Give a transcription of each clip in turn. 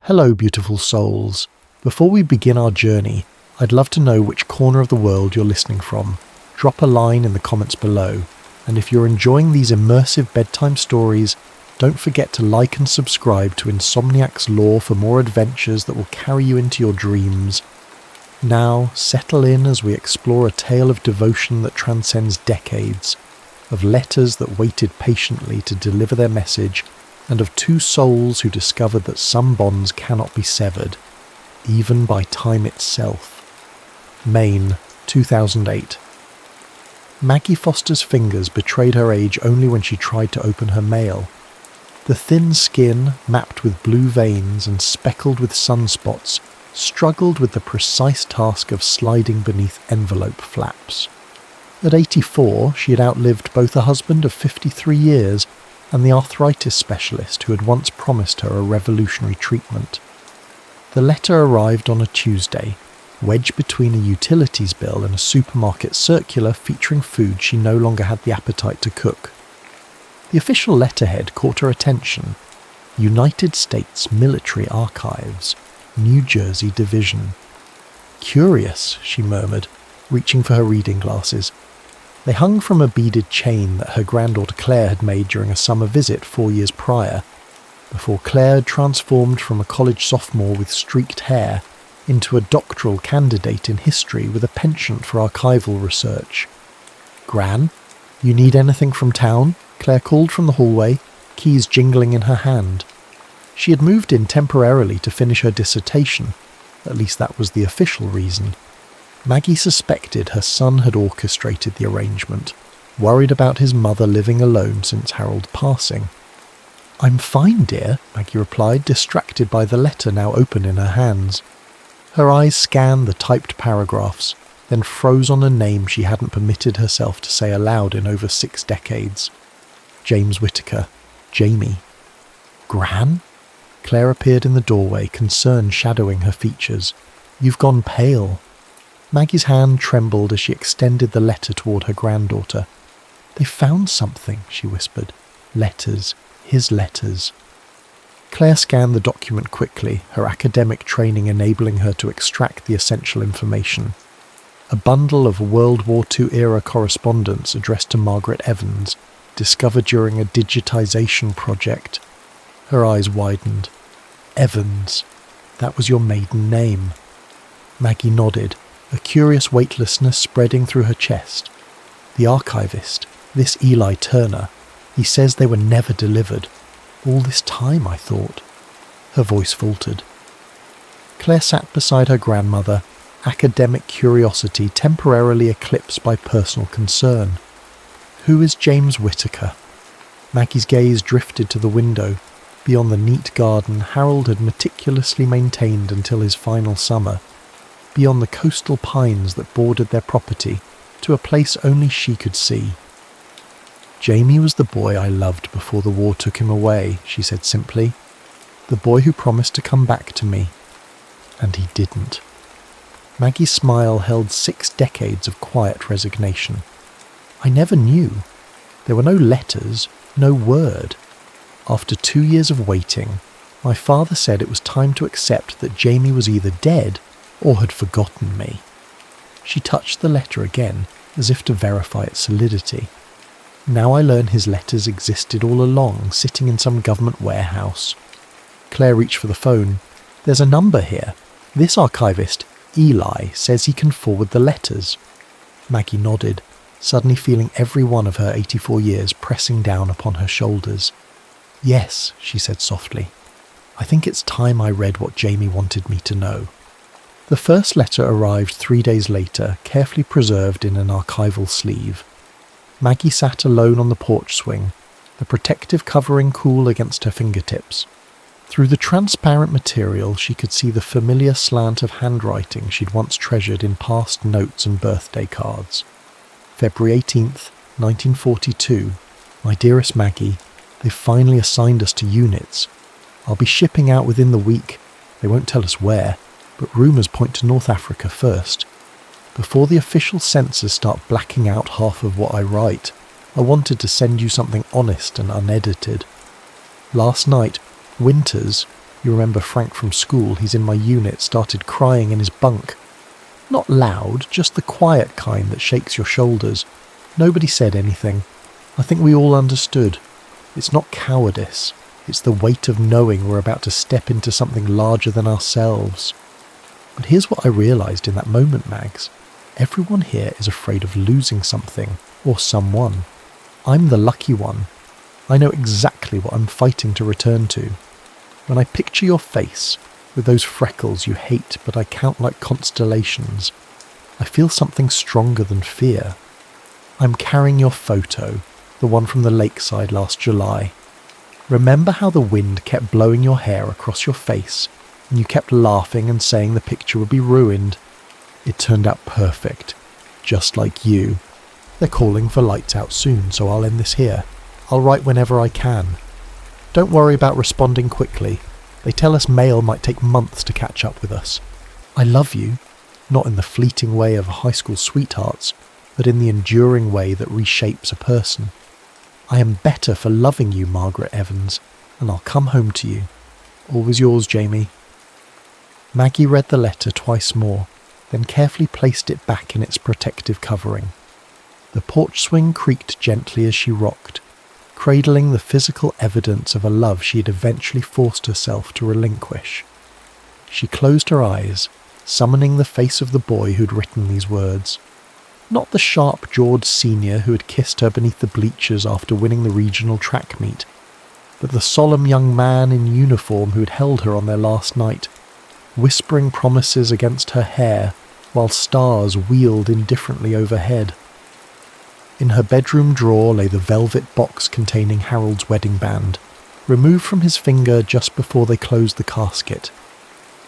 Hello, beautiful souls. Before we begin our journey, I'd love to know which corner of the world you're listening from. Drop a line in the comments below. And if you're enjoying these immersive bedtime stories, don't forget to like and subscribe to Insomniac's Lore for more adventures that will carry you into your dreams. Now, settle in as we explore a tale of devotion that transcends decades, of letters that waited patiently to deliver their message, and of two souls who discovered that some bonds cannot be severed, even by time itself. Maine, 2008. Maggie Foster's fingers betrayed her age only when she tried to open her mail. The thin skin, mapped with blue veins and speckled with sunspots, struggled with the precise task of sliding beneath envelope flaps. At 84, she had outlived both a husband of 53 years and the arthritis specialist who had once promised her a revolutionary treatment. The letter arrived on a Tuesday, wedged between a utilities bill and a supermarket circular featuring food she no longer had the appetite to cook. The official letterhead caught her attention: United States Military Archives, New Jersey Division. Curious, she murmured, reaching for her reading glasses. They hung from a beaded chain that her granddaughter Claire had made during a summer visit 4 years prior, before Claire had transformed from a college sophomore with streaked hair into a doctoral candidate in history with a penchant for archival research. "Gran, you need anything from town?" Claire called from the hallway, keys jingling in her hand. She had moved in temporarily to finish her dissertation, at least that was the official reason. Maggie suspected her son had orchestrated the arrangement, worried about his mother living alone since Harold's passing. "I'm fine, dear," Maggie replied, distracted by the letter now open in her hands. Her eyes scanned the typed paragraphs, then froze on a name she hadn't permitted herself to say aloud in over 6 decades. James Whittaker. Jamie. "Gran?" Claire appeared in the doorway, concern shadowing her features. "You've gone pale." Maggie's hand trembled as she extended the letter toward her granddaughter. "They found something," she whispered. "Letters. His letters." Claire scanned the document quickly, her academic training enabling her to extract the essential information. A bundle of World War II-era correspondence addressed to Margaret Evans, discovered during a digitization project. Her eyes widened. "Evans. That was your maiden name." Maggie nodded, a curious weightlessness spreading through her chest. "The archivist, this Eli Turner, he says they were never delivered. All this time, I thought." Her voice faltered. Claire sat beside her grandmother, academic curiosity temporarily eclipsed by personal concern. Who is James Whittaker? Maggie's gaze drifted to the window, beyond the neat garden Harold had meticulously maintained until his final summer, beyond the coastal pines that bordered their property, to a place only she could see. "Jamie was the boy I loved before the war took him away," she said simply. "The boy who promised to come back to me. And he didn't." Maggie's smile held 6 decades of quiet resignation. "I never knew. There were no letters, no word. After 2 years of waiting, my father said it was time to accept that Jamie was either dead or had forgotten me." She touched the letter again, as if to verify its solidity. "Now I learn his letters existed all along, sitting in some government warehouse." Claire reached for the phone. "There's a number here. This archivist, Eli, says he can forward the letters." Maggie nodded, suddenly feeling every one of her 84 years pressing down upon her shoulders. "Yes," she said softly. "I think it's time I read what Jamie wanted me to know." The first letter arrived 3 days later, carefully preserved in an archival sleeve. Maggie sat alone on the porch swing, the protective covering cool against her fingertips. Through the transparent material she could see the familiar slant of handwriting she'd once treasured in past notes and birthday cards. February 18th, 1942. "My dearest Maggie, they've finally assigned us to units. I'll be shipping out within the week. They won't tell us where, but rumours point to North Africa first. Before the official censors start blacking out half of what I write, I wanted to send you something honest and unedited. Last night, Winters, You remember Frank from school, he's in my unit, started crying in his bunk. Not loud, just the quiet kind that shakes your shoulders. Nobody said anything. I think we all understood. It's not cowardice. It's the weight of knowing we're about to step into something larger than ourselves. But here's what I realised in that moment, Mags. Everyone here is afraid of losing something or someone. I'm the lucky one. I know exactly what I'm fighting to return to. When I picture your face, with those freckles you hate but I count like constellations, I feel something stronger than fear. I'm carrying your photo, the one from the lakeside last July. Remember how the wind kept blowing your hair across your face and you kept laughing and saying the picture would be ruined? It turned out perfect, just like you. They're calling for lights out soon, so I'll end this here. I'll write whenever I can. Don't worry about responding quickly. They tell us mail might take months to catch up with us. I love you, not in the fleeting way of high school sweethearts, but in the enduring way that reshapes a person. I am better for loving you, Margaret Evans, and I'll come home to you. Always yours, Jamie. Maggie read the letter twice more, then carefully placed it back in its protective covering. The porch swing creaked gently as she rocked, cradling the physical evidence of a love she had eventually forced herself to relinquish. She closed her eyes, summoning the face of the boy who'd written these words. Not the sharp-jawed senior who had kissed her beneath the bleachers after winning the regional track meet, but the solemn young man in uniform who had held her on their last night, whispering promises against her hair while stars wheeled indifferently overhead. In her bedroom drawer lay the velvet box containing Harold's wedding band, removed from his finger just before they closed the casket.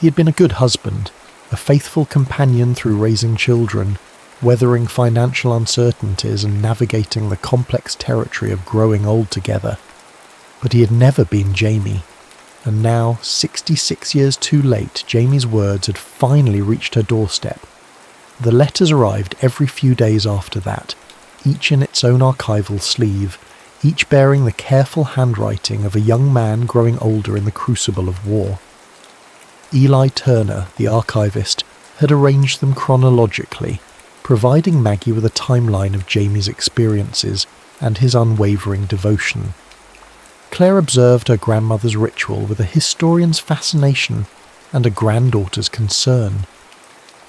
He had been a good husband, a faithful companion through raising children, weathering financial uncertainties and navigating the complex territory of growing old together. But he had never been Jamie, and now, 66 years too late, Jamie's words had finally reached her doorstep. The letters arrived every few days after that, each in its own archival sleeve, each bearing the careful handwriting of a young man growing older in the crucible of war. Eli Turner, the archivist, had arranged them chronologically, providing Maggie with a timeline of Jamie's experiences and his unwavering devotion. Claire observed her grandmother's ritual with a historian's fascination and a granddaughter's concern.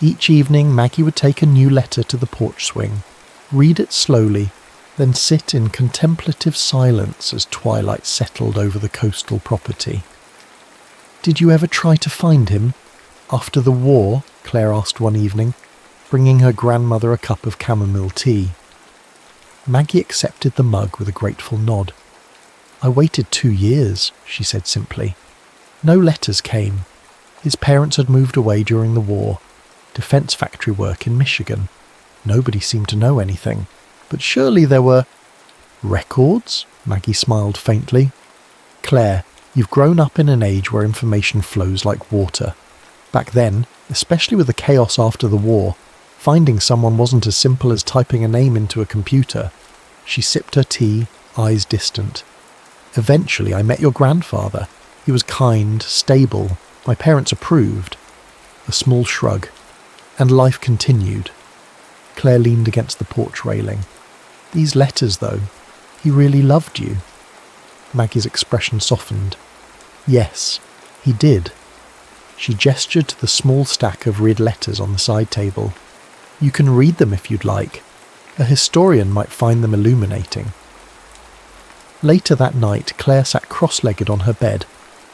Each evening Maggie would take a new letter to the porch swing, read it slowly, then sit in contemplative silence as twilight settled over the coastal property. "Did you ever try to find him? After the war?" Claire asked one evening, bringing her grandmother a cup of chamomile tea. Maggie accepted the mug with a grateful nod. "I waited 2 years," she said simply. "No letters came. His parents had moved away during the war, defense factory work in Michigan. Nobody seemed to know anything. But surely there were—" "Records?" Maggie smiled faintly. "Claire, you've grown up in an age where information flows like water. Back then, especially with the chaos after the war, finding someone wasn't as simple as typing a name into a computer." She sipped her tea, eyes distant. "Eventually I met your grandfather. He was kind, stable. My parents approved." A small shrug. "And life continued." Claire leaned against the porch railing. "These letters, though, he really loved you." Maggie's expression softened. "Yes, he did." She gestured to the small stack of red letters on the side table. "You can read them if you'd like. A historian might find them illuminating." Later that night, Claire sat cross-legged on her bed,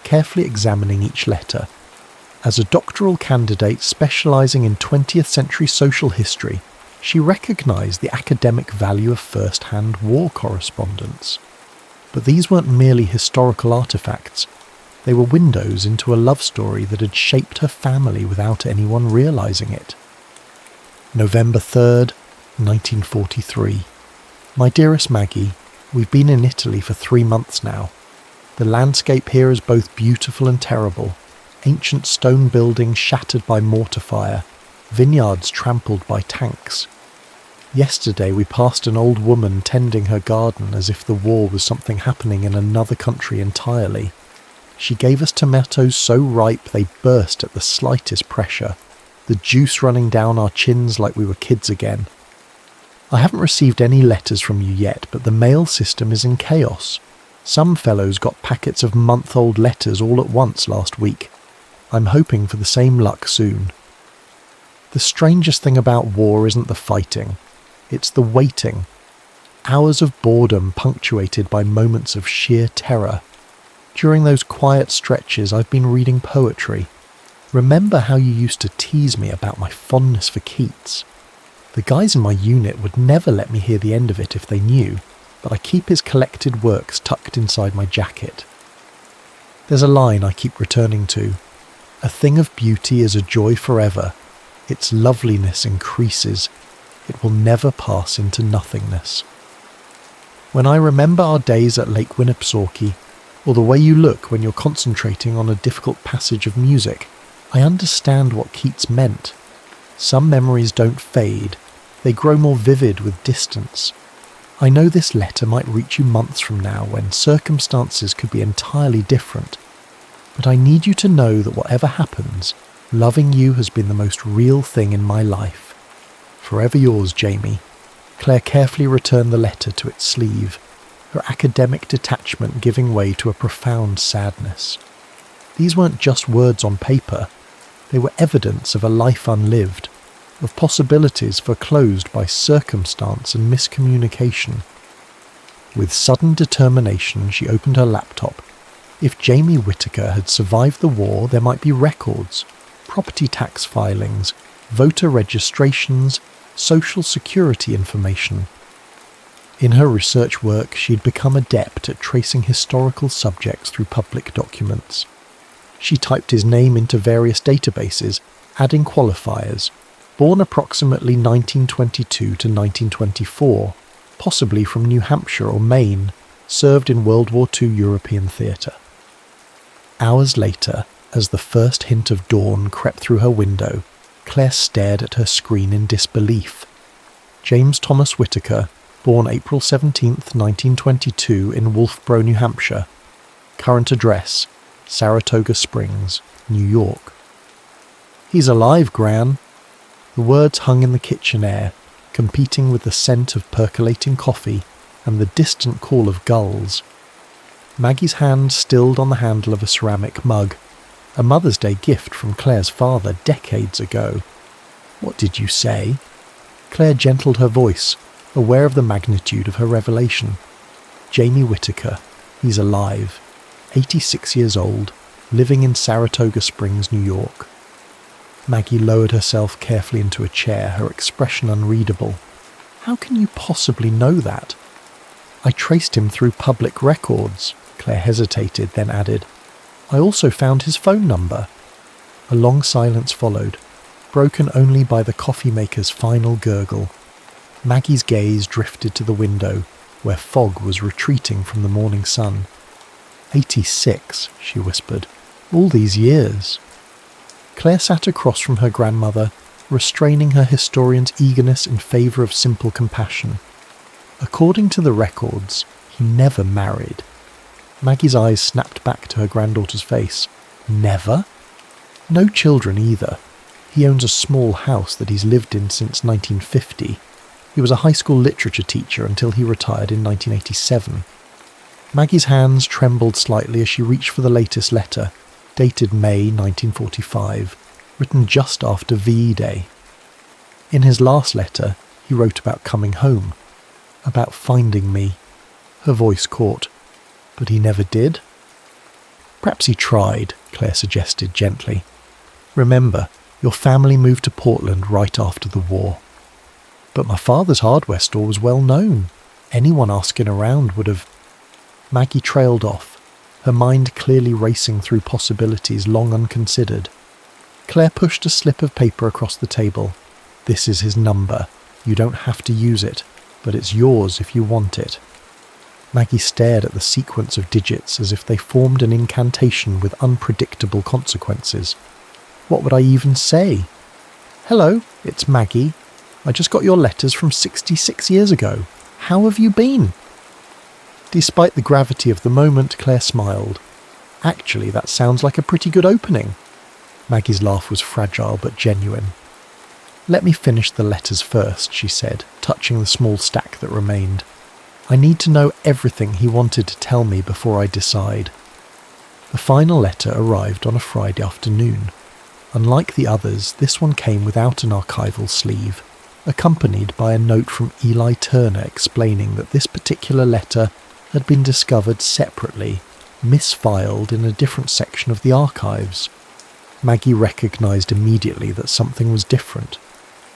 carefully examining each letter. As a doctoral candidate specialising in 20th century social history, she recognised the academic value of first-hand war correspondence. But these weren't merely historical artefacts. They were windows into a love story that had shaped her family without anyone realising it. November 3rd, 1943. My dearest Maggie, we've been in Italy for 3 months now. The landscape here is both beautiful and terrible. Ancient stone buildings shattered by mortar fire, vineyards trampled by tanks. Yesterday we passed an old woman tending her garden as if the war was something happening in another country entirely. She gave us tomatoes so ripe they burst at the slightest pressure, the juice running down our chins like we were kids again. I haven't received any letters from you yet, but the mail system is in chaos. Some fellows got packets of month-old letters all at once last week. I'm hoping for the same luck soon. The strangest thing about war isn't the fighting, it's the waiting. Hours of boredom punctuated by moments of sheer terror. During those quiet stretches I've been reading poetry. Remember how you used to tease me about my fondness for Keats? The guys in my unit would never let me hear the end of it if they knew, but I keep his collected works tucked inside my jacket. There's a line I keep returning to. A thing of beauty is a joy forever. Its loveliness increases. It will never pass into nothingness. When I remember our days at Lake Winnipesaukee, or the way you look when you're concentrating on a difficult passage of music, I understand what Keats meant. Some memories don't fade, they grow more vivid with distance. I know this letter might reach you months from now when circumstances could be entirely different, but I need you to know that whatever happens, loving you has been the most real thing in my life. Forever yours, Jamie. Claire carefully returned the letter to its sleeve, her academic detachment giving way to a profound sadness. These weren't just words on paper, they were evidence of a life unlived, of possibilities foreclosed by circumstance and miscommunication. With sudden determination, she opened her laptop. If Jamie Whittaker had survived the war, there might be records, property tax filings, voter registrations, social security information. In her research work, she had become adept at tracing historical subjects through public documents. She typed his name into various databases, adding qualifiers. Born approximately 1922 to 1924, possibly from New Hampshire or Maine, served in World War II European theatre. Hours later, as the first hint of dawn crept through her window, Claire stared at her screen in disbelief. James Thomas Whittaker, born April 17, 1922 in Wolfboro, New Hampshire. Current address, Saratoga Springs, New York. "He's alive, Gran." The words hung in the kitchen air, competing with the scent of percolating coffee and the distant call of gulls. Maggie's hand stilled on the handle of a ceramic mug, a Mother's Day gift from Claire's father decades ago. "What did you say?" Claire gentled her voice, aware of the magnitude of her revelation. "Jamie Whittaker. He's alive. 86 years old, living in Saratoga Springs, New York." Maggie lowered herself carefully into a chair, her expression unreadable. "How can you possibly know that?" "I traced him through public records," Claire hesitated, then added. "I also found his phone number." A long silence followed, broken only by the coffee maker's final gurgle. Maggie's gaze drifted to the window, where fog was retreating from the morning sun. 86, she whispered. "All these years." Claire sat across from her grandmother, restraining her historian's eagerness in favour of simple compassion. According to the records, he never married. Maggie's eyes snapped back to her granddaughter's face. "Never?" "No children either. He owns a small house that he's lived in since 1950. He was a high school literature teacher until he retired in 1987. Maggie's hands trembled slightly as she reached for the latest letter, dated May 1945, written just after VE Day. In his last letter, he wrote about coming home, about finding me. Her voice caught. But he never did? "Perhaps he tried," Claire suggested gently. "Remember, your family moved to Portland right after the war." "But my father's hardware store was well known. Anyone asking around would have..." Maggie trailed off, her mind clearly racing through possibilities long unconsidered. Claire pushed a slip of paper across the table. "This is his number. You don't have to use it, but it's yours if you want it." Maggie stared at the sequence of digits as if they formed an incantation with unpredictable consequences. What would I even say? "Hello, it's Maggie. I just got your letters from 66 years ago. How have you been?" Despite the gravity of the moment, Claire smiled. Actually, that sounds like a pretty good opening. Maggie's laugh was fragile but genuine. Let me finish the letters first, she said, touching the small stack that remained. I need to know everything he wanted to tell me before I decide. The final letter arrived on a Friday afternoon. Unlike the others, this one came without an archival sleeve, accompanied by a note from Eli Turner explaining that this particular letter had been discovered separately, misfiled in a different section of the archives. Maggie recognised immediately that something was different.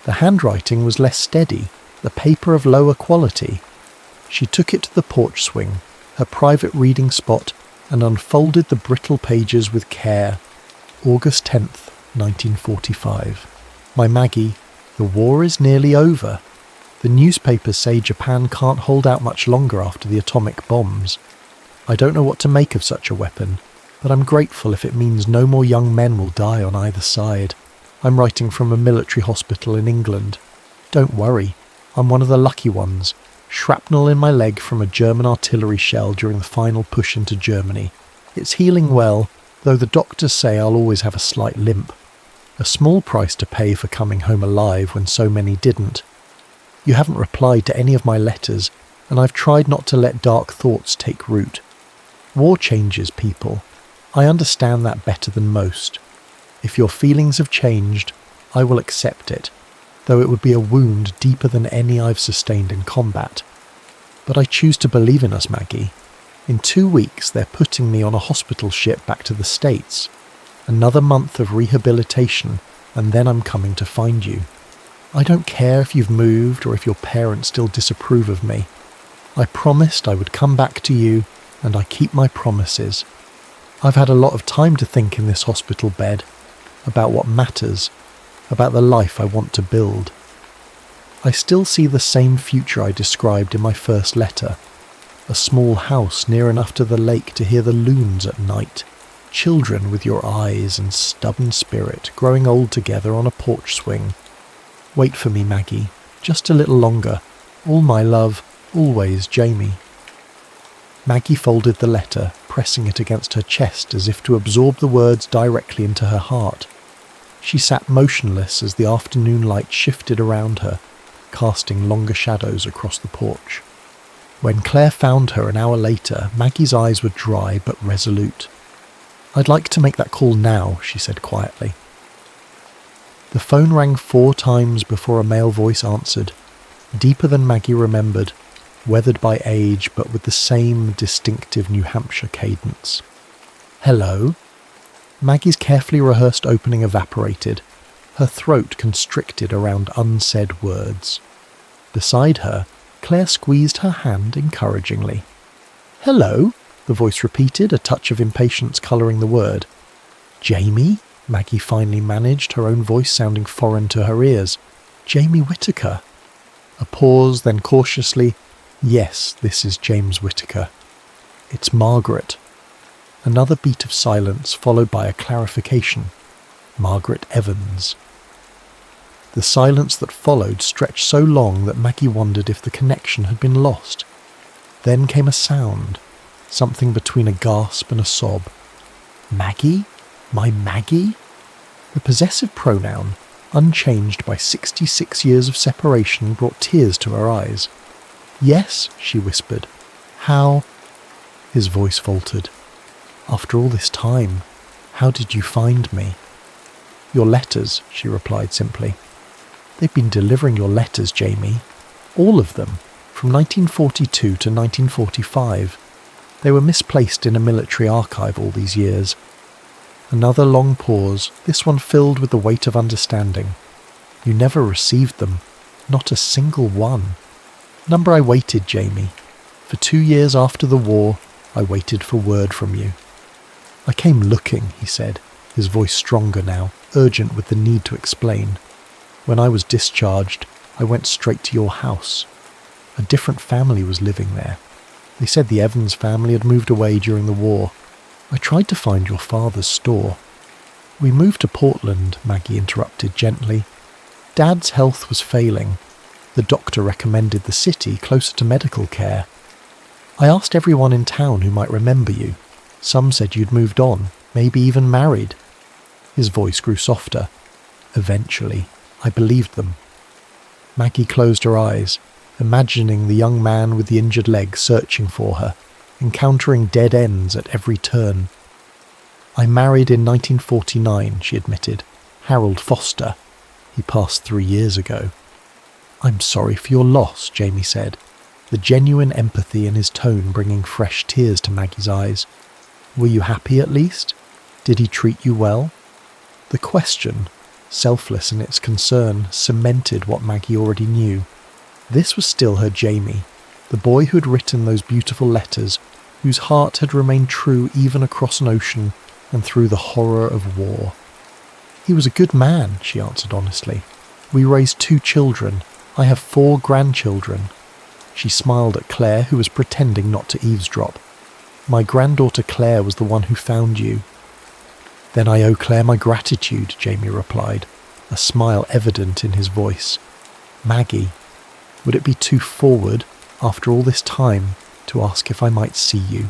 The handwriting was less steady, the paper of lower quality. She took it to the porch swing, her private reading spot, and unfolded the brittle pages with care. August 10th, 1945. My Maggie, the war is nearly over. The newspapers say Japan can't hold out much longer after the atomic bombs. I don't know what to make of such a weapon, but I'm grateful if it means no more young men will die on either side. I'm writing from a military hospital in England. Don't worry, I'm one of the lucky ones. Shrapnel in my leg from a German artillery shell during the final push into Germany. It's healing well, though the doctors say I'll always have a slight limp. A small price to pay for coming home alive when so many didn't. You haven't replied to any of my letters, and I've tried not to let dark thoughts take root. War changes people. I understand that better than most. If your feelings have changed, I will accept it, though it would be a wound deeper than any I've sustained in combat. But I choose to believe in us, Maggie. In 2 weeks, they're putting me on a hospital ship back to the States. Another month of rehabilitation, and then I'm coming to find you. I don't care if you've moved or if your parents still disapprove of me. I promised I would come back to you, and I keep my promises. I've had a lot of time to think in this hospital bed, about what matters, about the life I want to build. I still see the same future I described in my first letter. A small house near enough to the lake to hear the loons at night. Children with your eyes and stubborn spirit growing old together on a porch swing. Wait for me, Maggie, just a little longer. All my love, always, Jamie. Maggie folded the letter, pressing it against her chest as if to absorb the words directly into her heart. She sat motionless as the afternoon light shifted around her, casting longer shadows across the porch. When Claire found her an hour later, Maggie's eyes were dry but resolute. I'd like to make that call now, she said quietly. The phone rang 4 times before a male voice answered, deeper than Maggie remembered, weathered by age but with the same distinctive New Hampshire cadence. Hello? Maggie's carefully rehearsed opening evaporated, her throat constricted around unsaid words. Beside her, Claire squeezed her hand encouragingly. Hello? The voice repeated, a touch of impatience colouring the word. Jamie? Maggie finally managed, her own voice sounding foreign to her ears. Jamie Whittaker. A pause, then cautiously, yes, this is James Whittaker. It's Margaret. Another beat of silence followed by a clarification. Margaret Evans. The silence that followed stretched so long that Maggie wondered if the connection had been lost. Then came a sound, something between a gasp and a sob. Maggie? My Maggie? The possessive pronoun, unchanged by 66 years of separation, brought tears to her eyes. Yes, she whispered. How? His voice faltered. After all this time, how did you find me? Your letters, she replied simply. They've been delivering your letters, Jamie. All of them, from 1942 to 1945. They were misplaced in a military archive all these years. Another long pause, this one filled with the weight of understanding. You never received them, not a single one. Number I waited, Jamie. For 2 years after the war, I waited for word from you. I came looking, he said, his voice stronger now, urgent with the need to explain. When I was discharged, I went straight to your house. A different family was living there. They said the Evans family had moved away during the war. I tried to find your father's store. We moved to Portland, Maggie interrupted gently. Dad's health was failing. The doctor recommended the city closer to medical care. I asked everyone in town who might remember you. Some said you'd moved on, maybe even married." His voice grew softer. "Eventually, I believed them." Maggie closed her eyes, imagining the young man with the injured leg searching for her, encountering dead ends at every turn. "I married in 1949, she admitted. "Harold Foster. He passed 3 years ago." "I'm sorry for your loss," Jamie said, the genuine empathy in his tone bringing fresh tears to Maggie's eyes. "Were you happy at least? Did he treat you well?" The question, selfless in its concern, cemented what Maggie already knew. This was still her Jamie, the boy who had written those beautiful letters, whose heart had remained true even across an ocean and through the horror of war. "He was a good man," she answered honestly. "We raised 2 children. I have 4 grandchildren." She smiled at Claire, who was pretending not to eavesdrop. "My granddaughter Claire was the one who found you." "Then I owe Claire my gratitude," Jamie replied, a smile evident in his voice. "Maggie, would it be too forward, after all this time, to ask if I might see you?"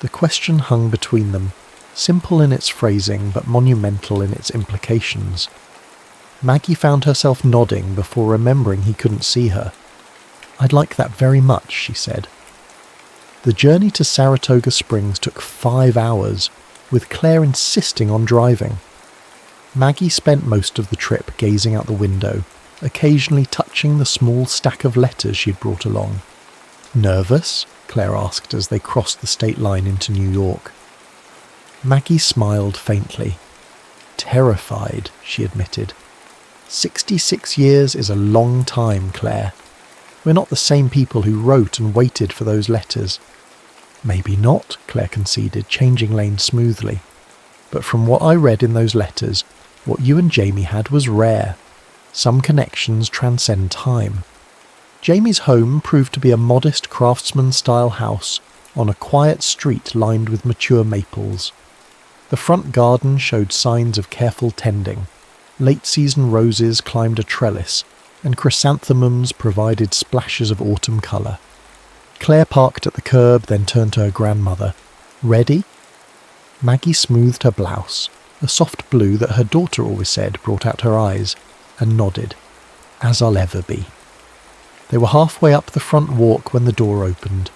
The question hung between them, simple in its phrasing but monumental in its implications. Maggie found herself nodding before remembering he couldn't see her. "I'd like that very much," she said. The journey to Saratoga Springs took 5 hours, with Claire insisting on driving. Maggie spent most of the trip gazing out the window, occasionally touching the small stack of letters she'd brought along. "Nervous?" Claire asked as they crossed the state line into New York. Maggie smiled faintly. "Terrified," she admitted. 66 years is a long time, Claire. We're not the same people who wrote and waited for those letters." "Maybe not," Claire conceded, changing lanes smoothly. "But from what I read in those letters, what you and Jamie had was rare. Some connections transcend time. Jamie's home proved to be a modest craftsman-style house on a quiet street lined with mature maples. The front garden showed signs of careful tending. Late-season roses climbed a trellis, and chrysanthemums provided splashes of autumn colour. Claire parked at the curb, then turned to her grandmother. "Ready?" Maggie smoothed her blouse, a soft blue that her daughter always said brought out her eyes, and nodded. "As I'll ever be." They were halfway up the front walk when the door opened.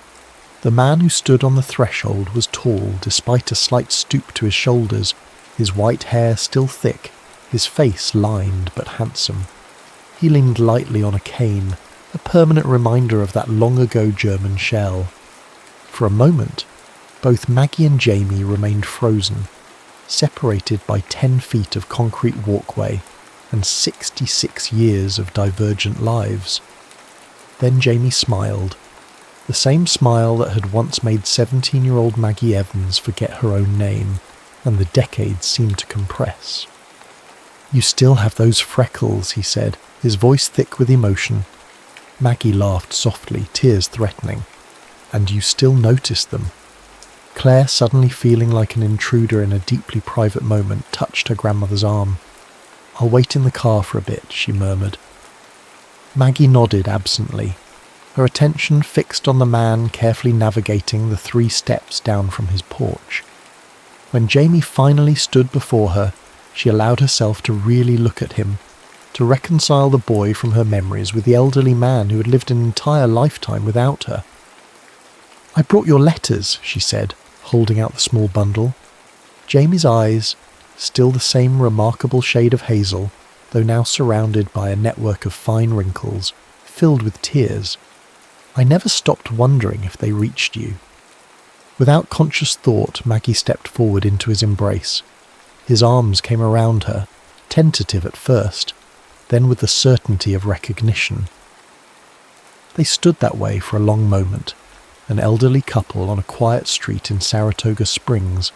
The man who stood on the threshold was tall despite a slight stoop to his shoulders, his white hair still thick, his face lined but handsome. He leaned lightly on a cane, a permanent reminder of that long-ago German shell. For a moment, both Maggie and Jamie remained frozen, separated by 10 feet of concrete walkway and 66 years of divergent lives. Then Jamie smiled, the same smile that had once made 17-year-old Maggie Evans forget her own name, and the decades seemed to compress. "You still have those freckles," he said, his voice thick with emotion. Maggie laughed softly, tears threatening. "And you still notice them." Claire, suddenly feeling like an intruder in a deeply private moment, touched her grandmother's arm. "I'll wait in the car for a bit," she murmured. Maggie nodded absently, her attention fixed on the man carefully navigating the 3 steps down from his porch. When Jamie finally stood before her, she allowed herself to really look at him, to reconcile the boy from her memories with the elderly man who had lived an entire lifetime without her. "I brought your letters," she said, holding out the small bundle. Jamie's eyes, still the same remarkable shade of hazel, though now surrounded by a network of fine wrinkles, filled with tears. "I never stopped wondering if they reached you." Without conscious thought, Maggie stepped forward into his embrace. His arms came around her, tentative at first, then with the certainty of recognition. They stood that way for a long moment, an elderly couple on a quiet street in Saratoga Springs,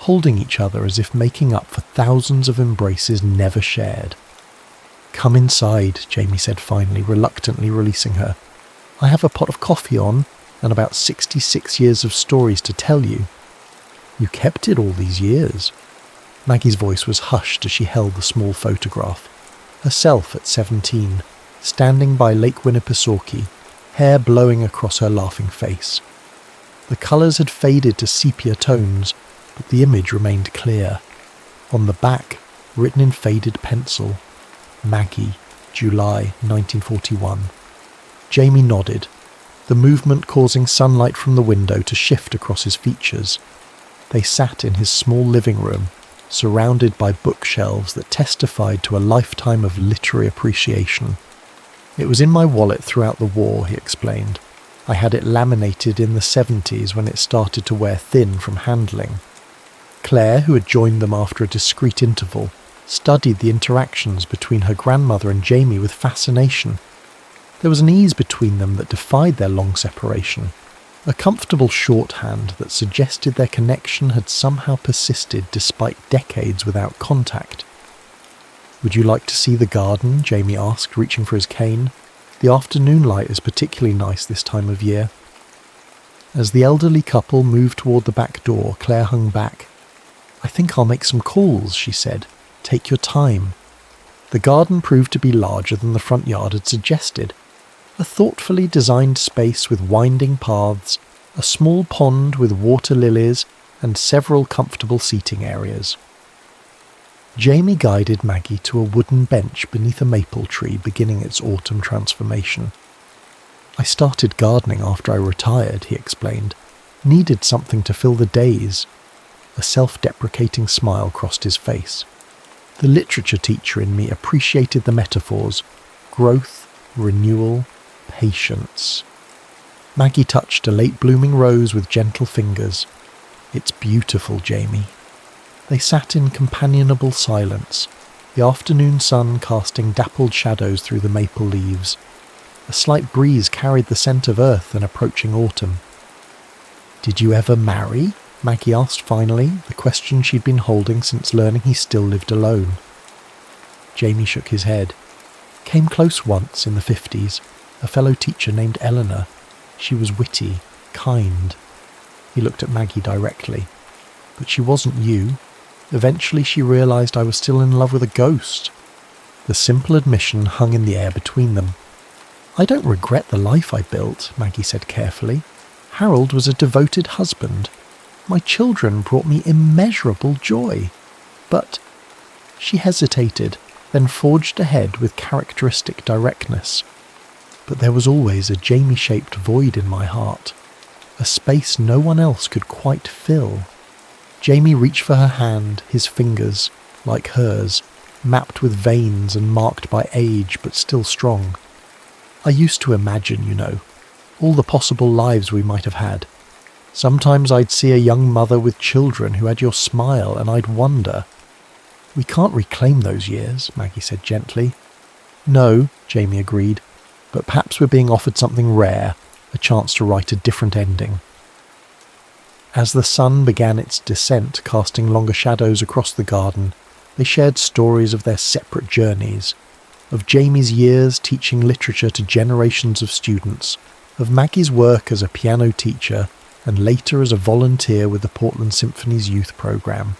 holding each other as if making up for thousands of embraces never shared. "Come inside," Jamie said finally, reluctantly releasing her. "I have a pot of coffee on, and about 66 years of stories to tell you." "You kept it all these years." Maggie's voice was hushed as she held the small photograph. Herself at 17, standing by Lake Winnipesaukee, hair blowing across her laughing face. The colours had faded to sepia tones, but the image remained clear. On the back, written in faded pencil, Maggie, July 1941. Jamie nodded, the movement causing sunlight from the window to shift across his features. They sat in his small living room, surrounded by bookshelves that testified to a lifetime of literary appreciation. It was in my wallet throughout the war, he explained. I had it laminated in the 70s when it started to wear thin from handling. Claire, who had joined them after a discreet interval, studied the interactions between her grandmother and Jamie with fascination. There was an ease between them that defied their long separation, a comfortable shorthand that suggested their connection had somehow persisted despite decades without contact. "Would you like to see the garden?" Jamie asked, reaching for his cane. "The afternoon light is particularly nice this time of year." As the elderly couple moved toward the back door, Claire hung back. "I think I'll make some calls," she said. "Take your time." The garden proved to be larger than the front yard had suggested. A thoughtfully designed space with winding paths, a small pond with water lilies, and several comfortable seating areas. Jamie guided Maggie to a wooden bench beneath a maple tree beginning its autumn transformation. "I started gardening after I retired," he explained. "Needed something to fill the days." A self-deprecating smile crossed his face. The literature teacher in me appreciated the metaphors: growth, renewal, patience. Maggie touched a late-blooming rose with gentle fingers. "It's beautiful, Jamie." They sat in companionable silence, the afternoon sun casting dappled shadows through the maple leaves. A slight breeze carried the scent of earth and approaching autumn. "Did you ever marry?" Maggie asked finally, the question she'd been holding since learning he still lived alone. Jamie shook his head. "Came close once in the 50s. A fellow teacher named Eleanor. She was witty, kind." He looked at Maggie directly. "But she wasn't you. Eventually she realised I was still in love with a ghost." The simple admission hung in the air between them. "I don't regret the life I built," Maggie said carefully. "Harold was a devoted husband. My children brought me immeasurable joy. But—" She hesitated, then forged ahead with characteristic directness. "But there was always a Jamie-shaped void in my heart, a space no one else could quite fill." Jamie reached for her hand, his fingers, like hers, mapped with veins and marked by age but still strong. "I used to imagine, all the possible lives we might have had. Sometimes I'd see a young mother with children who had your smile, and I'd wonder." "We can't reclaim those years," Maggie said gently. "No," Jamie agreed, "but perhaps we're being offered something rare, a chance to write a different ending." As the sun began its descent, casting longer shadows across the garden, they shared stories of their separate journeys, of Jamie's years teaching literature to generations of students, of Maggie's work as a piano teacher, and later as a volunteer with the Portland Symphony's youth program,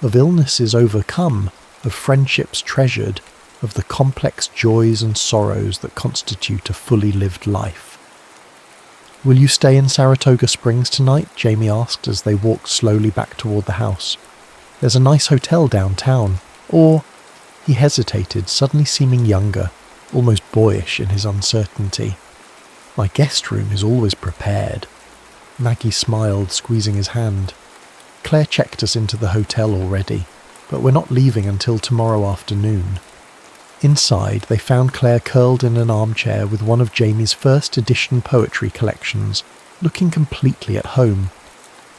of illnesses overcome, of friendships treasured, of the complex joys and sorrows that constitute a fully lived life. "Will you stay in Saratoga Springs tonight?" Jamie asked as they walked slowly back toward the house. "There's a nice hotel downtown. Or—" He hesitated, suddenly seeming younger, almost boyish in his uncertainty. "My guest room is always prepared." Maggie smiled, squeezing his hand. "Claire checked us into the hotel already, but we're not leaving until tomorrow afternoon." Inside, they found Claire curled in an armchair with one of Jamie's first edition poetry collections, looking completely at home.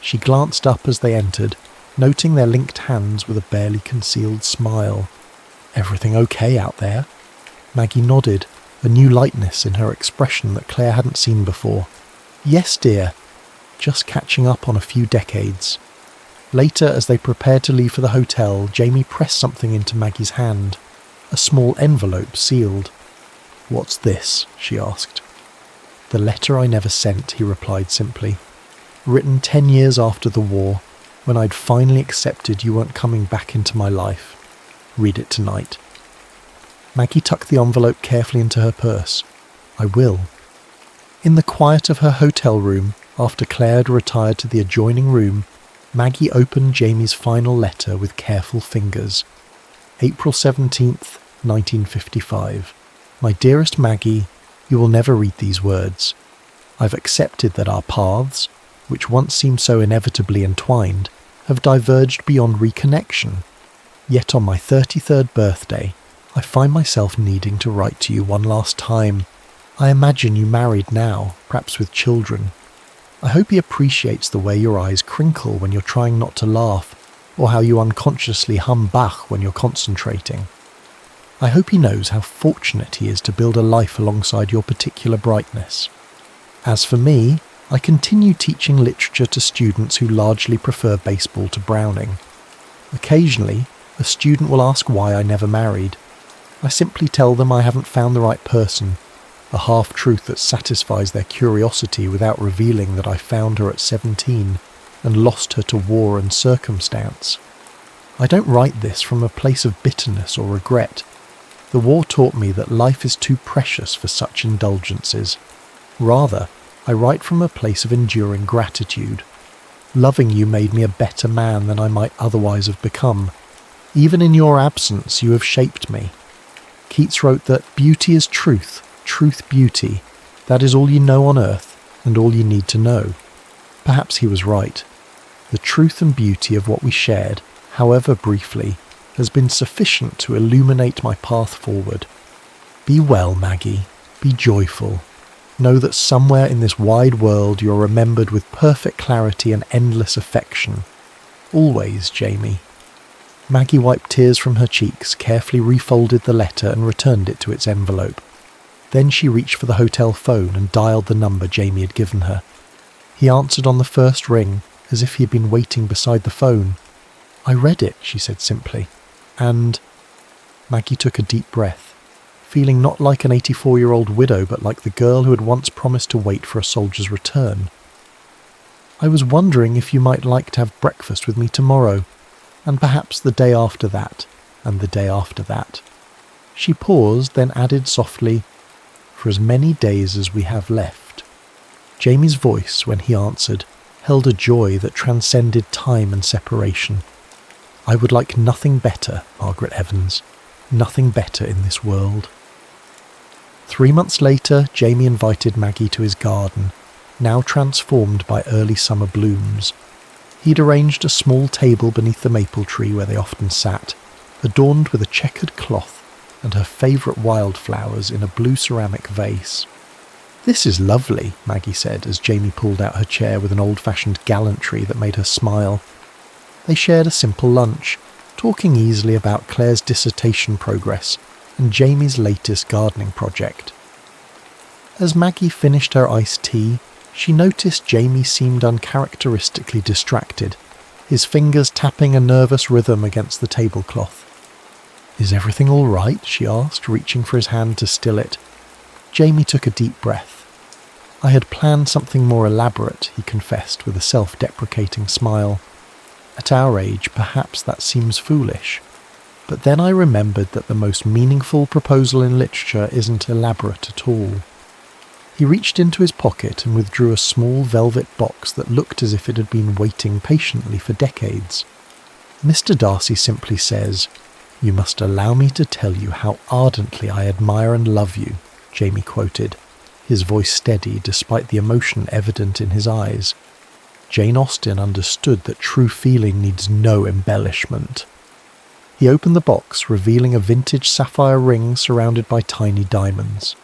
She glanced up as they entered, noting their linked hands with a barely concealed smile. "Everything okay out there?" Maggie nodded, a new lightness in her expression that Claire hadn't seen before. "Yes, dear. Just catching up on a few decades." Later, as they prepared to leave for the hotel, Jamie pressed something into Maggie's hand. A small envelope sealed. "What's this?" she asked. "The letter I never sent," he replied simply. "Written 10 years after the war, when I'd finally accepted you weren't coming back into my life. Read it tonight." Maggie tucked the envelope carefully into her purse. "I will." In the quiet of her hotel room, After Claire had retired to the adjoining room, Maggie opened Jamie's final letter with careful fingers. April 17th, 1955. My dearest Maggie, you will never read these words. I've accepted that our paths, which once seemed so inevitably entwined, have diverged beyond reconnection. Yet on my 33rd birthday, I find myself needing to write to you one last time. I imagine you married now, perhaps with children. I hope he appreciates the way your eyes crinkle when you're trying not to laugh, or how you unconsciously hum Bach when you're concentrating. I hope he knows how fortunate he is to build a life alongside your particular brightness. As for me, I continue teaching literature to students who largely prefer baseball to Browning. Occasionally, a student will ask why I never married. I simply tell them I haven't found the right person, a half-truth that satisfies their curiosity without revealing that I found her at 17 and lost her to war and circumstance. I don't write this from a place of bitterness or regret. The war taught me that life is too precious for such indulgences. Rather, I write from a place of enduring gratitude. Loving you made me a better man than I might otherwise have become. Even in your absence, you have shaped me. Keats wrote that beauty is truth, truth beauty. That is all you know on earth, and all you need to know. Perhaps he was right. The truth and beauty of what we shared, however briefly, has been sufficient to illuminate my path forward. Be well, Maggie. Be joyful. Know that somewhere in this wide world you're remembered with perfect clarity and endless affection. Always, Jamie. Maggie wiped tears from her cheeks, carefully refolded the letter and returned it to its envelope. Then she reached for the hotel phone and dialed the number Jamie had given her. He answered on the first ring, as if he had been waiting beside the phone. I read it, she said simply. And... Maggie took a deep breath, feeling not like an 84-year-old widow but like the girl who had once promised to wait for a soldier's return. I was wondering if you might like to have breakfast with me tomorrow, and perhaps the day after that, and the day after that. She paused, then added softly, for as many days as we have left. Jamie's voice, when he answered, held a joy that transcended time and separation. I would like nothing better, Margaret Evans, nothing better in this world. 3 months later, Jamie invited Maggie to his garden, now transformed by early summer blooms. He'd arranged a small table beneath the maple tree where they often sat, adorned with a checkered cloth and her favourite wildflowers in a blue ceramic vase. This is lovely, Maggie said as Jamie pulled out her chair with an old-fashioned gallantry that made her smile. They shared a simple lunch, talking easily about Claire's dissertation progress and Jamie's latest gardening project. As Maggie finished her iced tea, she noticed Jamie seemed uncharacteristically distracted, his fingers tapping a nervous rhythm against the tablecloth. Is everything all right? She asked, reaching for his hand to still it. Jamie took a deep breath. I had planned something more elaborate, he confessed with a self-deprecating smile. At our age, perhaps that seems foolish. But then I remembered that the most meaningful proposal in literature isn't elaborate at all. He reached into his pocket and withdrew a small velvet box that looked as if it had been waiting patiently for decades. Mr. Darcy simply says, "You must allow me to tell you how ardently I admire and love you," Jamie quoted, his voice steady despite the emotion evident in his eyes. Jane Austen understood that true feeling needs no embellishment. He opened the box, revealing a vintage sapphire ring surrounded by tiny diamonds.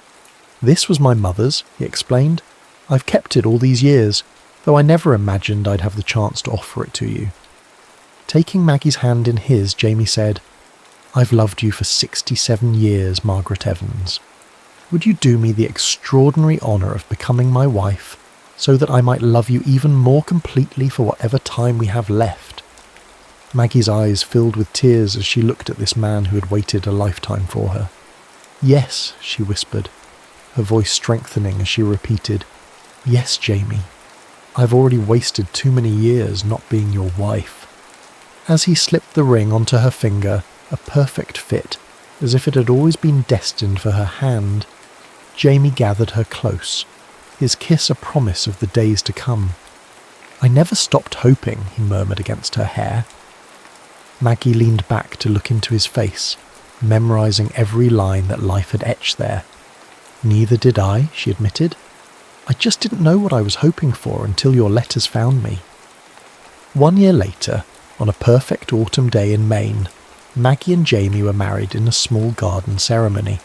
"This was my mother's," he explained. "I've kept it all these years, though I never imagined I'd have the chance to offer it to you." Taking Maggie's hand in his, Jamie said, "I've loved you for 67 years, Margaret Evans. Would you do me the extraordinary honour of becoming my wife, so that I might love you even more completely for whatever time we have left?" Maggie's eyes filled with tears as she looked at this man who had waited a lifetime for her. "Yes," she whispered, her voice strengthening as she repeated, "Yes, Jamie. I've already wasted too many years not being your wife." As he slipped the ring onto her finger, a perfect fit, as if it had always been destined for her hand, Jamie gathered her close, his kiss a promise of the days to come. "I never stopped hoping," he murmured against her hair. Maggie leaned back to look into his face, memorizing every line that life had etched there. "Neither did I," she admitted. "I just didn't know what I was hoping for until your letters found me." 1 year later, on a perfect autumn day in Maine, Maggie and Jamie were married in a small garden ceremony.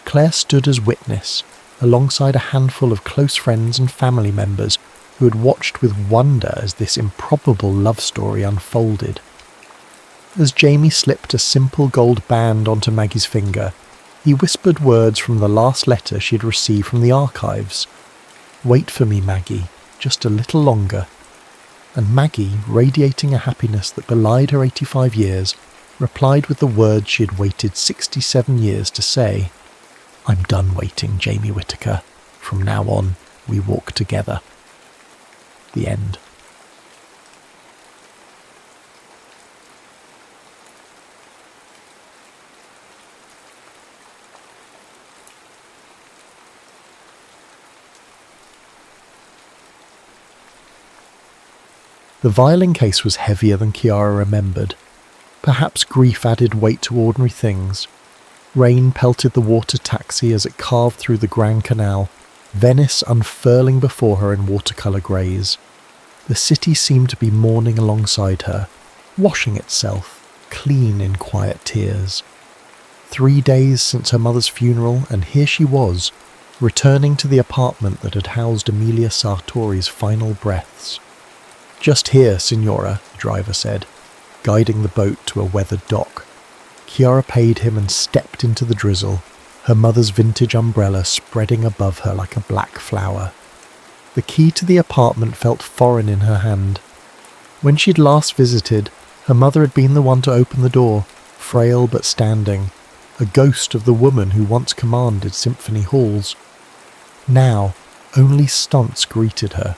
Claire stood as witness, alongside a handful of close friends and family members who had watched with wonder as this improbable love story unfolded. As Jamie slipped a simple gold band onto Maggie's finger, he whispered words from the last letter she had received from the archives. "Wait for me, Maggie, just a little longer." And Maggie, radiating a happiness that belied her 85 years, replied with the words she had waited 67 years to say. "I'm done waiting, Jamie Whittaker. From now on, we walk together." The end. The violin case was heavier than Chiara remembered. Perhaps grief added weight to ordinary things. Rain pelted the water taxi as it carved through the Grand Canal, Venice unfurling before her in watercolour greys. The city seemed to be mourning alongside her, washing itself, clean in quiet tears. 3 days since her mother's funeral, and here she was, returning to the apartment that had housed Emilia Sartori's final breaths. "Just here, Signora," the driver said, guiding the boat to a weathered dock. Chiara paid him and stepped into the drizzle, her mother's vintage umbrella spreading above her like a black flower. The key to the apartment felt foreign in her hand. When she'd last visited, her mother had been the one to open the door, frail but standing, a ghost of the woman who once commanded symphony halls. Now, only stunts greeted her.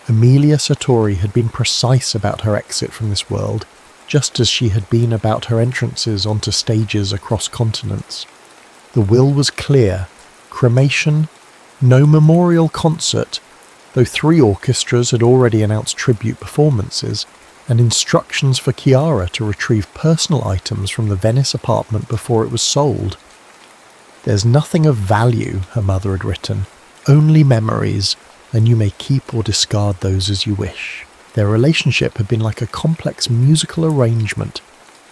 Emilia Sartori had been precise about her exit from this world, just as she had been about her entrances onto stages across continents. The will was clear: cremation, no memorial concert, though 3 orchestras had already announced tribute performances, and instructions for Chiara to retrieve personal items from the Venice apartment before it was sold. "There's nothing of value," her mother had written, "only memories, and you may keep or discard those as you wish." Their relationship had been like a complex musical arrangement,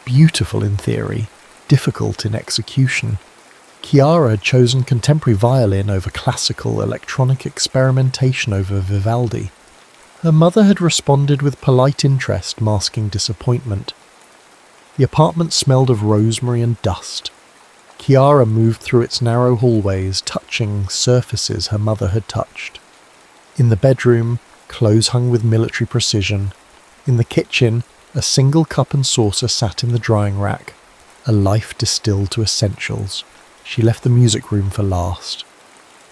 beautiful in theory, difficult in execution. Chiara had chosen contemporary violin over classical, electronic experimentation over Vivaldi. Her mother had responded with polite interest masking disappointment. The apartment smelled of rosemary and dust. Chiara moved through its narrow hallways, touching surfaces her mother had touched. In the bedroom, clothes hung with military precision. In the kitchen, a single cup and saucer sat in the drying rack, a life distilled to essentials. She left the music room for last.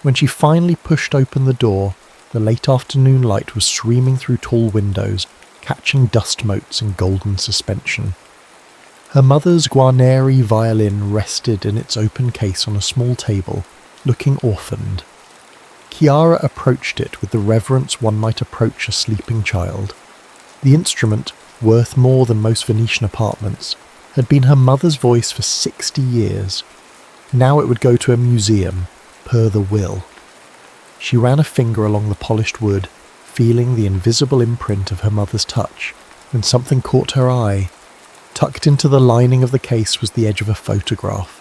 When she finally pushed open the door, the late afternoon light was streaming through tall windows, catching dust motes in golden suspension. Her mother's Guarneri violin rested in its open case on a small table, looking orphaned. Chiara approached it with the reverence one might approach a sleeping child. The instrument, worth more than most Venetian apartments, had been her mother's voice for 60 years. Now it would go to a museum, per the will. She ran a finger along the polished wood, feeling the invisible imprint of her mother's touch, when something caught her eye. Tucked into the lining of the case was the edge of a photograph.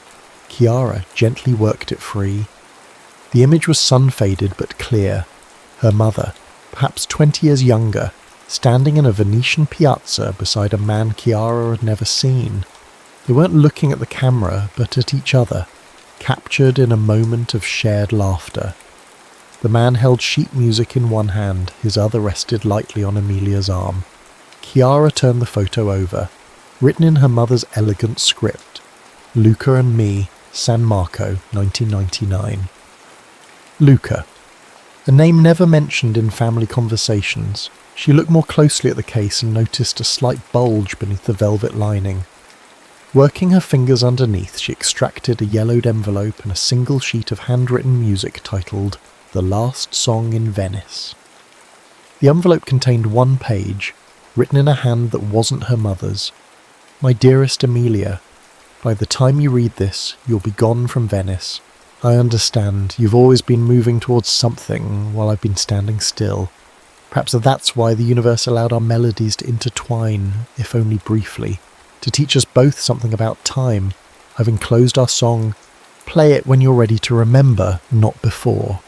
Chiara gently worked it free. The image was sun-faded but clear. Her mother, perhaps 20 years younger, standing in a Venetian piazza beside a man Chiara had never seen. They weren't looking at the camera, but at each other, captured in a moment of shared laughter. The man held sheet music in one hand, his other rested lightly on Emilia's arm. Chiara turned the photo over, written in her mother's elegant script. Luca and me, San Marco, 1999. Luca. A name never mentioned in family conversations. She looked more closely at the case and noticed a slight bulge beneath the velvet lining. Working her fingers underneath, she extracted a yellowed envelope and a single sheet of handwritten music titled The The Last Song in Venice. The envelope contained one page, written in a hand that wasn't her mother's. My dearest Amelia, by the time you read this, you'll be gone from Venice. I understand you've always been moving towards something while I've been standing still. Perhaps that's why the universe allowed our melodies to intertwine, if only briefly, to teach us both something about time. I've enclosed our song. Play it when you're ready to remember, not before.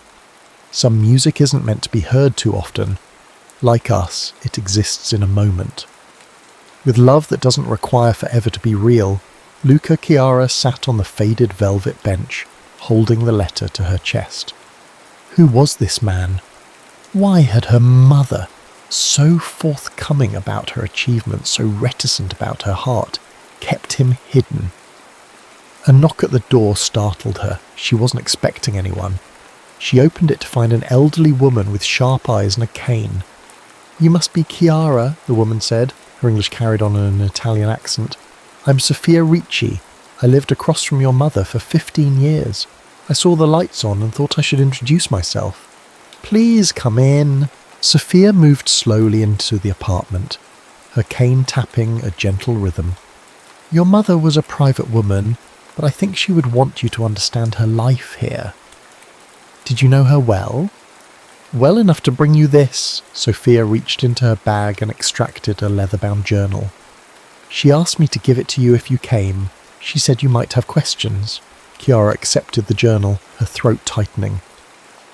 Some music isn't meant to be heard too often. Like us, it exists in a moment. With love that doesn't require forever to be real, Luca Chiara sat on the faded velvet bench, holding the letter to her chest. Who was this man? Why had her mother, so forthcoming about her achievements, so reticent about her heart, kept him hidden? A knock at the door startled her. She wasn't expecting anyone. She opened it to find an elderly woman with sharp eyes and a cane. "You must be Chiara," the woman said. Her English carried on in an Italian accent. "I'm Sophia Ricci. I lived across from your mother for 15 years. I saw the lights on and thought I should introduce myself." "Please come in." Sophia moved slowly into the apartment, her cane tapping a gentle rhythm. "Your mother was a private woman, but I think she would want you to understand her life here." "Did you know her well?" "Well enough to bring you this." Sophia reached into her bag and extracted a leather-bound journal. "She asked me to give it to you if you came. She said you might have questions." Chiara accepted the journal, her throat tightening.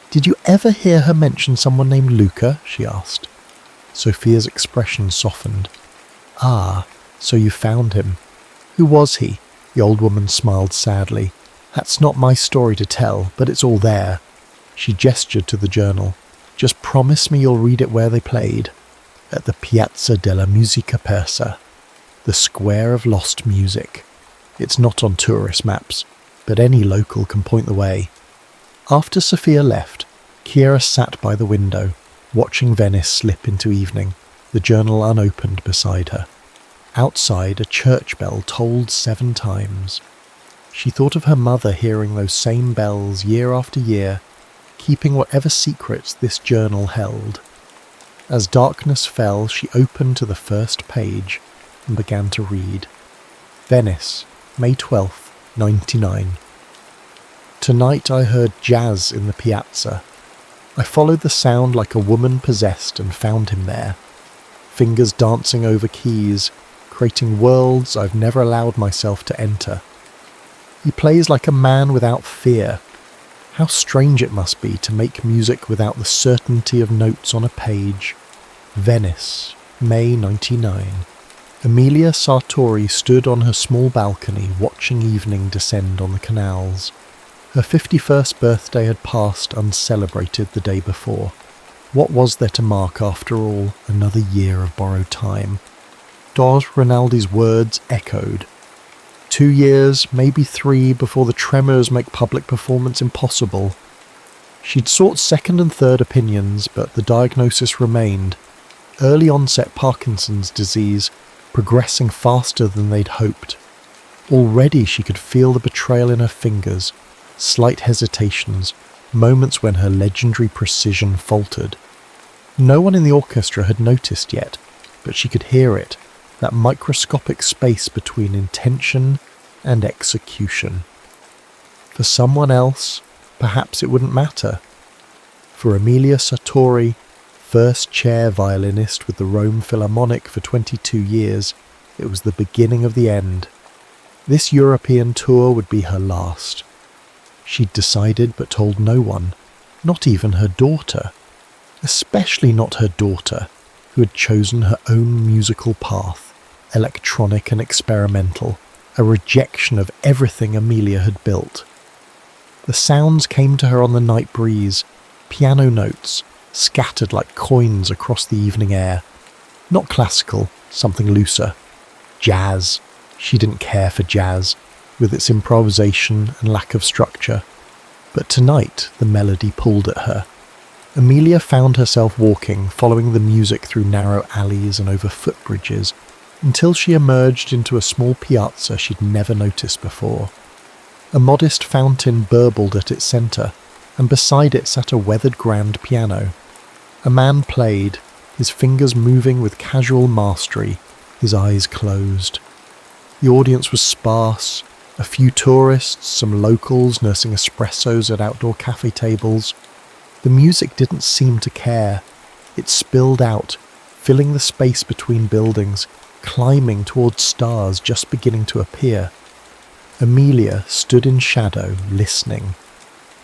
"Did you ever hear her mention someone named Luca?" she asked. Sophia's expression softened. "Ah, so you found him. Who was he?" The old woman smiled sadly. "That's not my story to tell, but it's all there." She gestured to the journal. "Just promise me you'll read it where they played." "At the Piazza della Musica Persa, the Square of Lost Music. It's not on tourist maps, but any local can point the way." After Sophia left, Chiara sat by the window, watching Venice slip into evening, the journal unopened beside her. Outside, a church bell tolled 7 times. She thought of her mother hearing those same bells year after year, keeping whatever secrets this journal held. As darkness fell, she opened to the first page and began to read. Venice, May 12th, 99. Tonight I heard jazz in the piazza. I followed the sound like a woman possessed and found him there. Fingers dancing over keys, creating worlds I've never allowed myself to enter. He plays like a man without fear. How strange it must be to make music without the certainty of notes on a page. Venice, May 99. Amelia Sartori stood on her small balcony watching evening descend on the canals. Her 51st birthday had passed uncelebrated the day before. What was there to mark after all? Another year of borrowed time. Dos Rinaldi's words echoed. 2 years, maybe 3, before the tremors make public performance impossible. She'd sought second and third opinions, but the diagnosis remained. Early onset Parkinson's disease, progressing faster than they'd hoped. Already she could feel the betrayal in her fingers, slight hesitations, moments when her legendary precision faltered. No one in the orchestra had noticed yet, but she could hear it, that microscopic space between intention and execution. For someone else, perhaps it wouldn't matter. For Amelia Sartori, first chair violinist with the Rome Philharmonic for 22 years, it was the beginning of the end. This European tour would be her last. She'd decided but told no one, not even her daughter. Especially not her daughter, who had chosen her own musical path, electronic and experimental, a rejection of everything Amelia had built. The sounds came to her on the night breeze, piano notes, scattered like coins across the evening air. Not classical, something looser. Jazz. She didn't care for jazz, with its improvisation and lack of structure. But tonight the melody pulled at her. Amelia found herself walking, following the music through narrow alleys and over footbridges, until she emerged into a small piazza she'd never noticed before. A modest fountain burbled at its centre, and beside it sat a weathered grand piano. A man played, his fingers moving with casual mastery, his eyes closed. The audience was sparse, a few tourists, some locals nursing espressos at outdoor cafe tables. The music didn't seem to care. It spilled out, filling the space between buildings, climbing towards stars just beginning to appear. Amelia stood in shadow, listening.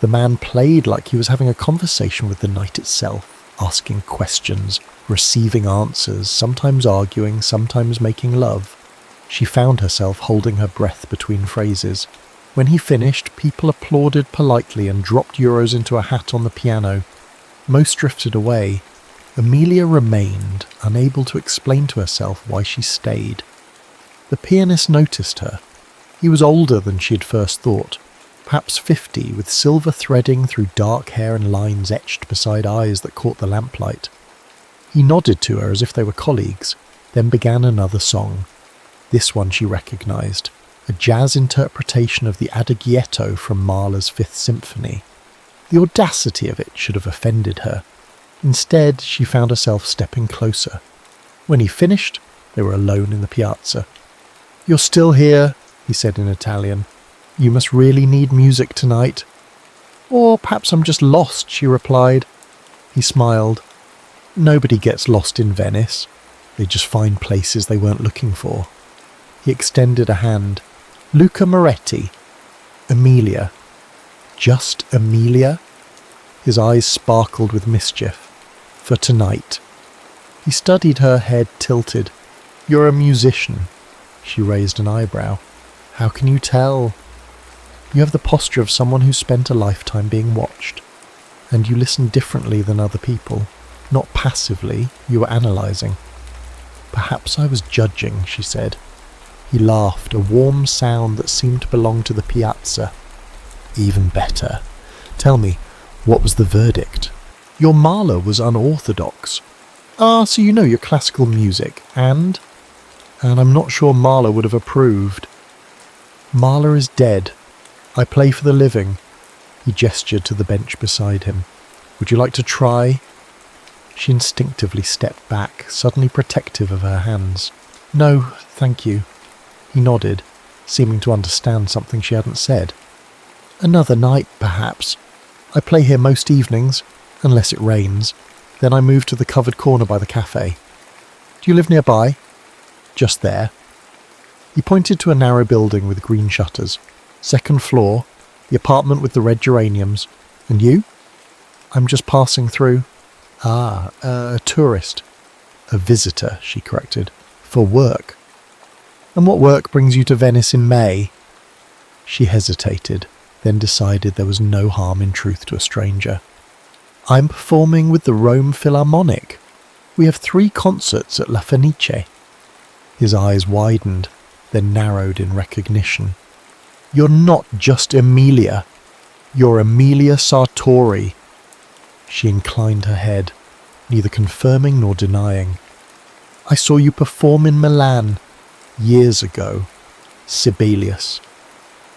The man played like he was having a conversation with the night itself, asking questions, receiving answers, sometimes arguing, sometimes making love. She found herself holding her breath between phrases. When he finished, people applauded politely and dropped euros into a hat on the piano. Most drifted away. Amelia remained, unable to explain to herself why she stayed. The pianist noticed her. He was older than she had first thought, perhaps 50, with silver threading through dark hair and lines etched beside eyes that caught the lamplight. He nodded to her as if they were colleagues, then began another song. This one she recognised, a jazz interpretation of the Adagietto from Mahler's Fifth Symphony. The audacity of it should have offended her. Instead, she found herself stepping closer. When he finished, they were alone in the piazza. "You're still here," he said in Italian. "You must really need music tonight." "Or perhaps I'm just lost," she replied. He smiled. Nobody gets lost in Venice. They just find places they weren't looking for. He extended a hand. "Luca Moretti." "Amelia." "Just Amelia?" His eyes sparkled with mischief. "For tonight." He studied her, head tilted. "You're a musician." She raised an eyebrow. "How can you tell?" "You have the posture of someone who spent a lifetime being watched. And you listen differently than other people. Not passively, you were analysing." "Perhaps I was judging," she said. He laughed, a warm sound that seemed to belong to the piazza. "Even better. Tell me, what was the verdict?" "Your Mahler was unorthodox." "Ah, so you know your classical music, and I'm not sure Mahler would have approved." "Mahler is dead. I play for the living." He gestured to the bench beside him. "Would you like to try?" She instinctively stepped back, suddenly protective of her hands. "No, thank you." He nodded, seeming to understand something she hadn't said. "Another night, perhaps. I play here most evenings, unless it rains. Then I move to the covered corner by the cafe. Do you live nearby?" "Just there." He pointed to a narrow building with green shutters. "Second floor, the apartment with the red geraniums. And you?" "I'm just passing through." "Ah, a tourist." "A visitor," she corrected. "For work." "And what work brings you to Venice in May?" She hesitated, then decided there was no harm in truth to a stranger. "I'm performing with the Rome Philharmonic. We have 3 concerts at La Fenice." His eyes widened, then narrowed in recognition. "You're not just Amelia. You're Amelia Sartori." She inclined her head, neither confirming nor denying. "I saw you perform in Milan years ago. Sibelius.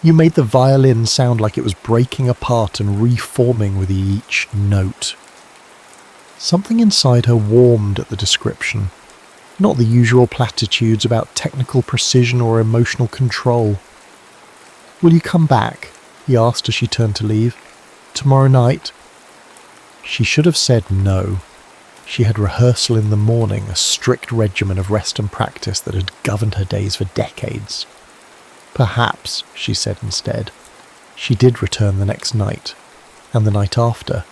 You made the violin sound like it was breaking apart and reforming with each note." Something inside her warmed at the description. Not the usual platitudes about technical precision or emotional control. "Will you come back?" he asked as she turned to leave. "Tomorrow night?" She should have said no. She had rehearsal in the morning, a strict regimen of rest and practice that had governed her days for decades. "Perhaps," she said instead. She did return the next night, and the night after.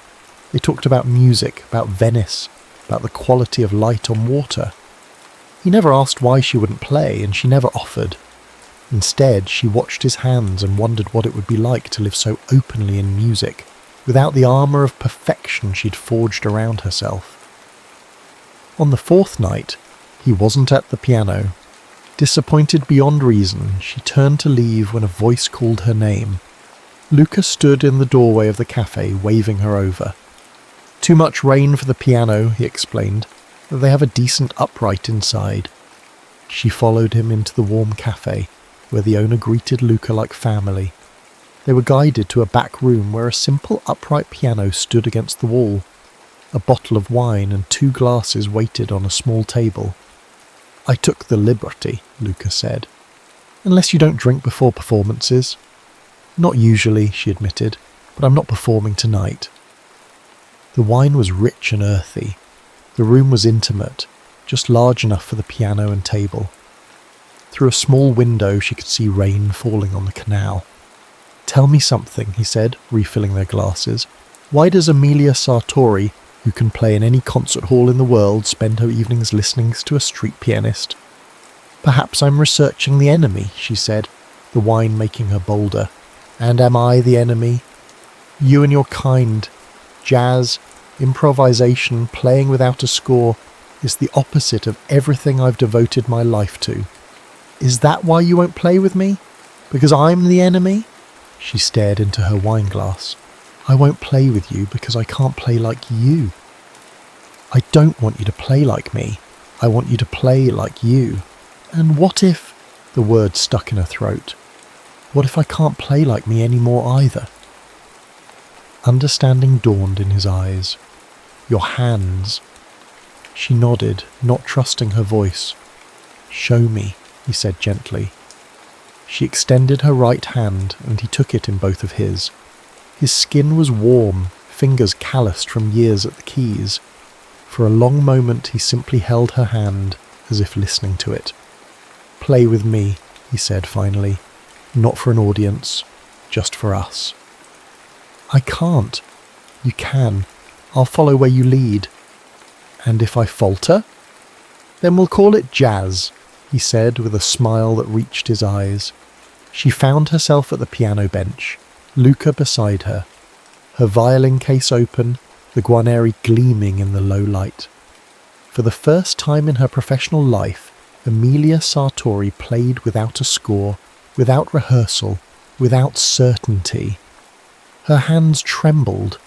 They talked about music, about Venice, about the quality of light on water. He never asked why she wouldn't play, and she never offered. Instead, she watched his hands and wondered what it would be like to live so openly in music, without the armour of perfection she'd forged around herself. On the 4th night, he wasn't at the piano. Disappointed beyond reason, she turned to leave when a voice called her name. Luca stood in the doorway of the cafe, waving her over. "Too much rain for the piano," he explained. "They have a decent upright inside." She followed him into the warm cafe, where the owner greeted Luca like family. They were guided to a back room where a simple upright piano stood against the wall. A bottle of wine and 2 glasses waited on a small table. "I took the liberty," Luca said. "Unless you don't drink before performances." "Not usually," she admitted, "but I'm not performing tonight." The wine was rich and earthy. The room was intimate, just large enough for the piano and table. Through a small window she could see rain falling on the canal. "Tell me something," he said, refilling their glasses. "Why does Amelia Sartori, who can play in any concert hall in the world, spend her evenings listening to a street pianist?" "Perhaps I'm researching the enemy," she said, the wine making her bolder. "And am I the enemy? You and your kind. Jazz, improvisation, playing without a score is the opposite of everything I've devoted my life to. Is that why you won't play with me? Because I'm the enemy?" She stared into her wine glass. "I won't play with you because I can't play like you." "I don't want you to play like me. I want you to play like you." "And what if—" the word stuck in her throat. "What if I can't play like me anymore either?" Understanding dawned in his eyes. "Your hands." She nodded, not trusting her voice. "Show me," he said gently. She extended her right hand and he took it in both of his. His skin was warm, fingers calloused from years at the keys. For a long moment he simply held her hand, as if listening to it. "Play with me," he said finally. "Not for an audience, just for us." "I can't." "You can. I'll follow where you lead." "And if I falter?" "Then we'll call it jazz," he said with a smile that reached his eyes. She found herself at the piano bench, Luca beside her, her violin case open, the Guarneri gleaming in the low light. For the first time in her professional life, Amelia Sartori played without a score, without rehearsal, without certainty. Her hands trembled.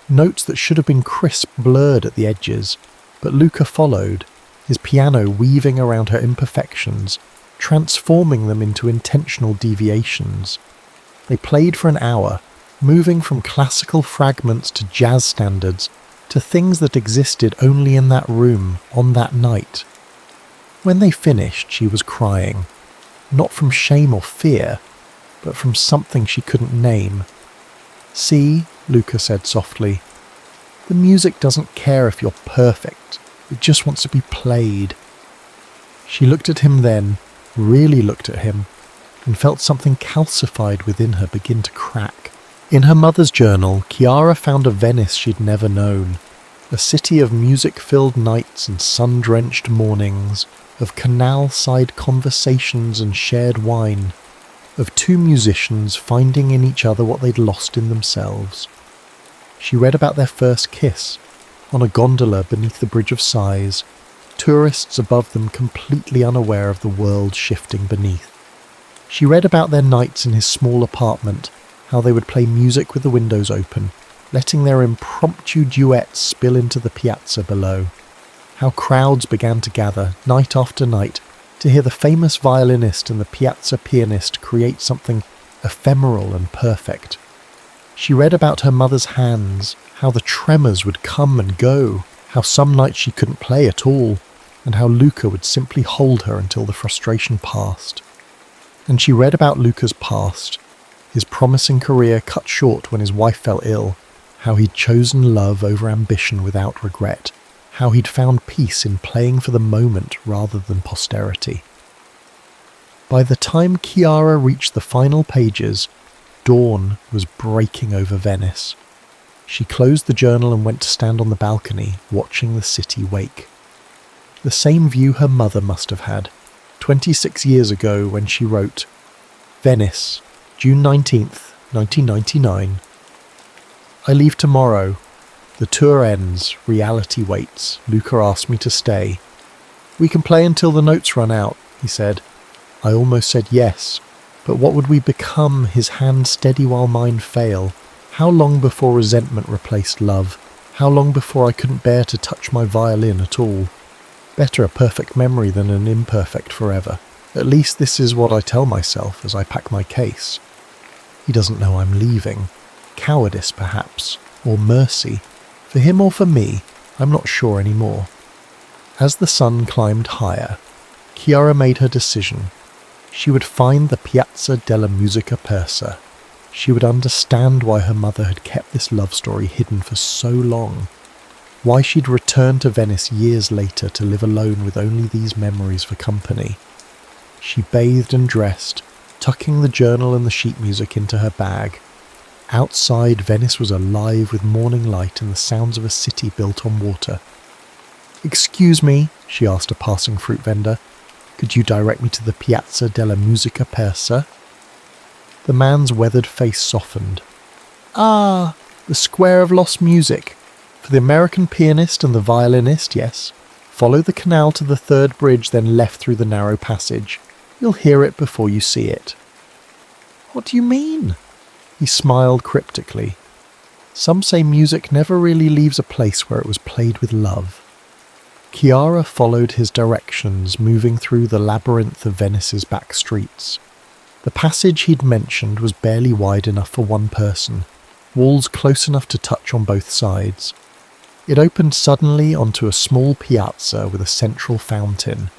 Notes that should have been crisp blurred at the edges, but Luca followed, his piano weaving around her imperfections, transforming them into intentional deviations. They played for an hour, moving from classical fragments to jazz standards, to things that existed only in that room, on that night. When they finished, she was crying, not from shame or fear, but from something she couldn't name. "See," Luca said softly, "the music doesn't care if you're perfect, it just wants to be played." She looked at him then, really looked at him, and felt something calcified within her begin to crack. In her mother's journal, Chiara found a Venice she'd never known, a city of music-filled nights and sun-drenched mornings, of canal-side conversations and shared wine, of 2 musicians finding in each other what they'd lost in themselves. She read about their first kiss, on a gondola beneath the Bridge of Sighs, tourists above them completely unaware of the world shifting beneath. She read about their nights in his small apartment, how they would play music with the windows open, letting their impromptu duets spill into the piazza below. How crowds began to gather, night after night, to hear the famous violinist and the piazza pianist create something ephemeral and perfect. She read about her mother's hands, how the tremors would come and go, how some nights she couldn't play at all, and how Luca would simply hold her until the frustration passed. And she read about Luca's past, his promising career cut short when his wife fell ill, how he'd chosen love over ambition without regret, how he'd found peace in playing for the moment rather than posterity. By the time Chiara reached the final pages, dawn was breaking over Venice. She closed the journal and went to stand on the balcony, watching the city wake. The same view her mother must have had, 26 years ago when she wrote, "Venice, June 19th, 1999. I leave tomorrow. The tour ends, reality waits. Luca asked me to stay. We can play until the notes run out," he said. I almost said yes, but what would we become, his hand steady while mine fail? How long before resentment replaced love? How long before I couldn't bear to touch my violin at all? Better a perfect memory than an imperfect forever. At least this is what I tell myself as I pack my case. He doesn't know I'm leaving. Cowardice, perhaps, or mercy. For him or for me, I'm not sure anymore. As the sun climbed higher, Chiara made her decision. She would find the Piazza della Musica Persa. She would understand why her mother had kept this love story hidden for so long. Why she'd returned to Venice years later to live alone with only these memories for company. She bathed and dressed, tucking the journal and the sheet music into her bag. Outside, Venice was alive with morning light and the sounds of a city built on water. "Excuse me," she asked a passing fruit vendor. "Could you direct me to the Piazza della Musica Persa?" The man's weathered face softened. "Ah, the Square of Lost Music. For the American pianist and the violinist, yes. Follow the canal to the third bridge, then left through the narrow passage. You'll hear it before you see it." "What do you mean?" He smiled cryptically. Some say music never really leaves a place where it was played with love. Chiara followed his directions, moving through the labyrinth of Venice's back streets. The passage he'd mentioned was barely wide enough for one person, walls close enough to touch on both sides. It opened suddenly onto a small piazza with a central fountain.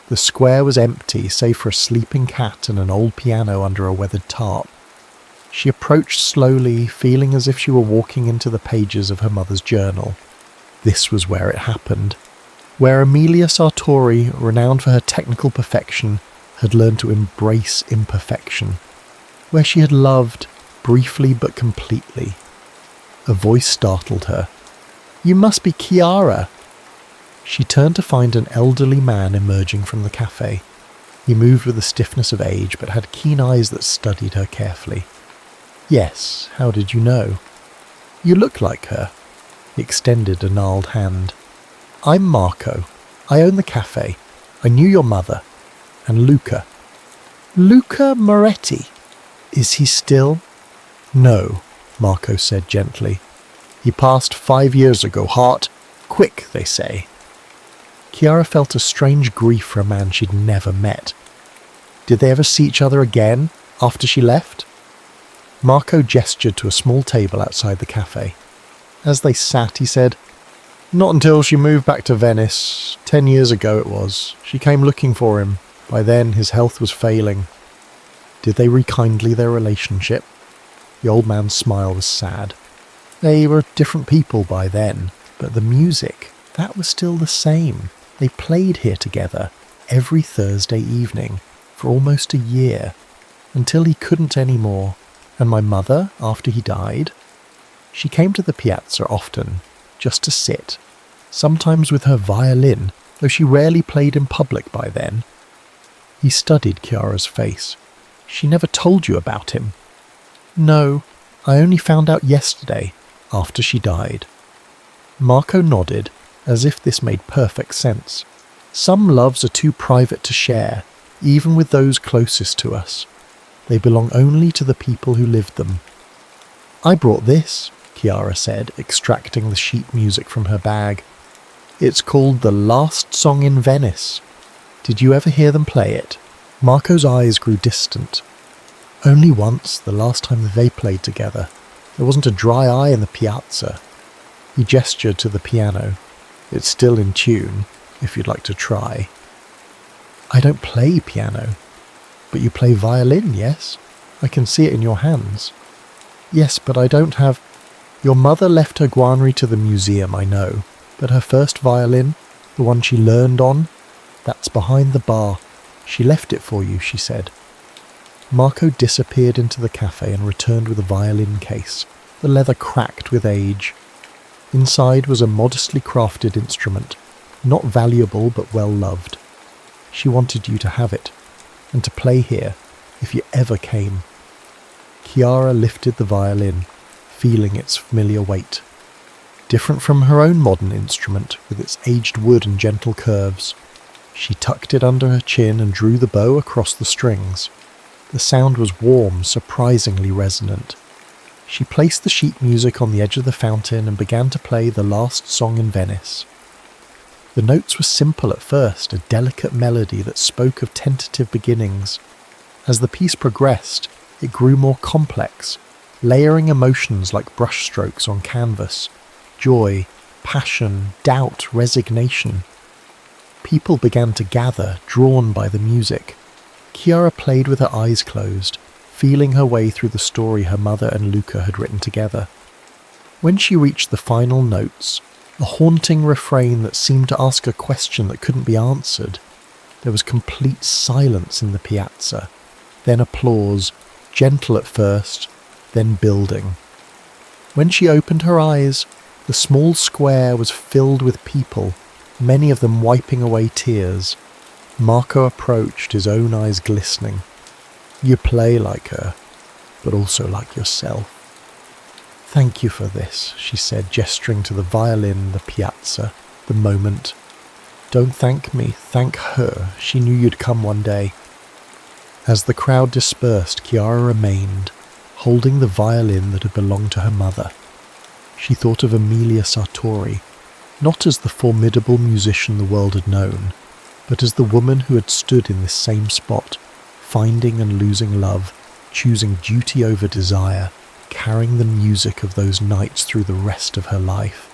The square was empty, save for a sleeping cat and an old piano under a weathered tarp. She approached slowly, feeling as if she were walking into the pages of her mother's journal. This was where it happened. Where Emilia Sartori, renowned for her technical perfection, had learned to embrace imperfection. Where she had loved, briefly but completely. A voice startled her. "You must be Chiara." She turned to find an elderly man emerging from the cafe. He moved with the stiffness of age, but had keen eyes that studied her carefully. "Yes, how did you know?" "You look like her." He extended a gnarled hand. "I'm Marco. I own the cafe. I knew your mother. And Luca." "Luca Moretti. Is he still?" "No," Marco said gently. "He passed 5 years ago, heart. Quick, they say." Chiara felt a strange grief for a man she'd never met. Did they ever see each other again after she left? Marco gestured to a small table outside the cafe. As they sat, he said, "Not until she moved back to Venice. 10 years ago it was. She came looking for him. By then his health was failing." Did they rekindle their relationship? The old man's smile was sad. They were different people by then, but the music, that was still the same. They played here together every Thursday evening for almost a year, until he couldn't anymore. And my mother, after he died, she came to the piazza often, just to sit, sometimes with her violin, though she rarely played in public by then. He studied Chiara's face. "She never told you about him?" "No, I only found out yesterday, after she died." Marco nodded, as if this made perfect sense. Some loves are too private to share, even with those closest to us. They belong only to the people who lived them. "I brought this," Chiara said, extracting the sheet music from her bag. "It's called The Last Song in Venice. Did you ever hear them play it?" Marco's eyes grew distant. "Only once, the last time they played together. There wasn't a dry eye in the piazza." He gestured to the piano. "It's still in tune, if you'd like to try." "I don't play piano." "But you play violin, yes? I can see it in your hands." "Yes, but I don't have—" "Your mother left her Guarneri to the museum, I know, but her first violin, the one she learned on, that's behind the bar. She left it for you," she said. Marco disappeared into the cafe and returned with a violin case, the leather cracked with age. Inside was a modestly crafted instrument, not valuable but well loved. She wanted you to have it, and to play here, if you ever came. Chiara lifted the violin, feeling its familiar weight. Different from her own modern instrument, with its aged wood and gentle curves. She tucked it under her chin and drew the bow across the strings. The sound was warm, surprisingly resonant. She placed the sheet music on the edge of the fountain and began to play The Last Song in Venice. The notes were simple at first, a delicate melody that spoke of tentative beginnings. As the piece progressed, it grew more complex, layering emotions like brushstrokes on canvas: joy, passion, doubt, resignation. People began to gather, drawn by the music. Chiara played with her eyes closed, feeling her way through the story her mother and Luca had written together. When she reached the final notes, a haunting refrain that seemed to ask a question that couldn't be answered, there was complete silence in the piazza, then applause, gentle at first, then building. When she opened her eyes, the small square was filled with people, many of them wiping away tears. Marco approached, his own eyes glistening. "You play like her, but also like yourself." "Thank you for this," she said, gesturing to the violin, the piazza, the moment. "Don't thank me, thank her. She knew you'd come one day." As the crowd dispersed, Chiara remained, holding the violin that had belonged to her mother. She thought of Emilia Sartori, not as the formidable musician the world had known, but as the woman who had stood in this same spot, finding and losing love, choosing duty over desire, carrying the music of those nights through the rest of her life.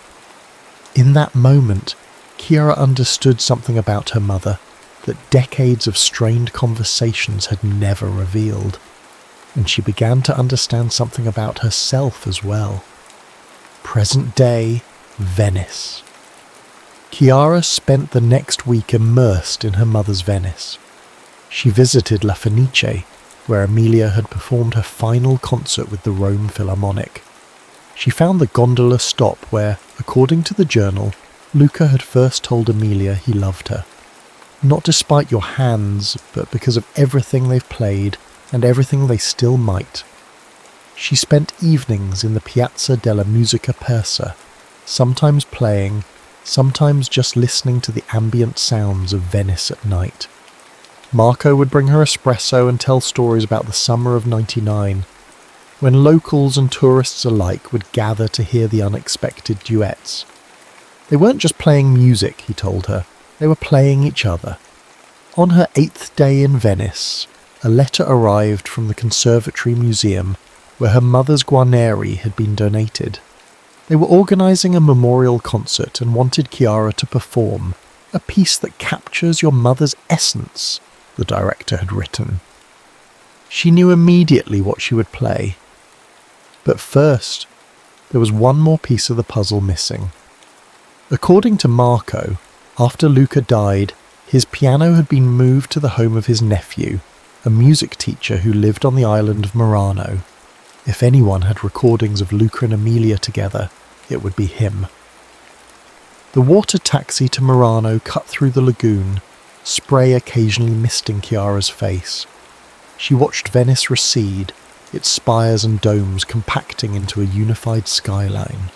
In that moment, Chiara understood something about her mother that decades of strained conversations had never revealed, and she began to understand something about herself as well. Present day Venice. Chiara spent the next week immersed in her mother's Venice. She visited La Fenice, where Emilia had performed her final concert with the Rome Philharmonic. She found the gondola stop where, according to the journal, Luca had first told Emilia he loved her. Not despite your hands, but because of everything they've played and everything they still might. She spent evenings in the Piazza della Musica Persa, sometimes playing, sometimes just listening to the ambient sounds of Venice at night. Marco would bring her espresso and tell stories about the summer of '99, when locals and tourists alike would gather to hear the unexpected duets. They weren't just playing music, he told her, they were playing each other. On her 8th day in Venice, a letter arrived from the Conservatory Museum where her mother's Guarneri had been donated. They were organising a memorial concert and wanted Chiara to perform a piece that captures your mother's essence, the director had written. She knew immediately what she would play. But first, there was one more piece of the puzzle missing. According to Marco, after Luca died, his piano had been moved to the home of his nephew, a music teacher who lived on the island of Murano. If anyone had recordings of Luca and Emilia together, it would be him. The water taxi to Murano cut through the lagoon, spray occasionally misting Chiara's face. She watched Venice recede, its spires and domes compacting into a unified skyline.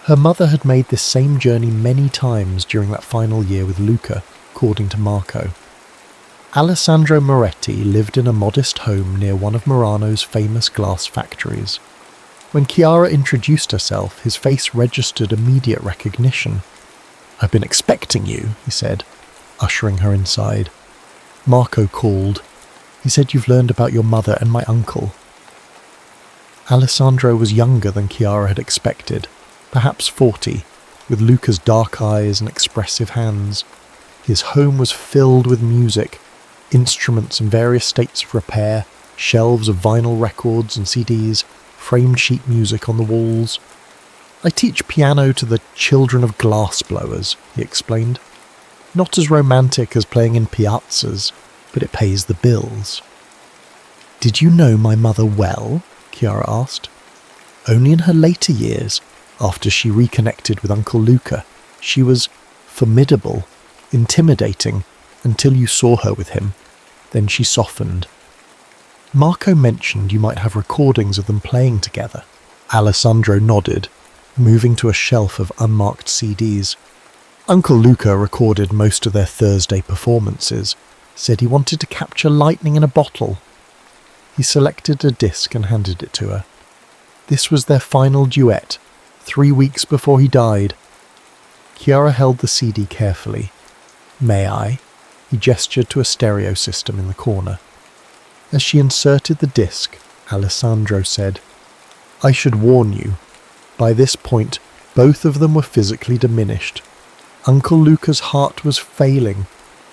Her mother had made this same journey many times during that final year with Luca, according to Marco. Alessandro Moretti lived in a modest home near one of Murano's famous glass factories. When Chiara introduced herself, his face registered immediate recognition. "I've been expecting you," he said, ushering her inside. Marco called. "He said you've learned about your mother and my uncle." Alessandro was younger than Chiara had expected, perhaps 40, with Luca's dark eyes and expressive hands. His home was filled with music, instruments in various states of repair, shelves of vinyl records and CDs, framed sheet music on the walls. "I teach piano to the children of glass blowers," he explained. "Not as romantic as playing in piazzas, but it pays the bills." "Did you know my mother well?" Chiara asked. "Only in her later years, after she reconnected with Uncle Luca. She was formidable, intimidating, until you saw her with him. Then she softened." Marco mentioned you might have recordings of them playing together. Alessandro nodded, moving to a shelf of unmarked CDs. Uncle Luca recorded most of their Thursday performances, said he wanted to capture lightning in a bottle. He selected a disc and handed it to her. This was their final duet, 3 weeks before he died. Chiara held the CD carefully. "May I?" He gestured to a stereo system in the corner. As she inserted the disc, Alessandro said, "I should warn you. By this point, both of them were physically diminished. Uncle Luca's heart was failing.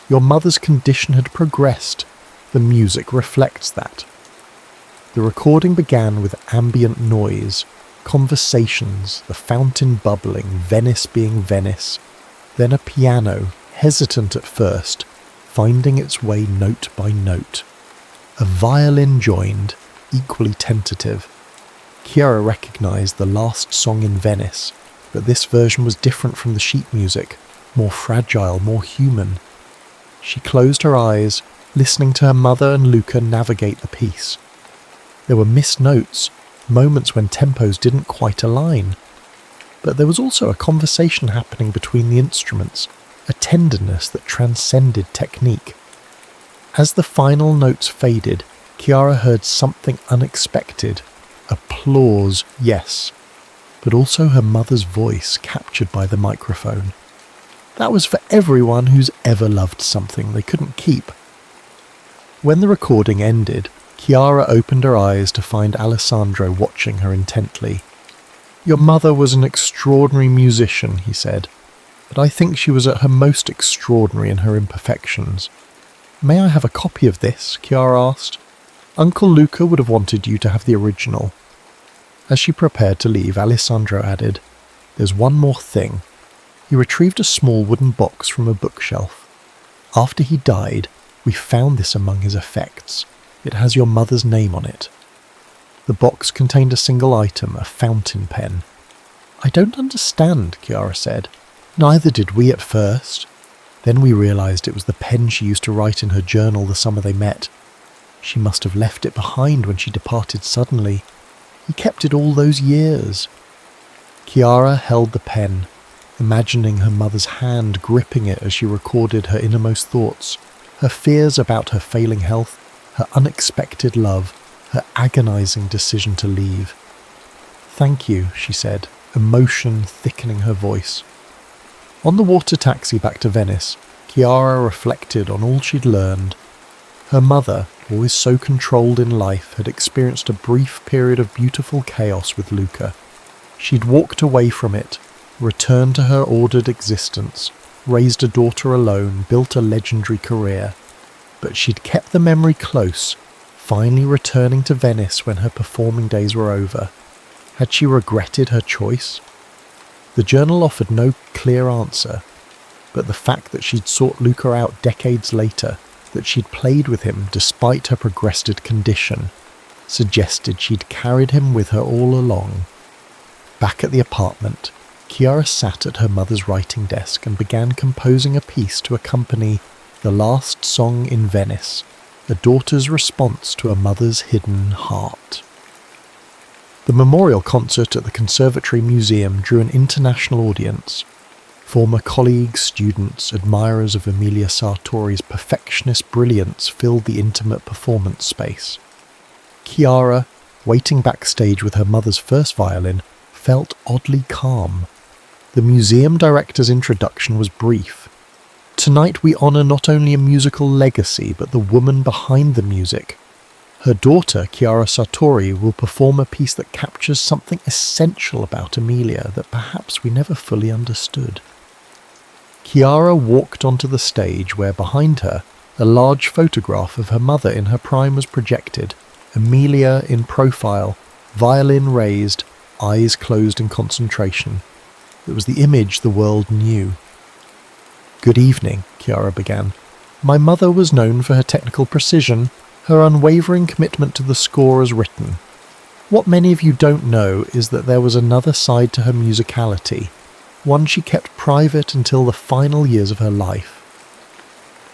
Your mother's condition had progressed. The music reflects that." The recording began with ambient noise, conversations, the fountain bubbling, Venice being Venice, then a piano, hesitant at first, finding its way note by note. A violin joined, equally tentative. Chiara recognized the last song in Venice, but this version was different from the sheet music, more fragile, more human. She closed her eyes, listening to her mother and Luca navigate the piece. There were missed notes, moments when tempos didn't quite align. But there was also a conversation happening between the instruments, a tenderness that transcended technique. As the final notes faded, Chiara heard something unexpected. Applause, yes, but also her mother's voice captured by the microphone. That was for everyone who's ever loved something they couldn't keep. When the recording ended, Chiara opened her eyes to find Alessandro watching her intently. "Your mother was an extraordinary musician," he said, "but I think she was at her most extraordinary in her imperfections." "May I have a copy of this?" Chiara asked. "Uncle Luca would have wanted you to have the original." As she prepared to leave, Alessandro added, "There's one more thing." He retrieved a small wooden box from a bookshelf. "After he died, we found this among his effects. It has your mother's name on it." The box contained a single item, a fountain pen. "I don't understand," Chiara said. "Neither did we at first. Then we realized it was the pen she used to write in her journal the summer they met. She must have left it behind when she departed suddenly. He kept it all those years." Chiara held the pen, imagining her mother's hand gripping it as she recorded her innermost thoughts, her fears about her failing health, her unexpected love, her agonizing decision to leave. "Thank you," she said, emotion thickening her voice. On the water taxi back to Venice, Chiara reflected on all she'd learned. Her mother, always so controlled in life, had experienced a brief period of beautiful chaos with Luca. She'd walked away from it, returned to her ordered existence, raised a daughter alone, built a legendary career. But she'd kept the memory close, finally returning to Venice when her performing days were over. Had she regretted her choice? The journal offered no clear answer, but the fact that she'd sought Luca out decades later, that she'd played with him despite her progressed condition, suggested she'd carried him with her all along. Back at the apartment, Chiara sat at her mother's writing desk and began composing a piece to accompany The Last Song in Venice, a daughter's response to a mother's hidden heart. The memorial concert at the Conservatory Museum drew an international audience. Former colleagues, students, admirers of Emilia Sartori's perfectionist brilliance filled the intimate performance space. Chiara, waiting backstage with her mother's first violin, felt oddly calm. The museum director's introduction was brief. "Tonight we honour not only a musical legacy, but the woman behind the music. Her daughter, Chiara Sartori, will perform a piece that captures something essential about Emilia that perhaps we never fully understood." Chiara walked onto the stage where behind her, a large photograph of her mother in her prime was projected, Emilia in profile, violin raised, eyes closed in concentration. It was the image the world knew. "Good evening," Chiara began. "My mother was known for her technical precision, her unwavering commitment to the score as written. What many of you don't know is that there was another side to her musicality, one she kept private until the final years of her life."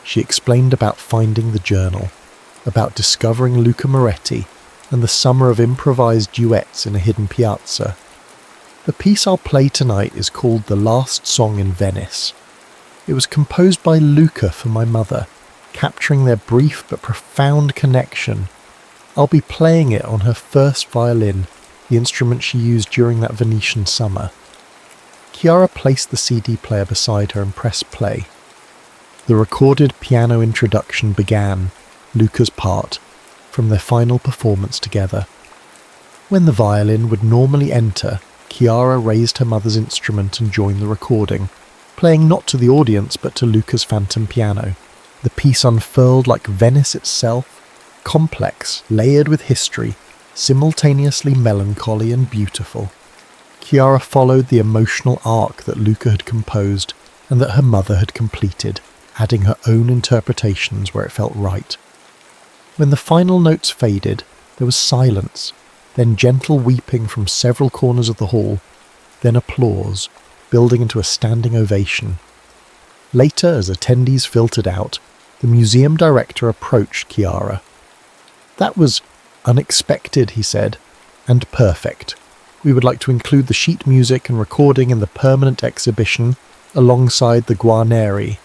She explained about finding the journal, about discovering Luca Moretti, and the summer of improvised duets in a hidden piazza. "The piece I'll play tonight is called The Last Song in Venice. It was composed by Luca for my mother, capturing their brief but profound connection. I'll be playing it on her first violin, the instrument she used during that Venetian summer." Chiara placed the CD player beside her and pressed play. The recorded piano introduction began, Luca's part. from their final performance together. When the violin would normally enter, Chiara raised her mother's instrument and joined the recording, playing not to the audience but to Luca's phantom piano. The piece unfurled like Venice itself, complex, layered with history, simultaneously melancholy and beautiful. Chiara followed the emotional arc that Luca had composed and that her mother had completed, adding her own interpretations where it felt right. When the final notes faded, there was silence, then gentle weeping from several corners of the hall, then applause, building into a standing ovation. Later, as attendees filtered out, the museum director approached Chiara. "That was unexpected," he said, "and perfect. We would like to include the sheet music and recording in the permanent exhibition alongside the Guarneri."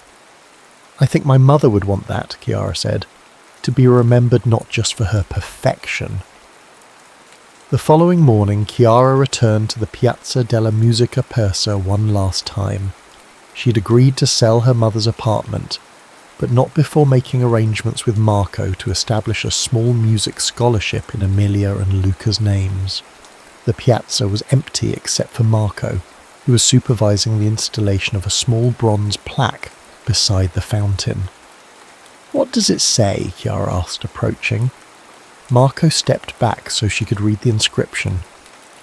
"I think my mother would want that," Chiara said, "to be remembered not just for her perfection." The following morning, Chiara returned to the Piazza della Musica Persa one last time. She had agreed to sell her mother's apartment, but not before making arrangements with Marco to establish a small music scholarship in Emilia and Luca's names. The piazza was empty except for Marco, who was supervising the installation of a small bronze plaque beside the fountain. "What does it say?" Chiara asked, approaching. Marco stepped back so she could read the inscription.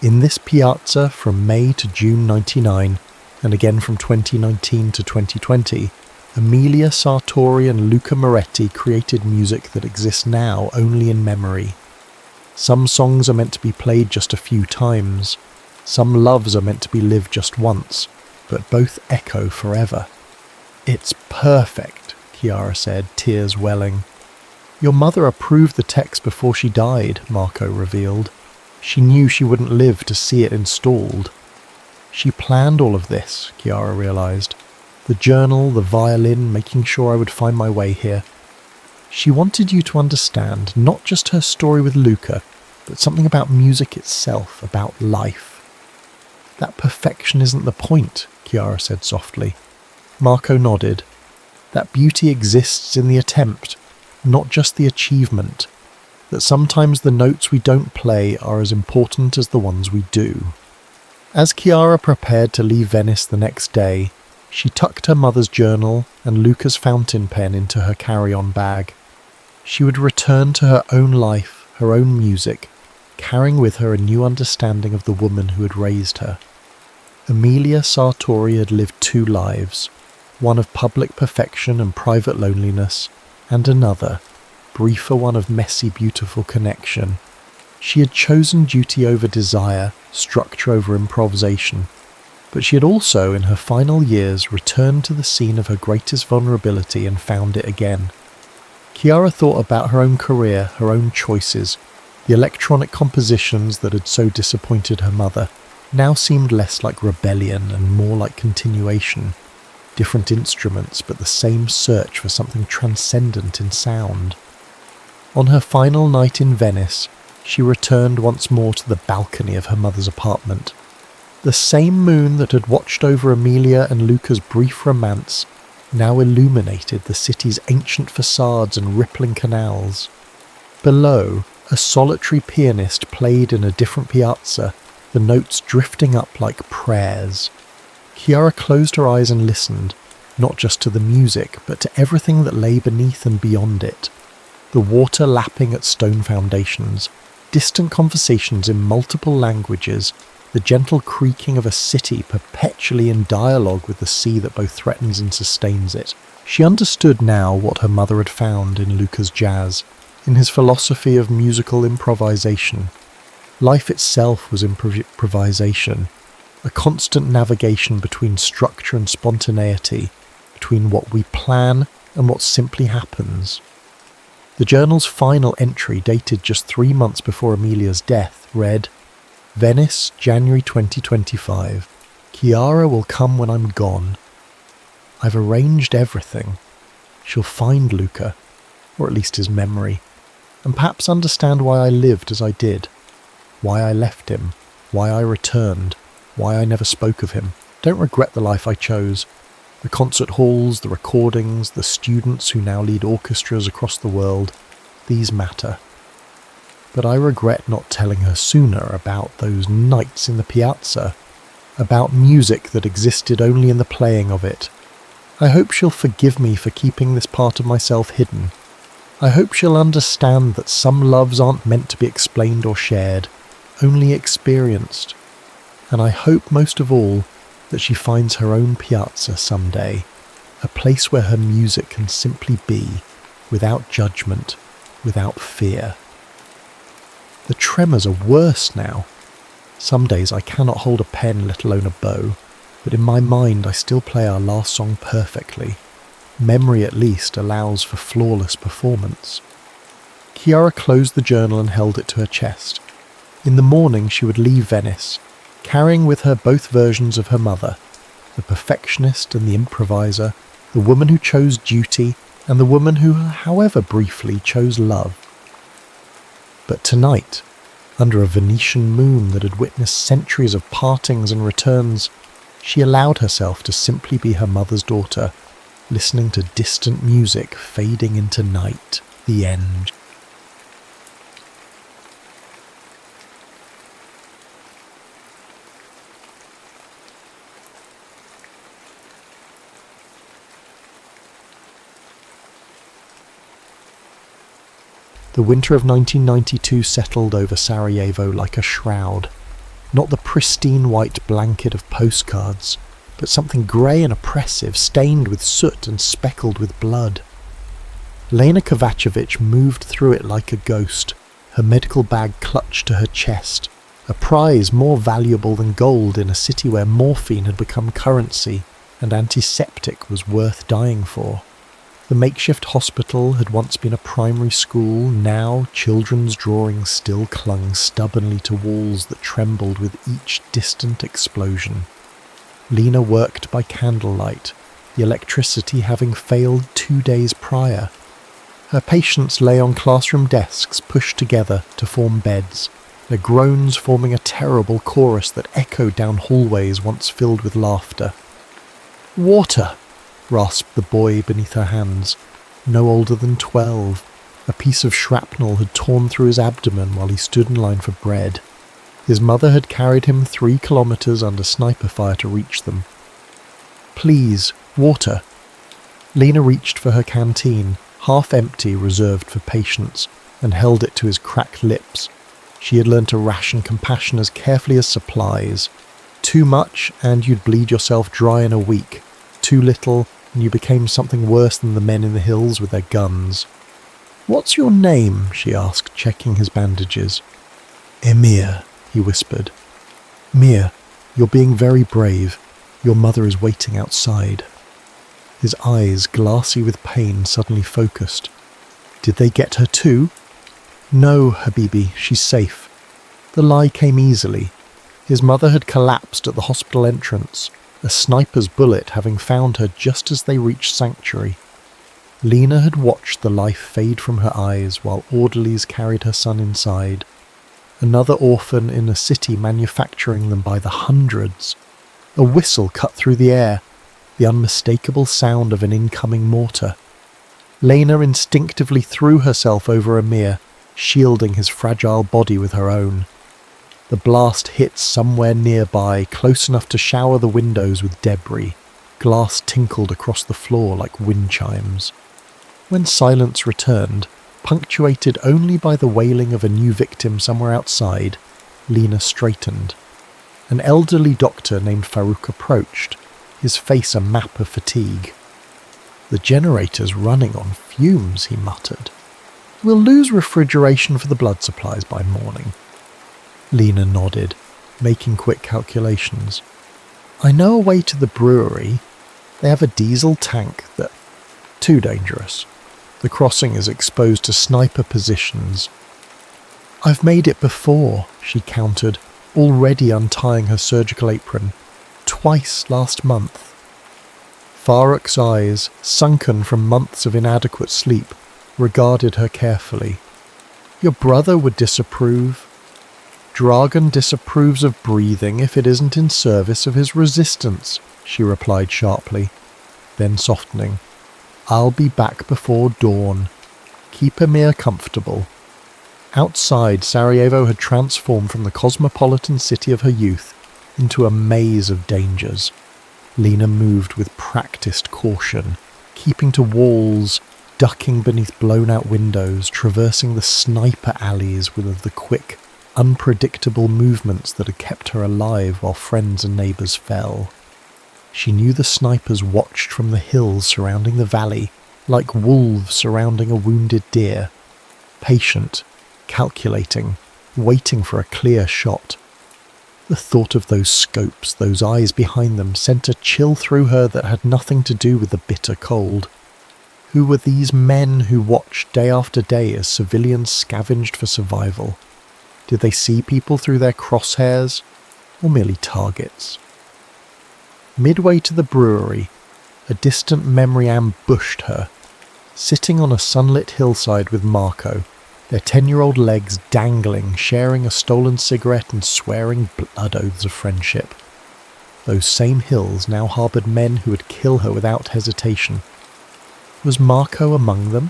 "In this piazza from May to June 99, and again from 2019 to 2020, Emilia Sartori and Luca Moretti created music that exists now only in memory. Some songs are meant to be played just a few times. Some loves are meant to be lived just once, but both echo forever." "It's perfect," Chiara said, tears welling. "Your mother approved the text before she died," Marco revealed. "She knew she wouldn't live to see it installed." She planned all of this, Chiara realized. The journal, the violin, making sure I would find my way here. She wanted you to understand not just her story with Luca, but something about music itself, about life. "That perfection isn't the point," Chiara said softly. Marco nodded. "That beauty exists in the attempt, not just the achievement. That sometimes the notes we don't play are as important as the ones we do." As Chiara prepared to leave Venice the next day, she tucked her mother's journal and Luca's fountain pen into her carry-on bag. She would return to her own life, her own music, carrying with her a new understanding of the woman who had raised her. Emilia Sartori had lived two lives, one of public perfection and private loneliness, and another, briefer one of messy, beautiful connection. She had chosen duty over desire, structure over improvisation, but she had also, in her final years, returned to the scene of her greatest vulnerability and found it again. Chiara thought about her own career, her own choices. The electronic compositions that had so disappointed her mother now seemed less like rebellion and more like continuation. Different instruments, but the same search for something transcendent in sound. On her final night in Venice, she returned once more to the balcony of her mother's apartment. The same moon that had watched over Emilia and Luca's brief romance now illuminated the city's ancient facades and rippling canals. Below, a solitary pianist played in a different piazza, the notes drifting up like prayers. Chiara closed her eyes and listened, not just to the music, but to everything that lay beneath and beyond it. The water lapping at stone foundations, distant conversations in multiple languages, the gentle creaking of a city perpetually in dialogue with the sea that both threatens and sustains it. She understood now what her mother had found in Luca's jazz, in his philosophy of musical improvisation. Life itself was improvisation, a constant navigation between structure and spontaneity, between what we plan and what simply happens. The journal's final entry, dated just 3 months before Emilia's death, read, "Venice, January 2025. Chiara will come when I'm gone. I've arranged everything. She'll find Luca, or at least his memory, and perhaps understand why I lived as I did, why I left him, why I returned, why I never spoke of him. Don't regret the life I chose. The concert halls, the recordings, the students who now lead orchestras across the world, these matter. but I regret not telling her sooner about those nights in the piazza, about music that existed only in the playing of it. I hope she'll forgive me for keeping this part of myself hidden. I hope she'll understand that some loves aren't meant to be explained or shared, only experienced. And I hope most of all that she finds her own piazza someday, a place where her music can simply be, without judgment, without fear. The tremors are worse now. Some days I cannot hold a pen, let alone a bow, but in my mind I still play our last song perfectly. Memory at least allows for flawless performance. Chiara closed the journal and held it to her chest. In the morning she would leave Venice, carrying with her both versions of her mother, the perfectionist and the improviser, the woman who chose duty and the woman who, however briefly, chose love. But tonight, under a Venetian moon that had witnessed centuries of partings and returns, she allowed herself to simply be her mother's daughter, listening to distant music fading into night, the end. The winter of 1992 settled over Sarajevo like a shroud. Not the pristine white blanket of postcards, but something grey and oppressive, stained with soot and speckled with blood. Lena Kovacevic moved through it like a ghost, her medical bag clutched to her chest, a prize more valuable than gold in a city where morphine had become currency and antiseptic was worth dying for. The makeshift hospital had once been a primary school, now children's drawings still clung stubbornly to walls that trembled with each distant explosion. Lena worked by candlelight, the electricity having failed 2 days prior. Her patients lay on classroom desks pushed together to form beds, their groans forming a terrible chorus that echoed down hallways once filled with laughter. "Water!" rasped the boy beneath her hands, no older than 12. A piece of shrapnel had torn through his abdomen while he stood in line for bread. His mother had carried him 3 kilometers under sniper fire to reach them. "Please, water." Lena reached for her canteen, half empty, reserved for patients, and held it to his cracked lips. She had learned to ration compassion as carefully as supplies. Too much, and you'd bleed yourself dry in a week. Too little, and you became something worse than the men in the hills with their guns. "What's your name?" she asked, checking his bandages. "Emir," he whispered. "Mir, you're being very brave. Your mother is waiting outside." His eyes, glassy with pain, suddenly focused. "Did they get her too?" "No, Habibi, she's safe." The lie came easily. His mother had collapsed at the hospital entrance, a sniper's bullet having found her just as they reached sanctuary. Lena had watched the life fade from her eyes while orderlies carried her son inside. Another orphan in a city manufacturing them by the hundreds. A whistle cut through the air, the unmistakable sound of an incoming mortar. Lena instinctively threw herself over Amir, shielding his fragile body with her own. The blast hit somewhere nearby, close enough to shower the windows with debris. Glass tinkled across the floor like wind chimes. When silence returned, punctuated only by the wailing of a new victim somewhere outside, Lena straightened. An elderly doctor named Farouk approached, his face a map of fatigue. "The generator's running on fumes," he muttered. "We'll lose refrigeration for the blood supplies by morning." Lena nodded, making quick calculations. "I know a way to the brewery. They have a diesel tank that... Too dangerous. The crossing is exposed to sniper positions." "I've made it before," she countered, already untying her surgical apron. "Twice last month." Farouk's eyes, sunken from months of inadequate sleep, regarded her carefully. "Your brother would disapprove." "Dragan disapproves of breathing if it isn't in service of his resistance," she replied sharply. Then softening, "I'll be back before dawn. Keep Amir comfortable." Outside, Sarajevo had transformed from the cosmopolitan city of her youth into a maze of dangers. Lena moved with practiced caution, keeping to walls, ducking beneath blown-out windows, traversing the sniper alleys with the quick, unpredictable movements that had kept her alive while friends and neighbours fell. She knew the snipers watched from the hills surrounding the valley, like wolves surrounding a wounded deer, patient, calculating, waiting for a clear shot. The thought of those scopes, those eyes behind them, sent a chill through her that had nothing to do with the bitter cold. Who were these men who watched day after day as civilians scavenged for survival? Did they see people through their crosshairs, or merely targets? Midway to the brewery, a distant memory ambushed her. Sitting on a sunlit hillside with Marco, their 10-year-old legs dangling, sharing a stolen cigarette and swearing blood oaths of friendship. Those same hills now harboured men who would kill her without hesitation. Was Marco among them?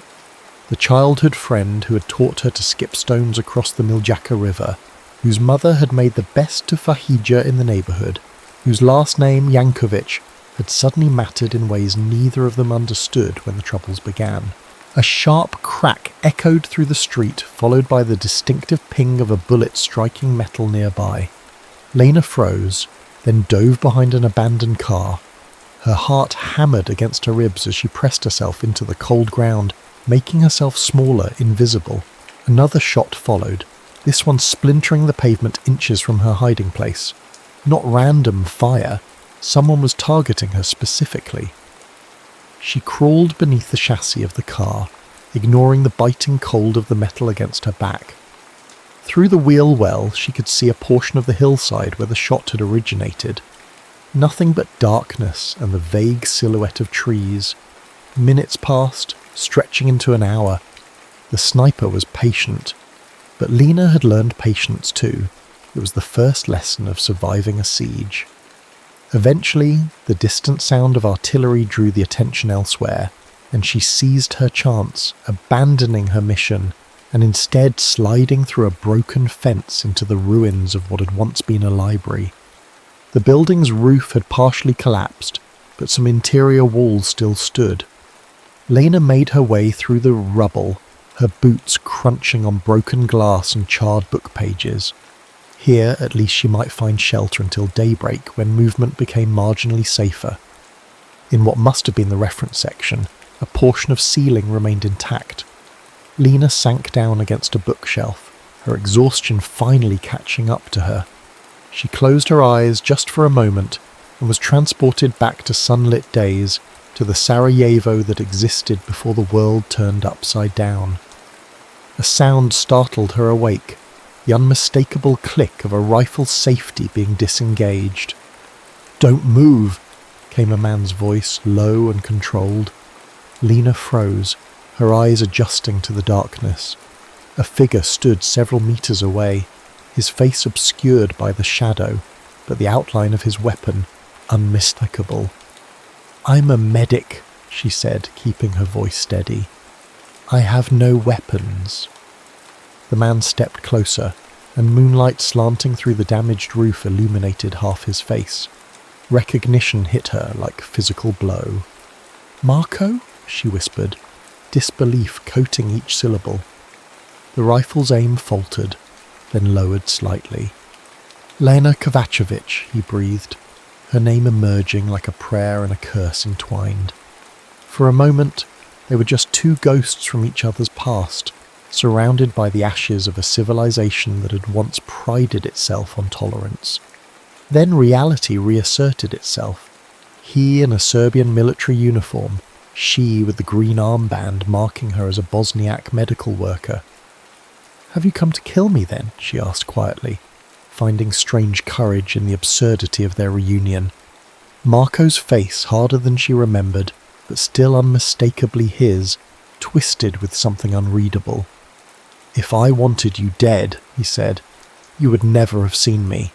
The childhood friend who had taught her to skip stones across the Miljacka River, whose mother had made the best tufahija in the neighbourhood, whose last name, Yankovic, had suddenly mattered in ways neither of them understood when the troubles began. A sharp crack echoed through the street, followed by the distinctive ping of a bullet striking metal nearby. Lena froze, then dove behind an abandoned car. Her heart hammered against her ribs as she pressed herself into the cold ground, making herself smaller, invisible. Another shot followed, this one splintering the pavement inches from her hiding place. Not random fire, someone was targeting her specifically. She crawled beneath the chassis of the car, ignoring the biting cold of the metal against her back. Through the wheel well, she could see a portion of the hillside where the shot had originated. Nothing but darkness and the vague silhouette of trees. Minutes passed, stretching into an hour. The sniper was patient, but Lena had learned patience too. It was the first lesson of surviving a siege. Eventually, the distant sound of artillery drew the attention elsewhere, and she seized her chance, abandoning her mission, and instead sliding through a broken fence into the ruins of what had once been a library. The building's roof had partially collapsed, but some interior walls still stood. Lena made her way through the rubble, her boots crunching on broken glass and charred book pages. Here, at least, she might find shelter until daybreak, when movement became marginally safer. In what must have been the reference section, a portion of ceiling remained intact. Lena sank down against a bookshelf, her exhaustion finally catching up to her. She closed her eyes just for a moment and was transported back to sunlit days, to the Sarajevo that existed before the world turned upside down. A sound startled her awake, the unmistakable click of a rifle's safety being disengaged. "Don't move," came a man's voice, low and controlled. Lena froze, her eyes adjusting to the darkness. A figure stood several meters away, his face obscured by the shadow, but the outline of his weapon unmistakable. "I'm a medic," she said, keeping her voice steady. "I have no weapons." The man stepped closer, and moonlight slanting through the damaged roof illuminated half his face. Recognition hit her like physical blow. "Marco?" she whispered, disbelief coating each syllable. The rifle's aim faltered, then lowered slightly. "Lena Kovacevic," he breathed, her name emerging like a prayer and a curse entwined. For a moment, they were just two ghosts from each other's past, surrounded by the ashes of a civilization that had once prided itself on tolerance. Then reality reasserted itself. He in a Serbian military uniform, she with the green armband marking her as a Bosniak medical worker. "Have you come to kill me then?" she asked quietly, finding strange courage in the absurdity of their reunion. Marco's face, harder than she remembered, but still unmistakably his, twisted with something unreadable. "If I wanted you dead," he said, "you would never have seen me."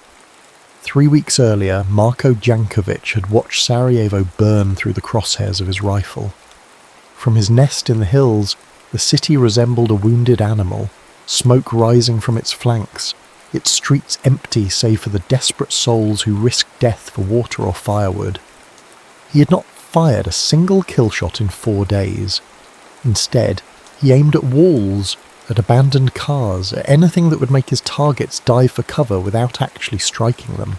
3 weeks earlier, Marko Jankovic had watched Sarajevo burn through the crosshairs of his rifle. From his nest in the hills, the city resembled a wounded animal, smoke rising from its flanks, its streets empty save for the desperate souls who risked death for water or firewood. He had not fired a single kill shot in 4 days. Instead, he aimed at walls, at abandoned cars, at anything that would make his targets dive for cover without actually striking them.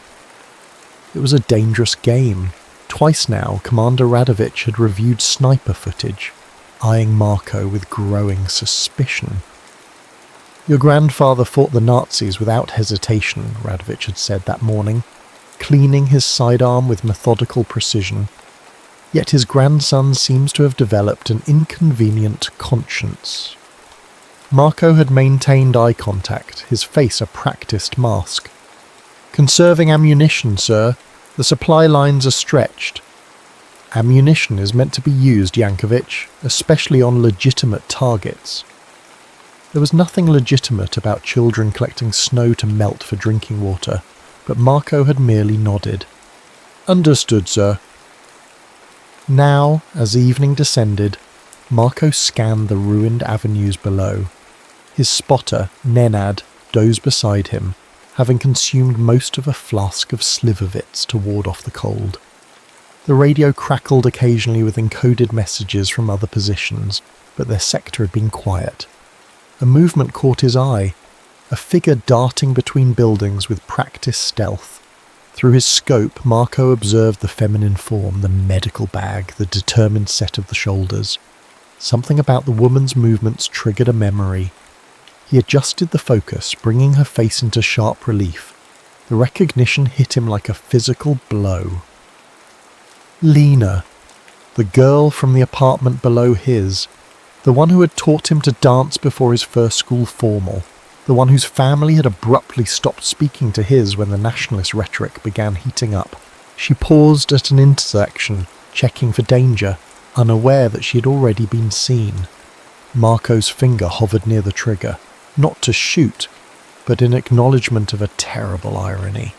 It was a dangerous game. Twice now, Commander Radovich had reviewed sniper footage, eyeing Marco with growing suspicion. "Your grandfather fought the Nazis without hesitation," Radovich had said that morning, cleaning his sidearm with methodical precision. Yet his grandson seems to have developed an inconvenient conscience. Marco had maintained eye contact, his face a practiced mask. "Conserving ammunition, sir. The supply lines are stretched." "Ammunition is meant to be used, Yankovic, especially on legitimate targets." There was nothing legitimate about children collecting snow to melt for drinking water, but Marco had merely nodded. "Understood, sir." Now, as evening descended, Marco scanned the ruined avenues below. His spotter, Nenad, dozed beside him, having consumed most of a flask of Slivovitz to ward off the cold. The radio crackled occasionally with encoded messages from other positions, but their sector had been quiet. A movement caught his eye, a figure darting between buildings with practiced stealth. Through his scope, Marco observed the feminine form, the medical bag, the determined set of the shoulders. Something about the woman's movements triggered a memory. He adjusted the focus, bringing her face into sharp relief. The recognition hit him like a physical blow. Lena, the girl from the apartment below his, the one who had taught him to dance before his first school formal, the one whose family had abruptly stopped speaking to his when the nationalist rhetoric began heating up. She paused at an intersection, checking for danger, unaware that she had already been seen. Marco's finger hovered near the trigger, not to shoot, but in acknowledgement of a terrible irony.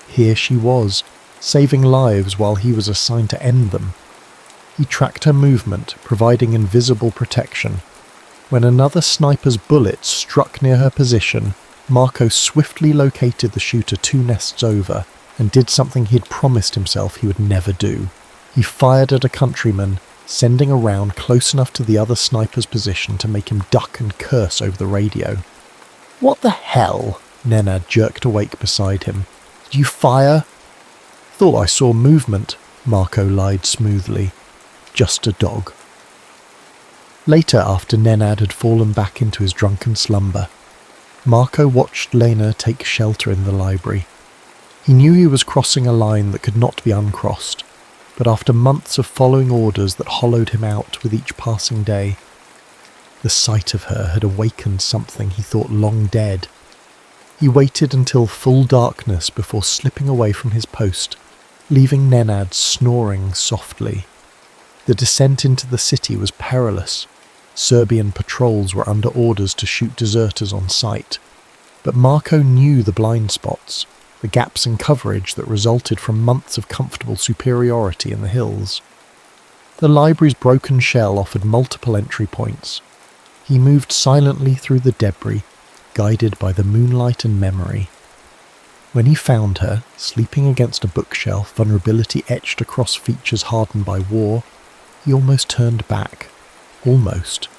Here she was, saving lives while he was assigned to end them. He tracked her movement, providing invisible protection. When another sniper's bullet struck near her position, Marco swiftly located the shooter 2 nests over and did something he had promised himself he would never do. He fired at a countryman, sending a round close enough to the other sniper's position to make him duck and curse over the radio. "What the hell?" Nenad jerked awake beside him. "Did you fire?" "Thought I saw movement," Marco lied smoothly. "Just a dog." Later, after Nenad had fallen back into his drunken slumber, Marco watched Lena take shelter in the library. He knew he was crossing a line that could not be uncrossed, but after months of following orders that hollowed him out with each passing day, the sight of her had awakened something he thought long dead. He waited until full darkness before slipping away from his post, leaving Nenad snoring softly. The descent into the city was perilous. Serbian patrols were under orders to shoot deserters on sight. But Marco knew the blind spots, the gaps in coverage that resulted from months of comfortable superiority in the hills. The library's broken shell offered multiple entry points. He moved silently through the debris, guided by the moonlight and memory. When he found her, sleeping against a bookshelf, vulnerability etched across features hardened by war, he almost turned back. Almost.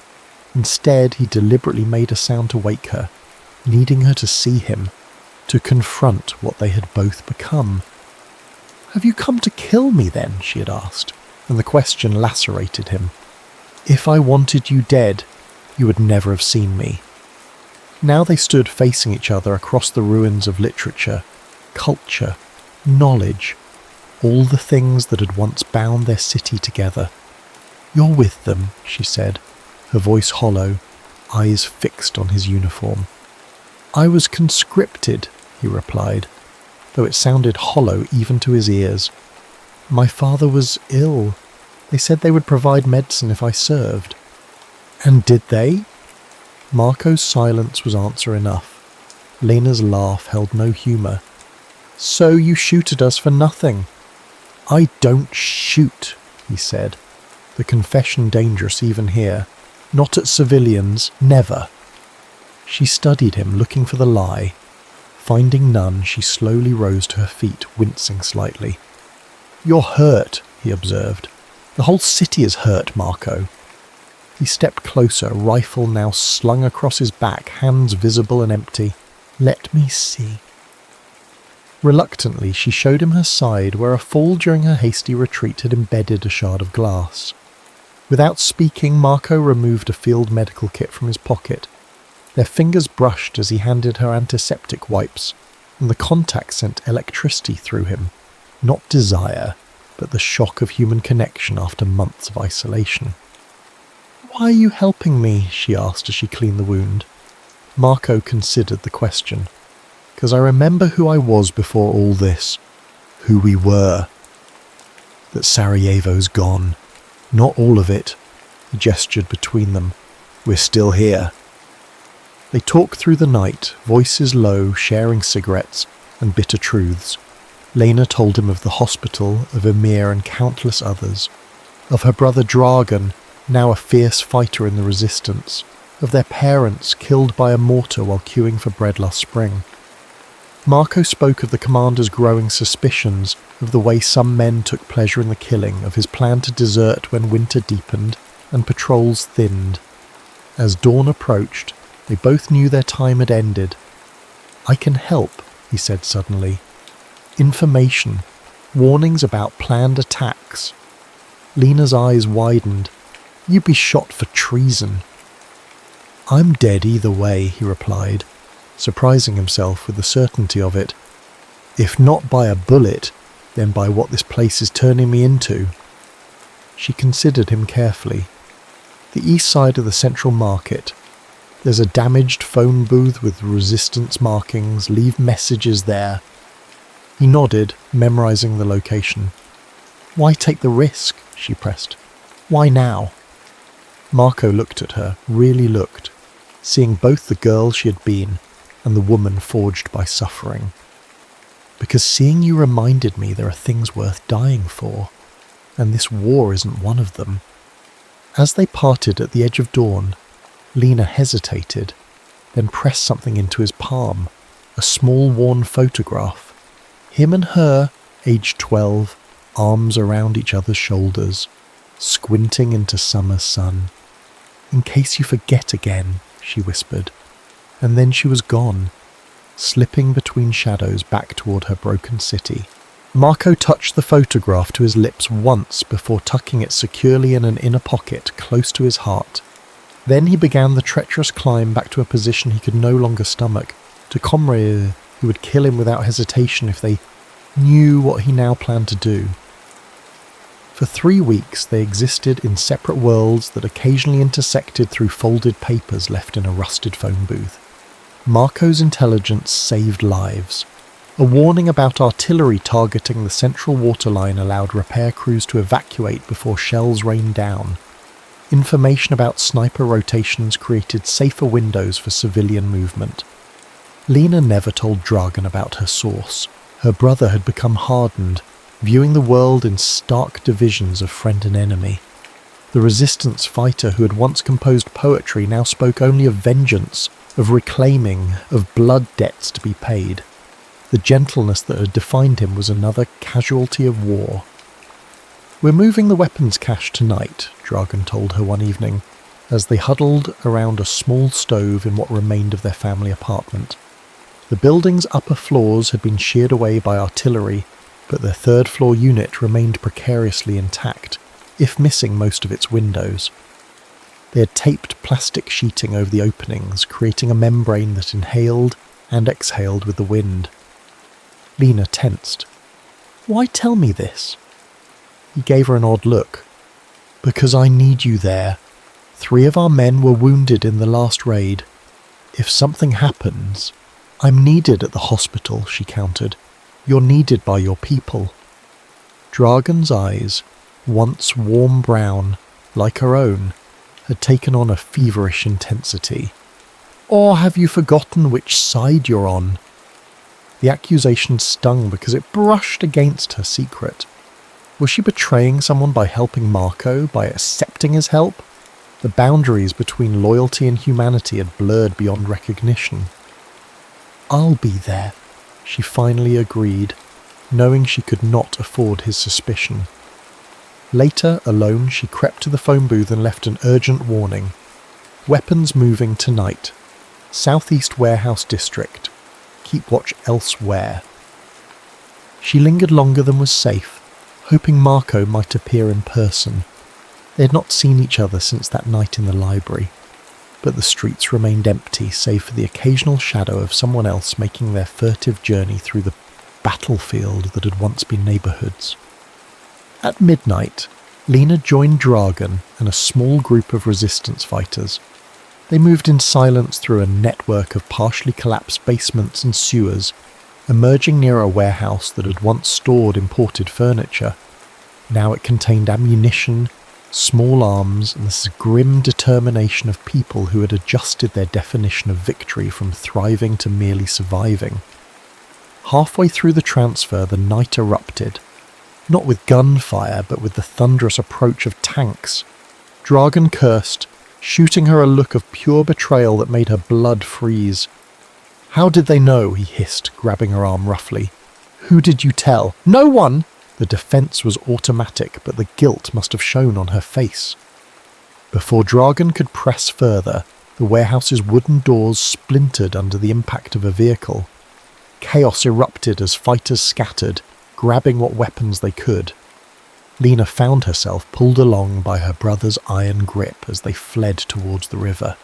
Instead, he deliberately made a sound to wake her, needing her to see him, to confront what they had both become. "Have you come to kill me then?" she had asked, and the question lacerated him. "If I wanted you dead, you would never have seen me." Now they stood facing each other across the ruins of literature, culture, knowledge, all the things that had once bound their city together. "You're with them," she said, her voice hollow, eyes fixed on his uniform. "I was conscripted," he replied, though it sounded hollow even to his ears. "My father was ill. They said they would provide medicine if I served." "And did they?" Marco's silence was answer enough. Lena's laugh held no humour. "So you shoot at us for nothing." "I don't shoot," he said, the confession dangerous even here. "Not at civilians, never." She studied him, looking for the lie. Finding none, she slowly rose to her feet, wincing slightly. "You're hurt," he observed. "The whole city is hurt, Marco." He stepped closer, rifle now slung across his back, hands visible and empty. "Let me see." Reluctantly, she showed him her side, where a fall during her hasty retreat had embedded a shard of glass. Without speaking, Marco removed a field medical kit from his pocket. Their fingers brushed as he handed her antiseptic wipes, and the contact sent electricity through him. Not desire, but the shock of human connection after months of isolation. "Why are you helping me?" she asked as she cleaned the wound. Marco considered the question. "'Cause I remember who I was before all this. Who we were. That Sarajevo's gone. Not all of it." He gestured between them. "We're still here." They talked through the night, voices low, sharing cigarettes and bitter truths. Lena told him of the hospital, of Emir and countless others. Of her brother Dragan, now a fierce fighter in the resistance. Of their parents killed by a mortar while queuing for bread last spring. Marco spoke of the commander's growing suspicions, of the way some men took pleasure in the killing, of his plan to desert when winter deepened and patrols thinned. As dawn approached, they both knew their time had ended. "I can help," he said suddenly. "Information, warnings about planned attacks." Lena's eyes widened. "You'd be shot for treason." "I'm dead either way," he replied, surprising himself with the certainty of it. "If not by a bullet, then by what this place is turning me into." She considered him carefully. "The east side of the central market. There's a damaged phone booth with resistance markings. Leave messages there." He nodded, memorizing the location. "Why take the risk?" she pressed. "Why now?" Marco looked at her, really looked, seeing both the girl she had been and the woman forged by suffering. "Because seeing you reminded me there are things worth dying for, and this war isn't one of them." As they parted at the edge of dawn, Lena hesitated, then pressed something into his palm, a small worn photograph. Him and her, aged 12, arms around each other's shoulders, squinting into summer sun. "In case you forget again," she whispered, and then she was gone, slipping between shadows back toward her broken city. Marco touched the photograph to his lips once before tucking it securely in an inner pocket close to his heart. Then he began the treacherous climb back to a position he could no longer stomach, to comrades who would kill him without hesitation if they knew what he now planned to do. For 3 weeks they existed in separate worlds that occasionally intersected through folded papers left in a rusted phone booth. Marco's intelligence saved lives. A warning about artillery targeting the central waterline allowed repair crews to evacuate before shells rained down. Information about sniper rotations created safer windows for civilian movement. Lena never told Dragan about her source. Her brother had become hardened, viewing the world in stark divisions of friend and enemy. The resistance fighter who had once composed poetry now spoke only of vengeance, of reclaiming, of blood debts to be paid. The gentleness that had defined him was another casualty of war. "We're moving the weapons cache tonight," Dragan told her one evening, as they huddled around a small stove in what remained of their family apartment. The building's upper floors had been sheared away by artillery, but their third-floor unit remained precariously intact, if missing most of its windows. They had taped plastic sheeting over the openings, creating a membrane that inhaled and exhaled with the wind. Lena tensed. "Why tell me this?" He gave her an odd look. "Because I need you there. 3 of our men were wounded in the last raid. If something happens, I'm needed at the hospital," she countered. "You're needed by your people." Dragan's eyes, once warm brown, like her own, had taken on a feverish intensity. "Or have you forgotten which side you're on?" The accusation stung because it brushed against her secret. Was she betraying someone by helping Marco, by accepting his help? The boundaries between loyalty and humanity had blurred beyond recognition. "I'll be there," she finally agreed, knowing she could not afford his suspicion. Later, alone, she crept to the phone booth and left an urgent warning. "Weapons moving tonight. Southeast Warehouse District. Keep watch elsewhere." She lingered longer than was safe, hoping Marco might appear in person. They had not seen each other since that night in the library, but the streets remained empty save for the occasional shadow of someone else making their furtive journey through the battlefield that had once been neighbourhoods. At midnight, Lena joined Dragan and a small group of resistance fighters. They moved in silence through a network of partially collapsed basements and sewers, emerging near a warehouse that had once stored imported furniture. Now it contained ammunition, small arms, and this grim determination of people who had adjusted their definition of victory from thriving to merely surviving. Halfway through the transfer, the night erupted. Not with gunfire, but with the thunderous approach of tanks. Dragan cursed, shooting her a look of pure betrayal that made her blood freeze. "How did they know?" he hissed, grabbing her arm roughly. "Who did you tell?" "No one!" The defense was automatic, but the guilt must have shown on her face. Before Dragan could press further, the warehouse's wooden doors splintered under the impact of a vehicle. Chaos erupted as fighters scattered, grabbing what weapons they could. Lena found herself pulled along by her brother's iron grip as they fled towards the river.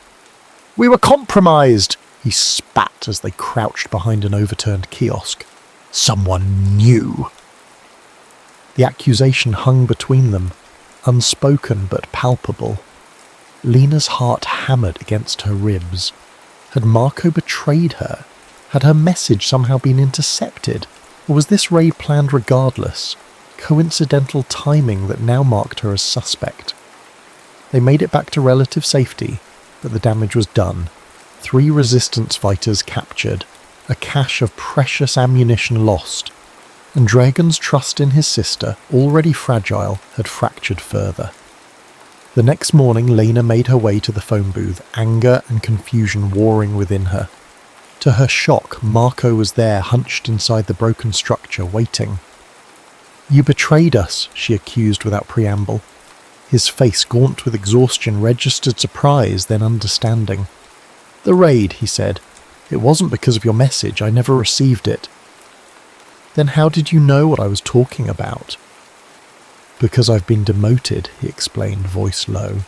"We were compromised!" he spat as they crouched behind an overturned kiosk. "Someone knew!" The accusation hung between them, unspoken but palpable. Lena's heart hammered against her ribs. Had Marco betrayed her? Had her message somehow been intercepted? Or was this raid planned regardless? Coincidental timing that now marked her as suspect. They made it back to relative safety, but the damage was done. 3 resistance fighters captured, a cache of precious ammunition lost, and Dragan's trust in his sister, already fragile, had fractured further. The next morning, Lena made her way to the phone booth, anger and confusion warring within her. To her shock, Marco was there, hunched inside the broken structure, waiting. "You betrayed us," she accused without preamble. His face, gaunt with exhaustion, registered surprise, then understanding. "The raid," he said. "It wasn't because of your message. I never received it." "Then how did you know what I was talking about?" "Because I've been demoted," he explained, voice low.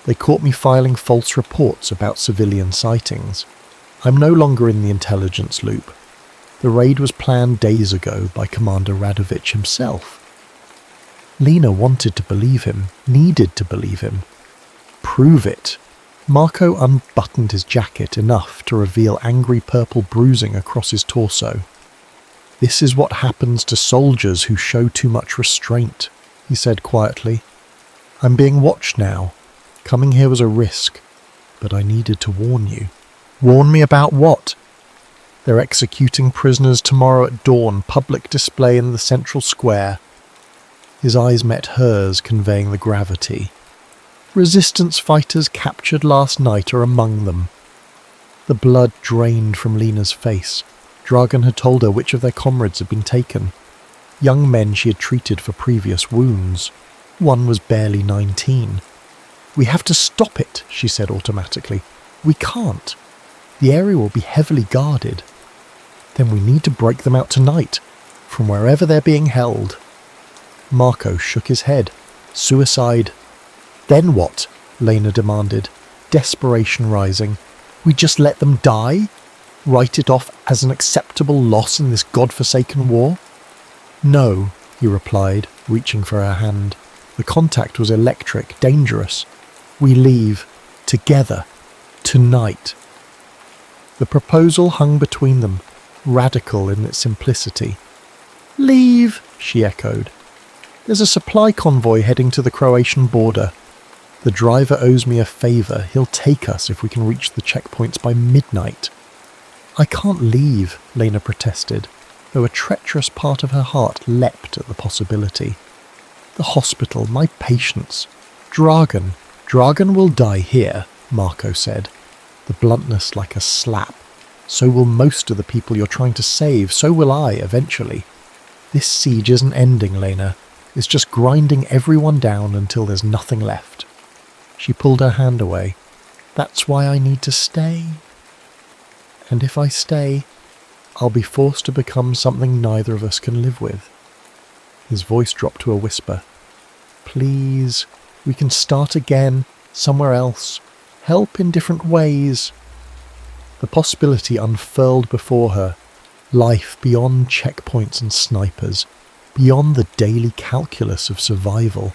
"They caught me filing false reports about civilian sightings. I'm no longer in the intelligence loop. The raid was planned days ago by Commander Radovich himself." Lena wanted to believe him, needed to believe him. "Prove it." Marco unbuttoned his jacket enough to reveal angry purple bruising across his torso. "This is what happens to soldiers who show too much restraint," he said quietly. "I'm being watched now. Coming here was a risk, but I needed to warn you." "Warn me about what?" "They're executing prisoners tomorrow at dawn, public display in the central square." His eyes met hers, conveying the gravity. "Resistance fighters captured last night are among them." The blood drained from Lena's face. Dragan had told her which of their comrades had been taken. Young men she had treated for previous wounds. One was barely 19. "We have to stop it," she said automatically. "We can't. The area will be heavily guarded." "Then we need to break them out tonight, from wherever they're being held." Marco shook his head. "Suicide." "Then what?" Lena demanded, desperation rising. "We just let them die? Write it off as an acceptable loss in this godforsaken war?" "No," he replied, reaching for her hand. The contact was electric, dangerous. "We leave. Together. Tonight." The proposal hung between them, radical in its simplicity. "Leave," she echoed. "There's a supply convoy heading to the Croatian border. The driver owes me a favour. He'll take us if we can reach the checkpoints by midnight." "I can't leave," Lena protested, though a treacherous part of her heart leapt at the possibility. "The hospital, my patients, Dragan, Dragan will die here, Marco said, the bluntness like a slap. So will most of the people you're trying to save, so will I, eventually. This siege isn't ending, Lena. It's just grinding everyone down until there's nothing left. She pulled her hand away. That's why I need to stay. And if I stay, I'll be forced to become something neither of us can live with. His voice dropped to a whisper. Please, we can start again, somewhere else. Help in different ways. The possibility unfurled before her. Life beyond checkpoints and snipers. Beyond the daily calculus of survival.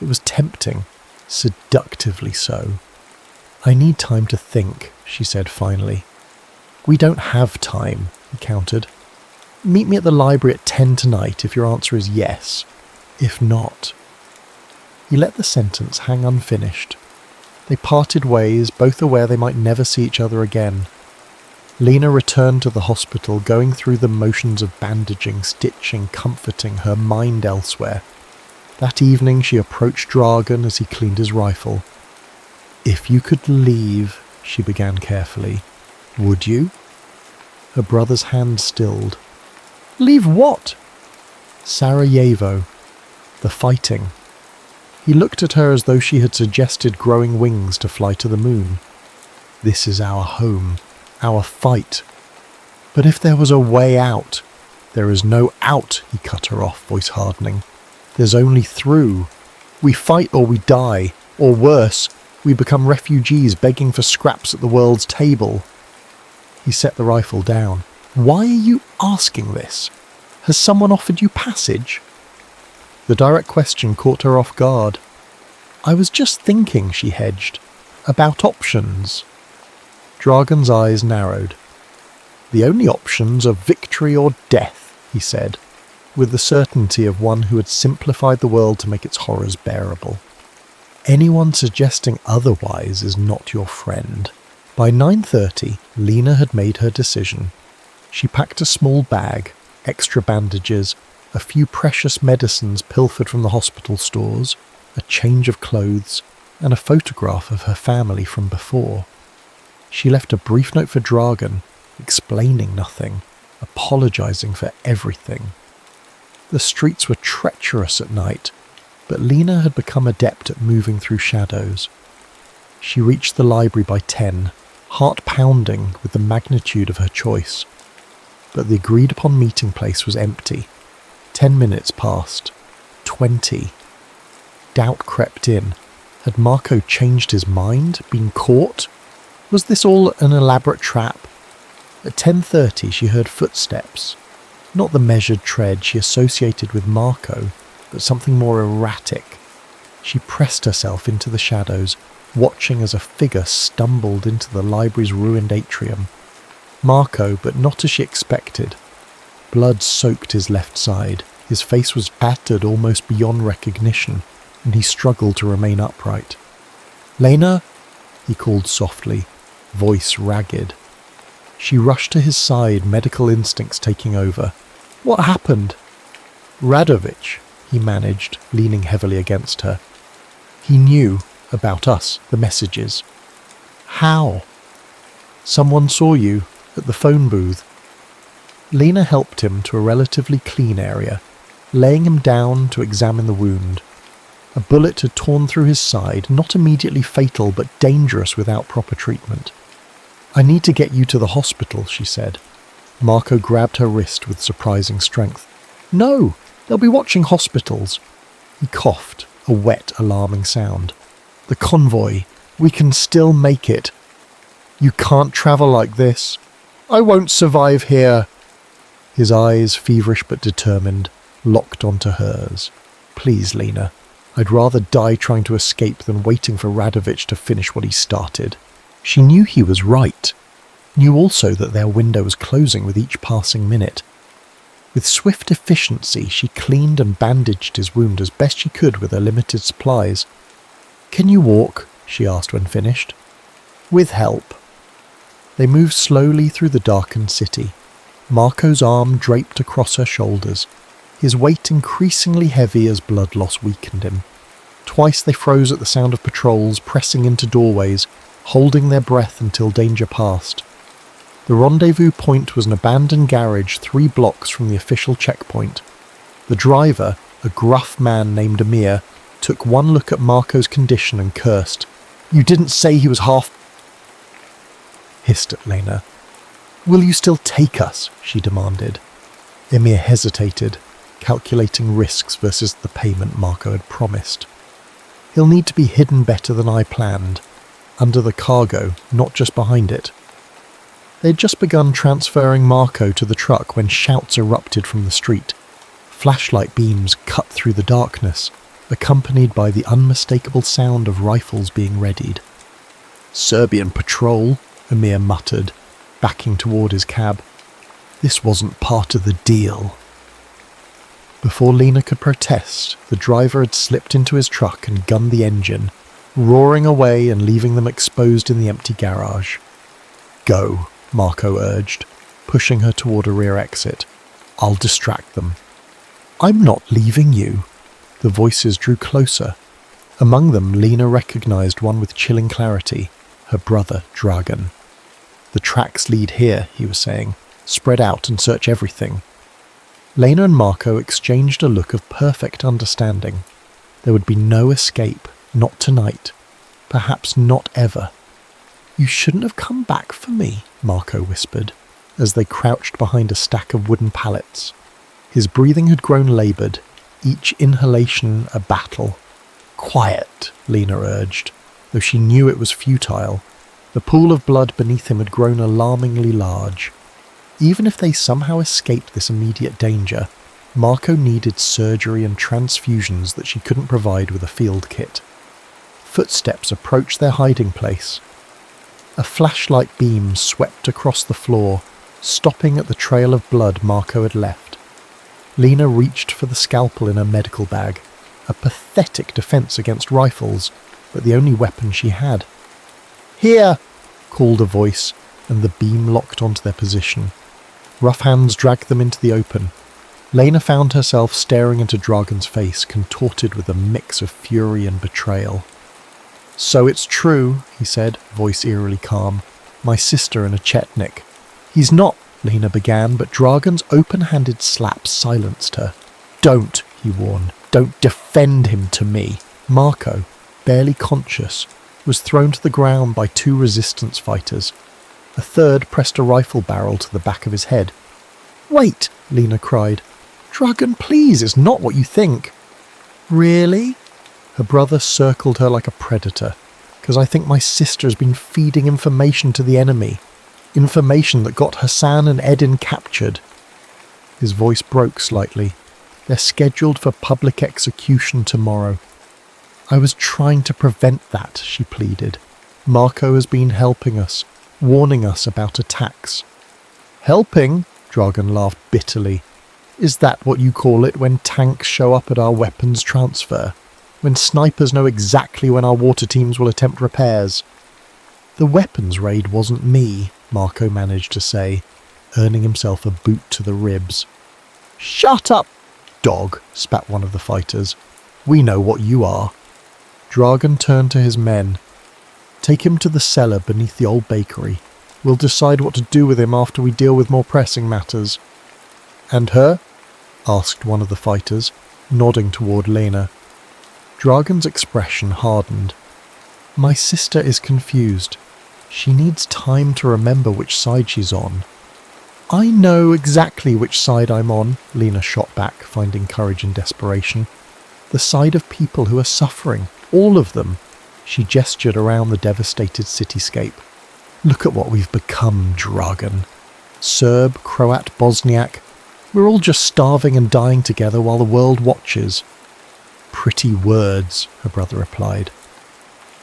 It was tempting, seductively so. I need time to think, she said finally. We don't have time, he countered. Meet me at the library at 10 tonight if your answer is yes. If not. He let the sentence hang unfinished. They parted ways, both aware they might never see each other again. Lena returned to the hospital, going through the motions of bandaging, stitching, comforting, her mind elsewhere. That evening she approached Dragan as he cleaned his rifle. If you could leave, she began carefully, would you? Her brother's hand stilled. Leave what? Sarajevo. The fighting. He looked at her as though she had suggested growing wings to fly to the moon. This is our home, our fight. But if there was a way out, there is no out, he cut her off, voice hardening. There's only through. We fight or we die, or worse, we become refugees begging for scraps at the world's table. He set the rifle down. Why are you asking this? Has someone offered you passage? The direct question caught her off guard. I was just thinking, she hedged, about options. Dragan's eyes narrowed. The only options are victory or death, he said, with the certainty of one who had simplified the world to make its horrors bearable. Anyone suggesting otherwise is not your friend. By 9:30, Lena had made her decision. She packed a small bag, extra bandages, a few precious medicines pilfered from the hospital stores, a change of clothes, and a photograph of her family from before. She left a brief note for Dragan, explaining nothing, apologizing for everything. The streets were treacherous at night, but Lena had become adept at moving through shadows. She reached the library by 10, heart pounding with the magnitude of her choice. But the agreed-upon meeting place was empty. 10 minutes passed. 20. Doubt crept in. Had Marco changed his mind? Been caught? Was this all an elaborate trap? At 10:30 she heard footsteps. Not the measured tread she associated with Marco, but something more erratic. She pressed herself into the shadows, watching as a figure stumbled into the library's ruined atrium. Marco, but not as she expected. Blood soaked his left side. His face was battered almost beyond recognition, and he struggled to remain upright. "Lena?" he called softly, voice ragged. She rushed to his side, medical instincts taking over. "What happened?" "Radovich," he managed, leaning heavily against her. "He knew about us, the messages." "How?" "Someone saw you at the phone booth." Lena helped him to a relatively clean area, laying him down to examine the wound. A bullet had torn through his side, not immediately fatal but dangerous without proper treatment. "I need to get you to the hospital," she said. Marco grabbed her wrist with surprising strength. "No, they'll be watching hospitals." He coughed, a wet, alarming sound. "The convoy. We can still make it." "You can't travel like this." "I won't survive here." His eyes, feverish but determined, locked onto hers. "Please, Lena. I'd rather die trying to escape than waiting for Radovich to finish what he started." She knew he was right. Knew also that their window was closing with each passing minute. With swift efficiency, she cleaned and bandaged his wound as best she could with her limited supplies. "Can you walk?" she asked when finished. "With help." They moved slowly through the darkened city. Marco's arm draped across her shoulders, his weight increasingly heavy as blood loss weakened him. Twice they froze at the sound of patrols pressing into doorways, holding their breath until danger passed. The rendezvous point was an abandoned garage 3 blocks from the official checkpoint. The driver, a gruff man named Amir, took one look at Marco's condition and cursed. "You didn't say he was half—" hissed at Lena. "Will you still take us?" she demanded. Amir hesitated, calculating risks versus the payment Marco had promised. "He'll need to be hidden better than I planned. Under the cargo, not just behind it." They'd just begun transferring Marco to the truck when shouts erupted from the street. Flashlight beams cut through the darkness, accompanied by the unmistakable sound of rifles being readied. "Serbian patrol," Amir muttered, backing toward his cab. This wasn't part of the deal. Before Lena could protest, the driver had slipped into his truck and gunned the engine, roaring away and leaving them exposed in the empty garage. "Go," Marco urged, pushing her toward a rear exit. "I'll distract them." "I'm not leaving you." The voices drew closer. Among them, Lena recognized one with chilling clarity, her brother, Dragan. "The tracks lead here," he was saying. "Spread out and search everything." Lena and Marco exchanged a look of perfect understanding. There would be no escape, not tonight, perhaps not ever. "You shouldn't have come back for me," Marco whispered, as they crouched behind a stack of wooden pallets. His breathing had grown laboured, each inhalation a battle. "Quiet," Lena urged, though she knew it was futile. The pool of blood beneath him had grown alarmingly large. Even if they somehow escaped this immediate danger, Marco needed surgery and transfusions that she couldn't provide with a field kit. Footsteps approached their hiding place. A flashlight beam swept across the floor, stopping at the trail of blood Marco had left. Lena reached for the scalpel in her medical bag, a pathetic defense against rifles, but the only weapon she had. "Here!" called a voice, and the beam locked onto their position. Rough hands dragged them into the open. Lena found herself staring into Dragan's face, contorted with a mix of fury and betrayal. "So it's true," he said, voice eerily calm. "My sister and a Chetnik." "He's not," Lena began, but Dragan's open-handed slap silenced her. "Don't," he warned. "Don't defend him to me." Marco, barely conscious, was thrown to the ground by 2 resistance fighters. A third pressed a rifle barrel to the back of his head. "Wait," Lena cried. "Dragan, please, it's not what you think." "Really?" Her brother circled her like a predator. "'Cause I think my sister has been feeding information to the enemy. Information that got Hassan and Edin captured." His voice broke slightly. "They're scheduled for public execution tomorrow." "I was trying to prevent that," she pleaded. "Marco has been helping us, warning us about attacks." "Helping?" Dragan laughed bitterly. "Is that what you call it when tanks show up at our weapons transfer? When snipers know exactly when our water teams will attempt repairs?" "The weapons raid wasn't me," Marco managed to say, earning himself a boot to the ribs. "Shut up, dog," spat one of the fighters. "We know what you are." Dragan turned to his men. "Take him to the cellar beneath the old bakery. We'll decide what to do with him after we deal with more pressing matters." "And her?" asked one of the fighters, nodding toward Lena. Dragan's expression hardened. "My sister is confused. She needs time to remember which side she's on." "I know exactly which side I'm on," Lena shot back, finding courage in desperation. "The side of people who are suffering. All of them." She gestured around the devastated cityscape. "Look at what we've become, Dragan. Serb, Croat, Bosniak. We're all just starving and dying together while the world watches." "Pretty words," her brother replied.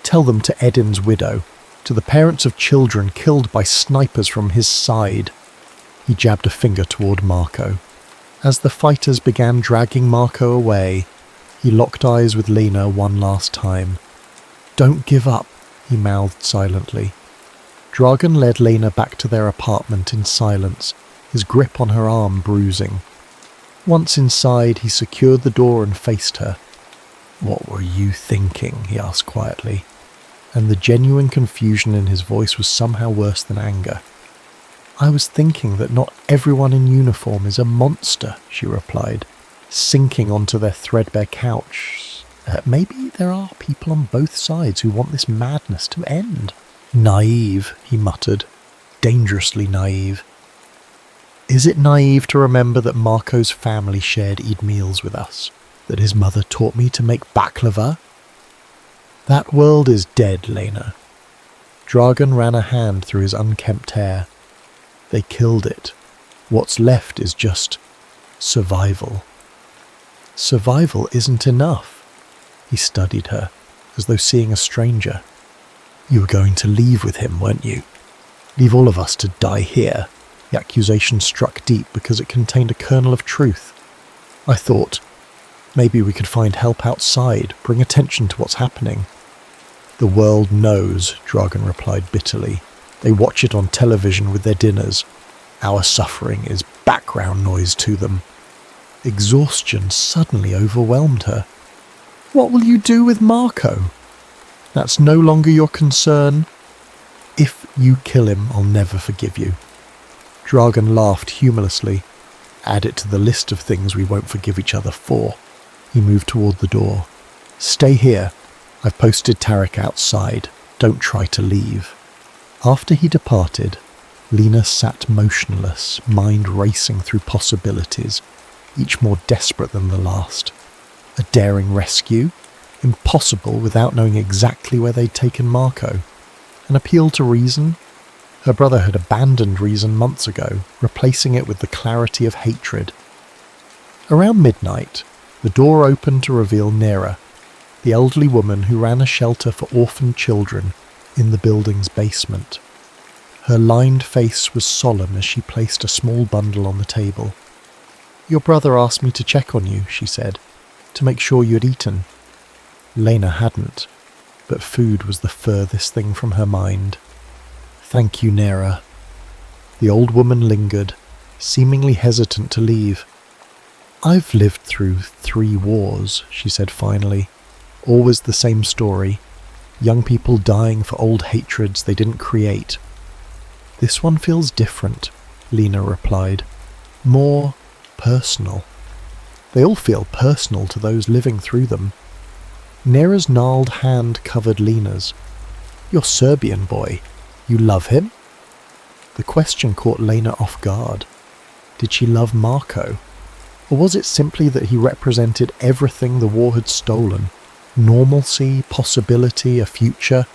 "Tell them to Edin's widow, to the parents of children killed by snipers from his side." He jabbed a finger toward Marco. As the fighters began dragging Marco away, he locked eyes with Lena one last time. "Don't give up," he mouthed silently. Dragan led Lena back to their apartment in silence, his grip on her arm bruising. Once inside, he secured the door and faced her. "What were you thinking?" he asked quietly, and the genuine confusion in his voice was somehow worse than anger. "I was thinking that not everyone in uniform is a monster," she replied, sinking onto their threadbare couch. Maybe there are people on both sides who want this madness to end." "Naive," he muttered. "Dangerously naive." "Is it naive to remember that Marco's family shared Eid meals with us? That his mother taught me to make baklava?" "That world is dead, Lena." Dragan ran a hand through his unkempt hair. "They killed it. What's left is just survival." "Survival isn't enough." He studied her, as though seeing a stranger. "You were going to leave with him, weren't you? Leave all of us to die here." The accusation struck deep because it contained a kernel of truth. "I thought, maybe we could find help outside, bring attention to what's happening." "The world knows," Dragan replied bitterly. "They watch it on television with their dinners. Our suffering is background noise to them." Exhaustion suddenly overwhelmed her. "What will you do with Marco?" "That's no longer your concern." "If you kill him, I'll never forgive you." Dragan laughed humorlessly. "Add it to the list of things we won't forgive each other for." He moved toward the door. "Stay here. I've posted Tarek outside. Don't try to leave." After he departed, Lena sat motionless, mind racing through possibilities, each more desperate than the last. A daring rescue? Impossible without knowing exactly where they'd taken Marco. An appeal to reason? Her brother had abandoned reason months ago, replacing it with the clarity of hatred. Around midnight, the door opened to reveal Nera, the elderly woman who ran a shelter for orphaned children in the building's basement. Her lined face was solemn as she placed a small bundle on the table. "Your brother asked me to check on you," she said, "to make sure you had eaten." Lena hadn't, but food was the furthest thing from her mind. "Thank you, Nera." The old woman lingered, seemingly hesitant to leave. "I've lived through 3 wars, she said finally. Always the same story. Young people dying for old hatreds they didn't create. "This one feels different," Lena replied. "More personal." "They all feel personal to those living through them." Nera's gnarled hand covered Lena's. "You're Serbian, boy. You love him?" The question caught Lena off guard. Did she love Marco? Or was it simply that he represented everything the war had stolen? Normalcy, possibility, a future?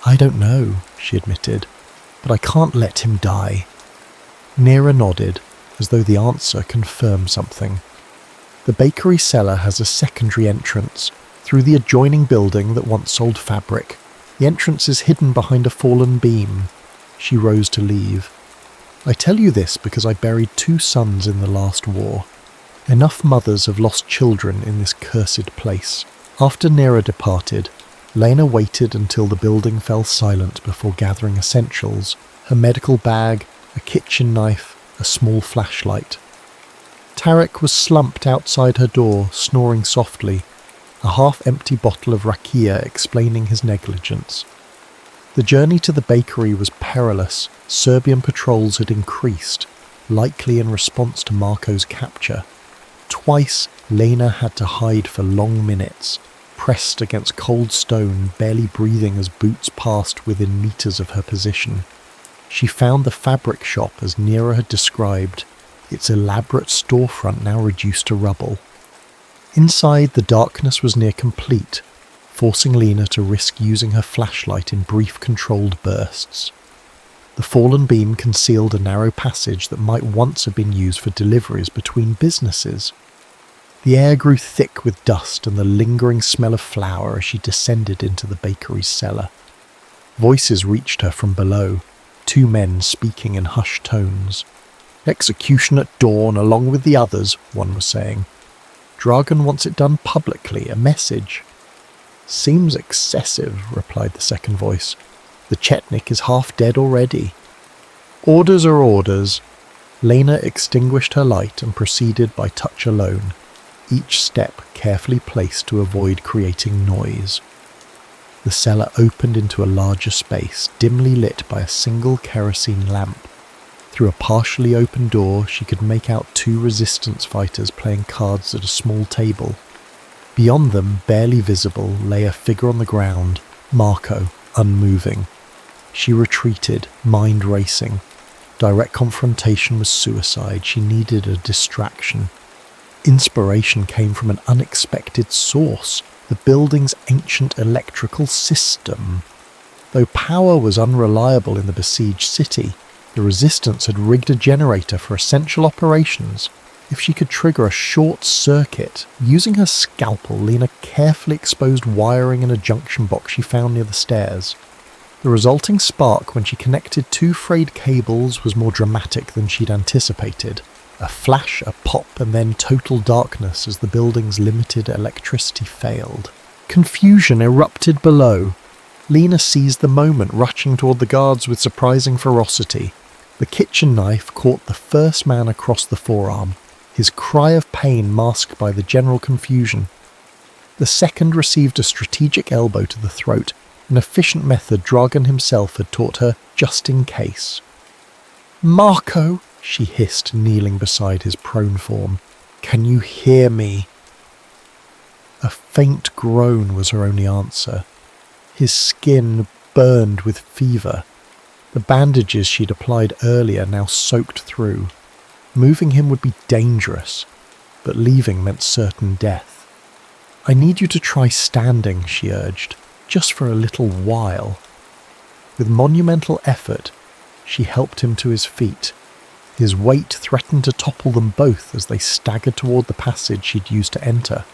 "I don't know," she admitted, "but I can't let him die." Nera nodded, as though the answer confirmed something. "The bakery cellar has a secondary entrance, through the adjoining building that once sold fabric. The entrance is hidden behind a fallen beam." She rose to leave. "I tell you this because I buried 2 sons in the last war. Enough mothers have lost children in this cursed place." After Nera departed, Lena waited until the building fell silent before gathering essentials, her medical bag, a kitchen knife, a small flashlight. Tarek was slumped outside her door, snoring softly, a half-empty bottle of rakia explaining his negligence. The journey to the bakery was perilous. Serbian patrols had increased, likely in response to Marco's capture. Twice, Lena had to hide for long minutes, pressed against cold stone, barely breathing as boots passed within meters of her position. She found the fabric shop as Nera had described, its elaborate storefront now reduced to rubble. Inside, the darkness was near complete, forcing Lena to risk using her flashlight in brief controlled bursts. The fallen beam concealed a narrow passage that might once have been used for deliveries between businesses. The air grew thick with dust and the lingering smell of flour as she descended into the bakery's cellar. Voices reached her from below, 2 men speaking in hushed tones. "Execution at dawn along with the others," one was saying. "Dragan wants it done publicly, a message." "Seems excessive," replied the second voice. "The Chetnik is half dead already." "Orders are orders." Lena extinguished her light and proceeded by touch alone. each step carefully placed to avoid creating noise. The cellar opened into a larger space, dimly lit by a single kerosene lamp. Through a partially open door, she could make out 2 resistance fighters playing cards at a small table. Beyond them, barely visible, lay a figure on the ground, Marco, unmoving. She retreated, mind racing. Direct confrontation was suicide. She needed a distraction. Inspiration came from an unexpected source, the building's ancient electrical system. Though power was unreliable in the besieged city, the resistance had rigged a generator for essential operations. If she could trigger a short circuit, using her scalpel, Lena carefully exposed wiring in a junction box she found near the stairs. The resulting spark when she connected 2 frayed cables was more dramatic than she'd anticipated. A flash, a pop, and then total darkness as the building's limited electricity failed. Confusion erupted below. Lena seized the moment, rushing toward the guards with surprising ferocity. The kitchen knife caught the first man across the forearm, his cry of pain masked by the general confusion. The second received a strategic elbow to the throat, an efficient method Dragan himself had taught her just in case. "Marco," she hissed, kneeling beside his prone form, "can you hear me?" A faint groan was her only answer. His skin burned with fever. The bandages she'd applied earlier now soaked through. Moving him would be dangerous, but leaving meant certain death. "I need you to try standing," she urged, "just for a little while." With monumental effort, she helped him to his feet. His weight threatened to topple them both as they staggered toward the passage she'd used to enter.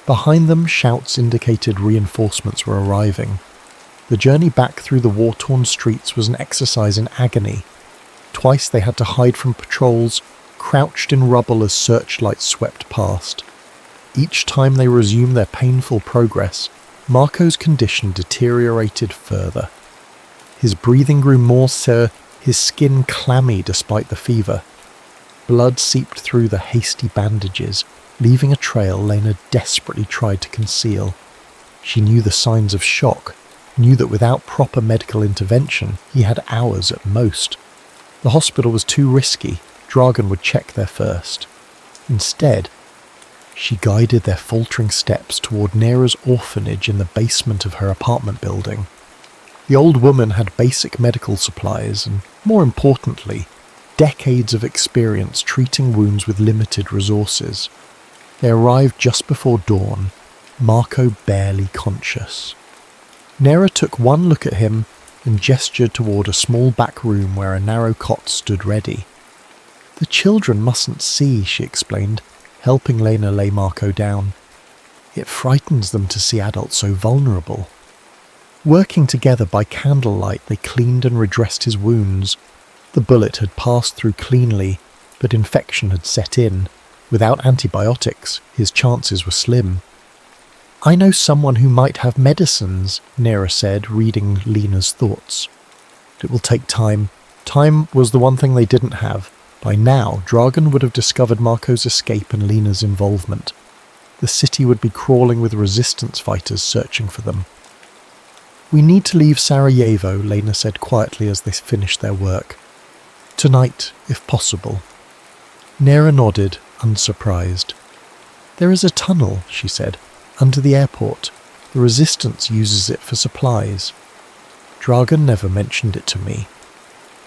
Behind them, shouts indicated reinforcements were arriving. The journey back through the war-torn streets was an exercise in agony. Twice they had to hide from patrols, crouched in rubble as searchlights swept past. Each time they resumed their painful progress, Marco's condition deteriorated further. His breathing grew more his skin clammy despite the fever. Blood seeped through the hasty bandages, leaving a trail Lena desperately tried to conceal. She knew the signs of shock, knew that without proper medical intervention, he had hours at most. The hospital was too risky. Dragan would check there first. Instead, she guided their faltering steps toward Nera's orphanage in the basement of her apartment building. The old woman had basic medical supplies and, more importantly, decades of experience treating wounds with limited resources. They arrived just before dawn, Marco barely conscious. Nera took one look at him and gestured toward a small back room where a narrow cot stood ready. "The children mustn't see," she explained, helping Lena lay Marco down. "It frightens them to see adults so vulnerable." Working together by candlelight, they cleaned and redressed his wounds. The bullet had passed through cleanly, but infection had set in. Without antibiotics, his chances were slim. "I know someone who might have medicines," Nera said, reading Lena's thoughts. "It will take time." Time was the one thing they didn't have. By now, Dragan would have discovered Marco's escape and Lena's involvement. The city would be crawling with resistance fighters searching for them. "We need to leave Sarajevo," Lena said quietly as they finished their work. "Tonight, if possible." Nera nodded, unsurprised. "There is a tunnel," she said, "under the airport. The resistance uses it for supplies. Dragan never mentioned it to me,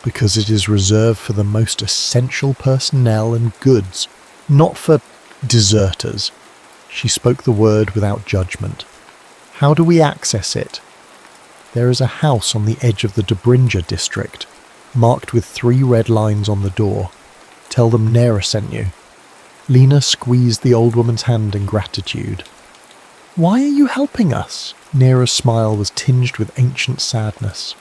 because it is reserved for the most essential personnel and goods, not for deserters." She spoke the word without judgment. "How do we access it?" "There is a house on the edge of the Dobrinja district, marked with 3 red lines on the door. Tell them Nera sent you." Lena squeezed the old woman's hand in gratitude. "Why are you helping us?" Nera's smile was tinged with ancient sadness.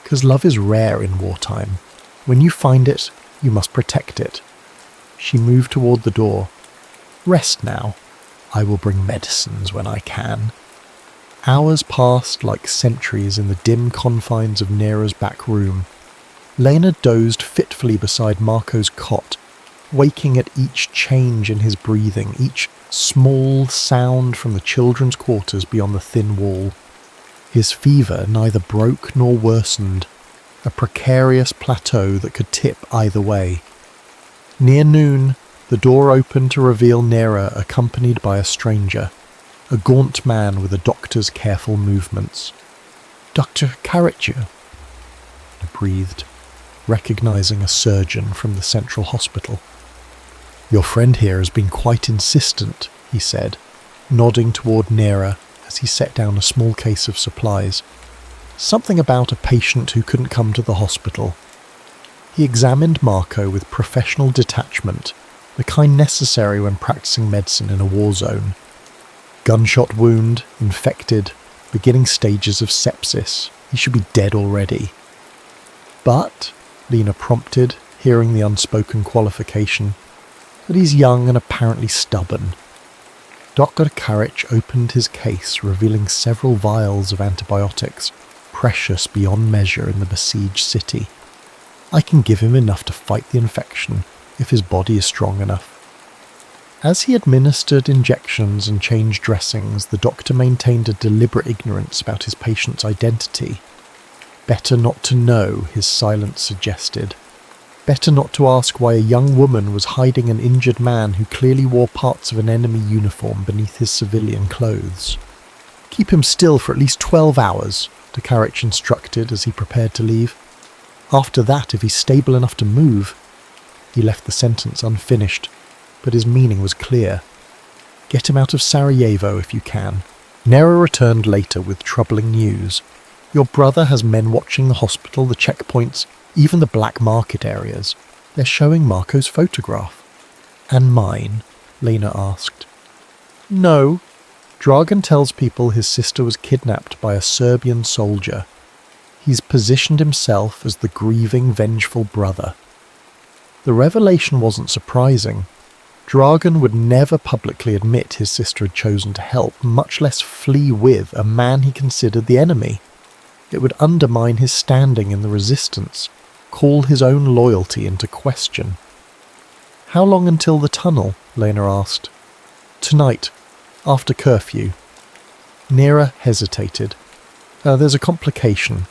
"'Cause love is rare in wartime. When you find it, you must protect it." She moved toward the door. "Rest now. I will bring medicines when I can." Hours passed like centuries in the dim confines of Nera's back room. Lena dozed fitfully beside Marco's cot, waking at each change in his breathing, each small sound from the children's quarters beyond the thin wall. His fever neither broke nor worsened, a precarious plateau that could tip either way. Near noon, the door opened to reveal Nera accompanied by a stranger, a gaunt man with a doctor's careful movements. "Dr. Karachu," he breathed, recognizing a surgeon from the central hospital. "Your friend here has been quite insistent," he said, nodding toward Nera as he set down a small case of supplies. "Something about a patient who couldn't come to the hospital." He examined Marco with professional detachment, the kind necessary when practicing medicine in a war zone. Gunshot wound, infected, beginning stages of sepsis. He should be dead already. "But," Lena prompted, hearing the unspoken qualification, "but he's young and apparently stubborn." Dr. Karich opened his case, revealing several vials of antibiotics, precious beyond measure in the besieged city. "I can give him enough to fight the infection, if his body is strong enough." As he administered injections and changed dressings, the doctor maintained a deliberate ignorance about his patient's identity. Better not to know, his silence suggested. Better not to ask why a young woman was hiding an injured man who clearly wore parts of an enemy uniform beneath his civilian clothes. "Keep him still for at least 12 hours, Karich instructed as he prepared to leave. "After that, if he's stable enough to move..." He left the sentence unfinished, but his meaning was clear. "Get him out of Sarajevo if you can." Nera returned later with troubling news. "Your brother has men watching the hospital, the checkpoints, even the black market areas. They're showing Marco's photograph." "And mine?" Lena asked. "No. Dragan tells people his sister was kidnapped by a Serbian soldier. He's positioned himself as the grieving, vengeful brother." The revelation wasn't surprising. Dragan would never publicly admit his sister had chosen to help, much less flee with, a man he considered the enemy. It would undermine his standing in the resistance, call his own loyalty into question. "How long until the tunnel?" Lena asked. "Tonight, after curfew." Nera hesitated. There's a complication.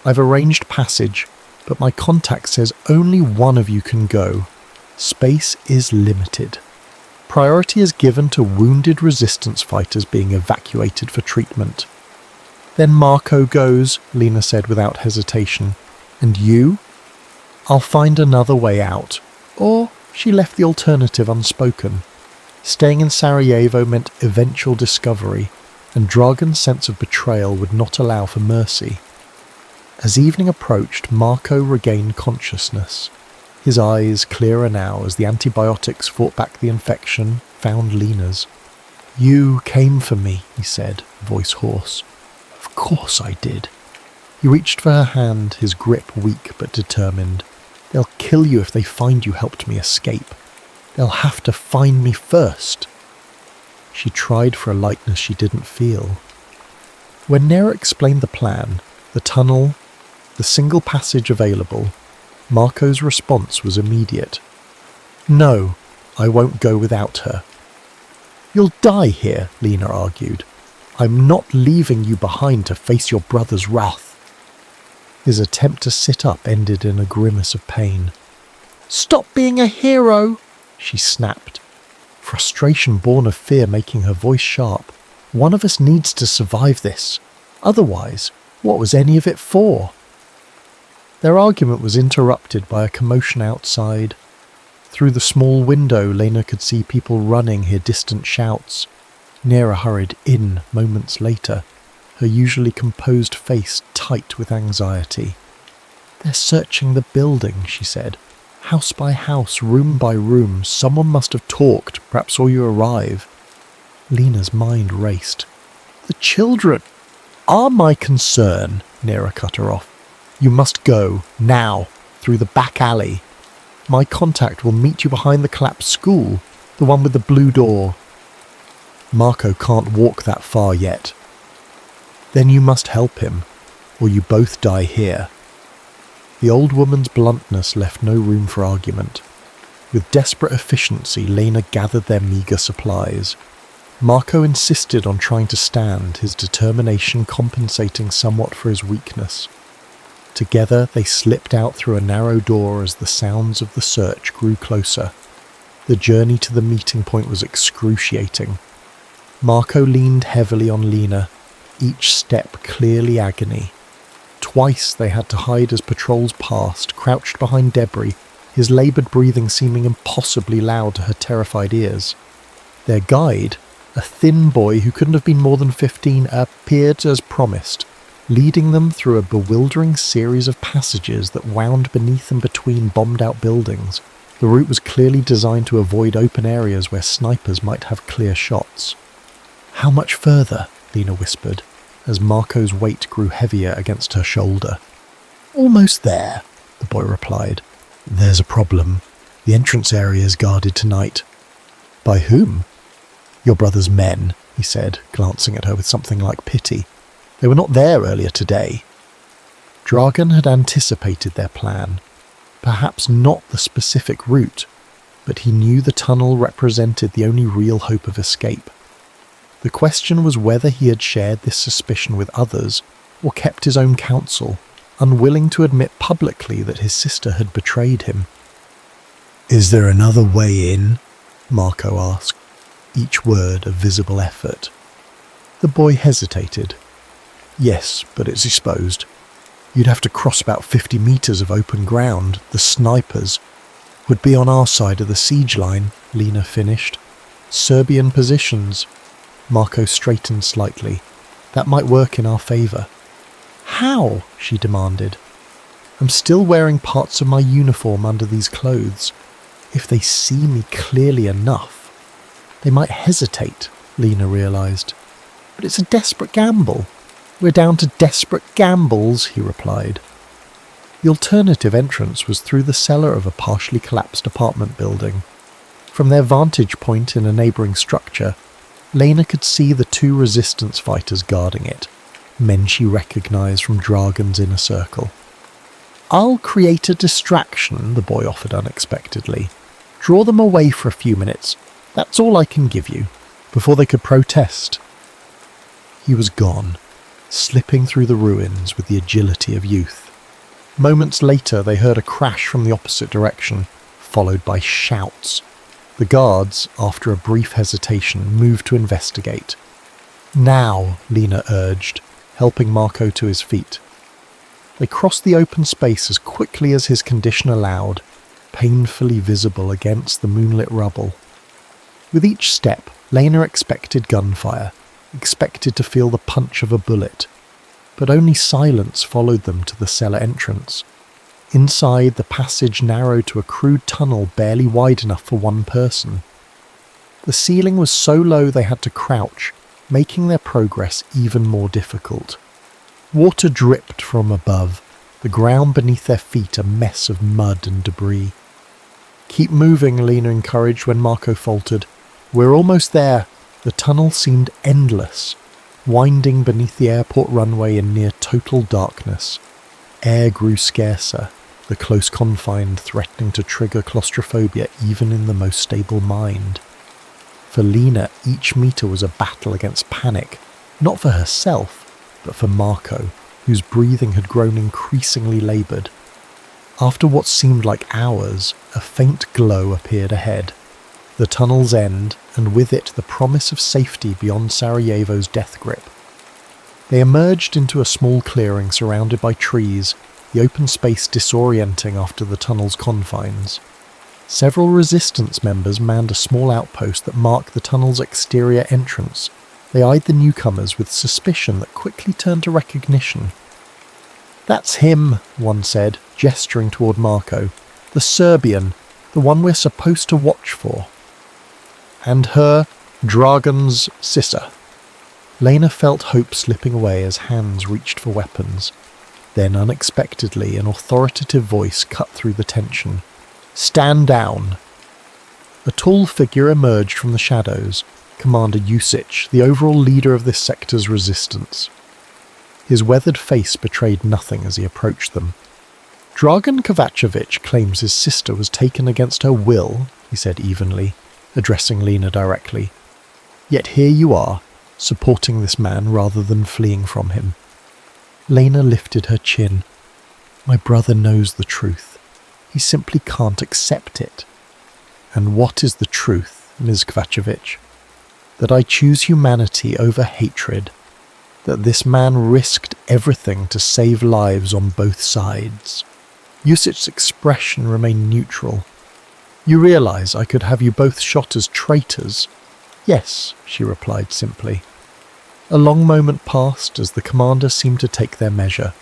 I've arranged passage, but my contact says only one of you can go. Space is limited. Priority is given to wounded resistance fighters being evacuated for treatment." "Then Marco goes," Lena said without hesitation. "And you?" "I'll find another way out." Or she left the alternative unspoken. Staying in Sarajevo meant eventual discovery, and Dragan's sense of betrayal would not allow for mercy. As evening approached, Marco regained consciousness. His eyes clearer now as the antibiotics fought back the infection, found Lena's. "You came for me," he said, voice hoarse. "Of course I did." He reached for her hand, his grip weak but determined. "They'll kill you if they find you helped me escape. They'll have to find me first." She tried for a lightness she didn't feel. When Nera explained the plan, the tunnel, the single passage available, Marco's response was immediate. "No, I won't go without her." "You'll die here," Lena argued. "I'm not leaving you behind to face your brother's wrath." His attempt to sit up ended in a grimace of pain. "Stop being a hero," she snapped, frustration born of fear making her voice sharp. "One of us needs to survive this. Otherwise, what was any of it for?" Their argument was interrupted by a commotion outside. Through the small window, Lena could see people running, hear distant shouts. Nera hurried in moments later, her usually composed face tight with anxiety. "They're searching the building," she said. "House by house, room by room. Someone must have talked, perhaps saw you arrive." Lena's mind raced. "The children are my concern," Nera cut her off. "You must go, now, through the back alley. My contact will meet you behind the collapsed school, the one with the blue door." "Marco can't walk that far yet." "Then you must help him, or you both die here." The old woman's bluntness left no room for argument. With desperate efficiency, Lena gathered their meagre supplies. Marco insisted on trying to stand, his determination compensating somewhat for his weakness. Together they slipped out through a narrow door as the sounds of the search grew closer. The journey to the meeting point was excruciating. Marco leaned heavily on Lena, each step clearly agony. Twice they had to hide as patrols passed, crouched behind debris, his laboured breathing seeming impossibly loud to her terrified ears. Their guide, a thin boy who couldn't have been more than 15, appeared as promised, leading them through a bewildering series of passages that wound beneath and between bombed-out buildings. The route was clearly designed to avoid open areas where snipers might have clear shots. "How much further?" Lena whispered, as Marco's weight grew heavier against her shoulder. "Almost there," the boy replied. "There's a problem. The entrance area is guarded tonight." "By whom?" "Your brother's men," he said, glancing at her with something like pity. "They were not there earlier today." Dragan had anticipated their plan. Perhaps not the specific route, but he knew the tunnel represented the only real hope of escape. The question was whether he had shared this suspicion with others, or kept his own counsel, unwilling to admit publicly that his sister had betrayed him. "Is there another way in?" Marco asked, each word a visible effort. The boy hesitated. "Yes, but it's exposed. You'd have to cross about 50 meters of open ground. The snipers would be on our side of the siege line," Lena finished. "Serbian positions." Marco straightened slightly. "That might work in our favour." "How?" she demanded. "I'm still wearing parts of my uniform under these clothes. If they see me clearly enough, they might hesitate," Lena realised. "But it's a desperate gamble." "We're down to desperate gambles," he replied. The alternative entrance was through the cellar of a partially collapsed apartment building. From their vantage point in a neighbouring structure, Lena could see the two resistance fighters guarding it, men she recognised from Dragan's inner circle. "I'll create a distraction," the boy offered unexpectedly. "Draw them away for a few minutes. That's all I can give you," before they could protest. He was gone, slipping through the ruins with the agility of youth. Moments later they heard a crash from the opposite direction, followed by shouts. The guards, after a brief hesitation, moved to investigate. "Now," Lena urged, helping Marco to his feet. They crossed the open space as quickly as his condition allowed, painfully visible against the moonlit rubble. With each step, Lena expected gunfire, expected to feel the punch of a bullet, but only silence followed them to the cellar entrance. Inside, the passage narrowed to a crude tunnel barely wide enough for one person. The ceiling was so low they had to crouch, making their progress even more difficult. Water dripped from above, the ground beneath their feet a mess of mud and debris. "Keep moving," Lena encouraged when Marco faltered. "We're almost there." The tunnel seemed endless, winding beneath the airport runway in near total darkness. Air grew scarcer, the close confine threatening to trigger claustrophobia even in the most stable mind. For Lena, each metre was a battle against panic, not for herself, but for Marco, whose breathing had grown increasingly laboured. After what seemed like hours, a faint glow appeared ahead. The tunnel's end, and with it the promise of safety beyond Sarajevo's death grip. They emerged into a small clearing surrounded by trees, the open space disorienting after the tunnel's confines. Several resistance members manned a small outpost that marked the tunnel's exterior entrance. They eyed the newcomers with suspicion that quickly turned to recognition. "That's him," one said, gesturing toward Marco. "The Serbian, the one we're supposed to watch for." "And her, Dragan's sister." Lena felt hope slipping away as hands reached for weapons. Then, unexpectedly, an authoritative voice cut through the tension. "Stand down." A tall figure emerged from the shadows, Commander Jusic, the overall leader of this sector's resistance. His weathered face betrayed nothing as he approached them. Dragan Kovacevic claims his sister was taken against her will, he said evenly, addressing Lena directly. Yet here you are, supporting this man rather than fleeing from him. Lena lifted her chin. My brother knows the truth. He simply can't accept it. And what is the truth, Ms. Kovacevic? That I choose humanity over hatred. That this man risked everything to save lives on both sides. Yusic's expression remained neutral. You realize I could have you both shot as traitors? Yes, she replied simply. A long moment passed as the commander seemed to take their measure.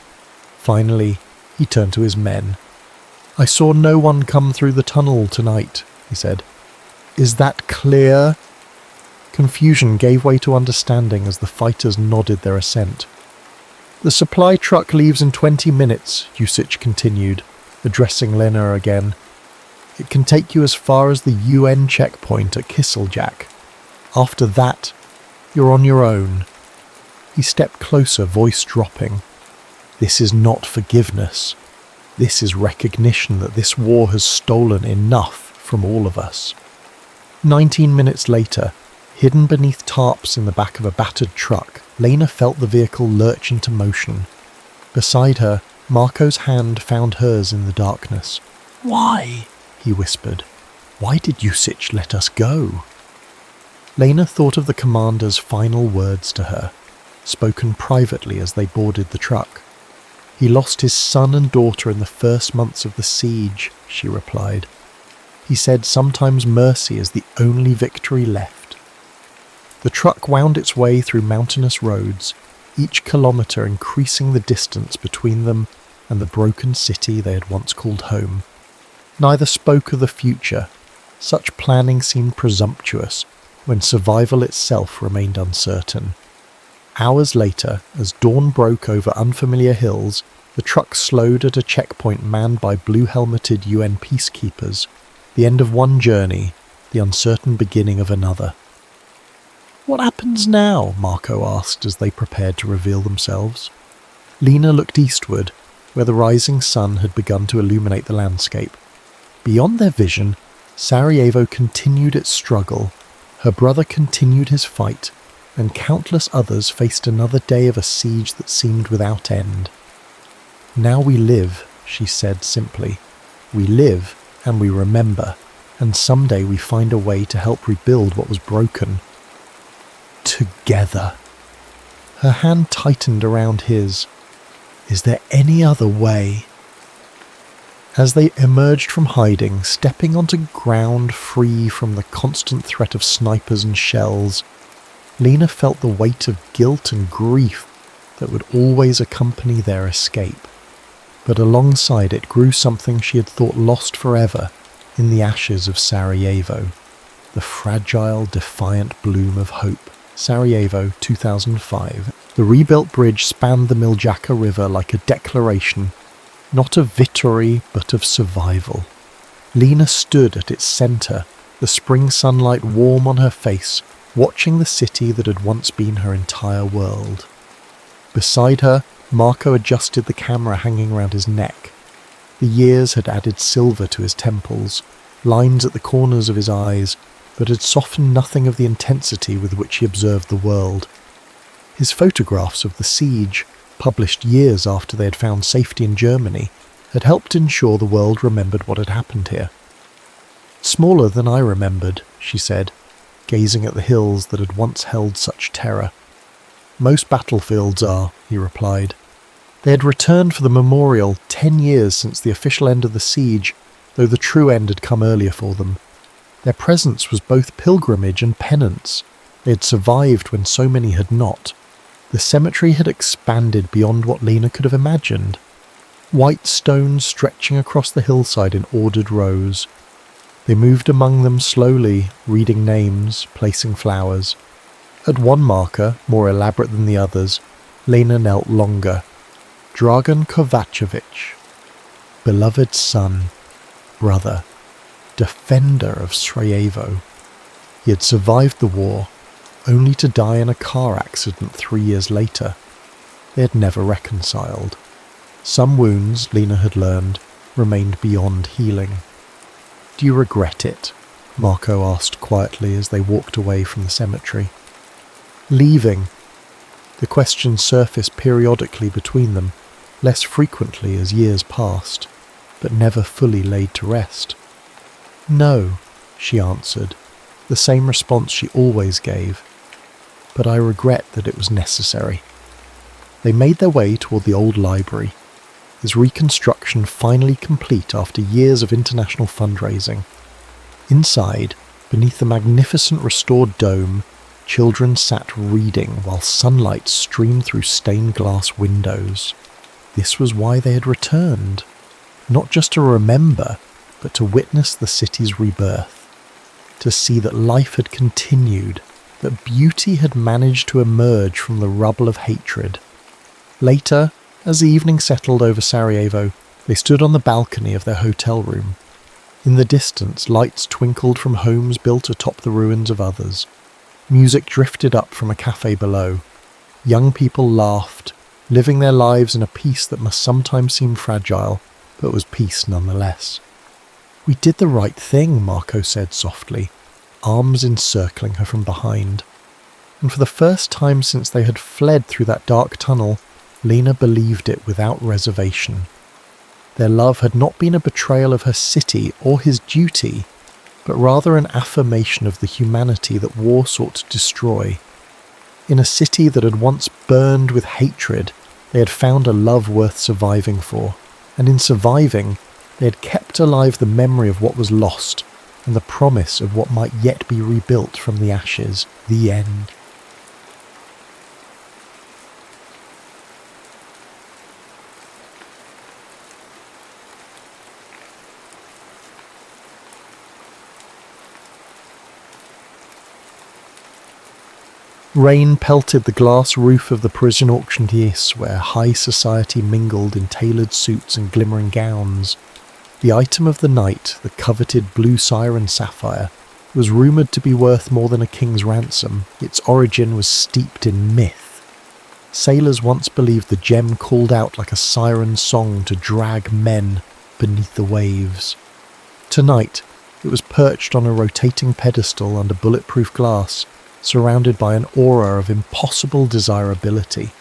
Finally, he turned to his men. I saw no one come through the tunnel tonight, he said. Is that clear? Confusion gave way to understanding as the fighters nodded their assent. The supply truck leaves in 20 minutes, Yusic continued, addressing Lena again. It can take you as far as the UN checkpoint at Kisseljak. After that, you're on your own. He stepped closer, voice dropping. This is not forgiveness. This is recognition that this war has stolen enough from all of us. 19 minutes later, hidden beneath tarps in the back of a battered truck, Lena felt the vehicle lurch into motion. Beside her, Marco's hand found hers in the darkness. Why? He whispered. Why did Yusic let us go? Lena thought of the commander's final words to her, spoken privately as they boarded the truck. He lost his son and daughter in the first months of the siege, she replied. He said sometimes mercy is the only victory left. The truck wound its way through mountainous roads, each kilometre increasing the distance between them and the broken city they had once called home. Neither spoke of the future. Such planning seemed presumptuous when survival itself remained uncertain. Hours later, as dawn broke over unfamiliar hills, the truck slowed at a checkpoint manned by blue-helmeted UN peacekeepers, the end of one journey, the uncertain beginning of another. What happens now? Marco asked as they prepared to reveal themselves. Lena looked eastward, where the rising sun had begun to illuminate the landscape. Beyond their vision, Sarajevo continued its struggle, her brother continued his fight, and countless others faced another day of a siege that seemed without end. Now we live, she said simply. We live, and we remember, and someday we find a way to help rebuild what was broken. Together. Her hand tightened around his. Is there any other way? As they emerged from hiding, stepping onto ground free from the constant threat of snipers and shells, Lena felt the weight of guilt and grief that would always accompany their escape. But alongside it grew something she had thought lost forever in the ashes of Sarajevo, the fragile, defiant bloom of hope. Sarajevo, 2005. The rebuilt bridge spanned the Miljacka River like a declaration, not of victory, but of survival. Lena stood at its centre, the spring sunlight warm on her face, watching the city that had once been her entire world. Beside her, Marco adjusted the camera hanging around his neck. The years had added silver to his temples, lines at the corners of his eyes, but had softened nothing of the intensity with which he observed the world. His photographs of the siege, published years after they had found safety in Germany, had helped ensure the world remembered what had happened here. Smaller than I remembered, she said, gazing at the hills that had once held such terror. Most battlefields are, he replied. They had returned for the memorial 10 years since the official end of the siege, though the true end had come earlier for them. Their presence was both pilgrimage and penance. They had survived when so many had not. The cemetery had expanded beyond what Lena could have imagined. White stones stretching across the hillside in ordered rows. They moved among them slowly, reading names, placing flowers. At one marker, more elaborate than the others, Lena knelt longer. Dragan Kovacevic, beloved son, brother, defender of Sarajevo. He had survived the war, only to die in a car accident 3 years later. They had never reconciled. Some wounds, Lena had learned, remained beyond healing. "Do you regret it?" Marco asked quietly as they walked away from the cemetery. "Leaving?" The question surfaced periodically between them, less frequently as years passed, but never fully laid to rest. "No," she answered, the same response she always gave. "But I regret that it was necessary." They made their way toward the old library, its reconstruction finally complete after years of international fundraising. Inside, beneath the magnificent restored dome, children sat reading while sunlight streamed through stained glass windows. This was why they had returned, not just to remember, but to witness the city's rebirth, to see that life had continued, that beauty had managed to emerge from the rubble of hatred. Later, as the evening settled over Sarajevo, they stood on the balcony of their hotel room. In the distance, lights twinkled from homes built atop the ruins of others. Music drifted up from a cafe below. Young people laughed, living their lives in a peace that must sometimes seem fragile, but was peace nonetheless. "We did the right thing," Marco said softly, arms encircling her from behind. And for the first time since they had fled through that dark tunnel, Lena believed it without reservation. Their love had not been a betrayal of her city or his duty, but rather an affirmation of the humanity that war sought to destroy. In a city that had once burned with hatred, they had found a love worth surviving for, and in surviving, they had kept alive the memory of what was lost and the promise of what might yet be rebuilt from the ashes. The end. Rain pelted the glass roof of the Parisian auctioneer's, where high society mingled in tailored suits and glimmering gowns. The item of the night, the coveted blue siren sapphire, was rumoured to be worth more than a king's ransom. Its origin was steeped in myth. Sailors once believed the gem called out like a siren song to drag men beneath the waves. Tonight, it was perched on a rotating pedestal under bulletproof glass, surrounded by an aura of impossible desirability.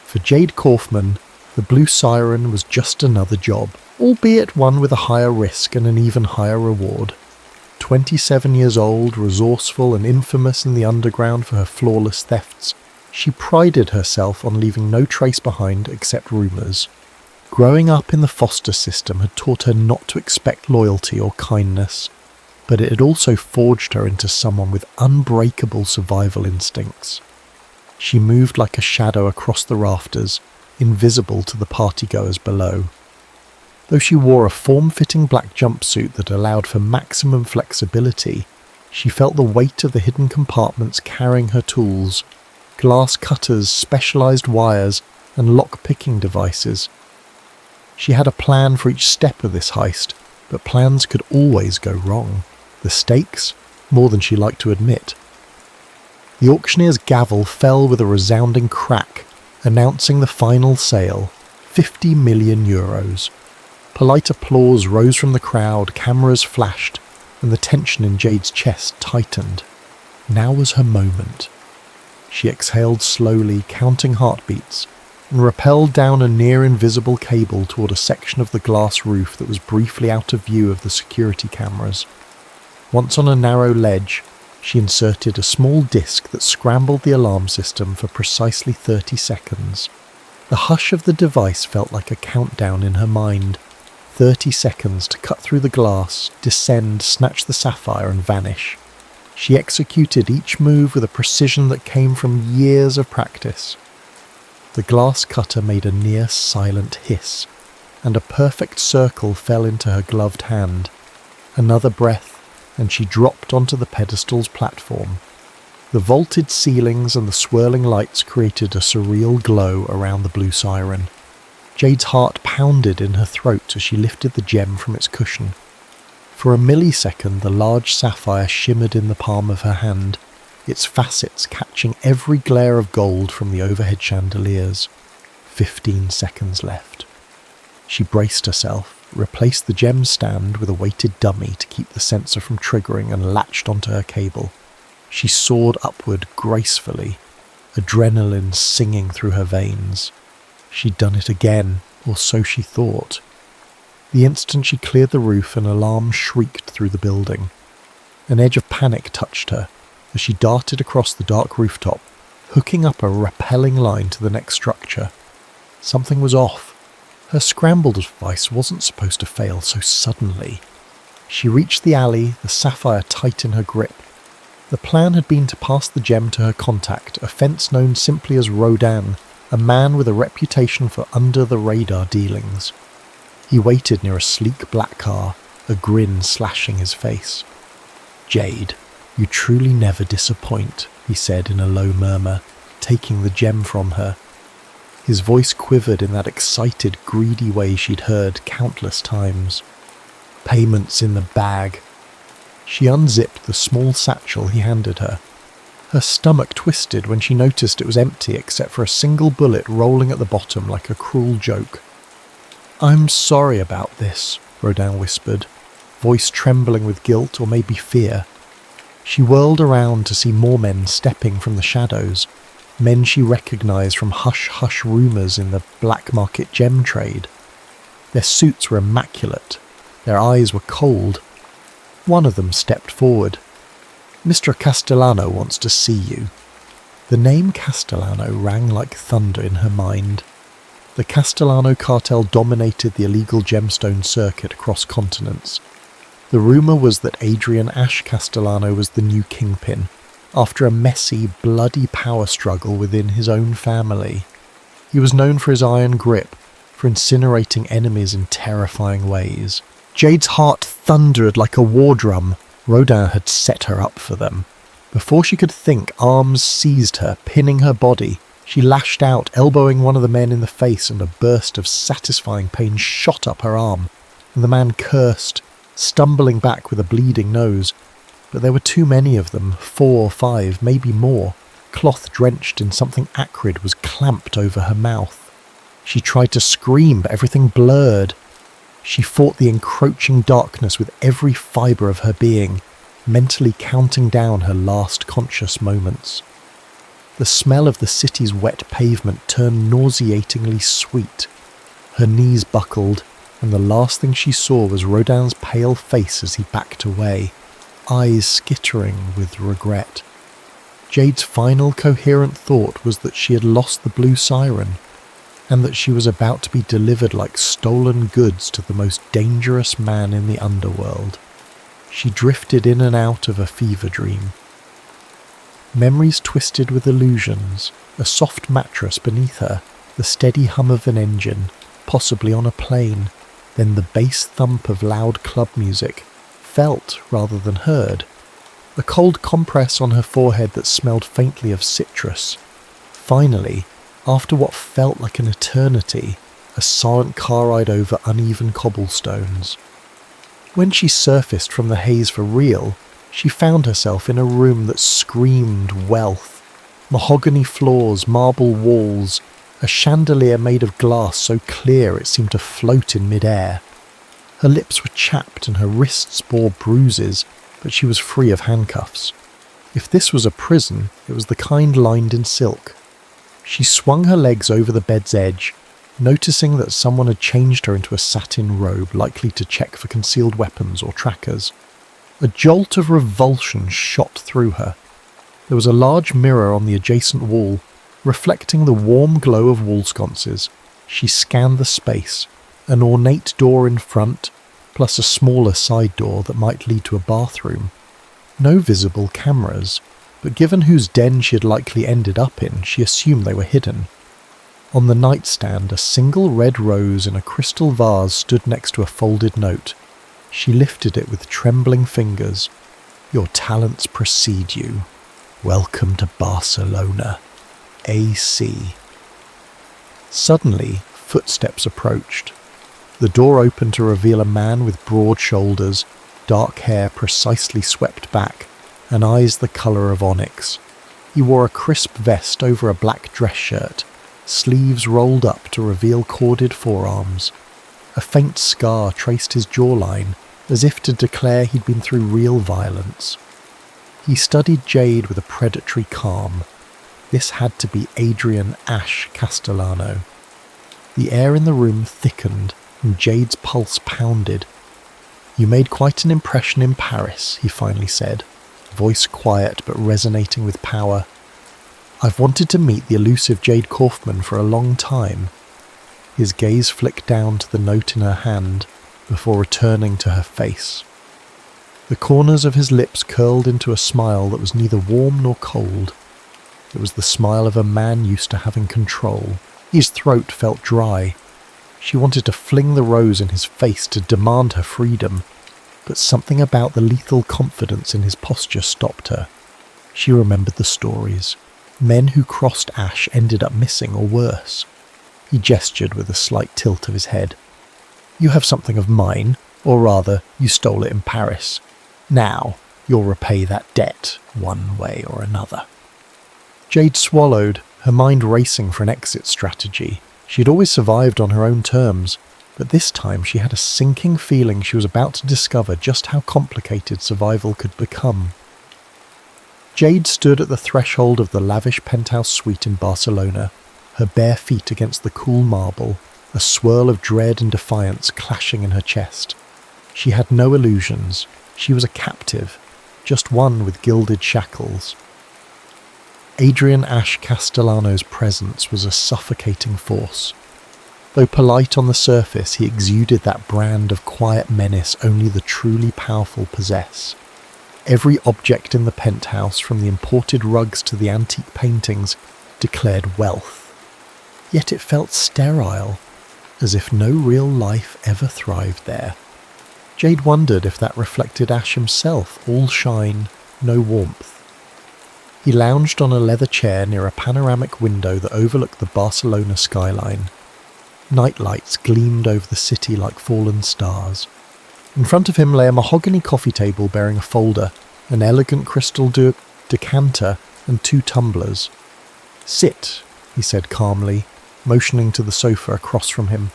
For Jade Kaufman, the blue siren was just another job, albeit one with a higher risk and an even higher reward. 27 years old, resourceful and infamous in the underground for her flawless thefts, she prided herself on leaving no trace behind except rumours. Growing up in the foster system had taught her not to expect loyalty or kindness, but it had also forged her into someone with unbreakable survival instincts. She moved like a shadow across the rafters, invisible to the partygoers below. Though she wore a form-fitting black jumpsuit that allowed for maximum flexibility, she felt the weight of the hidden compartments carrying her tools, glass cutters, specialised wires, and lock-picking devices. She had a plan for each step of this heist, but plans could always go wrong. The stakes, more than she liked to admit. The auctioneer's gavel fell with a resounding crack, announcing the final sale, 50 million euros. Polite applause rose from the crowd, cameras flashed, and the tension in Jade's chest tightened. Now was her moment. She exhaled slowly, counting heartbeats, and rappelled down a near-invisible cable toward a section of the glass roof that was briefly out of view of the security cameras. Once on a narrow ledge, she inserted a small disc that scrambled the alarm system for precisely 30 seconds. The hush of the device felt like a countdown in her mind. 30 seconds to cut through the glass, descend, snatch the sapphire and vanish. She executed each move with a precision that came from years of practice. The glass cutter made a near-silent hiss, and a perfect circle fell into her gloved hand. Another breath, and she dropped onto the pedestal's platform. The vaulted ceilings and the swirling lights created a surreal glow around the blue siren. Jade's heart pounded in her throat as she lifted the gem from its cushion. For a millisecond, the large sapphire shimmered in the palm of her hand, its facets catching every glare of gold from the overhead chandeliers. 15 seconds left. She braced herself, replaced the gem stand with a weighted dummy to keep the sensor from triggering, and latched onto her cable. She soared upward gracefully, adrenaline singing through her veins. She'd done it again, or so she thought. The instant she cleared the roof, an alarm shrieked through the building. An edge of panic touched her as she darted across the dark rooftop, hooking up a rappelling line to the next structure. Something was off. Her scramble device wasn't supposed to fail so suddenly. She reached the alley, the sapphire tight in her grip. The plan had been to pass the gem to her contact, a fence known simply as Rodin, a man with a reputation for under-the-radar dealings. He waited near a sleek black car, a grin slashing his face. "Jade, you truly never disappoint," he said in a low murmur, taking the gem from her. His voice quivered in that excited, greedy way she'd heard countless times. "Payment's in the bag." She unzipped the small satchel he handed her. Her stomach twisted when she noticed it was empty except for a single bullet rolling at the bottom like a cruel joke. "I'm sorry about this," Rodin whispered, voice trembling with guilt or maybe fear. She whirled around to see more men stepping from the shadows, men she recognized from hush-hush rumours in the black market gem trade. Their suits were immaculate. Their eyes were cold. One of them stepped forward. "Mr. Castellano wants to see you." The name Castellano rang like thunder in her mind. The Castellano cartel dominated the illegal gemstone circuit across continents. The rumour was that Adrian Ash Castellano was the new kingpin, after a messy, bloody power struggle within his own family. He was known for his iron grip, for incinerating enemies in terrifying ways. Jade's heart thundered like a war drum. Rodin had set her up for them. Before she could think, arms seized her, pinning her body. She lashed out, elbowing one of the men in the face, and a burst of satisfying pain shot up her arm, and the man cursed, stumbling back with a bleeding nose. But there were too many of them, 4 or 5, maybe more. Cloth drenched in something acrid was clamped over her mouth. She tried to scream, but everything blurred. She fought the encroaching darkness with every fibre of her being, mentally counting down her last conscious moments. The smell of the city's wet pavement turned nauseatingly sweet. Her knees buckled, and the last thing she saw was Rodin's pale face as he backed away, eyes skittering with regret. Jade's final coherent thought was that she had lost the blue siren, and that she was about to be delivered like stolen goods to the most dangerous man in the underworld. She drifted in and out of a fever dream. Memories twisted with illusions, a soft mattress beneath her, the steady hum of an engine, possibly on a plane, then the bass thump of loud club music, felt rather than heard. A cold compress on her forehead that smelled faintly of citrus. Finally, after what felt like an eternity, a silent car ride over uneven cobblestones. When she surfaced from the haze for real, she found herself in a room that screamed wealth. Mahogany floors, marble walls, a chandelier made of glass so clear it seemed to float in mid-air. Her lips were chapped and her wrists bore bruises, but she was free of handcuffs. If this was a prison, it was the kind lined in silk. She swung her legs over the bed's edge, noticing that someone had changed her into a satin robe likely to check for concealed weapons or trackers. A jolt of revulsion shot through her. There was a large mirror on the adjacent wall, reflecting the warm glow of wall sconces. She scanned the space, an ornate door in front, plus a smaller side door that might lead to a bathroom. No visible cameras, but given whose den she had likely ended up in, she assumed they were hidden. On the nightstand, a single red rose in a crystal vase stood next to a folded note. She lifted it with trembling fingers. "Your talents precede you. Welcome to Barcelona. AC." Suddenly, footsteps approached. The door opened to reveal a man with broad shoulders, dark hair precisely swept back, and eyes the colour of onyx. He wore a crisp vest over a black dress shirt, sleeves rolled up to reveal corded forearms. A faint scar traced his jawline, as if to declare he'd been through real violence. He studied Jade with a predatory calm. This had to be Adrian Ash Castellano. The air in the room thickened, and Jade's pulse pounded. "You made quite an impression in Paris," he finally said, voice quiet but resonating with power. "I've wanted to meet the elusive Jade Kaufman for a long time." His gaze flicked down to the note in her hand, before returning to her face. The corners of his lips curled into a smile that was neither warm nor cold. It was the smile of a man used to having control. His throat felt dry. She wanted to fling the rose in his face to demand her freedom, but something about the lethal confidence in his posture stopped her. She remembered the stories. Men who crossed Ash ended up missing or worse. He gestured with a slight tilt of his head. "You have something of mine, or rather, you stole it in Paris. Now, you'll repay that debt, one way or another." Jade swallowed, her mind racing for an exit strategy. She had always survived on her own terms, but this time she had a sinking feeling she was about to discover just how complicated survival could become. Jade stood at the threshold of the lavish penthouse suite in Barcelona, her bare feet against the cool marble, a swirl of dread and defiance clashing in her chest. She had no illusions. She was a captive, just one with gilded shackles. Adrian Ash Castellano's presence was a suffocating force. Though polite on the surface, he exuded that brand of quiet menace only the truly powerful possess. Every object in the penthouse, from the imported rugs to the antique paintings, declared wealth. Yet it felt sterile, as if no real life ever thrived there. Jade wondered if that reflected Ash himself, all shine, no warmth. He lounged on a leather chair near a panoramic window that overlooked the Barcelona skyline. Night lights gleamed over the city like fallen stars. In front of him lay a mahogany coffee table bearing a folder, an elegant crystal decanter, and 2 tumblers. "Sit," he said calmly, motioning to the sofa across from him.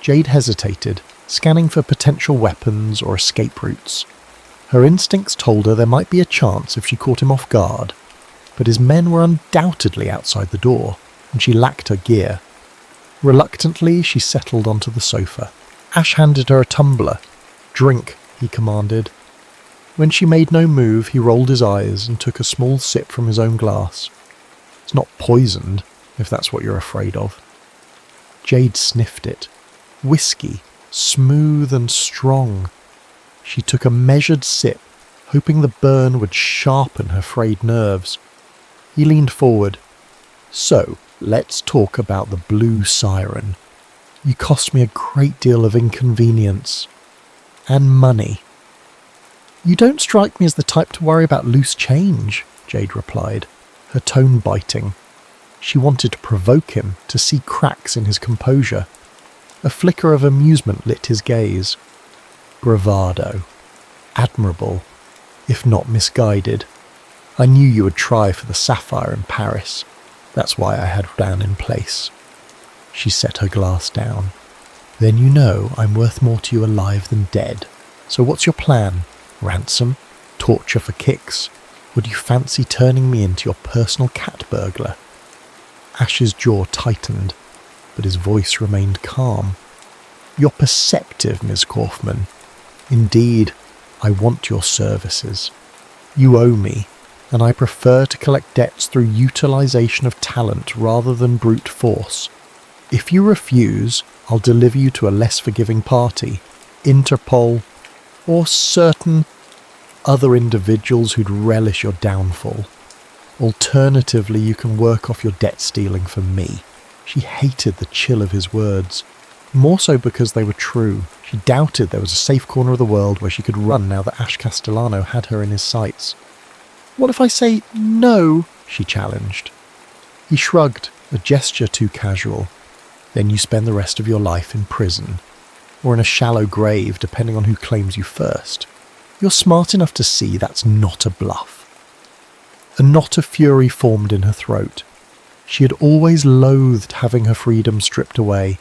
Jade hesitated, scanning for potential weapons or escape routes. Her instincts told her there might be a chance if she caught him off guard, but his men were undoubtedly outside the door, and she lacked her gear. Reluctantly, she settled onto the sofa. Ash handed her a tumbler. "Drink," he commanded. When she made no move, he rolled his eyes and took a small sip from his own glass. "It's not poisoned, if that's what you're afraid of." Jade sniffed it. Whiskey, smooth and strong. She took a measured sip, hoping the burn would sharpen her frayed nerves. He leaned forward. "So, let's talk about the Blue Siren. You cost me a great deal of inconvenience. And money." "You don't strike me as the type to worry about loose change," Jade replied, her tone biting. She wanted to provoke him, to see cracks in his composure. A flicker of amusement lit his gaze. Bravado. Admirable, if not misguided. I knew you would try for the sapphire in Paris. That's why I had Dan in place. She set her glass down. "Then you know I'm worth more to you alive than dead. So what's your plan? Ransom? Torture for kicks? Would you fancy turning me into your personal cat burglar?" Ash's jaw tightened, but his voice remained calm. "You're perceptive, Miss Kaufman. Indeed, I want your services. You owe me, and I prefer to collect debts through utilization of talent rather than brute force. If you refuse, I'll deliver you to a less forgiving party, Interpol, or certain other individuals who'd relish your downfall. Alternatively, you can work off your debt stealing for me." She hated the chill of his words, more so because they were true. She doubted there was a safe corner of the world where she could run now that Ash Castellano had her in his sights. "What if I say no?" she challenged. He shrugged, a gesture too casual. "Then you spend the rest of your life in prison, or in a shallow grave, depending on who claims you first. You're smart enough to see that's not a bluff." A knot of fury formed in her throat. She had always loathed having her freedom stripped away.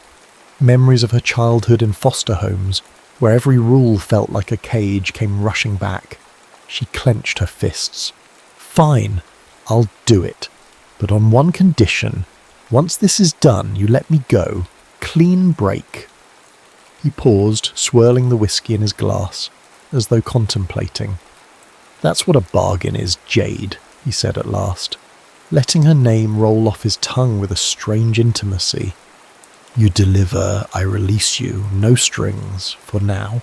Memories of her childhood in foster homes, where every rule felt like a cage, came rushing back. She clenched her fists. "Fine, I'll do it. But on one condition. Once this is done, you let me go. Clean break." He paused, swirling the whiskey in his glass, as though contemplating. "That's what a bargain is, Jade," he said at last, letting her name roll off his tongue with a strange intimacy. "You deliver, I release you, no strings, for now."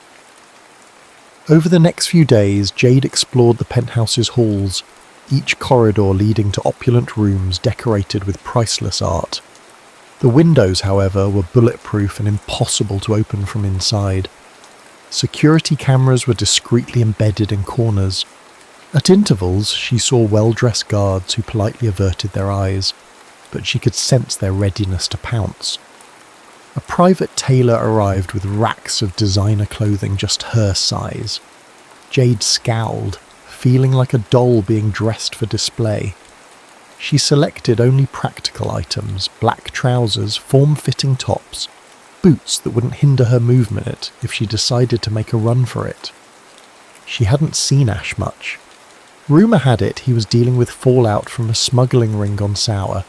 Over the next few days, Jade explored the penthouse's halls, each corridor leading to opulent rooms decorated with priceless art. The windows, however, were bulletproof and impossible to open from inside. Security cameras were discreetly embedded in corners. At intervals, she saw well-dressed guards who politely averted their eyes, but she could sense their readiness to pounce. A private tailor arrived with racks of designer clothing just her size. Jade scowled, feeling like a doll being dressed for display. She selected only practical items: black trousers, form-fitting tops, boots that wouldn't hinder her movement if she decided to make a run for it. She hadn't seen Ash much. Rumour had it he was dealing with fallout from a smuggling ring on Sour,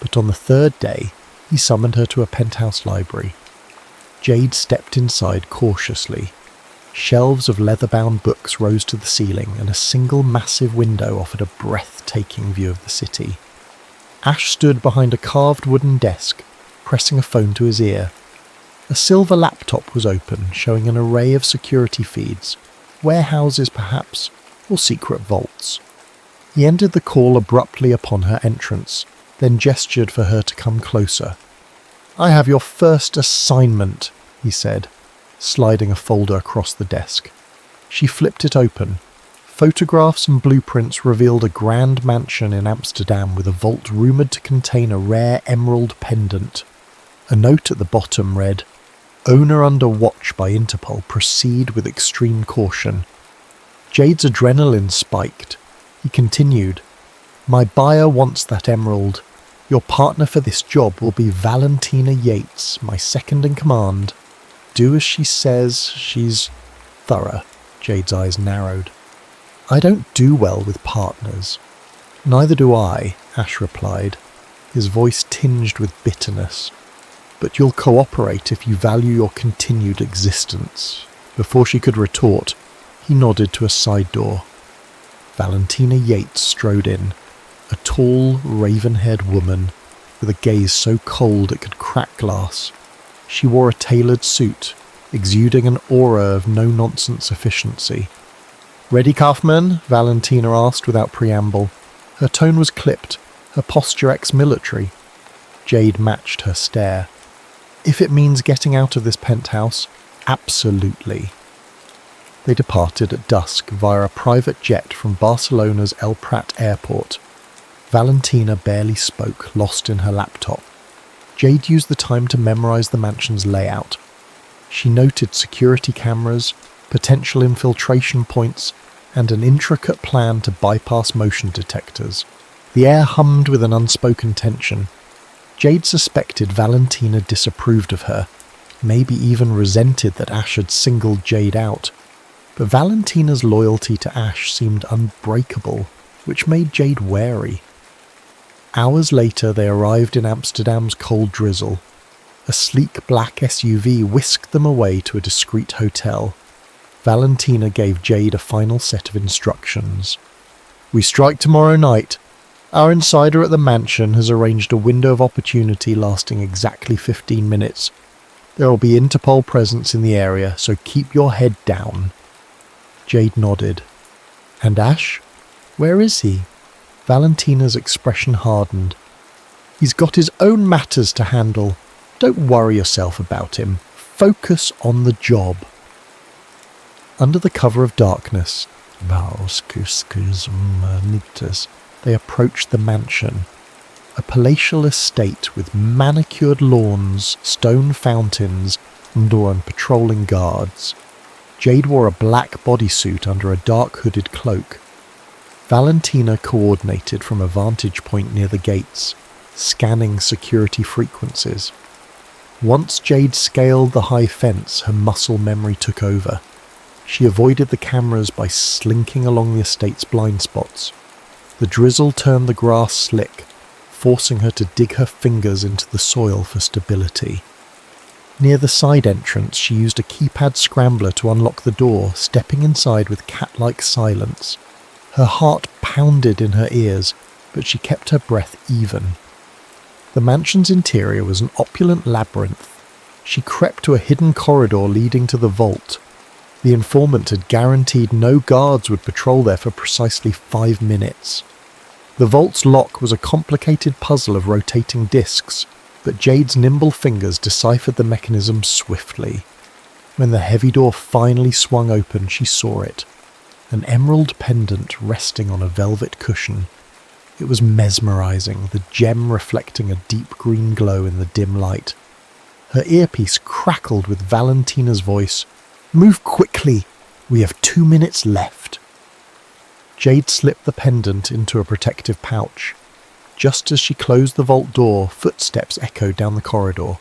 but on the third day, he summoned her to a penthouse library. Jade stepped inside cautiously. Shelves of leather-bound books rose to the ceiling, and a single massive window offered a breathtaking view of the city. Ash stood behind a carved wooden desk, pressing a phone to his ear. A silver laptop was open, showing an array of security feeds, warehouses perhaps, or secret vaults. He ended the call abruptly upon her entrance, then gestured for her to come closer. "I have your first assignment," he said, sliding a folder across the desk. She flipped it open. Photographs and blueprints revealed a grand mansion in Amsterdam with a vault rumoured to contain a rare emerald pendant. A note at the bottom read, "Owner under watch by Interpol, proceed with extreme caution." Jade's adrenaline spiked. He continued, "My buyer wants that emerald. Your partner for this job will be Valentina Yates, my second in command. Do as she says." She's thorough. Jade's eyes narrowed. "I don't do well with partners." "Neither do I," Ash replied, his voice tinged with bitterness. "But you'll cooperate if you value your continued existence." Before she could retort, he nodded to a side door. Valentina Yates strode in, a tall, raven-haired woman with a gaze so cold it could crack glass. She wore a tailored suit, exuding an aura of no-nonsense efficiency. "Ready, Kaufman?" Valentina asked without preamble. Her tone was clipped, her posture ex-military. Jade matched her stare. "If it means getting out of this penthouse, absolutely." They departed at dusk via a private jet from Barcelona's El Prat airport. Valentina barely spoke, lost in her laptop. Jade used the time to memorize the mansion's layout. She noted security cameras, potential infiltration points, and an intricate plan to bypass motion detectors. The air hummed with an unspoken tension. Jade suspected Valentina disapproved of her, maybe even resented that Ash had singled Jade out. But Valentina's loyalty to Ash seemed unbreakable, which made Jade wary. Hours later, they arrived in Amsterdam's cold drizzle. A sleek black SUV whisked them away to a discreet hotel. Valentina gave Jade a final set of instructions. "We strike tomorrow night. Our insider at the mansion has arranged a window of opportunity lasting exactly 15 minutes. There will be Interpol presence in the area, so keep your head down." Jade nodded. "And Ash? Where is he?" Valentina's expression hardened. "He's got his own matters to handle. Don't worry yourself about him. Focus on the job." Under the cover of darkness, they approached the mansion, a palatial estate with manicured lawns, stone fountains, and patrolling guards. Jade wore a black bodysuit under a dark hooded cloak. Valentina coordinated from a vantage point near the gates, scanning security frequencies. Once Jade scaled the high fence, her muscle memory took over. She avoided the cameras by slinking along the estate's blind spots. The drizzle turned the grass slick, forcing her to dig her fingers into the soil for stability. Near the side entrance, she used a keypad scrambler to unlock the door, stepping inside with cat-like silence. Her heart pounded in her ears, but she kept her breath even. The mansion's interior was an opulent labyrinth. She crept to a hidden corridor leading to the vault. The informant had guaranteed no guards would patrol there for precisely 5 minutes. The vault's lock was a complicated puzzle of rotating discs, but Jade's nimble fingers deciphered the mechanism swiftly. When the heavy door finally swung open, she saw it. An emerald pendant resting on a velvet cushion. It was mesmerizing, the gem reflecting a deep green glow in the dim light. Her earpiece crackled with Valentina's voice. "Move quickly! We have 2 minutes left." Jade slipped the pendant into a protective pouch. Just as she closed the vault door, footsteps echoed down the corridor.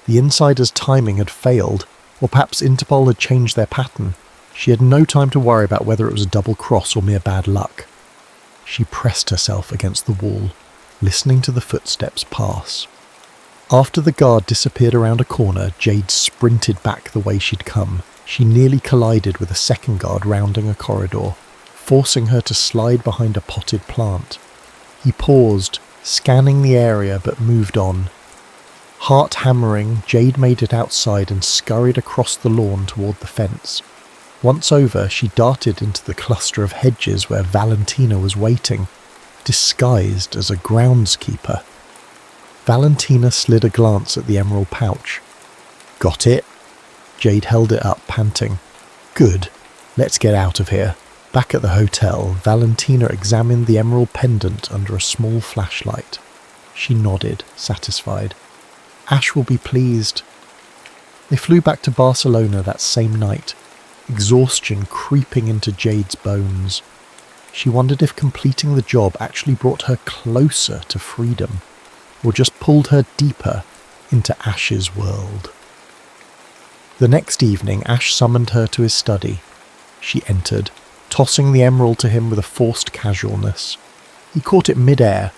The insider's timing had failed, or perhaps Interpol had changed their pattern. She had no time to worry about whether it was a double cross or mere bad luck. She pressed herself against the wall, listening to the footsteps pass. After the guard disappeared around a corner, Jade sprinted back the way she'd come. She nearly collided with a second guard rounding a corridor, forcing her to slide behind a potted plant. He paused, scanning the area, but moved on. Heart hammering, Jade made it outside and scurried across the lawn toward the fence. Once over, she darted into the cluster of hedges where Valentina was waiting, disguised as a groundskeeper. Valentina slid a glance at the emerald pouch. "Got it?" Jade held it up, panting. "Good. Let's get out of here." Back at the hotel, Valentina examined the emerald pendant under a small flashlight. She nodded, satisfied. "Ash will be pleased." They flew back to Barcelona that same night, exhaustion creeping into Jade's bones. She wondered if completing the job actually brought her closer to freedom, or just pulled her deeper into Ash's world. The next evening, Ash summoned her to his study. She entered, tossing the emerald to him with a forced casualness. He caught it mid-air.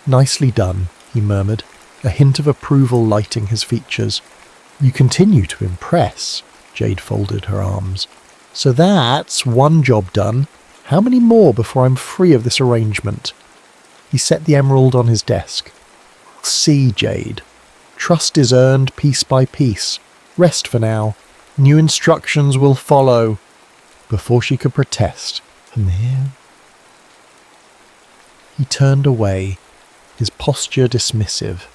"Nicely done," he murmured, a hint of approval lighting his features. "You continue to impress." Jade folded her arms. "So that's one job done. How many more before I'm free of this arrangement?" He set the emerald on his desk. "See, Jade. Trust is earned piece by piece. Rest for now. New instructions will follow." Before she could protest, he turned away, his posture dismissive.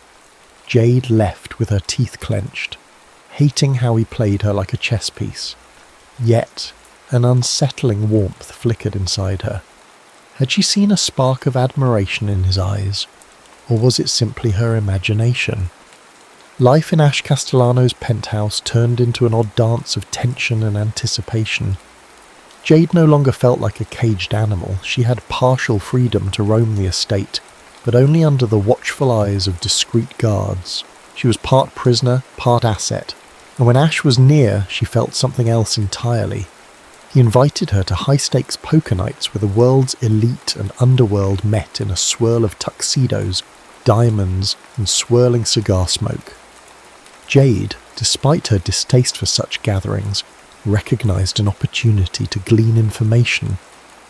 Jade left with her teeth clenched, hating how he played her like a chess piece. Yet, an unsettling warmth flickered inside her. Had she seen a spark of admiration in his eyes, or was it simply her imagination? Life in Ash Castellano's penthouse turned into an odd dance of tension and anticipation. Jade no longer felt like a caged animal. She had partial freedom to roam the estate, but only under the watchful eyes of discreet guards. She was part prisoner, part asset, and when Ash was near, she felt something else entirely. He invited her to high-stakes poker nights where the world's elite and underworld met in a swirl of tuxedos, diamonds, and swirling cigar smoke. Jade, despite her distaste for such gatherings, recognized an opportunity to glean information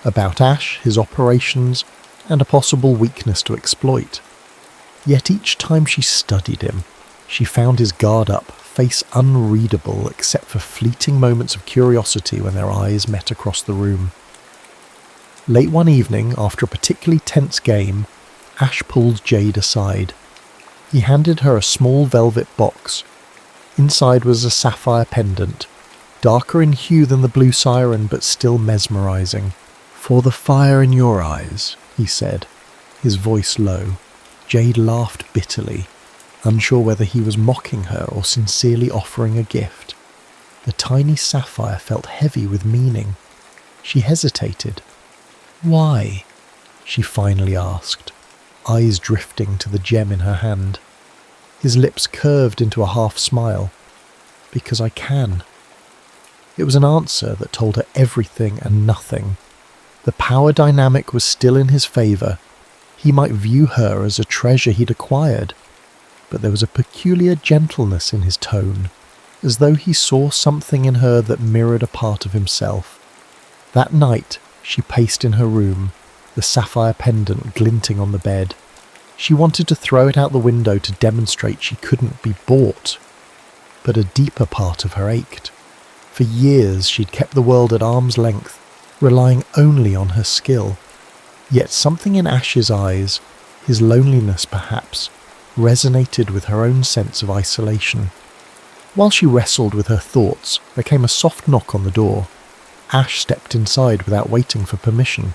about Ash, his operations, and a possible weakness to exploit. Yet each time she studied him, she found his guard up, face unreadable except for fleeting moments of curiosity when their eyes met across the room. Late one evening, after a particularly tense game, Ash pulled Jade aside. He handed her a small velvet box. Inside was a sapphire pendant, darker in hue than the blue siren, but still mesmerizing. "For the fire in your eyes," he said, his voice low. Jade laughed bitterly, unsure whether he was mocking her or sincerely offering a gift. The tiny sapphire felt heavy with meaning. She hesitated. "Why?" she finally asked, eyes drifting to the gem in her hand. His lips curved into a half smile. Because I can. It was an answer that told her everything and nothing. The power dynamic was still in his favour. He might view her as a treasure he'd acquired, but there was a peculiar gentleness in his tone, as though he saw something in her that mirrored a part of himself. That night, she paced in her room, the sapphire pendant glinting on the bed. She wanted to throw it out the window to demonstrate she couldn't be bought. But a deeper part of her ached. For years she'd kept the world at arm's length, relying only on her skill. Yet something in Ash's eyes, his loneliness perhaps, resonated with her own sense of isolation. While she wrestled with her thoughts, there came a soft knock on the door. Ash stepped inside without waiting for permission.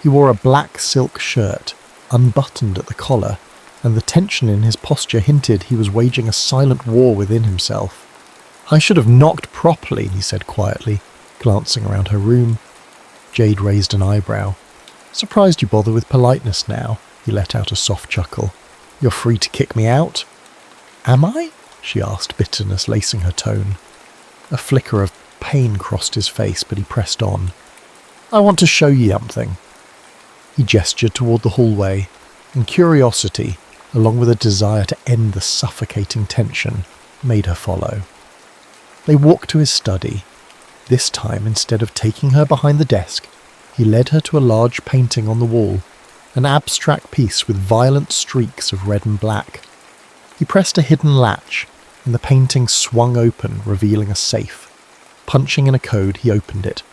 He wore a black silk shirt, unbuttoned at the collar, and the tension in his posture hinted he was waging a silent war within himself. "I should have knocked properly," he said quietly, glancing around her room. Jade raised an eyebrow. "Surprised you bother with politeness now," he let out a soft chuckle. "You're free to kick me out." "Am I?" she asked, bitterness lacing her tone. A flicker of pain crossed his face, but he pressed on. "I want to show you something." He gestured toward the hallway, and curiosity, along with a desire to end the suffocating tension, made her follow. They walked to his study. This time, instead of taking her behind the desk, he led her to a large painting on the wall, an abstract piece with violent streaks of red and black. He pressed a hidden latch, and the painting swung open, revealing a safe. Punching in a code, he opened it.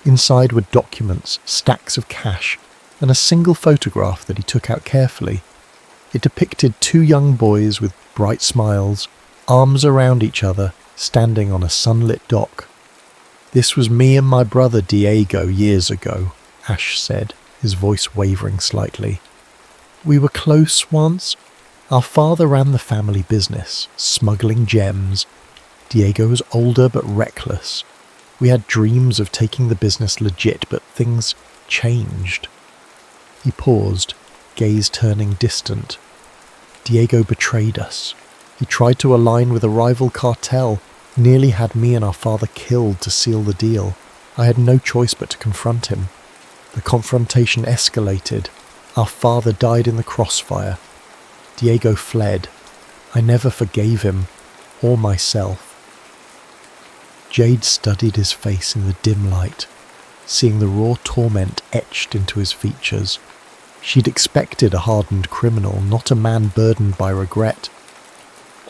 Inside were documents, stacks of cash, and a single photograph that he took out carefully. It depicted two young boys with bright smiles, arms around each other, standing on a sunlit dock. "This was me and my brother Diego years ago," Ash said, his voice wavering slightly. "We were close once. Our father ran the family business, smuggling gems. Diego was older but reckless. We had dreams of taking the business legit, but things changed." He paused, gaze turning distant. "Diego betrayed us. He tried to align with a rival cartel, nearly had me and our father killed to seal the deal. I had no choice but to confront him. The confrontation escalated. Our father died in the crossfire. Diego fled. I never forgave him, or myself." Jade studied his face in the dim light, seeing the raw torment etched into his features. She'd expected a hardened criminal, not a man burdened by regret.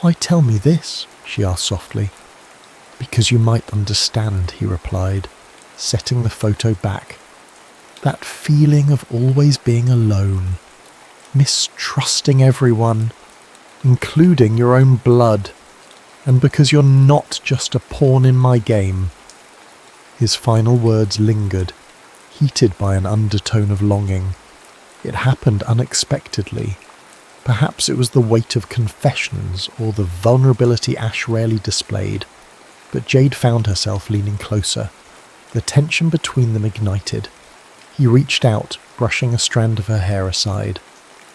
"Why tell me this?" she asked softly. "Because you might understand," he replied, setting the photo back. "That feeling of always being alone, mistrusting everyone, including your own blood, and because you're not just a pawn in my game." His final words lingered, heated by an undertone of longing. It happened unexpectedly. Perhaps it was the weight of confessions or the vulnerability Ash rarely displayed, but Jade found herself leaning closer. The tension between them ignited. He reached out, brushing a strand of her hair aside.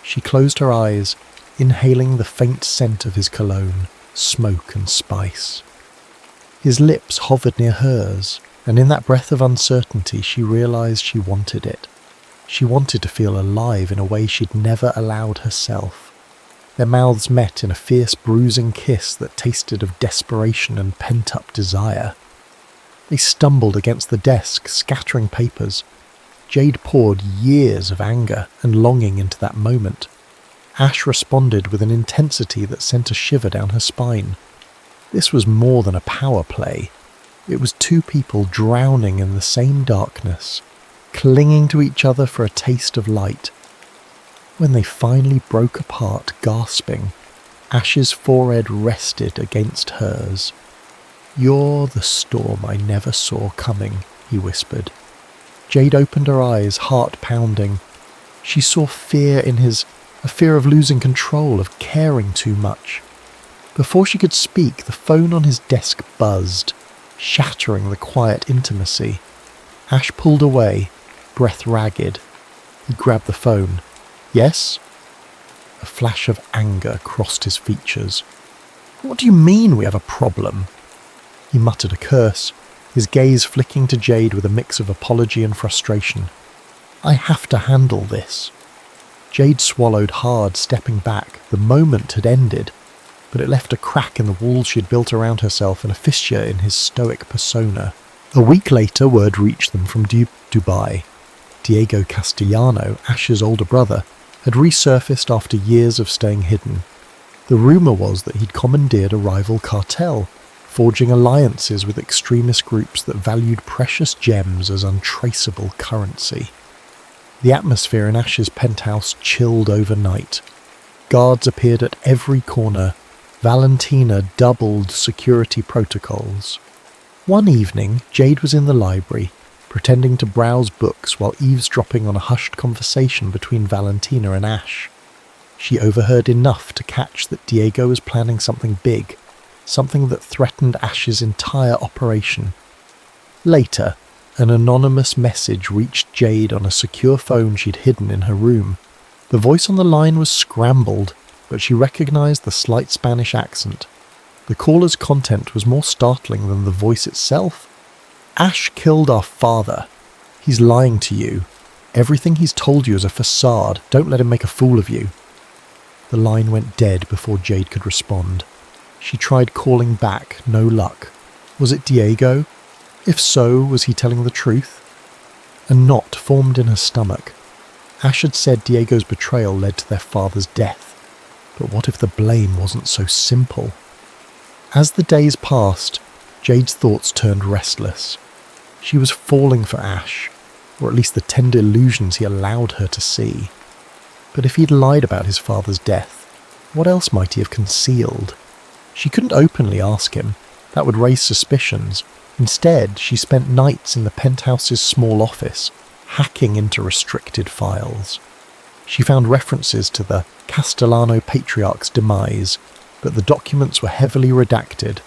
She closed her eyes, inhaling the faint scent of his cologne, smoke and spice. His lips hovered near hers, and in that breath of uncertainty she realized she wanted it. She wanted to feel alive in a way she'd never allowed herself. Their mouths met in a fierce bruising kiss that tasted of desperation and pent-up desire. They stumbled against the desk, scattering papers. Jade poured years of anger and longing into that moment. Ash responded with an intensity that sent a shiver down her spine. This was more than a power play. It was two people drowning in the same darkness, clinging to each other for a taste of light. When they finally broke apart, gasping, Ash's forehead rested against hers. "You're the storm I never saw coming," he whispered. Jade opened her eyes, heart pounding. She saw fear in his, a fear of losing control, of caring too much. Before she could speak, the phone on his desk buzzed, shattering the quiet intimacy. Ash pulled away, breath ragged. He grabbed the phone. "Yes?" A A flash of anger crossed his features. "What do you mean we have a problem?" He muttered a curse, his gaze flicking to Jade with a mix of apology and frustration. "I have to handle this." Jade swallowed hard, stepping back. The moment had ended, but it left a crack in the walls she had built around herself and a fissure in his stoic persona. A week later, word reached them from Dubai. Diego Castellano, Ash's older brother, had resurfaced after years of staying hidden. The rumour was that he'd commandeered a rival cartel, forging alliances with extremist groups that valued precious gems as untraceable currency. The atmosphere in Ash's penthouse chilled overnight. Guards appeared at every corner. Valentina doubled security protocols. One evening, Jade was in the library, pretending to browse books while eavesdropping on a hushed conversation between Valentina and Ash. She overheard enough to catch that Diego was planning something big, something that threatened Ash's entire operation. Later, an anonymous message reached Jade on a secure phone she'd hidden in her room. The voice on the line was scrambled, but she recognized the slight Spanish accent. The caller's content was more startling than the voice itself. "Ash killed our father. He's lying to you. Everything he's told you is a facade. Don't let him make a fool of you." The line went dead before Jade could respond. She tried calling back, no luck. Was it Diego? If so, was he telling the truth? A knot formed in her stomach. Ash had said Diego's betrayal led to their father's death. But what if the blame wasn't so simple? As the days passed, Jade's thoughts turned restless. She was falling for Ash, or at least the tender illusions he allowed her to see. But if he'd lied about his father's death, what else might he have concealed? She couldn't openly ask him. That would raise suspicions. Instead, she spent nights in the penthouse's small office, hacking into restricted files. She found references to the Castellano patriarch's demise, but the documents were heavily redacted.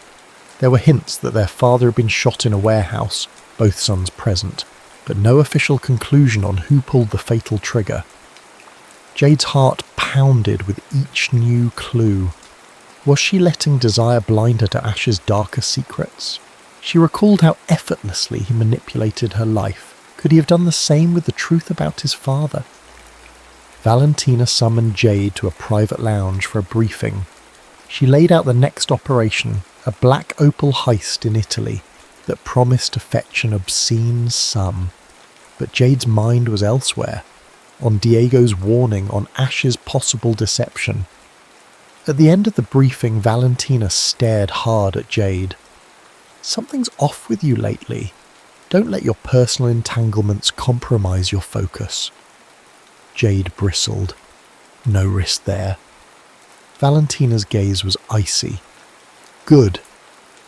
There were hints that their father had been shot in a warehouse, both sons present, but no official conclusion on who pulled the fatal trigger. Jade's heart pounded with each new clue. Was she letting desire blind her to Ash's darker secrets? She recalled how effortlessly he manipulated her life. Could he have done the same with the truth about his father? Valentina summoned Jade to a private lounge for a briefing. She laid out the next operation, a black opal heist in Italy that promised to fetch an obscene sum. But Jade's mind was elsewhere, on Diego's warning, on Ash's possible deception. At the end of the briefing, Valentina stared hard at Jade. "Something's off with you lately. Don't let your personal entanglements compromise your focus." Jade bristled. No risk there. Valentina's gaze was icy. Good,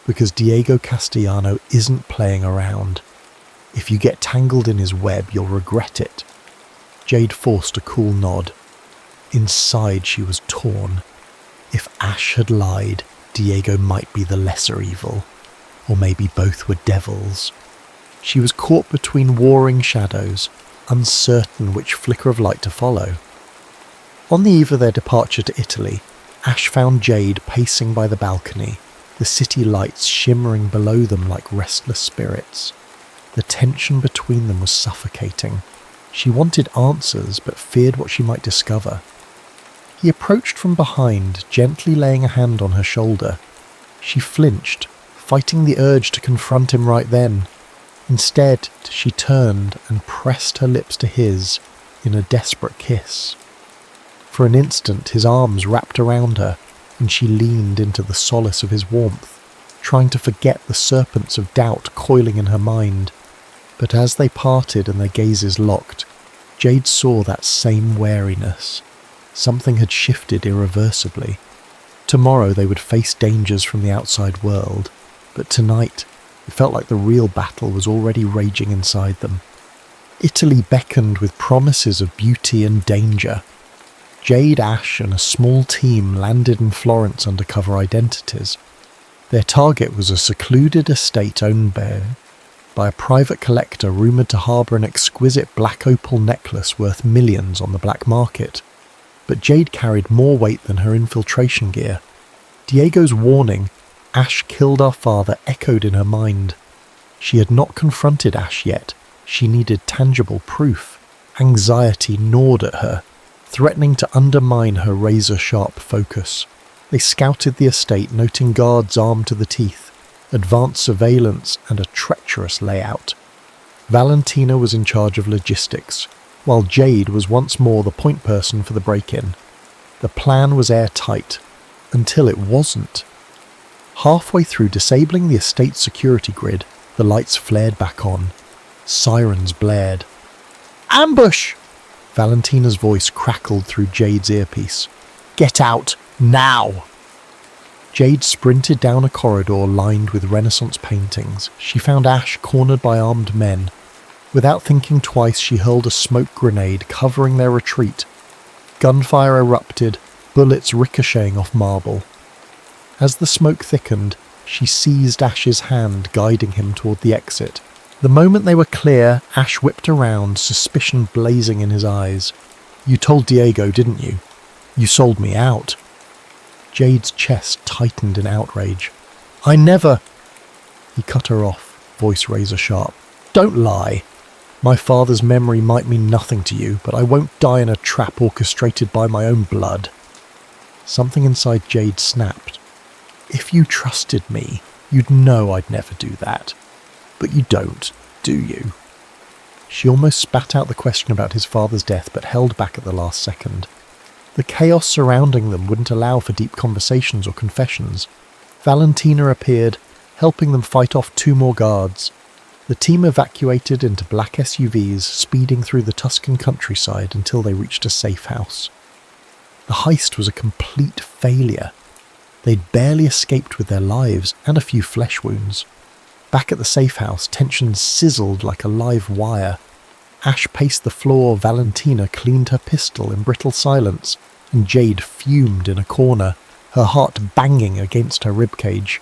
because Diego Castellano isn't playing around. If you get tangled in his web, you'll regret it. Jade forced a cool nod. Inside she was torn. If Ash had lied, Diego might be the lesser evil. Or maybe both were devils. She was caught between warring shadows, uncertain which flicker of light to follow. On the eve of their departure to Italy, Ash found Jade pacing by the balcony, the city lights shimmering below them like restless spirits. The tension between them was suffocating. She wanted answers, but feared what she might discover. He approached from behind, gently laying a hand on her shoulder. She flinched, fighting the urge to confront him right then. Instead, she turned and pressed her lips to his in a desperate kiss. For an instant, his arms wrapped around her, and she leaned into the solace of his warmth, trying to forget the serpents of doubt coiling in her mind. But as they parted and their gazes locked, Jade saw that same wariness. Something had shifted irreversibly. Tomorrow they would face dangers from the outside world, but tonight it felt like the real battle was already raging inside them. Italy beckoned with promises of beauty and danger. Jade, Ash and a small team landed in Florence under cover identities. Their target was a secluded estate owned by a private collector rumoured to harbour an exquisite black opal necklace worth millions on the black market. but Jade carried more weight than her infiltration gear. Diego's warning, "Ash killed our father," echoed in her mind. She had not confronted Ash yet. She needed tangible proof. Anxiety gnawed at her, threatening to undermine her razor-sharp focus. They scouted the estate, noting guards armed to the teeth, advanced surveillance, and a treacherous layout. Valentina was in charge of logistics, while Jade was once more the point person for the break-in. The plan was airtight, until it wasn't. Halfway through disabling the estate's security grid, the lights flared back on. Sirens blared. "Ambush!" Valentina's voice crackled through Jade's earpiece. "Get out, now!" Jade sprinted down a corridor lined with Renaissance paintings. She found Ash cornered by armed men. Without thinking twice, she hurled a smoke grenade covering their retreat. Gunfire erupted, bullets ricocheting off marble. As the smoke thickened, she seized Ash's hand, guiding him toward the exit. The moment they were clear, Ash whipped around, suspicion blazing in his eyes. "You told Diego, didn't you? You sold me out." Jade's chest tightened in outrage. "I never—" He cut her off, voice razor sharp. "Don't lie. My father's memory might mean nothing to you, but I won't die in a trap orchestrated by my own blood." Something inside Jade snapped. "If you trusted me, you'd know I'd never do that. But you don't, do you?" She almost spat out the question about his father's death, but held back at the last second. The chaos surrounding them wouldn't allow for deep conversations or confessions. Valentina appeared, helping them fight off 2 more guards. The team evacuated into black SUVs, speeding through the Tuscan countryside until they reached a safe house. The heist was a complete failure. They'd barely escaped with their lives and a few flesh wounds. Back at the safe house, tension sizzled like a live wire. Ash paced the floor, Valentina cleaned her pistol in brittle silence, and Jade fumed in a corner, her heart banging against her ribcage.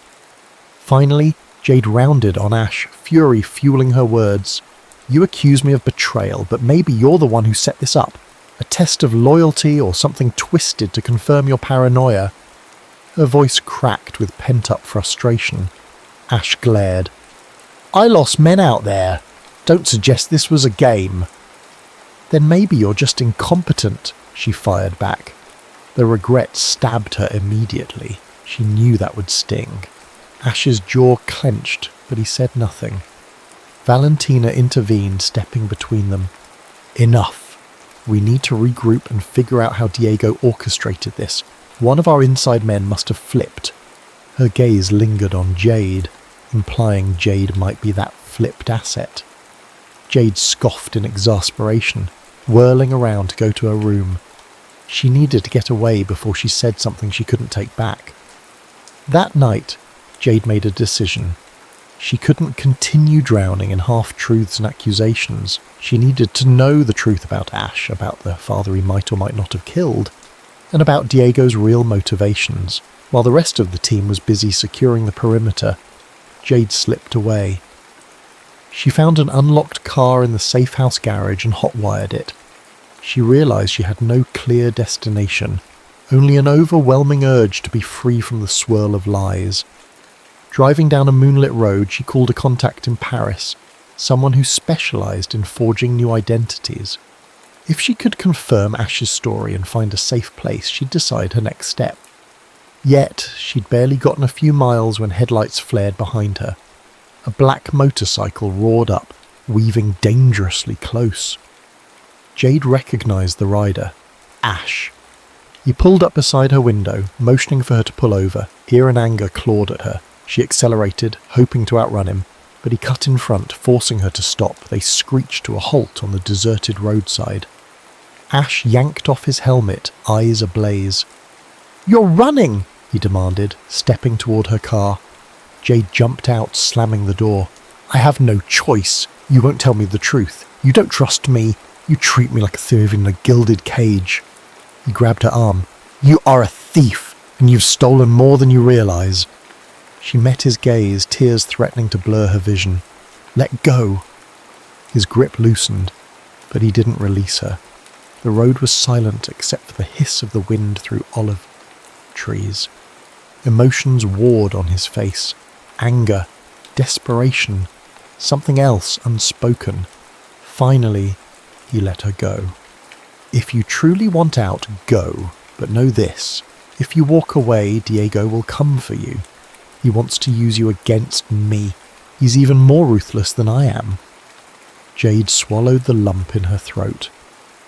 Finally, Jade rounded on Ash, fury fueling her words. "You accuse me of betrayal, but maybe you're the one who set this up. A test of loyalty or something twisted to confirm your paranoia." Her voice cracked with pent-up frustration. Ash glared. "I lost men out there. Don't suggest this was a game." "Then maybe you're just incompetent," she fired back. The regret stabbed her immediately. She knew that would sting. Ash's jaw clenched, but he said nothing. Valentina intervened, stepping between them. "Enough. We need to regroup and figure out how Diego orchestrated this. One of our inside men must have flipped." Her gaze lingered on Jade, implying Jade might be that flipped asset. Jade scoffed in exasperation, whirling around to go to her room. She needed to get away before she said something she couldn't take back. That night, Jade made a decision. She couldn't continue drowning in half-truths and accusations. She needed to know the truth about Ash, about the father he might or might not have killed, and about Diego's real motivations. While the rest of the team was busy securing the perimeter, Jade slipped away. She found an unlocked car in the safe house garage and hotwired it. She realized she had no clear destination, only an overwhelming urge to be free from the swirl of lies. Driving down a moonlit road, she called a contact in Paris, someone who specialized in forging new identities. If she could confirm Ash's story and find a safe place, she'd decide her next step. Yet, she'd barely gotten a few miles when headlights flared behind her. A black motorcycle roared up, weaving dangerously close. Jade recognized the rider, Ash. He pulled up beside her window, motioning for her to pull over. Fear and anger clawed at her. She accelerated, hoping to outrun him, but he cut in front, forcing her to stop. They screeched to a halt on the deserted roadside. Ash yanked off his helmet, eyes ablaze. "You're running!" he demanded, stepping toward her car. Jade jumped out, slamming the door. "I have no choice. You won't tell me the truth. You don't trust me. You treat me like a thief in a gilded cage." He grabbed her arm. "You are a thief, and you've stolen more than you realize." She met his gaze, tears threatening to blur her vision. "Let go." His grip loosened, but he didn't release her. The road was silent except for the hiss of the wind through olive trees. Emotions warred on his face. Anger, desperation, something else unspoken. Finally, he let her go. If you truly want out, go. But know this. If you walk away, Diego will come for you. He wants to use you against me. He's even more ruthless than I am. Jade swallowed the lump in her throat.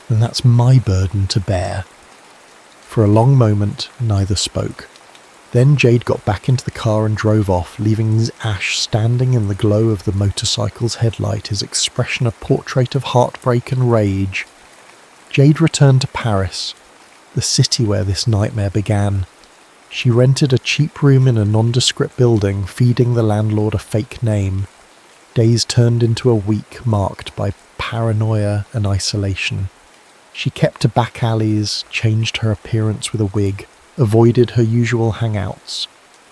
And that's my burden to bear. For a long moment, neither spoke. Then Jade got back into the car and drove off, leaving Ash standing in the glow of the motorcycle's headlight, his expression a portrait of heartbreak and rage. Jade returned to Paris, the city where this nightmare began. She rented a cheap room in a nondescript building, feeding the landlord a fake name. Days turned into a week marked by paranoia and isolation. She kept to back alleys, changed her appearance with a wig, avoided her usual hangouts.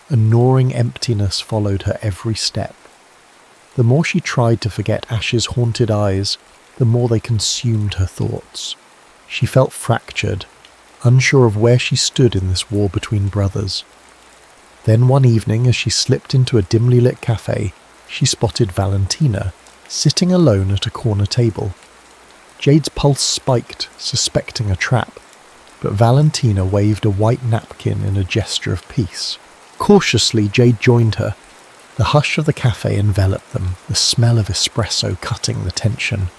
A gnawing emptiness followed her every step. The more she tried to forget Ash's haunted eyes, the more they consumed her thoughts. She felt fractured, unsure of where she stood in this war between brothers. Then one evening, as she slipped into a dimly lit cafe, she spotted Valentina, sitting alone at a corner table. Jade's pulse spiked, suspecting a trap, but Valentina waved a white napkin in a gesture of peace. Cautiously, Jade joined her. The hush of the cafe enveloped them, the smell of espresso cutting the tension.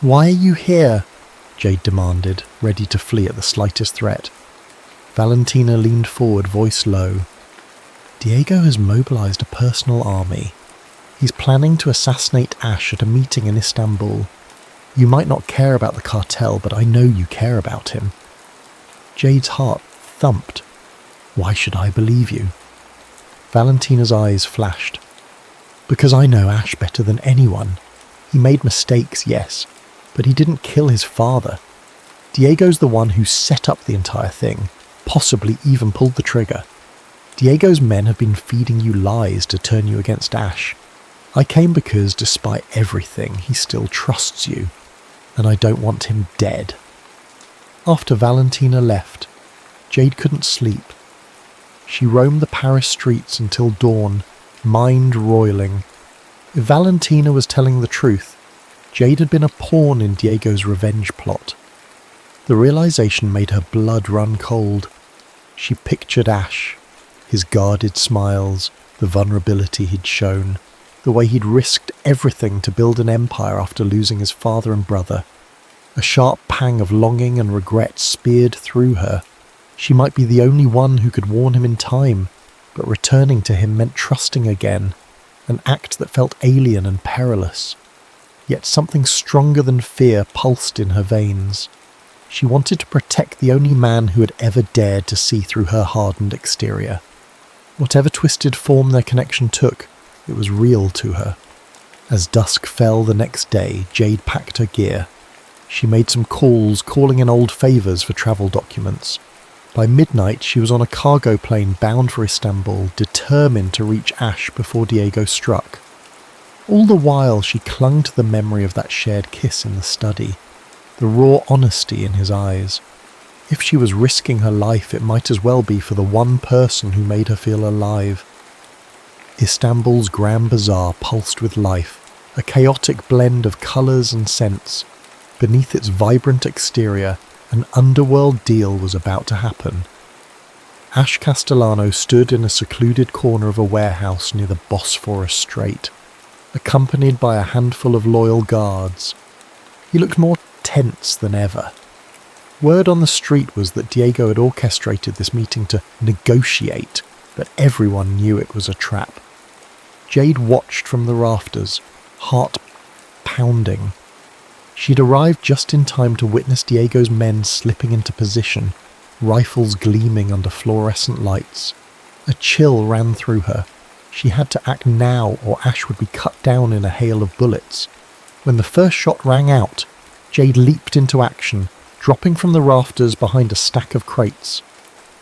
"Why are you here?" Jade demanded, ready to flee at the slightest threat. Valentina leaned forward, voice low. "Diego has mobilized a personal army. He's planning to assassinate Ash at a meeting in Istanbul. You might not care about the cartel, but I know you care about him." Jade's heart thumped. "Why should I believe you?" Valentina's eyes flashed. "Because I know Ash better than anyone. He made mistakes, yes, but he didn't kill his father. Diego's the one who set up the entire thing, possibly even pulled the trigger. Diego's men have been feeding you lies to turn you against Ash. I came because, despite everything, he still trusts you, and I don't want him dead." After Valentina left, Jade couldn't sleep. She roamed the Paris streets until dawn, mind roiling. If Valentina was telling the truth, Jade had been a pawn in Diego's revenge plot. The realization made her blood run cold. She pictured Ash, his guarded smiles, the vulnerability he'd shown, the way he'd risked everything to build an empire after losing his father and brother. A sharp pang of longing and regret speared through her. She might be the only one who could warn him in time, but returning to him meant trusting again, an act that felt alien and perilous. Yet something stronger than fear pulsed in her veins. She wanted to protect the only man who had ever dared to see through her hardened exterior. Whatever twisted form their connection took, it was real to her. As dusk fell the next day, Jade packed her gear. She made some calls, calling in old favours for travel documents. By midnight, she was on a cargo plane bound for Istanbul, determined to reach Ash before Diego struck. All the while, she clung to the memory of that shared kiss in the study, the raw honesty in his eyes. If she was risking her life, it might as well be for the one person who made her feel alive. Istanbul's Grand Bazaar pulsed with life, a chaotic blend of colours and scents. Beneath its vibrant exterior, an underworld deal was about to happen. Ash Castellano stood in a secluded corner of a warehouse near the Bosphorus Strait, accompanied by a handful of loyal guards. He looked more tense than ever. Word on the street was that Diego had orchestrated this meeting to negotiate, but everyone knew it was a trap. Jade watched from the rafters, heart pounding. She'd arrived just in time to witness Diego's men slipping into position, rifles gleaming under fluorescent lights. A chill ran through her. She had to act now or Ash would be cut down in a hail of bullets. When the first shot rang out, Jade leaped into action, dropping from the rafters behind a stack of crates.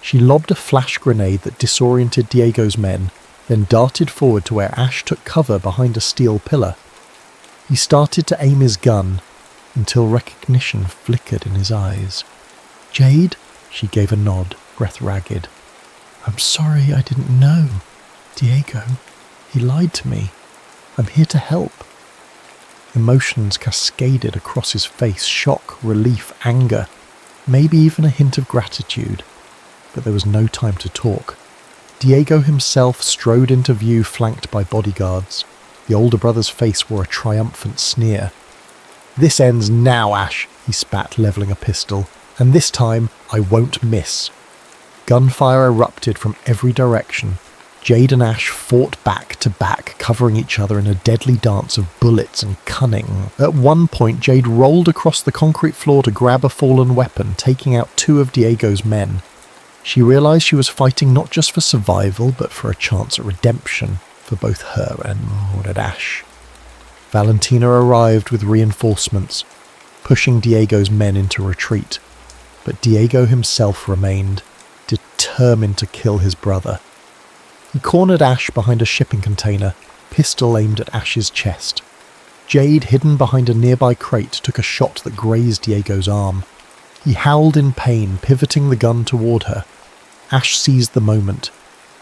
She lobbed a flash grenade that disoriented Diego's men, then darted forward to where Ash took cover behind a steel pillar. He started to aim his gun, until recognition flickered in his eyes. "Jade?" She gave a nod, breath ragged. "I'm sorry, I didn't know. Diego, he lied to me. I'm here to help." Emotions cascaded across his face, shock, relief, anger, maybe even a hint of gratitude. But there was no time to talk. Diego himself strode into view, flanked by bodyguards. The older brother's face wore a triumphant sneer. "This ends now, Ash," he spat, levelling a pistol. "And this time, I won't miss." Gunfire erupted from every direction. Jade and Ash fought back to back, covering each other in a deadly dance of bullets and cunning. At one point, Jade rolled across the concrete floor to grab a fallen weapon, taking out 2 of Diego's men. She realised she was fighting not just for survival, but for a chance at redemption for both her and Ash. Valentina arrived with reinforcements, pushing Diego's men into retreat. But Diego himself remained, determined to kill his brother. He cornered Ash behind a shipping container, pistol aimed at Ash's chest. Jade, hidden behind a nearby crate, took a shot that grazed Diego's arm. He howled in pain, pivoting the gun toward her. Ash seized the moment.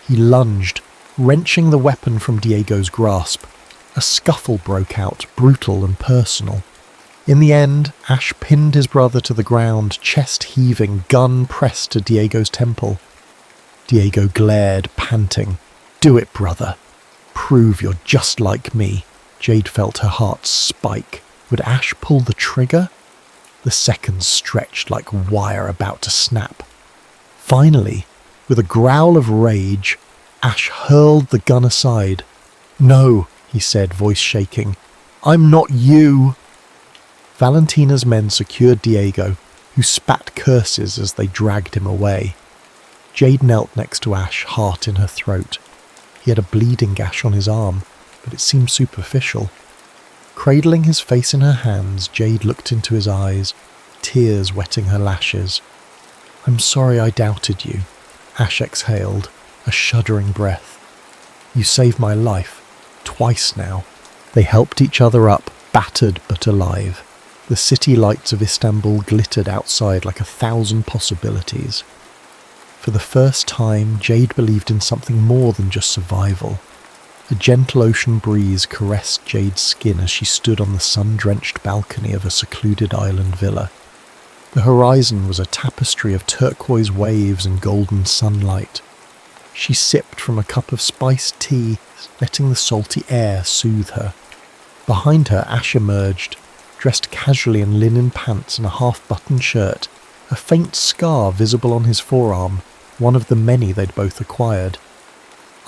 He lunged, wrenching the weapon from Diego's grasp. A scuffle broke out, brutal and personal. In the end, Ash pinned his brother to the ground, chest heaving, gun pressed to Diego's temple. Diego glared, panting. "Do it, brother. Prove you're just like me." Jade felt her heart spike. Would Ash pull the trigger? The seconds stretched like wire about to snap. Finally, with a growl of rage, Ash hurled the gun aside. "No," he said, voice shaking. "I'm not you." Valentina's men secured Diego, who spat curses as they dragged him away. Jade knelt next to Ash, heart in her throat. He had a bleeding gash on his arm, but it seemed superficial. Cradling his face in her hands, Jade looked into his eyes, tears wetting her lashes. "I'm sorry I doubted you," Ash exhaled, a shuddering breath. "You saved my life, twice now." They helped each other up, battered but alive. The city lights of Istanbul glittered outside like 1,000 possibilities. For the first time, Jade believed in something more than just survival. A gentle ocean breeze caressed Jade's skin as she stood on the sun-drenched balcony of a secluded island villa. The horizon was a tapestry of turquoise waves and golden sunlight. She sipped from a cup of spiced tea, letting the salty air soothe her. Behind her, Ash emerged, dressed casually in linen pants and a half-buttoned shirt, a faint scar visible on his forearm, one of the many they'd both acquired.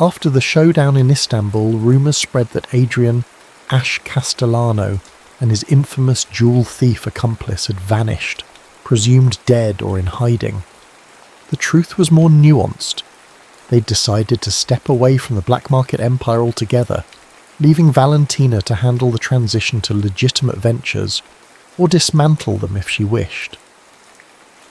After the showdown in Istanbul, rumours spread that Adrian, Ash Castellano, and his infamous jewel thief accomplice had vanished, presumed dead or in hiding. The truth was more nuanced. They'd decided to step away from the black market empire altogether, leaving Valentina to handle the transition to legitimate ventures, or dismantle them if she wished.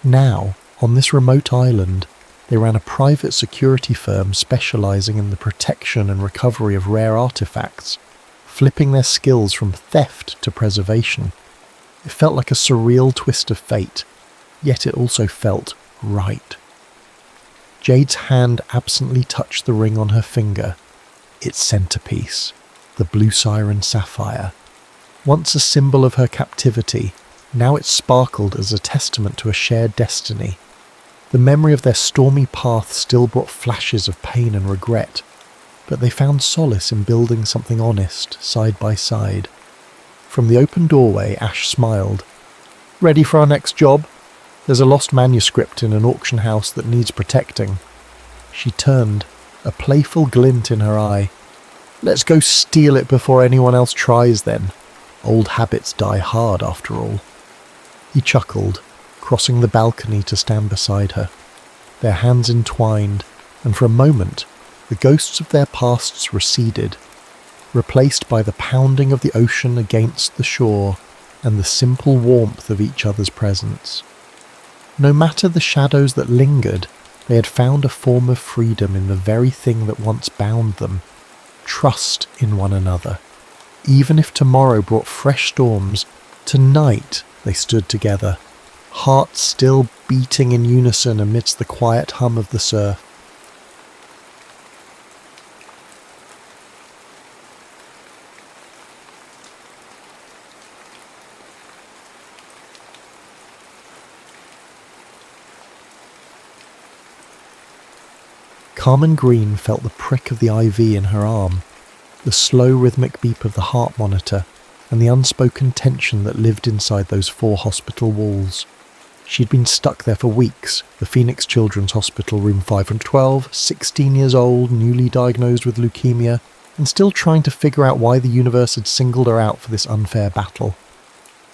Now, on this remote island, they ran a private security firm specialising in the protection and recovery of rare artefacts, flipping their skills from theft to preservation. It felt like a surreal twist of fate, yet it also felt right. Jade's hand absently touched the ring on her finger, its centrepiece, the blue siren sapphire. Once a symbol of her captivity, now it sparkled as a testament to a shared destiny. The memory of their stormy path still brought flashes of pain and regret, but they found solace in building something honest, side by side. From the open doorway, Ash smiled. "Ready for our next job? There's a lost manuscript in an auction house that needs protecting." She turned, a playful glint in her eye. "Let's go steal it before anyone else tries then. Old habits die hard after all." He chuckled, crossing the balcony to stand beside her. Their hands entwined, and for a moment, the ghosts of their pasts receded, replaced by the pounding of the ocean against the shore and the simple warmth of each other's presence. No matter the shadows that lingered, they had found a form of freedom in the very thing that once bound them: trust in one another. Even if tomorrow brought fresh storms, Tonight they stood together, hearts still beating in unison amidst the quiet hum of the surf. Carmen Green felt the prick of the IV in her arm, the slow rhythmic beep of the heart monitor, and the unspoken tension that lived inside those 4 hospital walls. She'd been stuck there for weeks, the Phoenix Children's Hospital, room 512, 16 years old, newly diagnosed with leukemia, and still trying to figure out why the universe had singled her out for this unfair battle.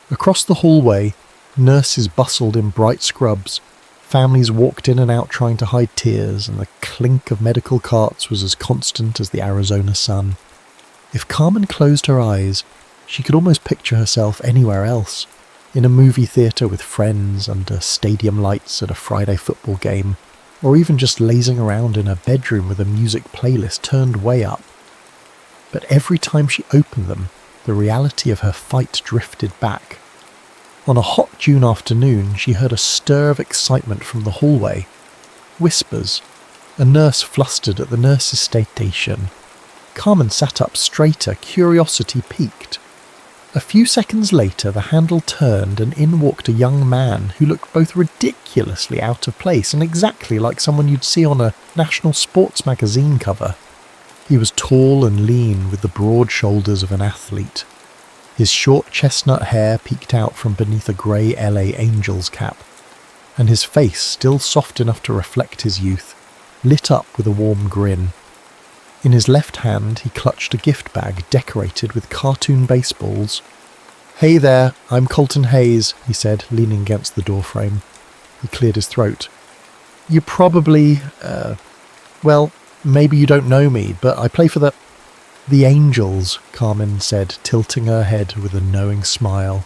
Across the hallway, nurses bustled in bright scrubs. Families walked in and out trying to hide tears, and the clink of medical carts was as constant as the Arizona sun. If Carmen closed her eyes, she could almost picture herself anywhere else, in a movie theatre with friends, under stadium lights at a Friday football game, or even just lazing around in her bedroom with a music playlist turned way up. But every time she opened them, the reality of her fight drifted back. On a hot June afternoon, she heard a stir of excitement from the hallway. Whispers. A nurse flustered at the nurse's station. Carmen sat up straighter, curiosity piqued. A few seconds later, the handle turned and in walked a young man who looked both ridiculously out of place and exactly like someone you'd see on a national sports magazine cover. He was tall and lean with the broad shoulders of an athlete. His short chestnut hair peeked out from beneath a grey LA Angels cap, and his face, still soft enough to reflect his youth, lit up with a warm grin. In his left hand, he clutched a gift bag decorated with cartoon baseballs. "Hey there, I'm Colton Hayes," he said, leaning against the doorframe. He cleared his throat. "You probably, well, maybe you don't know me, but I play for the Angels," Carmen said, tilting her head with a knowing smile.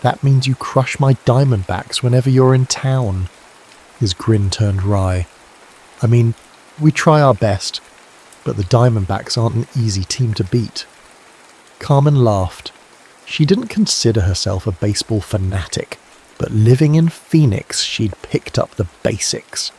"That means you crush my Diamondbacks whenever you're in town." His grin turned wry. "I mean, we try our best, but the Diamondbacks aren't an easy team to beat." Carmen laughed. She didn't consider herself a baseball fanatic, but living in Phoenix, she'd picked up the basics.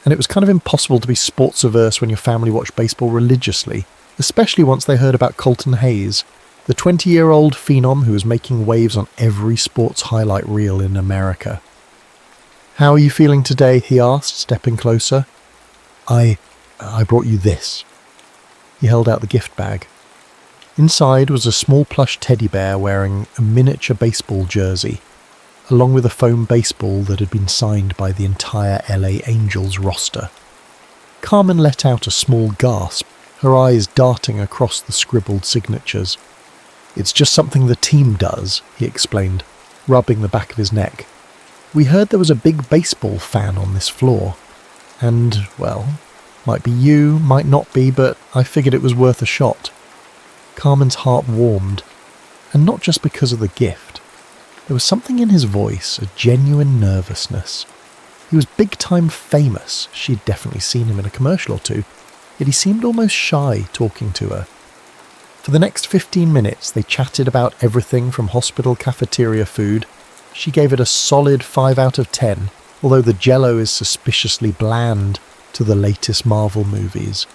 And it was kind of impossible to be sports-averse when your family watched baseball religiously, especially once they heard about Colton Hayes, the 20-year-old phenom who was making waves on every sports highlight reel in America. "How are you feeling today?" he asked, stepping closer. I brought you this." He held out the gift bag. Inside was a small plush teddy bear wearing a miniature baseball jersey, along with a foam baseball that had been signed by the entire LA Angels roster. Carmen let out a small gasp, her eyes darting across the scribbled signatures. "It's just something the team does," he explained, rubbing the back of his neck. "We heard there was a big baseball fan on this floor. And, well, might be you, might not be, but I figured it was worth a shot." Carmen's heart warmed, and not just because of the gift. There was something in his voice, a genuine nervousness. He was big-time famous. She'd definitely seen him in a commercial or two, yet he seemed almost shy talking to her. For the next 15 minutes, they chatted about everything from hospital cafeteria food. She gave it a solid 5 out of 10, although the jello is suspiciously bland, to the latest Marvel movies,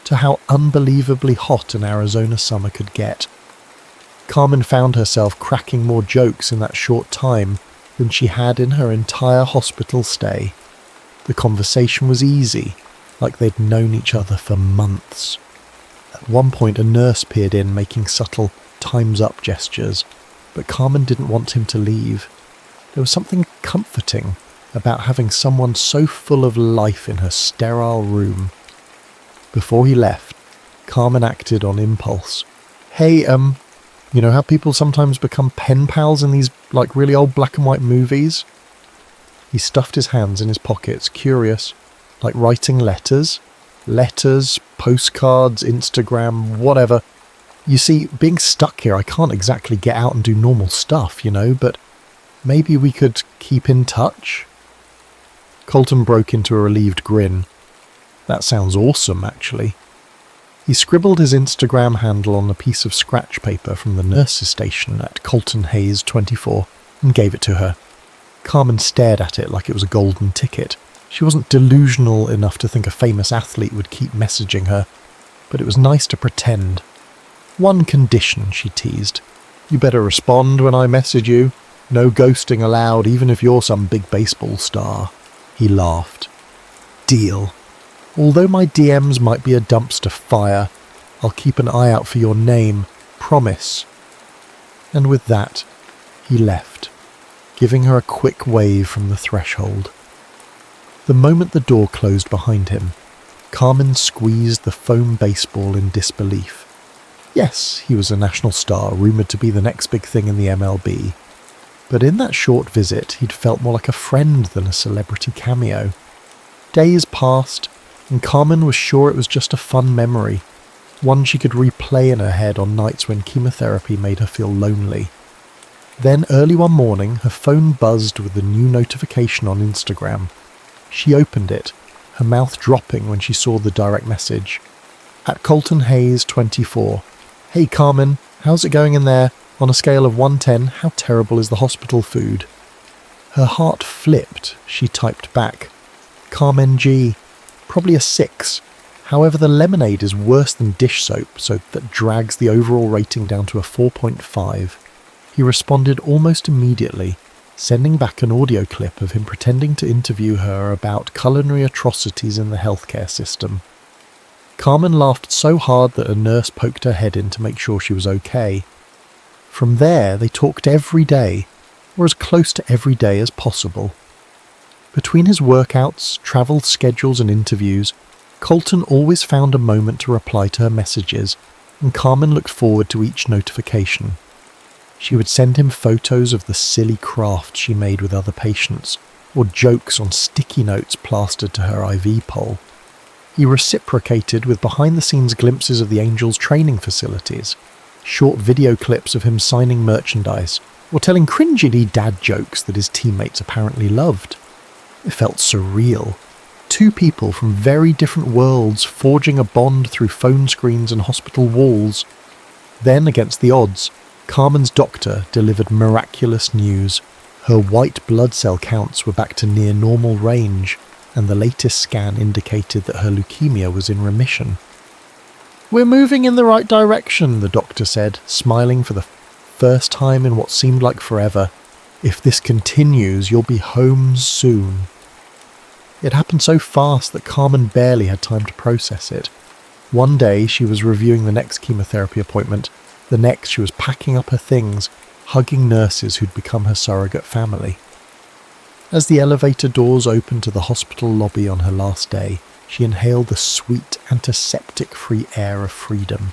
to how unbelievably hot an Arizona summer could get. Carmen found herself cracking more jokes in that short time than she had in her entire hospital stay. The conversation was easy, like they'd known each other for months. At one point a nurse peered in making subtle time's up gestures, but Carmen didn't want him to leave. There was something comforting about having someone so full of life in her sterile room. Before he left, Carmen acted on impulse. "Hey, you know how people sometimes become pen pals in these, really old black and white movies?" He stuffed his hands in his pockets, curious. "Like writing letters? Letters, postcards, Instagram, whatever. You see, being stuck here, I can't exactly get out and do normal stuff, but maybe we could keep in touch?" Colton broke into a relieved grin. "That sounds awesome, actually." He scribbled his Instagram handle on a piece of scratch paper from the nurse's station at Colton Hayes 24 and gave it to her. Carmen stared at it like it was a golden ticket. She wasn't delusional enough to think a famous athlete would keep messaging her, but it was nice to pretend. One condition, she teased. You better respond when I message you. No ghosting allowed, even if you're some big baseball star. He laughed. Deal. Although my DMs might be a dumpster fire, I'll keep an eye out for your name. Promise. And with that, he left, giving her a quick wave from the threshold. The moment the door closed behind him, Carmen squeezed the foam baseball in disbelief. Yes, he was a national star, rumoured to be the next big thing in the MLB. But in that short visit, he'd felt more like a friend than a celebrity cameo. Days passed, and Carmen was sure it was just a fun memory, one she could replay in her head on nights when chemotherapy made her feel lonely. Then early one morning, her phone buzzed with a new notification on Instagram. She opened it, her mouth dropping when she saw the direct message. At Colton Hayes 24. Hey Carmen, how's it going in there? On a scale of 1-10, how terrible is the hospital food? Her heart flipped. She typed back. Carmen G. Probably a 6. However, the lemonade is worse than dish soap, so that drags the overall rating down to a 4.5. He responded almost immediately, sending back an audio clip of him pretending to interview her about culinary atrocities in the healthcare system. Carmen laughed so hard that a nurse poked her head in to make sure she was okay. From there, they talked every day, or as close to every day as possible. Between his workouts, travel schedules and interviews, Colton always found a moment to reply to her messages, and Carmen looked forward to each notification. She would send him photos of the silly craft she made with other patients, or jokes on sticky notes plastered to her IV pole. He reciprocated with behind-the-scenes glimpses of the Angels' training facilities, short video clips of him signing merchandise, or telling cringily dad jokes that his teammates apparently loved. It felt surreal. Two people from very different worlds forging a bond through phone screens and hospital walls. Then, against the odds, Carmen's doctor delivered miraculous news. Her white blood cell counts were back to near normal range, and the latest scan indicated that her leukemia was in remission. We're moving in the right direction, the doctor said, smiling for the first time in what seemed like forever. If this continues, you'll be home soon. It happened so fast that Carmen barely had time to process it. One day she was reviewing the next chemotherapy appointment. The next she was packing up her things, hugging nurses who'd become her surrogate family. As the elevator doors opened to the hospital lobby on her last day, she inhaled the sweet, antiseptic-free air of freedom.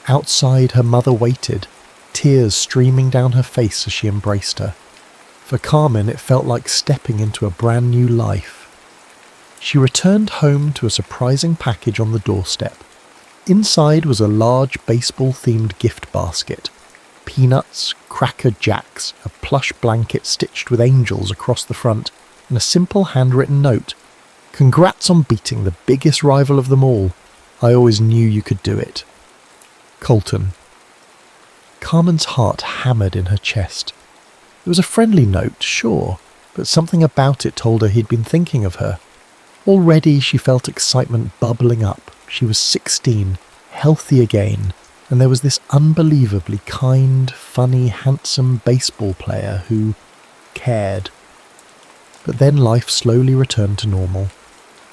Outside, her mother waited, tears streaming down her face as she embraced her. For Carmen, it felt like stepping into a brand new life. She returned home to a surprising package on the doorstep. Inside was a large baseball-themed gift basket. Peanuts, Cracker Jacks, a plush blanket stitched with angels across the front, and a simple handwritten note. Congrats on beating the biggest rival of them all. I always knew you could do it. Colton. Carmen's heart hammered in her chest. It was a friendly note, sure, but something about it told her he'd been thinking of her. Already she felt excitement bubbling up. She was 16, healthy again, and there was this unbelievably kind, funny, handsome baseball player who cared. But then life slowly returned to normal.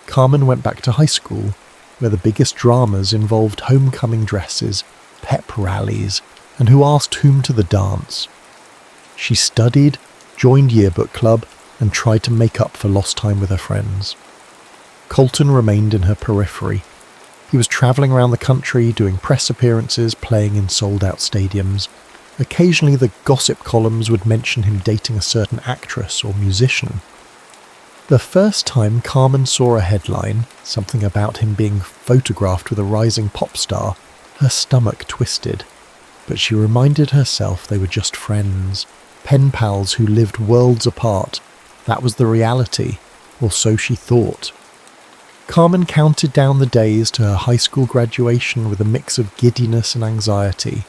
Carmen went back to high school, where the biggest dramas involved homecoming dresses, pep rallies, and who asked whom to the dance. She studied, joined yearbook club, and tried to make up for lost time with her friends. Colton remained in her periphery. He was travelling around the country, doing press appearances, playing in sold-out stadiums. Occasionally the gossip columns would mention him dating a certain actress or musician. The first time Carmen saw a headline, something about him being photographed with a rising pop star, her stomach twisted. But she reminded herself they were just friends, pen pals who lived worlds apart. That was the reality, or so she thought. Carmen counted down the days to her high school graduation with a mix of giddiness and anxiety.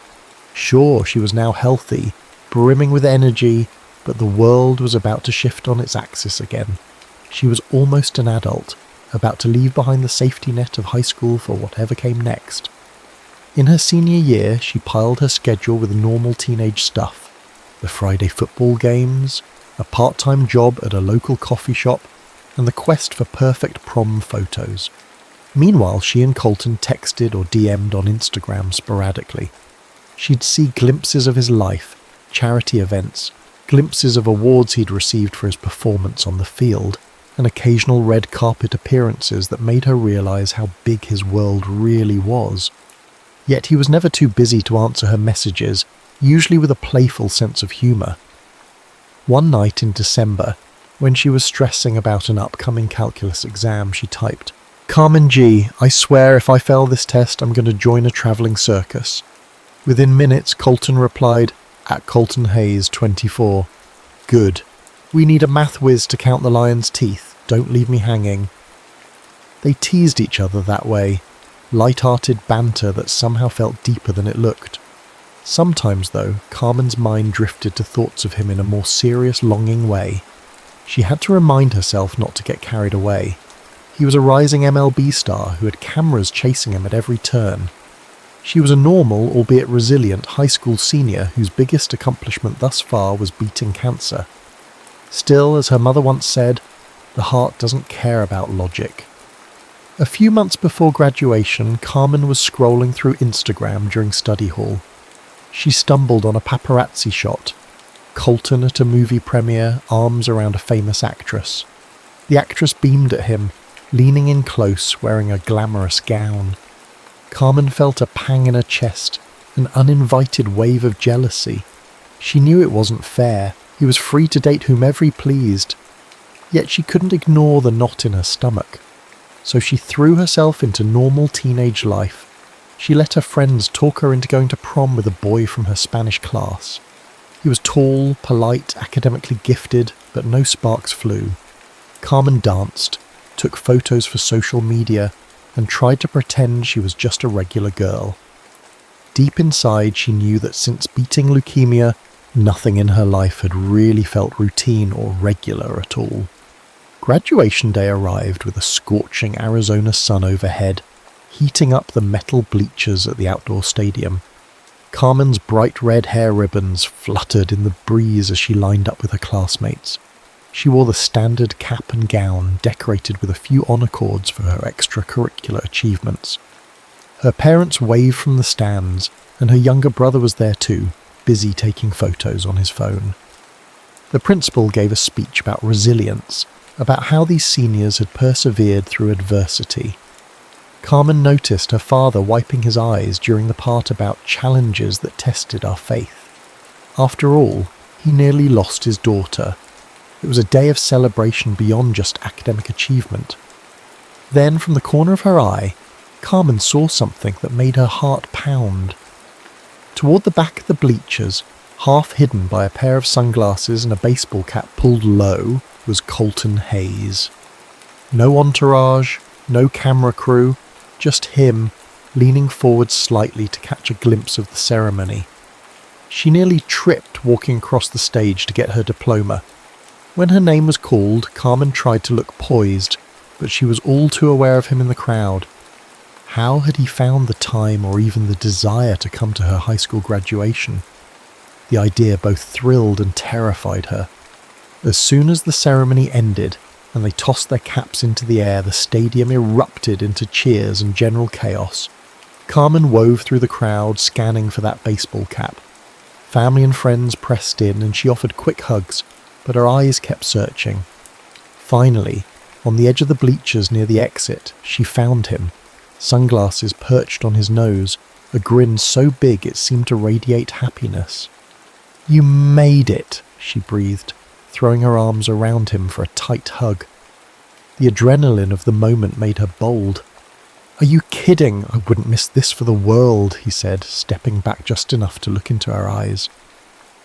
Sure, she was now healthy, brimming with energy, but the world was about to shift on its axis again. She was almost an adult, about to leave behind the safety net of high school for whatever came next. In her senior year, she piled her schedule with normal teenage stuff. The Friday football games, a part-time job at a local coffee shop, and the quest for perfect prom photos. Meanwhile, she and Colton texted or DM'd on Instagram sporadically. She'd see glimpses of his life, charity events, glimpses of awards he'd received for his performance on the field, and occasional red carpet appearances that made her realise how big his world really was. Yet he was never too busy to answer her messages, usually with a playful sense of humour. One night in December, when she was stressing about an upcoming calculus exam, she typed, "Carmen G, I swear if I fail this test I'm going to join a travelling circus." Within minutes, Colton replied, @ColtonHayes24. "Good. We need a math whiz to count the lion's teeth. Don't leave me hanging." They teased each other that way, light-hearted banter that somehow felt deeper than it looked. Sometimes, though, Carmen's mind drifted to thoughts of him in a more serious, longing way. She had to remind herself not to get carried away. He was a rising MLB star who had cameras chasing him at every turn. She was a normal, albeit resilient, high school senior whose biggest accomplishment thus far was beating cancer. Still, as her mother once said, the heart doesn't care about logic. A few months before graduation, Carmen was scrolling through Instagram during study hall. She stumbled on a paparazzi shot. Colton at a movie premiere, arms around a famous actress. The actress beamed at him, leaning in close, wearing a glamorous gown. Carmen felt a pang in her chest, an uninvited wave of jealousy. She knew it wasn't fair. He was free to date whomever he pleased. Yet she couldn't ignore the knot in her stomach. So she threw herself into normal teenage life. She let her friends talk her into going to prom with a boy from her Spanish class. He was tall, polite, academically gifted, but no sparks flew. Carmen danced, took photos for social media, and tried to pretend she was just a regular girl. Deep inside, she knew that since beating leukemia, nothing in her life had really felt routine or regular at all. Graduation day arrived with a scorching Arizona sun overhead, heating up the metal bleachers at the outdoor stadium. Carmen's bright red hair ribbons fluttered in the breeze as she lined up with her classmates. She wore the standard cap and gown, decorated with a few honor cords for her extracurricular achievements. Her parents waved from the stands, and her younger brother was there too, busy taking photos on his phone. The principal gave a speech about resilience, about how these seniors had persevered through adversity. Carmen noticed her father wiping his eyes during the part about challenges that tested our faith. After all, he nearly lost his daughter. It was a day of celebration beyond just academic achievement. Then, from the corner of her eye, Carmen saw something that made her heart pound. Toward the back of the bleachers, half hidden by a pair of sunglasses and a baseball cap pulled low, was Colton Hayes. No entourage, no camera crew, just him, leaning forward slightly to catch a glimpse of the ceremony. She nearly tripped walking across the stage to get her diploma. When her name was called, Carmen tried to look poised, but she was all too aware of him in the crowd. How had he found the time or even the desire to come to her high school graduation? The idea both thrilled and terrified her. As soon as the ceremony ended, and they tossed their caps into the air, the stadium erupted into cheers and general chaos. Carmen wove through the crowd, scanning for that baseball cap. Family and friends pressed in, and she offered quick hugs, but her eyes kept searching. Finally, on the edge of the bleachers near the exit, she found him, sunglasses perched on his nose, a grin so big it seemed to radiate happiness. "You made it," she breathed, throwing her arms around him for a tight hug. The adrenaline of the moment made her bold. "Are you kidding? I wouldn't miss this for the world," he said, stepping back just enough to look into her eyes.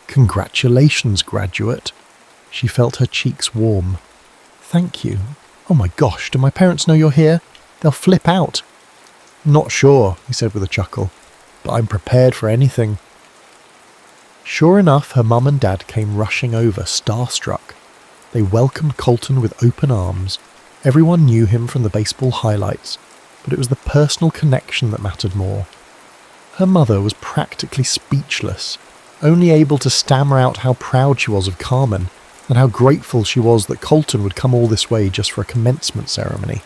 "Congratulations, graduate." She felt her cheeks warm. "Thank you. "Oh my gosh, do my parents know you're here? They'll flip out." "Not sure," he said with a chuckle, "but I'm prepared for anything." Sure enough, her mum and dad came rushing over, starstruck. They welcomed Colton with open arms. Everyone knew him from the baseball highlights, but it was the personal connection that mattered more. Her mother was practically speechless, only able to stammer out how proud she was of Carmen and how grateful she was that Colton would come all this way just for a commencement ceremony.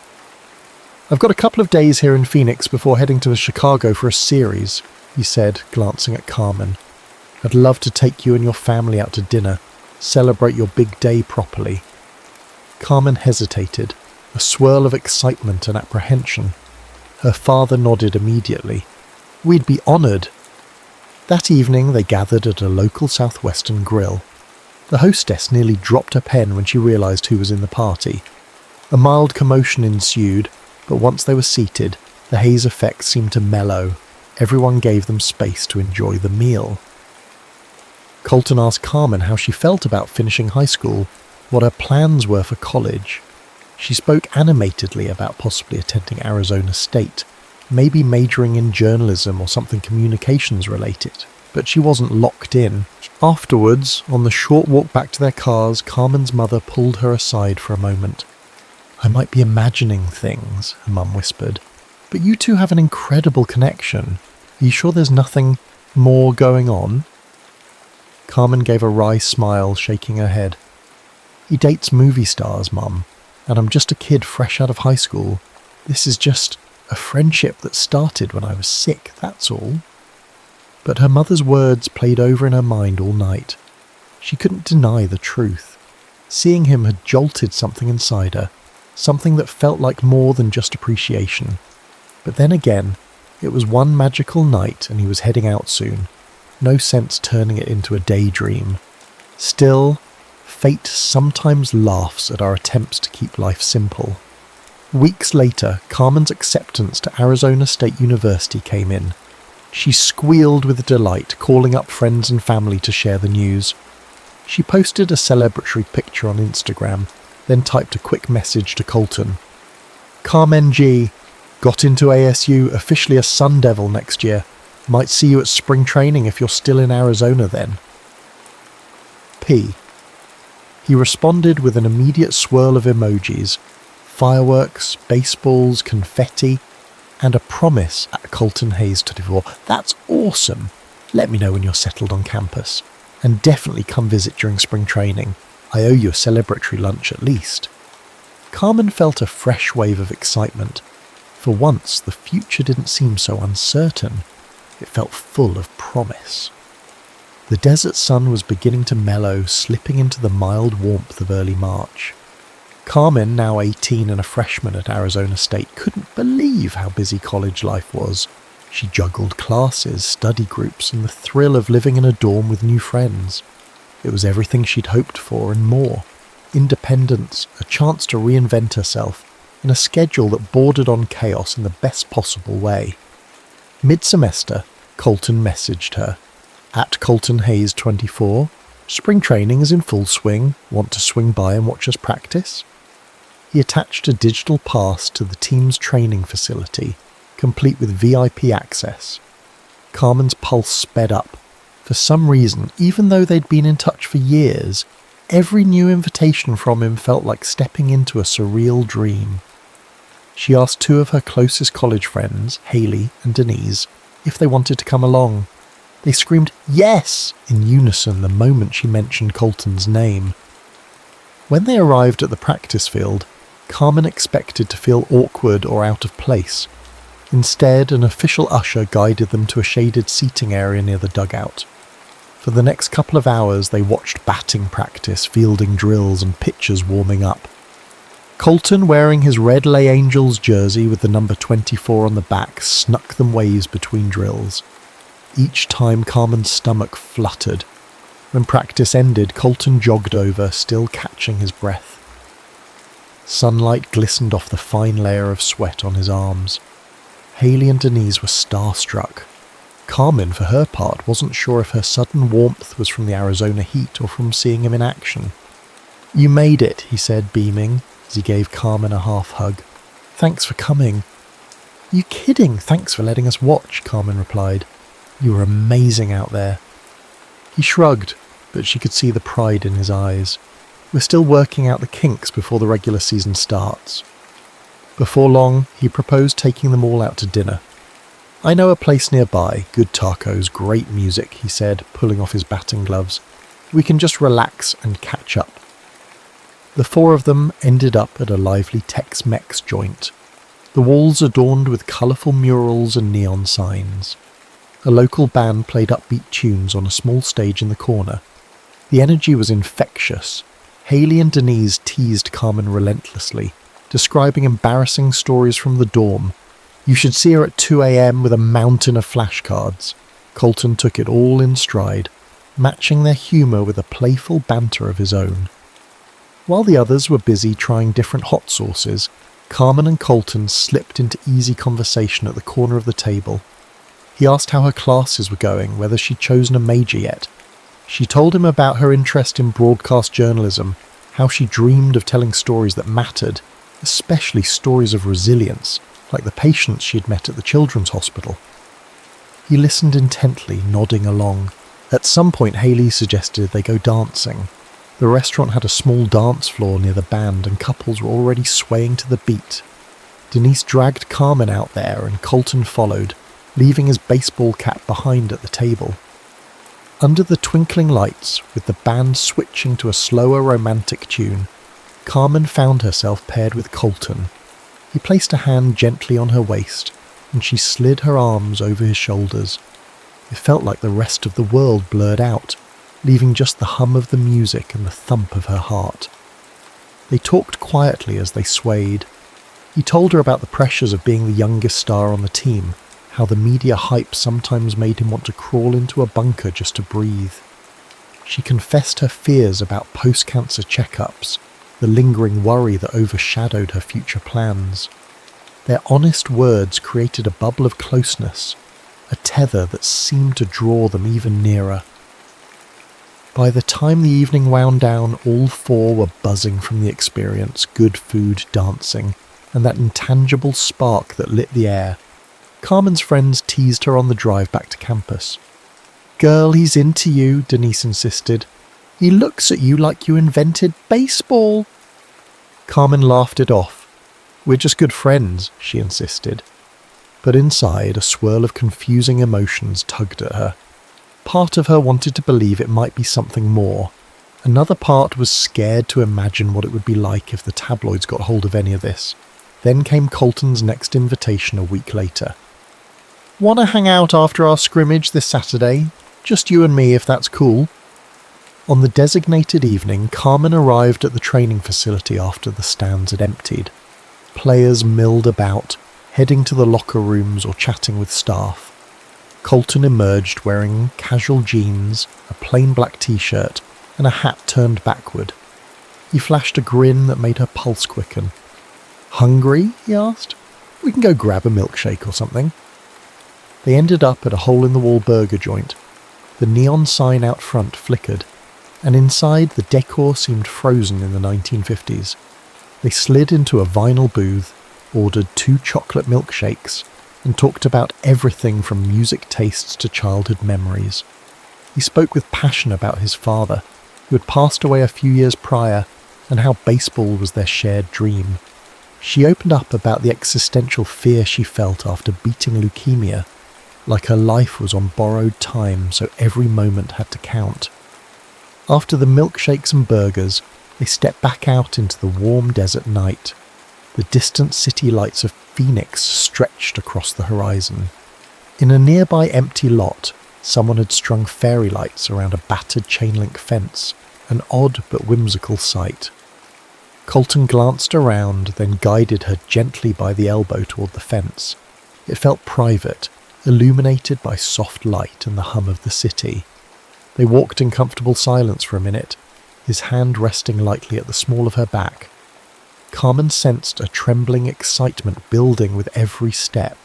"I've got a couple of days here in Phoenix before heading to Chicago for a series," he said, glancing at Carmen. "I'd love to take you and your family out to dinner, celebrate your big day properly." Carmen hesitated, a swirl of excitement and apprehension. Her father nodded immediately. "We'd be honoured." That evening they gathered at a local southwestern grill. The hostess nearly dropped her pen when she realised who was in the party. A mild commotion ensued, but once they were seated, the haze effect seemed to mellow. Everyone gave them space to enjoy the meal. Colton asked Carmen how she felt about finishing high school, what her plans were for college. She spoke animatedly about possibly attending Arizona State, maybe majoring in journalism or something communications related, but she wasn't locked in. Afterwards, on the short walk back to their cars, Carmen's mother pulled her aside for a moment. "I might be imagining things," her mum whispered, "but you two have an incredible connection. Are you sure there's nothing more going on?" Carmen gave a wry smile, shaking her head. "He dates movie stars, Mum, and I'm just a kid fresh out of high school. This is just a friendship that started when I was sick, that's all." But her mother's words played over in her mind all night. She couldn't deny the truth. Seeing him had jolted something inside her, something that felt like more than just appreciation. But then again, it was one magical night and he was heading out soon. No sense turning it into a daydream. Still, fate sometimes laughs at our attempts to keep life simple. Weeks later, Carmen's acceptance to Arizona State University came in. She squealed with delight, calling up friends and family to share the news. She posted a celebratory picture on Instagram, then typed a quick message to Colton. "Carmen G. Got into ASU, officially a Sun Devil next year. Might see you at spring training if you're still in Arizona then." P. He responded with an immediate swirl of emojis, fireworks, baseballs, confetti, and a promise at Colton Hayes 24. "That's awesome. Let me know when you're settled on campus. And definitely come visit during spring training. I owe you a celebratory lunch at least." Carmen felt a fresh wave of excitement. For once, the future didn't seem so uncertain. It felt full of promise. The desert sun was beginning to mellow, slipping into the mild warmth of early March. Carmen, now 18 and a freshman at Arizona State, couldn't believe how busy college life was. She juggled classes, study groups, and the thrill of living in a dorm with new friends. It was everything she'd hoped for and more. Independence, a chance to reinvent herself, and a schedule that bordered on chaos in the best possible way. Mid-semester, Colton messaged her. "At Colton Hayes 24, spring training is in full swing. Want to swing by and watch us practice?" He attached a digital pass to the team's training facility, complete with VIP access. Carmen's pulse sped up. For some reason, even though they'd been in touch for years, every new invitation from him felt like stepping into a surreal dream. She asked two of her closest college friends, Haley and Denise, if they wanted to come along. They screamed "yes" in unison the moment she mentioned Colton's name. When they arrived at the practice field, Carmen expected to feel awkward or out of place. Instead, an official usher guided them to a shaded seating area near the dugout. For the next couple of hours, they watched batting practice, fielding drills, and pitchers warming up. Colton, wearing his red Lay Angels jersey with the number 24 on the back, snuck them ways between drills. Each time, Carmen's stomach fluttered. When practice ended, Colton jogged over, still catching his breath. Sunlight glistened off the fine layer of sweat on his arms. Haley and Denise were starstruck. Carmen, for her part, wasn't sure if her sudden warmth was from the Arizona heat or from seeing him in action. "You made it," he said, beaming. as he gave Carmen a half-hug. "Thanks for coming." "You kidding? Thanks for letting us watch," Carmen replied. "You were amazing out there." He shrugged, but she could see the pride in his eyes. "We're still working out the kinks before the regular season starts." Before long, he proposed taking them all out to dinner. "I know a place nearby, good tacos, great music," he said, pulling off his batting gloves. "We can just relax and catch up." The four of them ended up at a lively Tex-Mex joint. The walls adorned with colourful murals and neon signs. A local band played upbeat tunes on a small stage in the corner. The energy was infectious. Haley and Denise teased Carmen relentlessly, describing embarrassing stories from the dorm. You should see her at 2 a.m. with a mountain of flashcards. Colton took it all in stride, matching their humour with a playful banter of his own. While the others were busy trying different hot sauces, Carmen and Colton slipped into easy conversation at the corner of the table. He asked how her classes were going, whether she'd chosen a major yet. She told him about her interest in broadcast journalism, how she dreamed of telling stories that mattered, especially stories of resilience, like the patients she had met at the children's hospital. He listened intently, nodding along. At some point, Haley suggested they go dancing. The restaurant had a small dance floor near the band, and couples were already swaying to the beat. Denise dragged Carmen out there, and Colton followed, leaving his baseball cap behind at the table. Under the twinkling lights, with the band switching to a slower romantic tune, Carmen found herself paired with Colton. He placed a hand gently on her waist, and she slid her arms over his shoulders. It felt like the rest of the world blurred out, leaving just the hum of the music and the thump of her heart. They talked quietly as they swayed. He told her about the pressures of being the youngest star on the team, how the media hype sometimes made him want to crawl into a bunker just to breathe. She confessed her fears about post-cancer checkups, the lingering worry that overshadowed her future plans. Their honest words created a bubble of closeness, a tether that seemed to draw them even nearer. By the time the evening wound down, all four were buzzing from the experience, good food, dancing, and that intangible spark that lit the air. Carmen's friends teased her on the drive back to campus. "Girl, he's into you," Denise insisted. "He looks at you like you invented baseball." Carmen laughed it off. "We're just good friends," she insisted. But inside, a swirl of confusing emotions tugged at her. Part of her wanted to believe it might be something more. Another part was scared to imagine what it would be like if the tabloids got hold of any of this. Then came Colton's next invitation a week later. "Want to hang out after our scrimmage this Saturday? Just you and me, if that's cool." On the designated evening, Carmen arrived at the training facility after the stands had emptied. Players milled about, heading to the locker rooms or chatting with staff. Colton emerged wearing casual jeans, a plain black t-shirt, and a hat turned backward. He flashed a grin that made her pulse quicken. "Hungry?" he asked. "We can go grab a milkshake or something." They ended up at a hole-in-the-wall burger joint. The neon sign out front flickered, and inside the decor seemed frozen in the 1950s. They slid into a vinyl booth, ordered 2 chocolate milkshakes, and talked about everything from music tastes to childhood memories. He spoke with passion about his father, who had passed away a few years prior, and how baseball was their shared dream. She opened up about the existential fear she felt after beating leukemia, like her life was on borrowed time, so every moment had to count. After the milkshakes and burgers, they stepped back out into the warm desert night. The distant city lights of Phoenix stretched across the horizon. In a nearby empty lot, someone had strung fairy lights around a battered chain-link fence, an odd but whimsical sight. Colton glanced around, then guided her gently by the elbow toward the fence. It felt private, illuminated by soft light and the hum of the city. They walked in comfortable silence for a minute, his hand resting lightly at the small of her back. Carmen sensed a trembling excitement building with every step.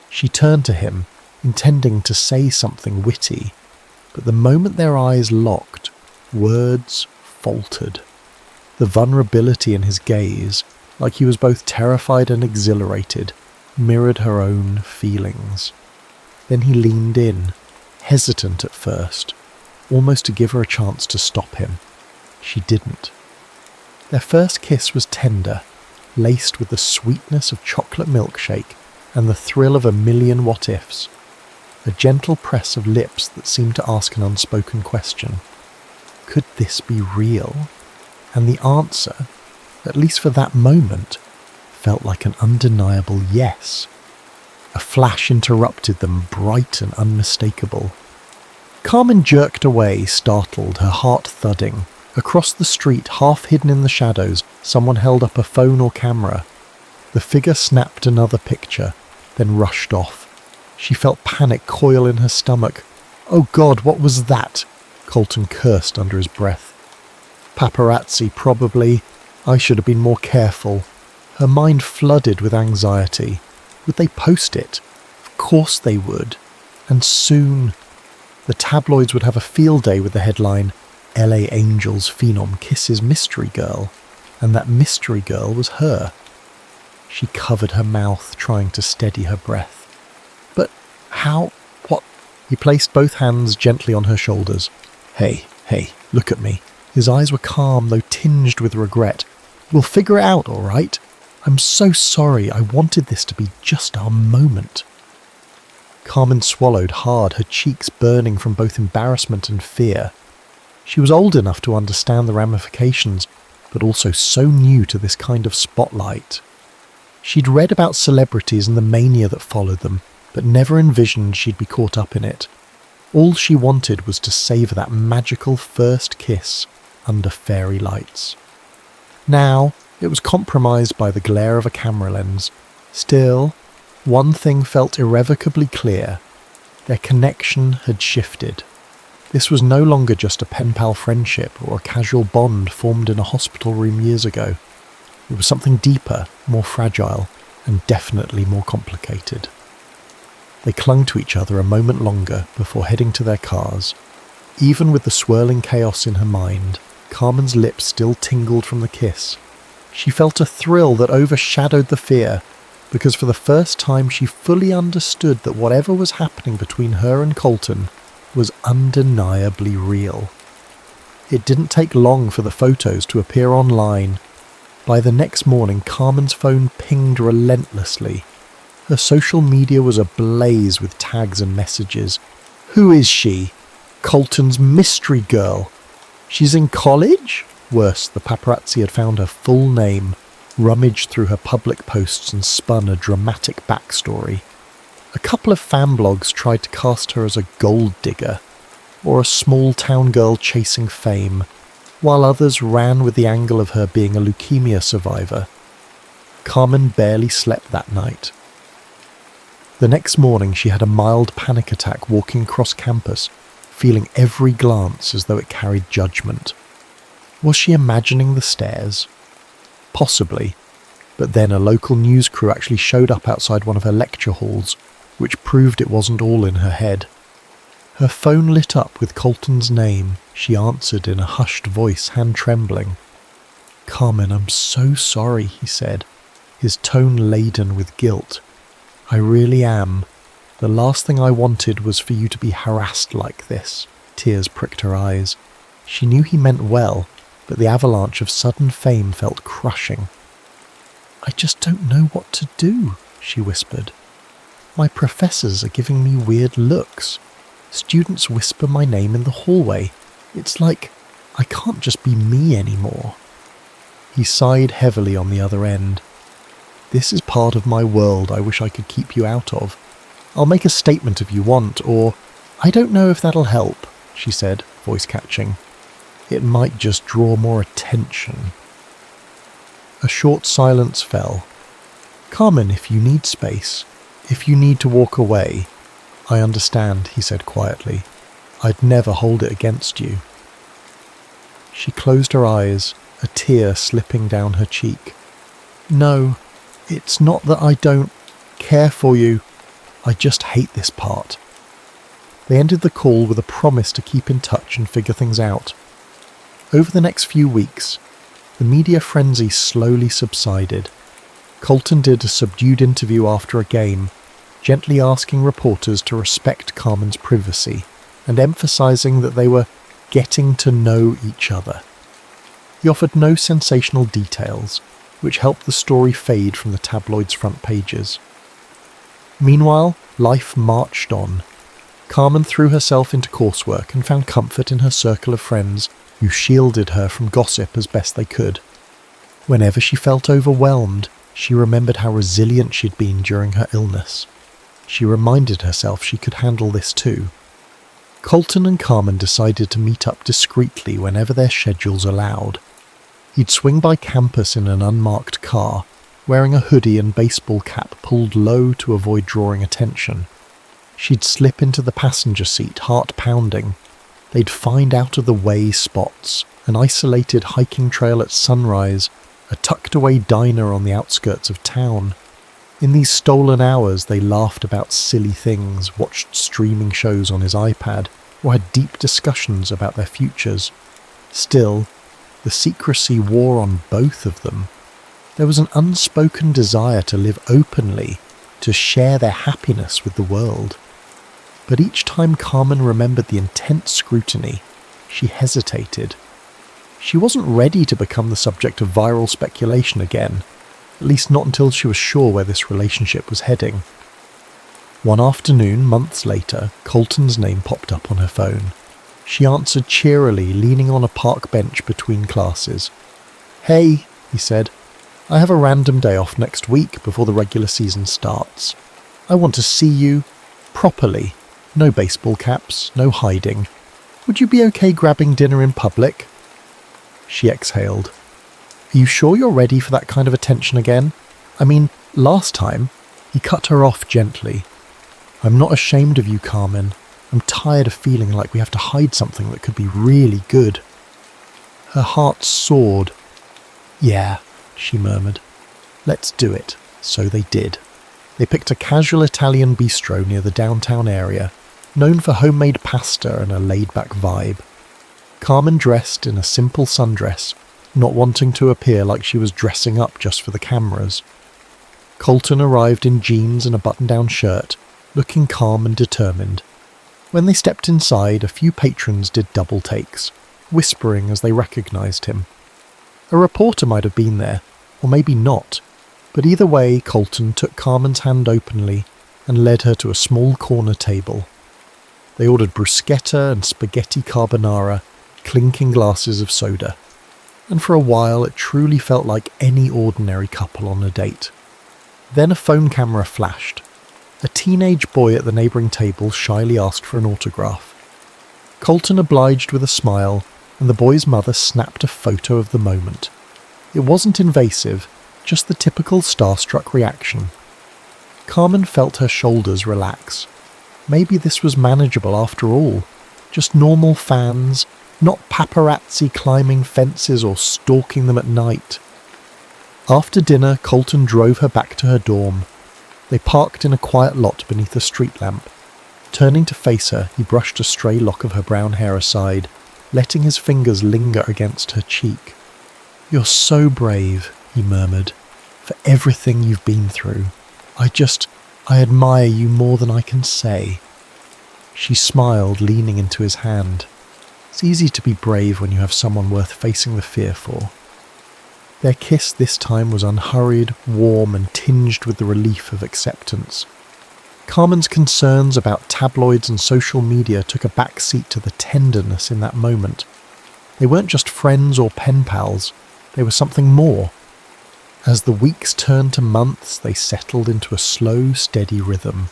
She turned to him, intending to say something witty, but the moment their eyes locked, words faltered. The vulnerability in his gaze, like he was both terrified and exhilarated, mirrored her own feelings. Then he leaned in, hesitant at first, almost to give her a chance to stop him. She didn't. Their first kiss was tender, laced with the sweetness of chocolate milkshake and the thrill of a million what-ifs. A gentle press of lips that seemed to ask an unspoken question. Could this be real? And the answer, at least for that moment, felt like an undeniable yes. A flash interrupted them, bright and unmistakable. Carmen jerked away, startled, her heart thudding. Across the street, half hidden in the shadows, someone held up a phone or camera. The figure snapped another picture, then rushed off. She felt panic coil in her stomach. "Oh God, what was that?" Colton cursed under his breath. "Paparazzi, probably. I should have been more careful." Her mind flooded with anxiety. Would they post it? Of course they would. And soon. The tabloids would have a field day with the headline, "LA Angels Phenom Kisses Mystery Girl." And that mystery girl was her. She covered her mouth, trying to steady her breath. "But how? What?" He placed both hands gently on her shoulders. Hey, look at me." His eyes were calm, though tinged with regret. "We'll figure it out, all right? I'm so sorry. I wanted this to be just our moment." Carmen swallowed hard, her cheeks burning from both embarrassment and fear. She was old enough to understand the ramifications, but also so new to this kind of spotlight. She'd read about celebrities and the mania that followed them, but never envisioned she'd be caught up in it. All she wanted was to savour that magical first kiss under fairy lights. Now, it was compromised by the glare of a camera lens. Still, one thing felt irrevocably clear. Their connection had shifted. This was no longer just a pen-pal friendship or a casual bond formed in a hospital room years ago. It was something deeper, more fragile, and definitely more complicated. They clung to each other a moment longer before heading to their cars. Even with the swirling chaos in her mind, Carmen's lips still tingled from the kiss. She felt a thrill that overshadowed the fear, because for the first time she fully understood that whatever was happening between her and Colton was undeniably real. It didn't take long for the photos to appear online. By the next morning, Carmen's phone pinged relentlessly. Her social media was ablaze with tags and messages. Who is she? Colton's mystery girl. She's in college? Worse, the paparazzi had found her full name, rummaged through her public posts and spun a dramatic backstory. A couple of fan blogs tried to cast her as a gold digger, or a small town girl chasing fame, while others ran with the angle of her being a leukemia survivor. Carmen barely slept that night. The next morning she had a mild panic attack walking across campus, feeling every glance as though it carried judgment. Was she imagining the stares? Possibly, but then a local news crew actually showed up outside one of her lecture halls, which proved it wasn't all in her head. Her phone lit up with Colton's name. She answered in a hushed voice, hand trembling. "Carmen, I'm so sorry," he said, his tone laden with guilt. "I really am. The last thing I wanted was for you to be harassed like this." Tears pricked her eyes. She knew he meant well, but the avalanche of sudden fame felt crushing. "I just don't know what to do," she whispered. "My professors are giving me weird looks. Students whisper my name in the hallway. It's like I can't just be me anymore." He sighed heavily on the other end. "This is part of my world I wish I could keep you out of. I'll make a statement if you want, or I don't know if that'll help," she said, voice catching. "It might just draw more attention." A short silence fell. "Carmen, if you need space, if you need to walk away, I understand," he said quietly. "I'd never hold it against you." She closed her eyes, a tear slipping down her cheek. "No, it's not that I don't care for you. I just hate this part." They ended the call with a promise to keep in touch and figure things out. Over the next few weeks, the media frenzy slowly subsided. Colton did a subdued interview after a game, gently asking reporters to respect Carmen's privacy and emphasizing that they were getting to know each other. He offered no sensational details, which helped the story fade from the tabloid's front pages. Meanwhile, life marched on. Carmen threw herself into coursework and found comfort in her circle of friends who shielded her from gossip as best they could. Whenever she felt overwhelmed, she remembered how resilient she'd been during her illness. She reminded herself she could handle this too. Colton and Carmen decided to meet up discreetly whenever their schedules allowed. He'd swing by campus in an unmarked car, wearing a hoodie and baseball cap pulled low to avoid drawing attention. She'd slip into the passenger seat, heart pounding. They'd find out-of-the-way spots, an isolated hiking trail at sunrise, a tucked-away diner on the outskirts of town. In these stolen hours, they laughed about silly things, watched streaming shows on his iPad, or had deep discussions about their futures. Still, the secrecy wore on both of them. There was an unspoken desire to live openly, to share their happiness with the world. But each time Carmen remembered the intense scrutiny, she hesitated. She wasn't ready to become the subject of viral speculation again, at least not until she was sure where this relationship was heading. One afternoon, months later, Colton's name popped up on her phone. She answered cheerily, leaning on a park bench between classes. "Hey," he said, "I have a random day off next week before the regular season starts. I want to see you properly. No baseball caps, no hiding. Would you be okay grabbing dinner in public?" She exhaled. "Are you sure you're ready for that kind of attention again? I mean, last time..." He cut her off gently. "I'm not ashamed of you, Carmen. I'm tired of feeling like we have to hide something that could be really good." Her heart soared. "Yeah," she murmured. "Let's do it." So they did. They picked a casual Italian bistro near the downtown area, known for homemade pasta and a laid-back vibe. Carmen dressed in a simple sundress, not wanting to appear like she was dressing up just for the cameras. Colton arrived in jeans and a button-down shirt, looking calm and determined. When they stepped inside, a few patrons did double takes, whispering as they recognized him. A reporter might have been there, or maybe not, but either way, Colton took Carmen's hand openly and led her to a small corner table. They ordered bruschetta and spaghetti carbonara, clinking glasses of soda. And for a while, it truly felt like any ordinary couple on a date. Then a phone camera flashed. A teenage boy at the neighbouring table shyly asked for an autograph. Colton obliged with a smile, and the boy's mother snapped a photo of the moment. It wasn't invasive, just the typical starstruck reaction. Carmen felt her shoulders relax. Maybe this was manageable after all. Just normal fans, not paparazzi climbing fences or stalking them at night. After dinner, Colton drove her back to her dorm. They parked in a quiet lot beneath a street lamp. Turning to face her, he brushed a stray lock of her brown hair aside, letting his fingers linger against her cheek. "You're so brave," he murmured, "for everything you've been through. I admire you more than I can say." She smiled, leaning into his hand. It's easy to be brave when you have someone worth facing the fear for. Their kiss this time was unhurried, warm, and tinged with the relief of acceptance. Carmen's concerns about tabloids and social media took a back seat to the tenderness in that moment. They weren't just friends or pen pals, they were something more. As the weeks turned to months, they settled into a slow, steady rhythm.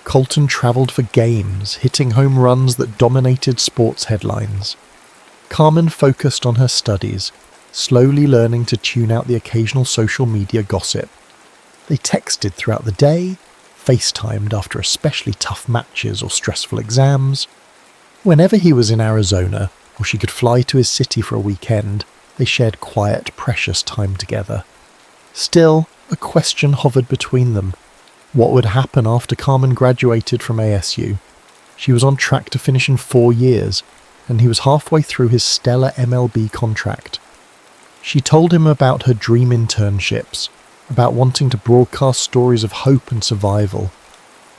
Colton travelled for games, hitting home runs that dominated sports headlines. Carmen focused on her studies, slowly learning to tune out the occasional social media gossip. They texted throughout the day, FaceTimed after especially tough matches or stressful exams. Whenever he was in Arizona, or she could fly to his city for a weekend, they shared quiet, precious time together. Still, a question hovered between them. What would happen after Carmen graduated from ASU? She was on track to finish in 4 years, and he was halfway through his stellar MLB contract. She told him about her dream internships, about wanting to broadcast stories of hope and survival.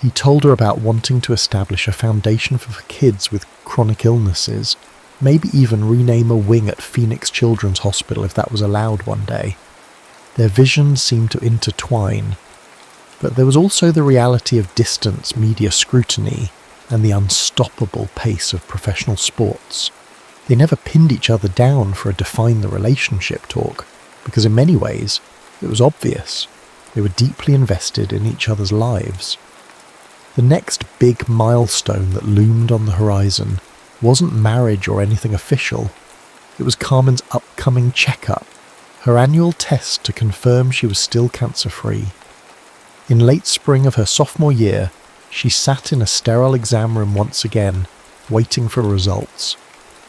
He told her about wanting to establish a foundation for kids with chronic illnesses, maybe even rename a wing at Phoenix Children's Hospital if that was allowed one day. Their visions seemed to intertwine, but there was also the reality of distance media scrutiny and the unstoppable pace of professional sports. They never pinned each other down for a define the relationship talk, because in many ways, it was obvious. They were deeply invested in each other's lives. The next big milestone that loomed on the horizon wasn't marriage or anything official. It was Carmen's upcoming checkup, her annual test to confirm she was still cancer-free. In late spring of her sophomore year, she sat in a sterile exam room once again, waiting for results.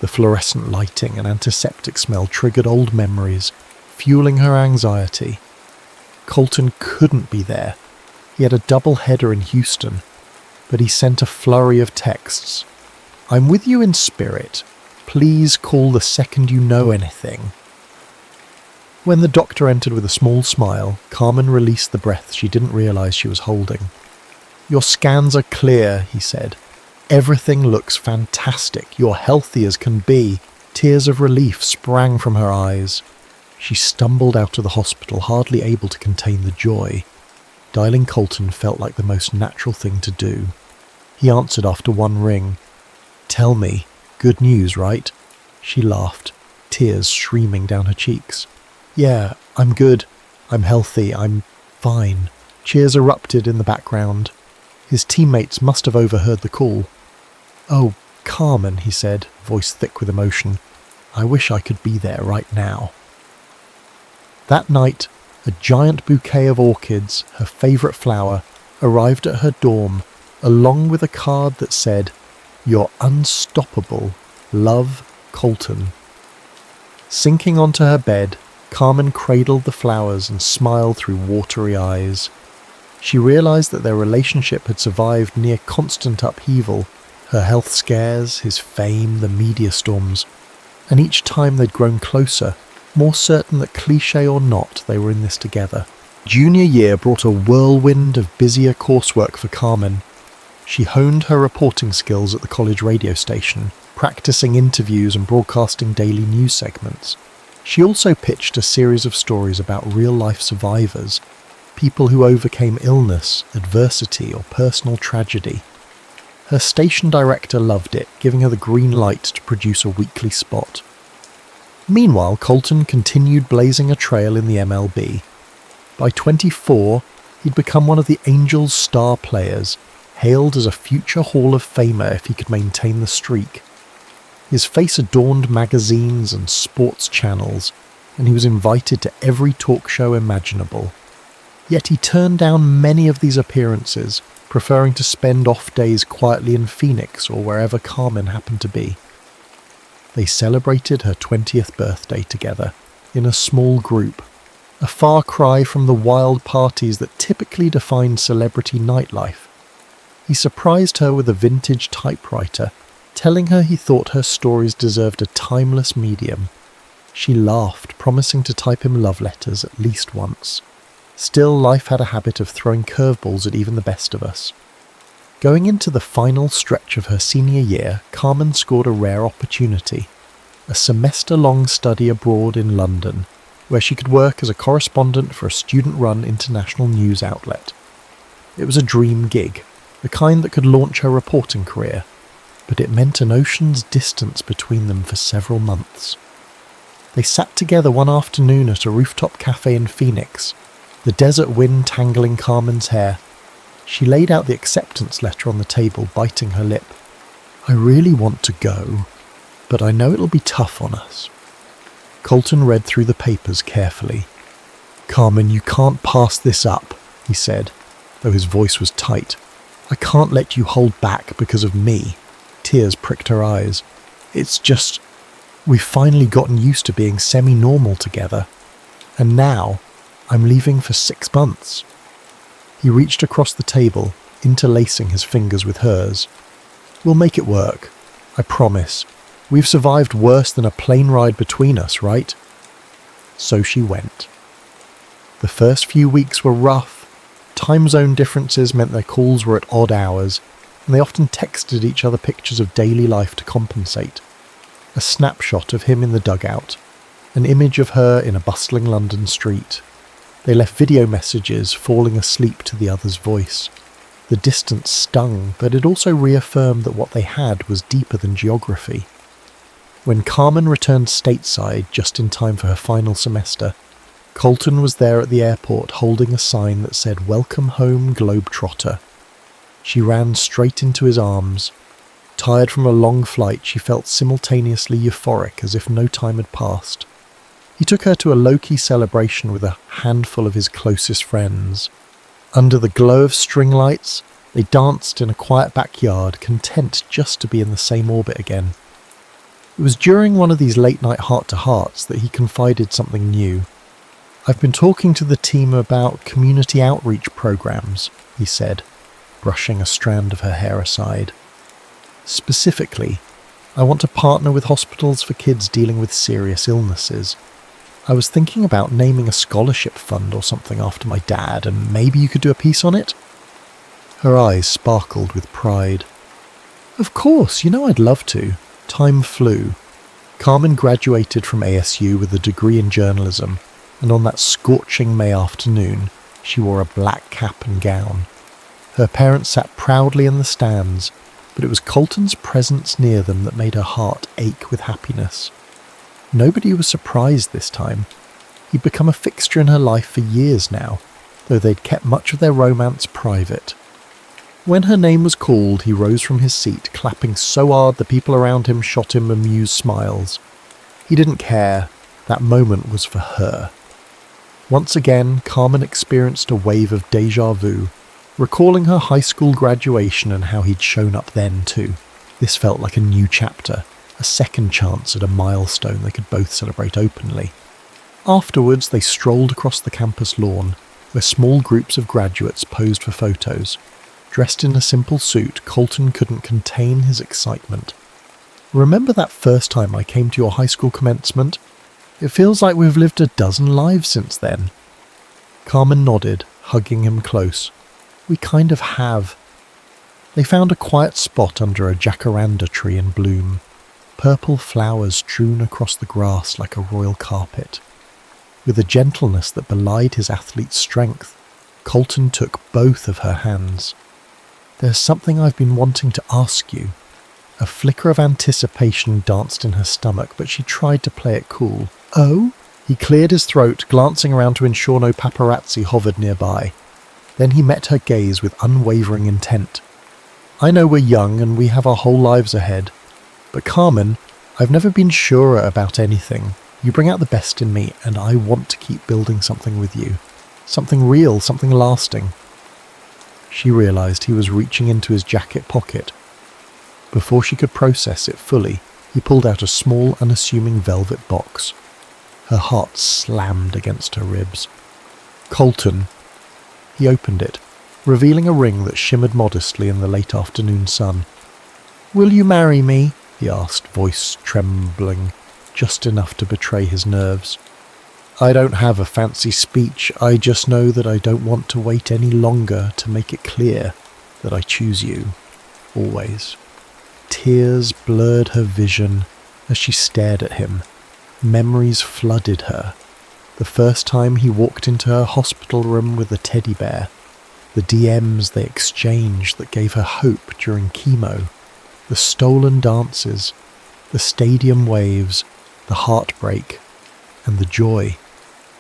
The fluorescent lighting and antiseptic smell triggered old memories, fueling her anxiety. Colton couldn't be there. He had a double header in Houston, but he sent a flurry of texts. "I'm with you in spirit. Please call the second you know anything." When the doctor entered with a small smile, Carmen released the breath she didn't realize she was holding. "Your scans are clear," he said. "Everything looks fantastic. You're healthy as can be." Tears of relief sprang from her eyes. She stumbled out of the hospital, hardly able to contain the joy. Dialing Colton felt like the most natural thing to do. He answered after one ring. "Tell me, good news, right?" She laughed, tears streaming down her cheeks. "Yeah, I'm good. I'm healthy. I'm fine." Cheers erupted in the background. His teammates must have overheard the call. "Oh, Carmen," he said, voice thick with emotion. "I wish I could be there right now." That night, a giant bouquet of orchids, her favourite flower, arrived at her dorm, along with a card that said, "You're unstoppable. Love, Colton." Sinking onto her bed, Carmen cradled the flowers and smiled through watery eyes. She realised that their relationship had survived near constant upheaval, her health scares, his fame, the media storms, and each time they'd grown closer, more certain that cliché or not, they were in this together. Junior year brought a whirlwind of busier coursework for Carmen. She honed her reporting skills at the college radio station, practicing interviews and broadcasting daily news segments. She also pitched a series of stories about real-life survivors, people who overcame illness, adversity, or personal tragedy. Her station director loved it, giving her the green light to produce a weekly spot. Meanwhile, Colton continued blazing a trail in the MLB. By 24, he'd become one of the Angels' star players, hailed as a future Hall of Famer if he could maintain the streak. His face adorned magazines and sports channels, and he was invited to every talk show imaginable. Yet he turned down many of these appearances, preferring to spend off days quietly in Phoenix or wherever Carmen happened to be. They celebrated her 20th birthday together, in a small group, a far cry from the wild parties that typically define celebrity nightlife. He surprised her with a vintage typewriter, telling her he thought her stories deserved a timeless medium. She laughed, promising to type him love letters at least once. Still, life had a habit of throwing curveballs at even the best of us. Going into the final stretch of her senior year, Carmen scored a rare opportunity, a semester-long study abroad in London, where she could work as a correspondent for a student-run international news outlet. It was a dream gig, the kind that could launch her reporting career, but it meant an ocean's distance between them for several months. They sat together one afternoon at a rooftop cafe in Phoenix, the desert wind tangling Carmen's hair. She laid out the acceptance letter on the table, biting her lip. "I really want to go, but I know it'll be tough on us." Colton read through the papers carefully. "Carmen, you can't pass this up," he said, though his voice was tight. "I can't let you hold back because of me." Tears pricked her eyes. "It's just, we've finally gotten used to being semi-normal together. And now, I'm leaving for 6 months. He reached across the table, interlacing his fingers with hers. "We'll make it work. I promise. We've survived worse than a plane ride between us, right?" So she went. The first few weeks were rough. Time zone differences meant their calls were at odd hours, and they often texted each other pictures of daily life to compensate. A snapshot of him in the dugout, an image of her in a bustling London street. They left video messages, falling asleep to the other's voice. The distance stung, but it also reaffirmed that what they had was deeper than geography. When Carmen returned stateside just in time for her final semester, Colton was there at the airport holding a sign that said "Welcome home, Globetrotter." She ran straight into his arms. Tired from a long flight, she felt simultaneously euphoric, as if no time had passed. He took her to a low-key celebration with a handful of his closest friends. Under the glow of string lights, they danced in a quiet backyard, content just to be in the same orbit again. It was during one of these late-night heart-to-hearts that he confided something new. "I've been talking to the team about community outreach programs," he said, brushing a strand of her hair aside. "Specifically, I want to partner with hospitals for kids dealing with serious illnesses. I was thinking about naming a scholarship fund or something after my dad, and maybe you could do a piece on it?" Her eyes sparkled with pride. "Of course, I'd love to." Time flew. Carmen graduated from ASU with a degree in journalism, and on that scorching May afternoon, she wore a black cap and gown. Her parents sat proudly in the stands, but it was Colton's presence near them that made her heart ache with happiness. Nobody was surprised this time. He'd become a fixture in her life for years now, though they'd kept much of their romance private. When her name was called, he rose from his seat, clapping so hard the people around him shot him amused smiles. He didn't care. That moment was for her. Once again, Carmen experienced a wave of déjà vu, recalling her high school graduation and how he'd shown up then too. This felt like a new chapter, a second chance at a milestone they could both celebrate openly. Afterwards, they strolled across the campus lawn, where small groups of graduates posed for photos. Dressed in a simple suit, Colton couldn't contain his excitement. "Remember that first time I came to your high school commencement? It feels like we've lived a dozen lives since then." Carmen nodded, hugging him close. "We kind of have." They found a quiet spot under a jacaranda tree in bloom. Purple flowers strewn across the grass like a royal carpet. With a gentleness that belied his athlete's strength, Colton took both of her hands. "There's something I've been wanting to ask you." A flicker of anticipation danced in her stomach, but she tried to play it cool. "Oh?" He cleared his throat, glancing around to ensure no paparazzi hovered nearby. Then he met her gaze with unwavering intent. "I know we're young and we have our whole lives ahead. But Carmen, I've never been surer about anything. You bring out the best in me, and I want to keep building something with you. Something real, something lasting." She realized he was reaching into his jacket pocket. Before she could process it fully, he pulled out a small, unassuming velvet box. Her heart slammed against her ribs. "Colton." He opened it, revealing a ring that shimmered modestly in the late afternoon sun. "Will you marry me?" he asked, voice trembling, just enough to betray his nerves. "I don't have a fancy speech, I just know that I don't want to wait any longer to make it clear that I choose you, always." Tears blurred her vision as she stared at him. Memories flooded her. The first time he walked into her hospital room with a teddy bear, the DMs they exchanged that gave her hope during chemo, the stolen dances, the stadium waves, the heartbreak, and the joy.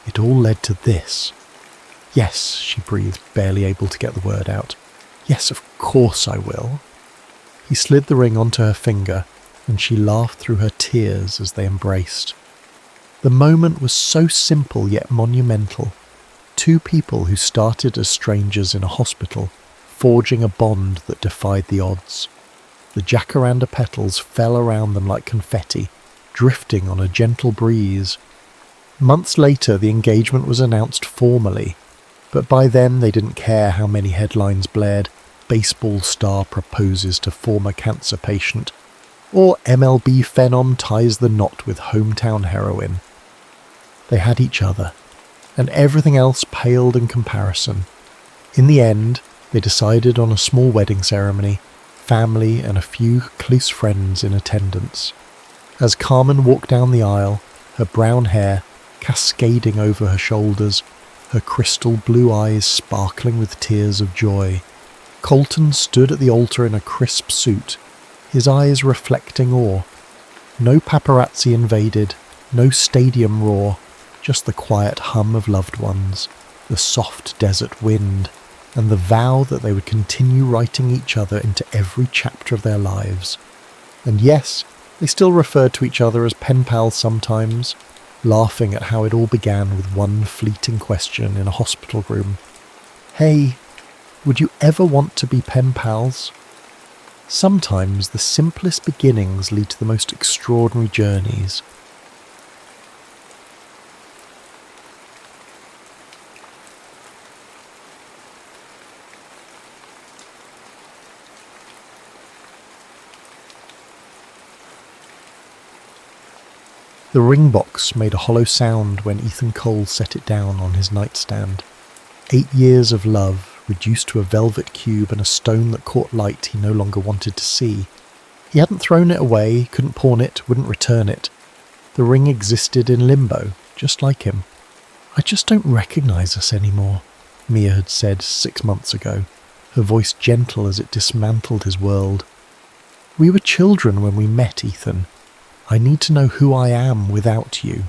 It all led to this. "Yes," she breathed, barely able to get the word out. "Yes, of course I will." He slid the ring onto her finger, and she laughed through her tears as they embraced. The moment was so simple yet monumental. Two people who started as strangers in a hospital, forging a bond that defied the odds. The jacaranda petals fell around them like confetti, drifting on a gentle breeze. Months later, the engagement was announced formally, but by then they didn't care how many headlines blared. Baseball star proposes to former cancer patient, or MLB phenom ties the knot with hometown heroine. They had each other, and everything else paled in comparison. In the end, they decided on a small wedding ceremony, family and a few close friends in attendance. As Carmen walked down the aisle, her brown hair cascading over her shoulders, her crystal blue eyes sparkling with tears of joy, Colton stood at the altar in a crisp suit, his eyes reflecting awe. No paparazzi invaded, no stadium roar, just the quiet hum of loved ones, the soft desert wind, and the vow that they would continue writing each other into every chapter of their lives. And yes, they still referred to each other as pen pals sometimes, laughing at how it all began with one fleeting question in a hospital room. "Hey, would you ever want to be pen pals?" Sometimes the simplest beginnings lead to the most extraordinary journeys. The ring box made a hollow sound when Ethan Cole set it down on his nightstand. 8 years of love, reduced to a velvet cube and a stone that caught light he no longer wanted to see. He hadn't thrown it away, couldn't pawn it, wouldn't return it. The ring existed in limbo, just like him. "I just don't recognise us anymore," Mia had said 6 months ago, her voice gentle as it dismantled his world. "We were children when we met, Ethan. I need to know who I am without you."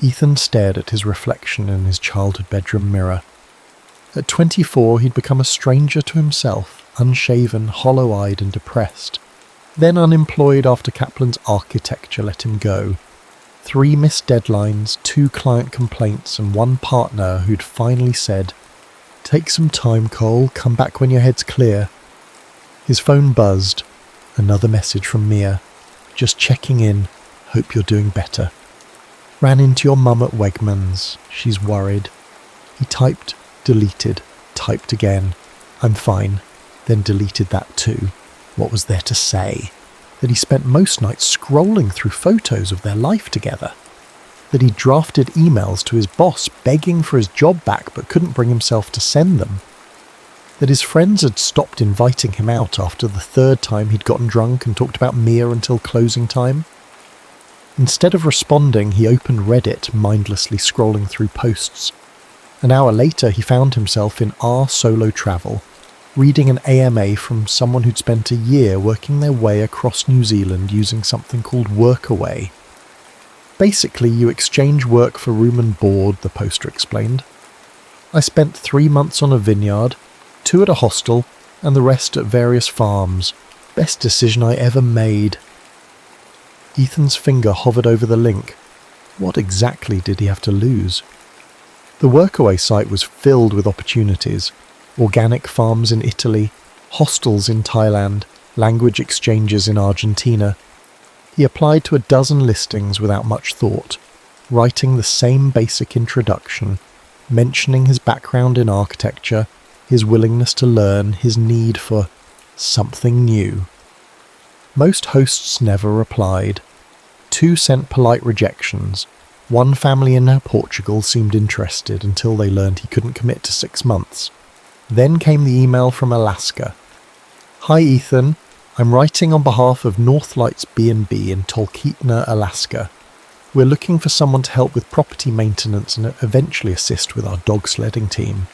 Ethan stared at his reflection in his childhood bedroom mirror. At 24, he'd become a stranger to himself, unshaven, hollow-eyed and depressed. Then unemployed after Kaplan's architecture let him go. 3 missed deadlines, 2 client complaints, and 1 partner who'd finally said, "Take some time, Cole, come back when your head's clear." His phone buzzed. Another message from Mia. "Just checking in, hope you're doing better. Ran into your mum at Wegmans, she's worried." He typed, deleted, typed again. "I'm fine," then deleted that too. What was there to say? That he spent most nights scrolling through photos of their life together. That he drafted emails to his boss begging for his job back but couldn't bring himself to send them. That his friends had stopped inviting him out after the 3rd time he'd gotten drunk and talked about Mia until closing time. Instead of responding, he opened Reddit, mindlessly scrolling through posts. An hour later, he found himself in R solo travel, reading an AMA from someone who'd spent a year working their way across New Zealand using something called Workaway. Basically, you exchange work for room and board, the poster explained. "I spent 3 months on a vineyard, 2 at a hostel, and the rest at various farms. Best decision I ever made." Ethan's finger hovered over the link. What exactly did he have to lose? The Workaway site was filled with opportunities. Organic farms in Italy, hostels in Thailand, language exchanges in Argentina. He applied to a dozen listings without much thought, writing the same basic introduction, mentioning his background in architecture, his willingness to learn, his need for something new. Most hosts never replied. 2 sent polite rejections. 1 family in Portugal seemed interested until they learned he couldn't commit to 6 months. Then came the email from Alaska. "Hi Ethan, I'm writing on behalf of North Lights B&B in Talkeetna, Alaska. We're looking for someone to help with property maintenance and eventually assist with our dog sledding team.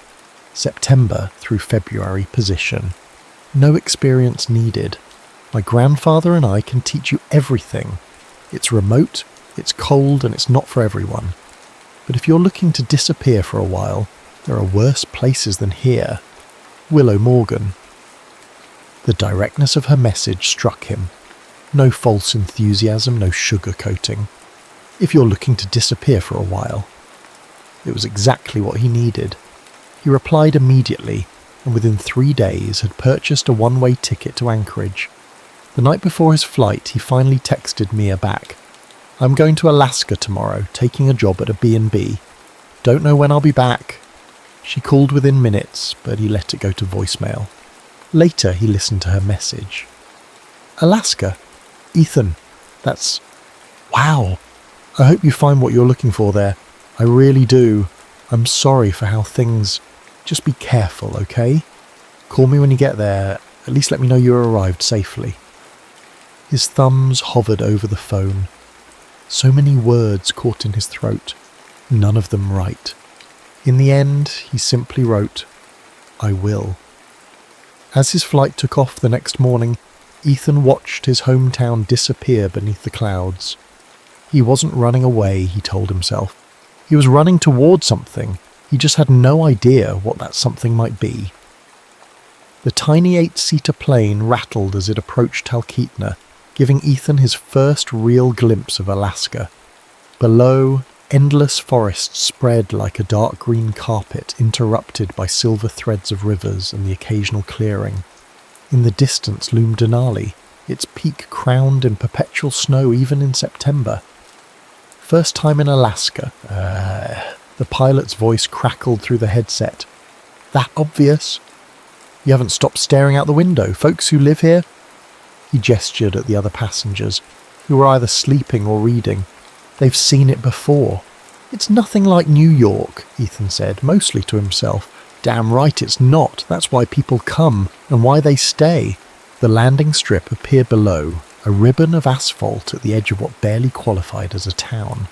September through February position. No experience needed. My grandfather and I can teach you everything. It's remote, it's cold, and it's not for everyone. But if you're looking to disappear for a while, there are worse places than here. Willow Morgan." The directness of her message struck him. No false enthusiasm, no sugarcoating. If you're looking to disappear for a while. It was exactly what he needed. He replied immediately, and within 3 days had purchased a one-way ticket to Anchorage. The night before his flight, he finally texted Mia back. "I'm going to Alaska tomorrow, taking a job at a B&B. Don't know when I'll be back." She called within minutes, but he let it go to voicemail. Later, he listened to her message. "Alaska? Ethan, that's... Wow. I hope you find what you're looking for there. I really do. I'm sorry for how things... Just be careful, okay? Call me when you get there. At least let me know you arrived safely. His thumbs hovered over the phone. So many words caught in his throat. None of them right. In the end, he simply wrote, I will. As his flight took off the next morning, Ethan watched his hometown disappear beneath the clouds. He wasn't running away, he told himself. He was running toward something. He just had no idea what that something might be. The tiny 8-seater plane rattled as it approached Talkeetna, giving Ethan his first real glimpse of Alaska. Below, endless forests spread like a dark green carpet interrupted by silver threads of rivers and the occasional clearing. In the distance loomed Denali, its peak crowned in perpetual snow even in September. First time in Alaska. The pilot's voice crackled through the headset. That obvious? You haven't stopped staring out the window, folks who live here? He gestured at the other passengers, who were either sleeping or reading. They've seen it before. It's nothing like New York, Ethan said, mostly to himself. Damn right it's not. That's why people come, and why they stay. The landing strip appeared below, a ribbon of asphalt at the edge of what barely qualified as a town.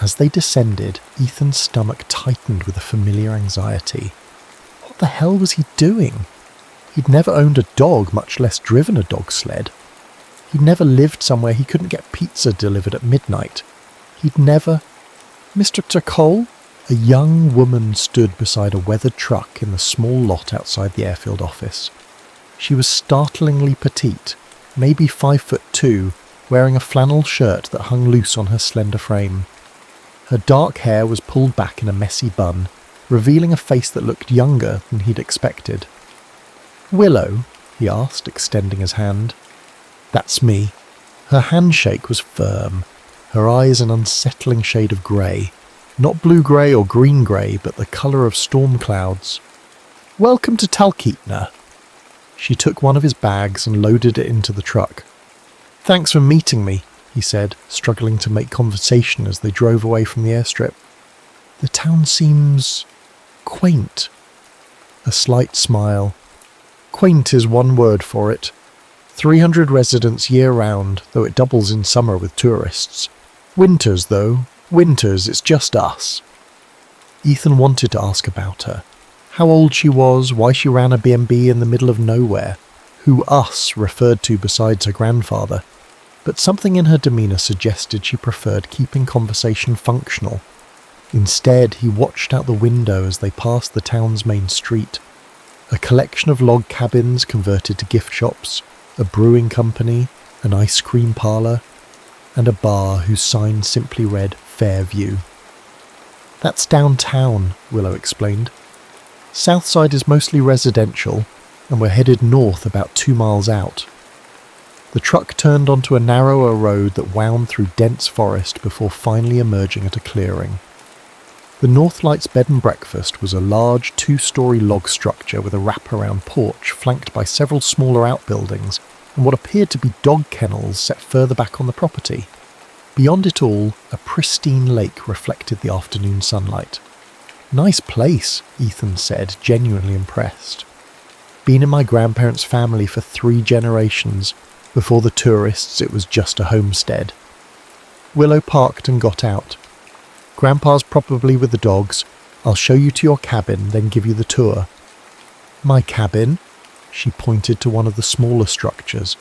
As they descended, Ethan's stomach tightened with a familiar anxiety. What the hell was he doing? He'd never owned a dog, much less driven a dog sled. He'd never lived somewhere he couldn't get pizza delivered at midnight. He'd never... Mr. Cole? A young woman stood beside a weathered truck in the small lot outside the airfield office. She was startlingly petite, maybe 5'2", wearing a flannel shirt that hung loose on her slender frame. Her dark hair was pulled back in a messy bun, revealing a face that looked younger than he'd expected. Willow? He asked, extending his hand. That's me. Her handshake was firm, her eyes an unsettling shade of grey. Not blue-grey or green-grey, but the colour of storm clouds. Welcome to Talkeetna. She took one of his bags and loaded it into the truck. Thanks for meeting me, he said, struggling to make conversation as they drove away from the airstrip. The town seems... quaint. A slight smile. Quaint is one word for it. 300 residents year-round, though it doubles in summer with tourists. Winters, though. Winters, it's just us. Ethan wanted to ask about her. How old she was, why she ran a B&B in the middle of nowhere, who us referred to besides her grandfather. But something in her demeanour suggested she preferred keeping conversation functional. Instead, he watched out the window as they passed the town's main street. A collection of log cabins converted to gift shops, a brewing company, an ice cream parlour, and a bar whose sign simply read Fairview. That's downtown, Willow explained. Southside is mostly residential, and we're headed north about 2 miles out. The truck turned onto a narrower road that wound through dense forest before finally emerging at a clearing. The Northlights bed and breakfast was a large 2-storey log structure with a wraparound porch flanked by several smaller outbuildings and what appeared to be dog kennels set further back on the property. Beyond it all, a pristine lake reflected the afternoon sunlight. Nice place, Ethan said, genuinely impressed. Been in my grandparents' family for 3 generations. Before the tourists, it was just a homestead. Willow parked and got out. Grandpa's probably with the dogs. I'll show you to your cabin, then give you the tour. My cabin? She pointed to one of the smaller structures.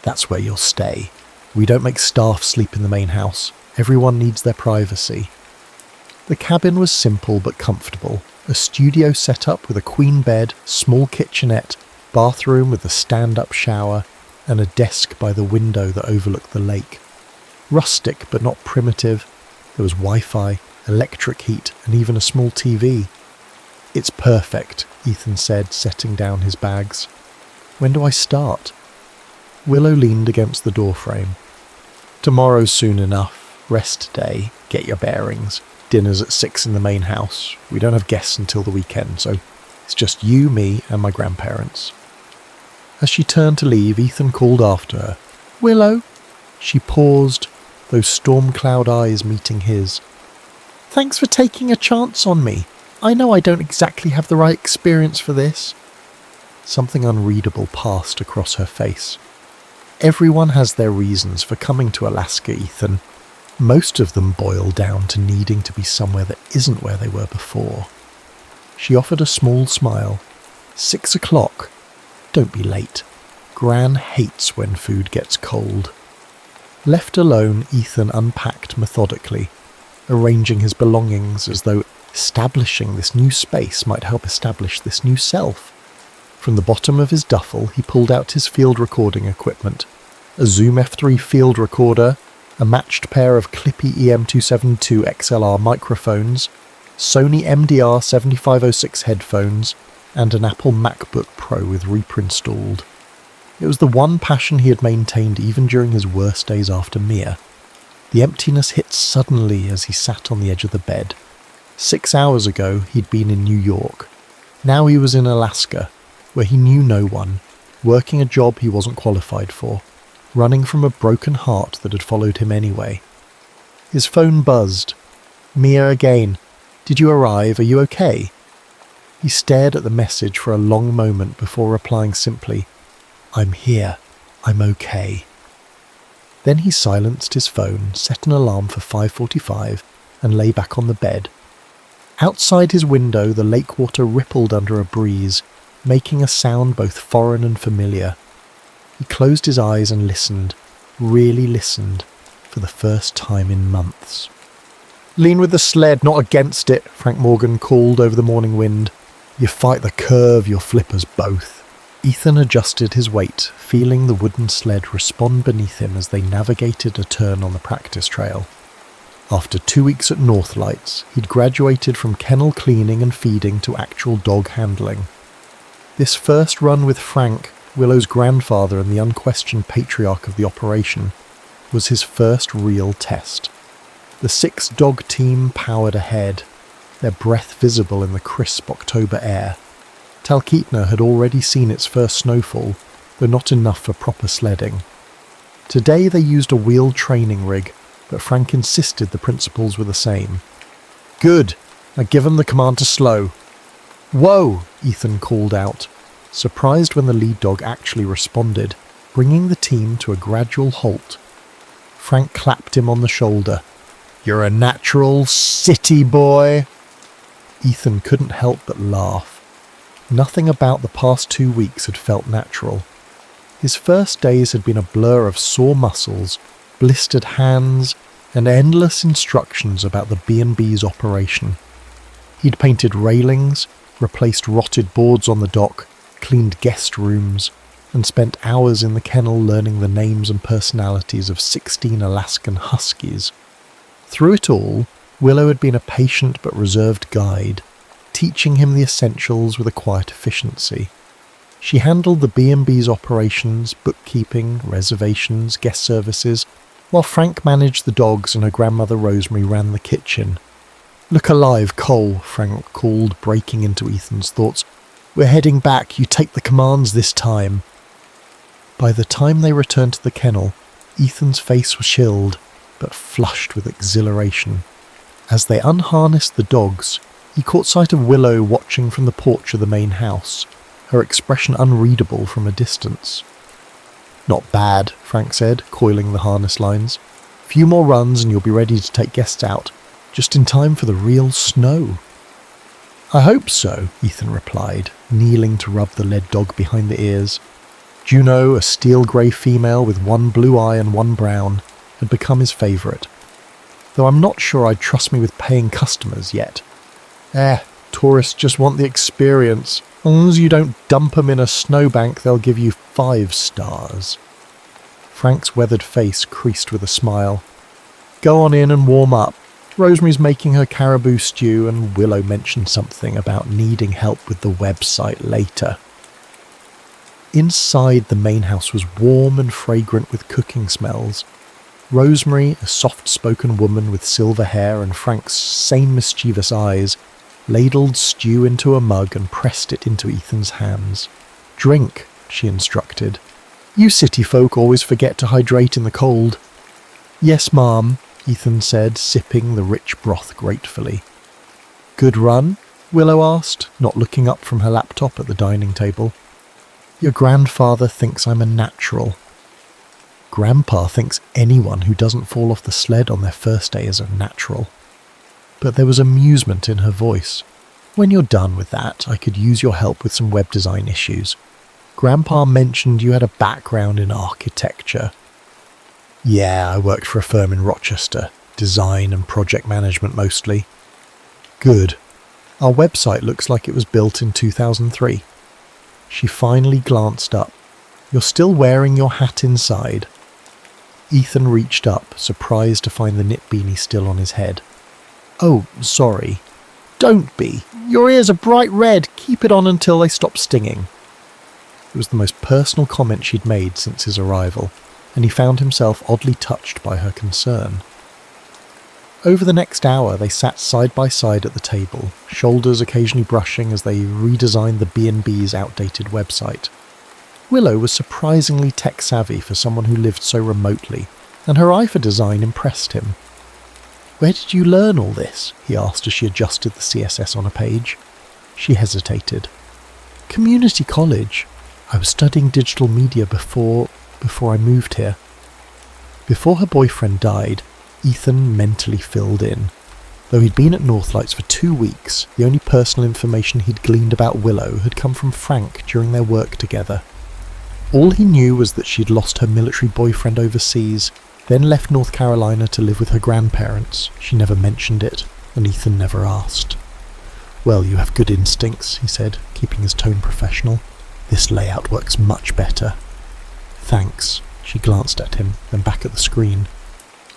That's where you'll stay. We don't make staff sleep in the main house. Everyone needs their privacy. The cabin was simple but comfortable. A studio set up with a queen bed, small kitchenette, bathroom with a stand-up shower, and a desk by the window that overlooked the lake. Rustic but not primitive. There was Wi-Fi, electric heat, and even a small TV. It's perfect, Ethan said, setting down his bags. When do I start? Willow leaned against the doorframe. Tomorrow's soon enough. Rest day. Get your bearings. Dinner's at 6 in the main house. We don't have guests until the weekend, so it's just you, me, and my grandparents. As she turned to leave, Ethan called after her. Willow? She paused, those storm cloud eyes meeting his. Thanks for taking a chance on me. I know I don't exactly have the right experience for this. Something unreadable passed across her face. Everyone has their reasons for coming to Alaska, Ethan. Most of them boil down to needing to be somewhere that isn't where they were before. She offered a small smile. 6 o'clock. Don't be late. Gran hates when food gets cold. Left alone, Ethan unpacked methodically, arranging his belongings as though establishing this new space might help establish this new self. From the bottom of his duffel, he pulled out his field recording equipment, a Zoom F3 field recorder, a matched pair of Clippy EM272 XLR microphones, Sony MDR 7506 headphones, and an Apple MacBook Pro with Reaper installed. It was the one passion he had maintained even during his worst days after Mia. The emptiness hit suddenly as he sat on the edge of the bed. 6 hours ago, he'd been in New York. Now he was in Alaska, where he knew no one, working a job he wasn't qualified for, running from a broken heart that had followed him anyway. His phone buzzed. Mia again. Did you arrive? Are you okay? He stared at the message for a long moment before replying simply, I'm here. I'm okay. Then he silenced his phone, set an alarm for 5:45, and lay back on the bed. Outside his window, the lake water rippled under a breeze, making a sound both foreign and familiar. He closed his eyes and listened, really listened, for the first time in months. Lean with the sled, not against it, Frank Morgan called over the morning wind. You fight the curve, you'll flip us both. Ethan adjusted his weight, feeling the wooden sled respond beneath him as they navigated a turn on the practice trail. After 2 weeks at Northlights, he'd graduated from kennel cleaning and feeding to actual dog handling. This first run with Frank, Willow's grandfather and the unquestioned patriarch of the operation, was his first real test. The 6-dog team powered ahead, their breath visible in the crisp October air. Talkeetna had already seen its first snowfall, though not enough for proper sledding. Today they used a wheeled training rig, but Frank insisted the principles were the same. Good! Now give 'em the command to slow. Whoa! Ethan called out, surprised when the lead dog actually responded, bringing the team to a gradual halt. Frank clapped him on the shoulder. You're a natural city boy! Ethan couldn't help but laugh. Nothing about the past 2 weeks had felt natural. His first days had been a blur of sore muscles, blistered hands, and endless instructions about the B&B's operation. He'd painted railings, replaced rotted boards on the dock, cleaned guest rooms, and spent hours in the kennel learning the names and personalities of 16 Alaskan huskies. Through it all, Willow had been a patient but reserved guide, teaching him the essentials with a quiet efficiency. She handled the B&B's operations, bookkeeping, reservations, guest services, while Frank managed the dogs and her grandmother Rosemary ran the kitchen. Look alive, Cole, Frank called, breaking into Ethan's thoughts. We're heading back, you take the commands this time. By the time they returned to the kennel, Ethan's face was chilled, but flushed with exhilaration. As they unharnessed the dogs, he caught sight of Willow watching from the porch of the main house, her expression unreadable from a distance. Not bad, Frank said, coiling the harness lines. Few more runs and you'll be ready to take guests out, just in time for the real snow. I hope so, Ethan replied, kneeling to rub the lead dog behind the ears. Juno, a steel-grey female with one blue eye and one brown, had become his favourite. Though I'm not sure I'd trust me with paying customers yet. Tourists just want the experience. As long as you don't dump them in a snowbank, they'll give you 5 stars. Frank's weathered face creased with a smile. Go on in and warm up. Rosemary's making her caribou stew, and Willow mentioned something about needing help with the website later. Inside, the main house was warm and fragrant with cooking smells. Rosemary, a soft-spoken woman with silver hair and Frank's same mischievous eyes, ladled stew into a mug and pressed it into Ethan's hands. Drink, she instructed. You city folk always forget to hydrate in the cold. Yes, ma'am. Ethan said, sipping the rich broth gratefully. Good run? Willow asked, not looking up from her laptop at the dining table. Your grandfather thinks I'm a natural. Grandpa thinks anyone who doesn't fall off the sled on their first day is a natural. But there was amusement in her voice. When you're done with that, I could use your help with some web design issues. Grandpa mentioned you had a background in architecture. Yeah, I worked for a firm in Rochester, design and project management mostly. Good. Our website looks like it was built in 2003. She finally glanced up. You're still wearing your hat inside. Ethan reached up, surprised to find the knit beanie still on his head. Oh, sorry. Don't be. Your ears are bright red. Keep it on until they stop stinging. It was the most personal comment she'd made since his arrival, and he found himself oddly touched by her concern. Over the next hour they sat side by side at the table, shoulders occasionally brushing as they redesigned the B&B's outdated website. Willow was surprisingly tech-savvy for someone who lived so remotely, and her eye for design impressed him. Where did you learn all this? He asked as she adjusted the CSS on a page. She hesitated. Community college. I was studying digital media before I moved here. Before her boyfriend died, Ethan mentally filled in. Though he'd been at Northlights for 2 weeks, the only personal information he'd gleaned about Willow had come from Frank during their work together. All he knew was that she'd lost her military boyfriend overseas, then left North Carolina to live with her grandparents. She never mentioned it, and Ethan never asked. Well, you have good instincts, he said, keeping his tone professional. This layout works much better. Thanks. She glanced at him, then back at the screen.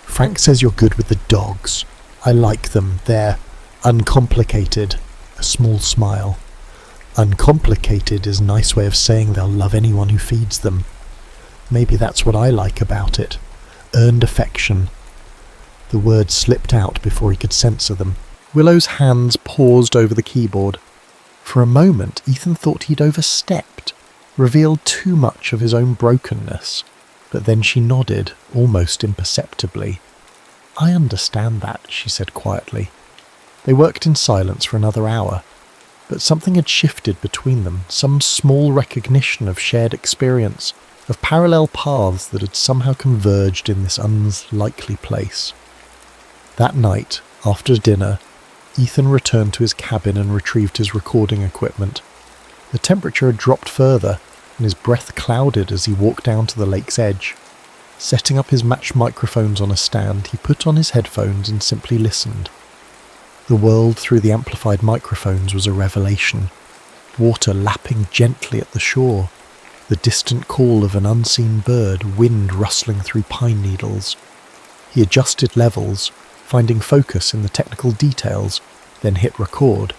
Frank says you're good with the dogs. I like them. They're uncomplicated. A small smile. Uncomplicated is a nice way of saying they'll love anyone who feeds them. Maybe that's what I like about it. Earned affection. The words slipped out before he could censor them. Willow's hands paused over the keyboard. For a moment, Ethan thought he'd overstepped, revealed too much of his own brokenness. But then she nodded, almost imperceptibly. I understand that, she said quietly. They worked in silence for another hour. But something had shifted between them, some small recognition of shared experience, of parallel paths that had somehow converged in this unlikely place. That night, after dinner, Ethan returned to his cabin and retrieved his recording equipment. The temperature had dropped further, and his breath clouded as he walked down to the lake's edge. Setting up his matched microphones on a stand, he put on his headphones and simply listened. The world through the amplified microphones was a revelation. Water lapping gently at the shore, the distant call of an unseen bird, wind rustling through pine needles. He adjusted levels, finding focus in the technical details, then hit record.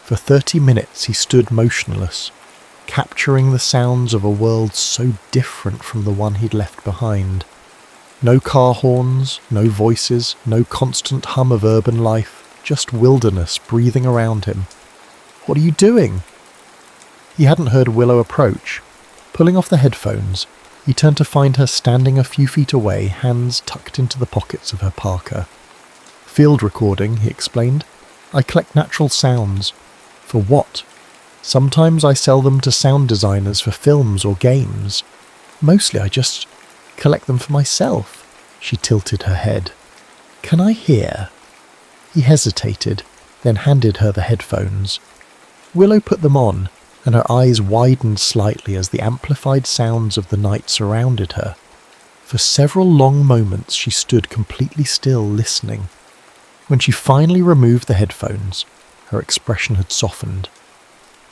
For 30 minutes he stood motionless, capturing the sounds of a world so different from the one he'd left behind. No car horns, no voices, no constant hum of urban life, just wilderness breathing around him. What are you doing? He hadn't heard Willow approach. Pulling off the headphones, he turned to find her standing a few feet away, hands tucked into the pockets of her parka. Field recording, he explained. I collect natural sounds. For what? Sometimes I sell them to sound designers for films or games. Mostly I just collect them for myself. She tilted her head. Can I hear? He hesitated, then handed her the headphones. Willow put them on, and her eyes widened slightly as the amplified sounds of the night surrounded her. For several long moments she stood completely still, listening. When she finally removed the headphones, her expression had softened.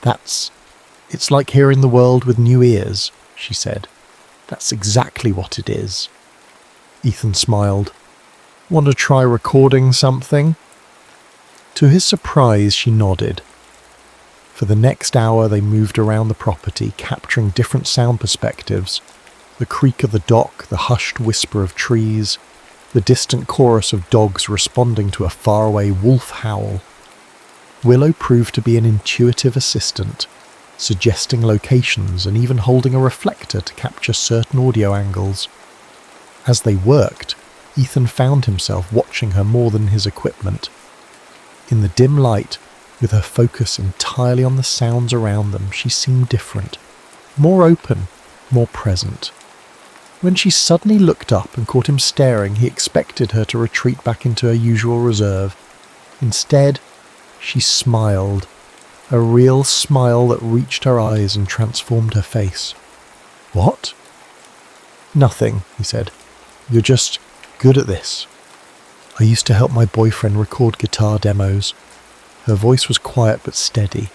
It's like hearing the world with new ears, she said. That's exactly what it is. Ethan smiled. Want to try recording something? To his surprise, she nodded. For the next hour they moved around the property, capturing different sound perspectives. The creak of the dock, the hushed whisper of trees, the distant chorus of dogs responding to a faraway wolf howl. Willow proved to be an intuitive assistant, suggesting locations and even holding a reflector to capture certain audio angles. As they worked, Ethan found himself watching her more than his equipment. In the dim light, with her focus entirely on the sounds around them, she seemed different, more open, more present. When she suddenly looked up and caught him staring, he expected her to retreat back into her usual reserve. Instead, she smiled, a real smile that reached her eyes and transformed her face. "What?" "Nothing," he said. "You're just good at this. I used to help my boyfriend record guitar demos." Her voice was quiet but steady.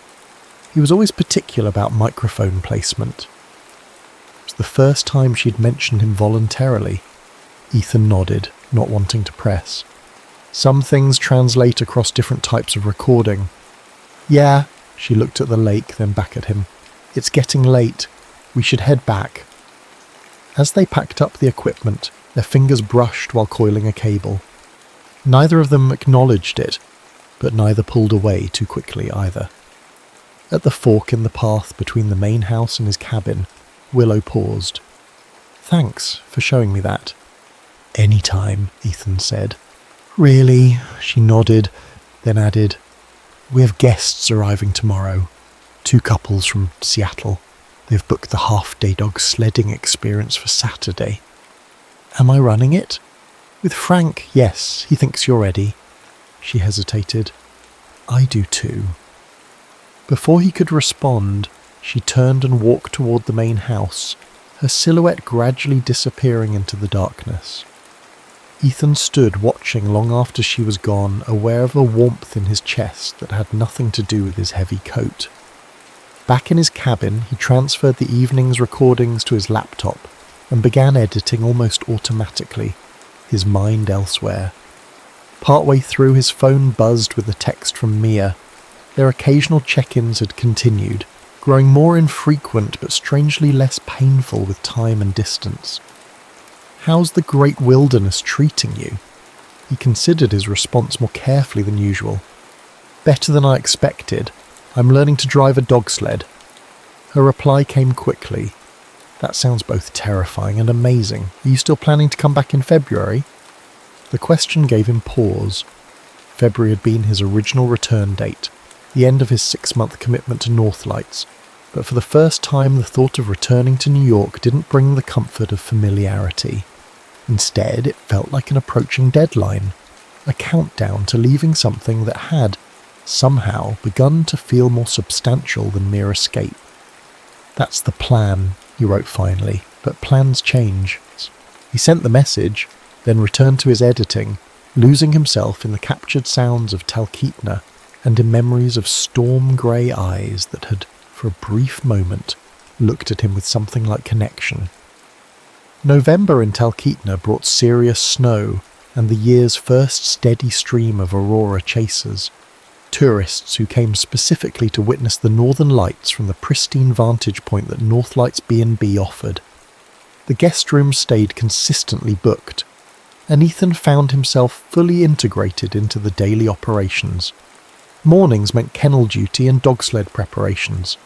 He was always particular about microphone placement. It was the first time she'd mentioned him voluntarily. Ethan nodded, not wanting to press. "Some things translate across different types of recording." "Yeah," she looked at the lake, then back at him. "It's getting late. We should head back." As they packed up the equipment, their fingers brushed while coiling a cable. Neither of them acknowledged it, but neither pulled away too quickly either. At the fork in the path between the main house and his cabin, Willow paused. "Thanks for showing me that." "Any time," Ethan said. "Really?" She nodded, then added, "We have guests arriving tomorrow. 2 couples from Seattle. They've booked the half-day dog sledding experience for Saturday." "Am I running it?" "With Frank, yes. He thinks you're ready." She hesitated. "I do too." Before he could respond, she turned and walked toward the main house, her silhouette gradually disappearing into the darkness. Ethan stood watching long after she was gone, aware of a warmth in his chest that had nothing to do with his heavy coat. Back in his cabin, he transferred the evening's recordings to his laptop and began editing almost automatically, his mind elsewhere. Partway through, his phone buzzed with a text from Mia. Their occasional check-ins had continued, growing more infrequent but strangely less painful with time and distance. "How's the great wilderness treating you?" He considered his response more carefully than usual. "Better than I expected. I'm learning to drive a dog sled." Her reply came quickly. "That sounds both terrifying and amazing. Are you still planning to come back in February?" The question gave him pause. February had been his original return date, the end of his 6-month commitment to Northlights, but for the first time the thought of returning to New York didn't bring the comfort of familiarity. Instead, it felt like an approaching deadline, a countdown to leaving something that had, somehow, begun to feel more substantial than mere escape. "That's the plan," he wrote finally, "but plans change." He sent the message, then returned to his editing, losing himself in the captured sounds of Talkeetna and in memories of storm-grey eyes that had, for a brief moment, looked at him with something like connection. November in Talkeetna brought serious snow and the year's first steady stream of aurora chasers, tourists who came specifically to witness the northern lights from the pristine vantage point that Northlights B&B offered. The guest room stayed consistently booked, and Ethan found himself fully integrated into the daily operations. Mornings meant kennel duty and dog sled preparations.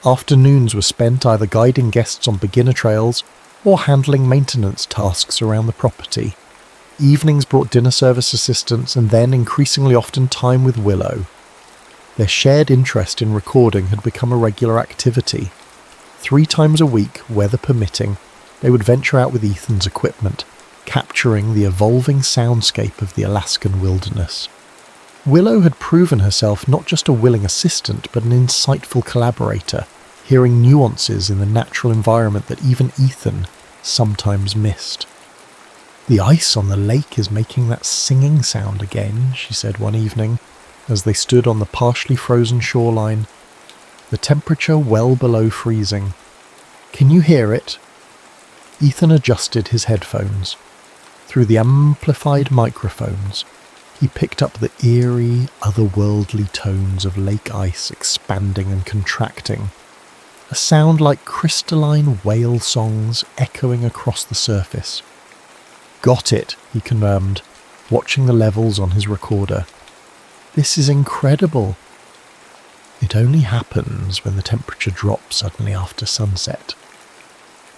Afternoons were spent either guiding guests on beginner trails or handling maintenance tasks around the property. Evenings brought dinner service assistance and then, increasingly often, time with Willow. Their shared interest in recording had become a regular activity. 3 times a week, weather permitting, they would venture out with Ethan's equipment, capturing the evolving soundscape of the Alaskan wilderness. Willow had proven herself not just a willing assistant, but an insightful collaborator, hearing nuances in the natural environment that even Ethan sometimes missed. "The ice on the lake is making that singing sound again," she said one evening, as they stood on the partially frozen shoreline, the temperature well below freezing. "Can you hear it?" Ethan adjusted his headphones. Through the amplified microphones, he picked up the eerie, otherworldly tones of lake ice expanding and contracting, a sound like crystalline whale songs echoing across the surface. "Got it," he confirmed, watching the levels on his recorder. "This is incredible." It only happens when the temperature drops suddenly after sunset.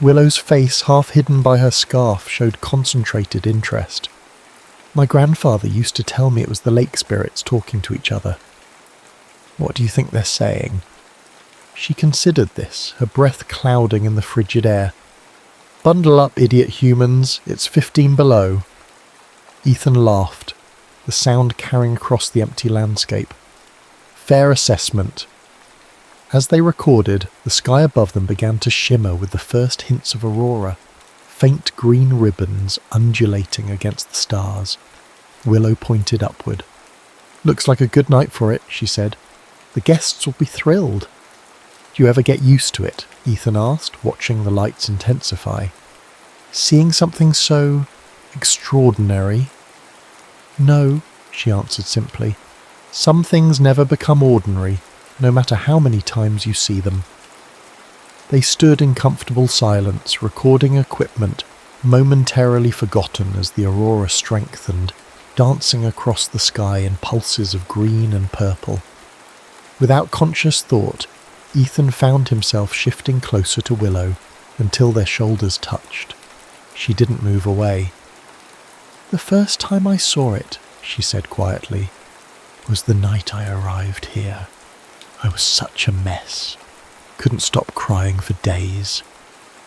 Willow's face, half hidden by her scarf, showed concentrated interest. My grandfather used to tell me it was the lake spirits talking to each other. What do you think they're saying? She considered this, her breath clouding in the frigid air. Bundle up, idiot humans, it's 15 below. Ethan laughed, the sound carrying across the empty landscape. Fair assessment. As they recorded, the sky above them began to shimmer with the first hints of aurora, faint green ribbons undulating against the stars. Willow pointed upward. Looks like a good night for it, she said. The guests will be thrilled. Do you ever get used to it? Ethan asked, watching the lights intensify. Seeing something so extraordinary? No, she answered simply. Some things never become ordinary, no matter how many times you see them. They stood in comfortable silence, recording equipment momentarily forgotten as the aurora strengthened, dancing across the sky in pulses of green and purple. Without conscious thought, Ethan found himself shifting closer to Willow until their shoulders touched. She didn't move away. The first time I saw it, she said quietly, was the night I arrived here. I was such a mess. Couldn't stop crying for days.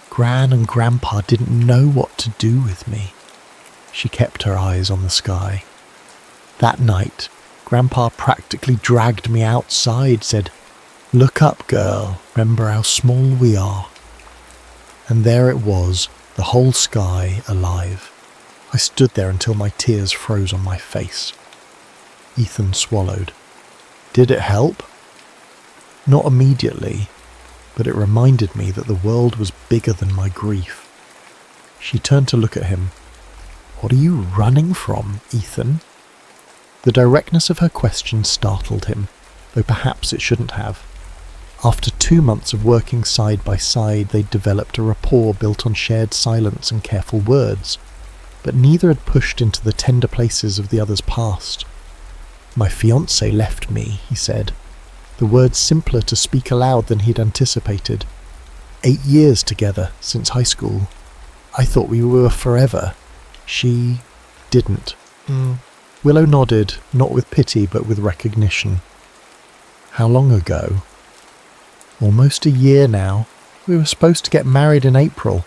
Gran and Grandpa didn't know what to do with me. She kept her eyes on the sky. That night, Grandpa practically dragged me outside, said, "Look up, girl, remember how small we are." And there it was, the whole sky alive. I stood there until my tears froze on my face. Ethan swallowed. Did it help? Not immediately, but it reminded me that the world was bigger than my grief. She turned to look at him. What are you running from, Ethan? The directness of her question startled him, though perhaps it shouldn't have. After 2 months of working side by side, they'd developed a rapport built on shared silence and careful words, but neither had pushed into the tender places of the other's past. My fiancé left me, he said, the words simpler to speak aloud than he'd anticipated. 8 years together, since high school. I thought we were forever. She didn't. Willow nodded, not with pity but with recognition. How long ago? Almost a year now. We were supposed to get married in April.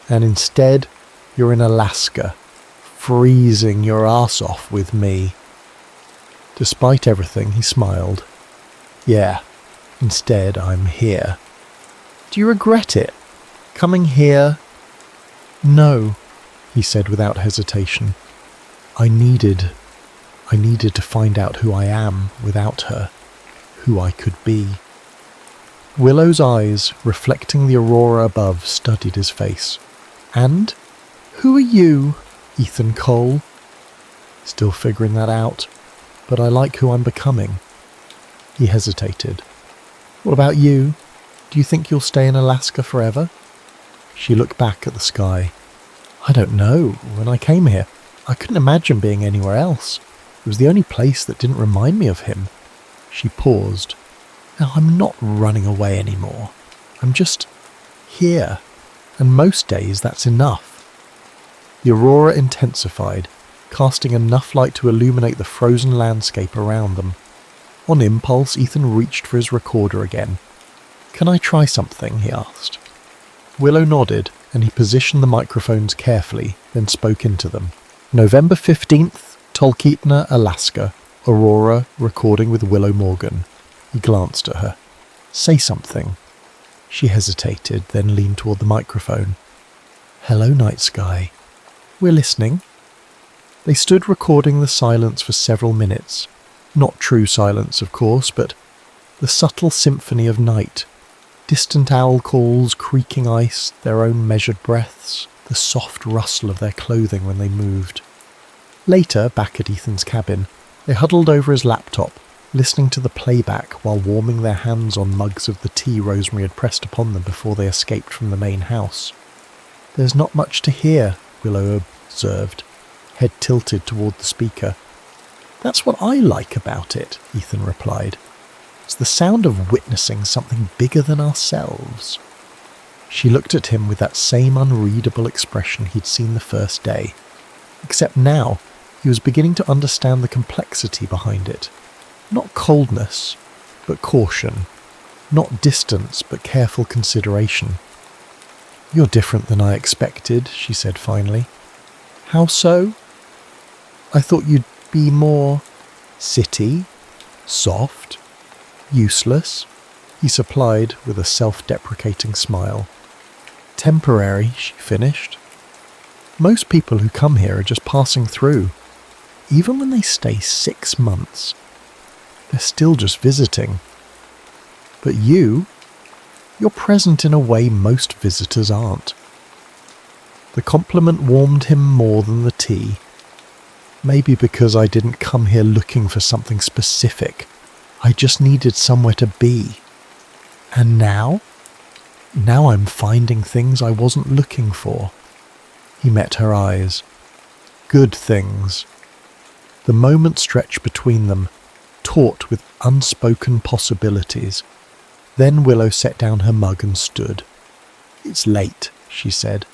And instead, you're in Alaska, freezing your ass off with me. Despite everything, he smiled. Yeah, instead I'm here. Do you regret it? Coming here? No, he said without hesitation. I needed to find out who I am without her, who I could be. Willow's eyes, reflecting the aurora above, studied his face. And? Who are you, Ethan Cole? Still figuring that out, but I like who I'm becoming. He hesitated. What about you? Do you think you'll stay in Alaska forever? She looked back at the sky. I don't know. When I came here, I couldn't imagine being anywhere else. It was the only place that didn't remind me of him. She paused. Now, I'm not running away anymore. I'm just here. And most days that's enough. The aurora intensified, casting enough light to illuminate the frozen landscape around them. On impulse, Ethan reached for his recorder again. Can I try something? He asked. Willow nodded, and he positioned the microphones carefully, then spoke into them. November 15th, Talkeetna, Alaska. Aurora, recording with Willow Morgan. He glanced at her. Say something. She hesitated, then leaned toward the microphone. Hello, night sky. We're listening. They stood recording the silence for several minutes. Not true silence, of course, but the subtle symphony of night. Distant owl calls, creaking ice, their own measured breaths, the soft rustle of their clothing when they moved. Later, back at Ethan's cabin, they huddled over his laptop, listening to the playback while warming their hands on mugs of the tea Rosemary had pressed upon them before they escaped from the main house. There's not much to hear, Willow observed, head tilted toward the speaker. That's what I like about it, Ethan replied. It's the sound of witnessing something bigger than ourselves. She looked at him with that same unreadable expression he'd seen the first day, except now He was beginning to understand the complexity behind it. Not coldness, but caution. Not distance, but careful consideration. "You're different than I expected," she said finally. "How so?" "I thought you'd be more city, soft, useless," he supplied with a self-deprecating smile. "Temporary," she finished. "Most people who come here are just passing through. Even when they stay 6 months, they're still just visiting. But you're present in a way most visitors aren't." The compliment warmed him more than the tea. Maybe because I didn't come here looking for something specific. I just needed somewhere to be. And now? Now I'm finding things I wasn't looking for. He met her eyes. Good things. The moment stretched between them, taut with unspoken possibilities. Then Willow set down her mug and stood. "It's late," she said.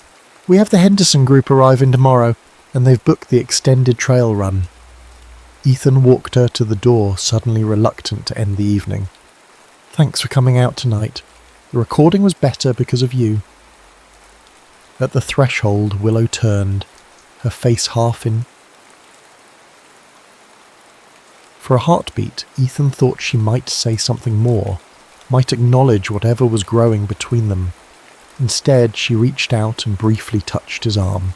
"We have the Henderson group arriving tomorrow, and they've booked the extended trail run." Ethan walked her to the door, suddenly reluctant to end the evening. "Thanks for coming out tonight. The recording was better because of you." At the threshold, Willow turned, her face half in. For a heartbeat, Ethan thought she might say something more, might acknowledge whatever was growing between them. Instead, she reached out and briefly touched his arm.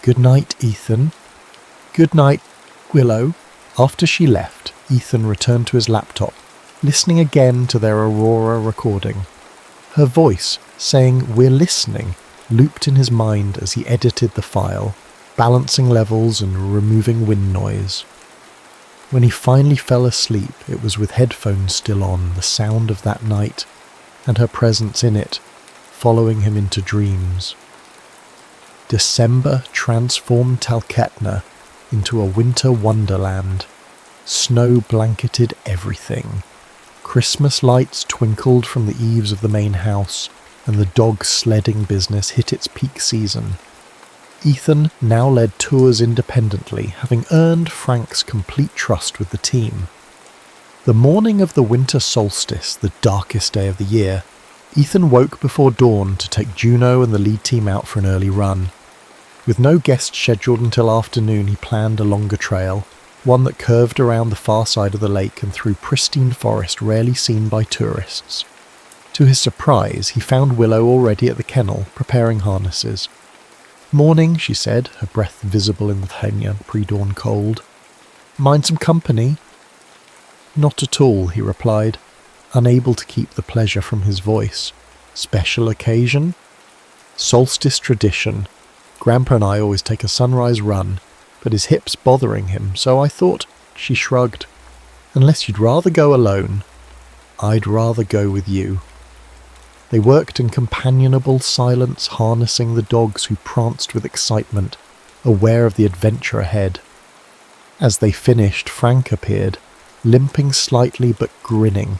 "Good night, Ethan." "Good night, Willow." After she left, Ethan returned to his laptop, listening again to their Aurora recording. Her voice, saying "we're listening," looped in his mind as he edited the file, balancing levels and removing wind noise. When he finally fell asleep, it was with headphones still on, the sound of that night, and her presence in it, following him into dreams. December transformed Talkeetna into a winter wonderland. Snow blanketed everything. Christmas lights twinkled from the eaves of the main house, and the dog sledding business hit its peak season. Ethan now led tours independently, having earned Frank's complete trust with the team. The morning of the winter solstice, the darkest day of the year, Ethan woke before dawn to take Juno and the lead team out for an early run. With no guests scheduled until afternoon, he planned a longer trail, one that curved around the far side of the lake and through pristine forest rarely seen by tourists. To his surprise, he found Willow already at the kennel, preparing harnesses. "Morning," she said, her breath visible in the poignant pre-dawn cold. "Mind some company?" "Not at all," he replied, unable to keep the pleasure from his voice. "Special occasion?" "Solstice tradition. Grandpa and I always take a sunrise run, but his hip's bothering him, so I thought," she shrugged, "unless you'd rather go alone." "I'd rather go with you." They worked in companionable silence, harnessing the dogs who pranced with excitement, aware of the adventure ahead. As they finished, Frank appeared, limping slightly but grinning.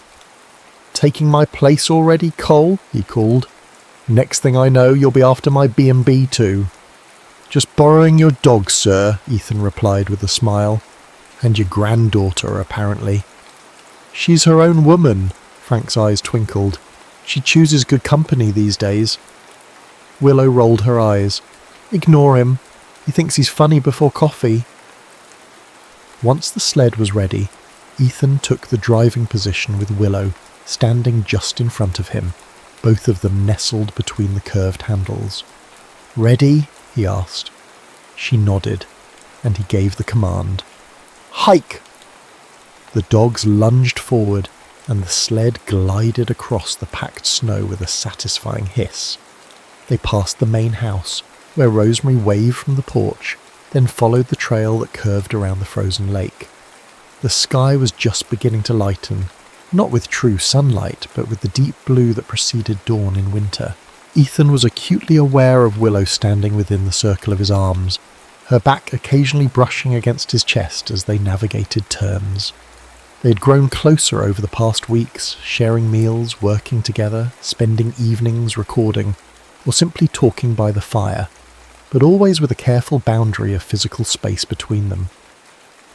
"Taking my place already, Cole?" he called. "Next thing I know, you'll be after my B&B too." "Just borrowing your dog, sir," Ethan replied with a smile. "And your granddaughter, apparently." "She's her own woman," Frank's eyes twinkled. "She chooses good company these days." Willow rolled her eyes. "Ignore him. He thinks he's funny before coffee." Once the sled was ready, Ethan took the driving position with Willow standing just in front of him, both of them nestled between the curved handles. "Ready?" he asked. She nodded, and he gave the command. "Hike!" The dogs lunged forward, and the sled glided across the packed snow with a satisfying hiss. They passed the main house, where Rosemary waved from the porch, then followed the trail that curved around the frozen lake. The sky was just beginning to lighten, not with true sunlight, but with the deep blue that preceded dawn in winter. Ethan was acutely aware of Willow standing within the circle of his arms, her back occasionally brushing against his chest as they navigated turns. They had grown closer over the past weeks, sharing meals, working together, spending evenings recording, or simply talking by the fire. but always with a careful boundary of physical space between them.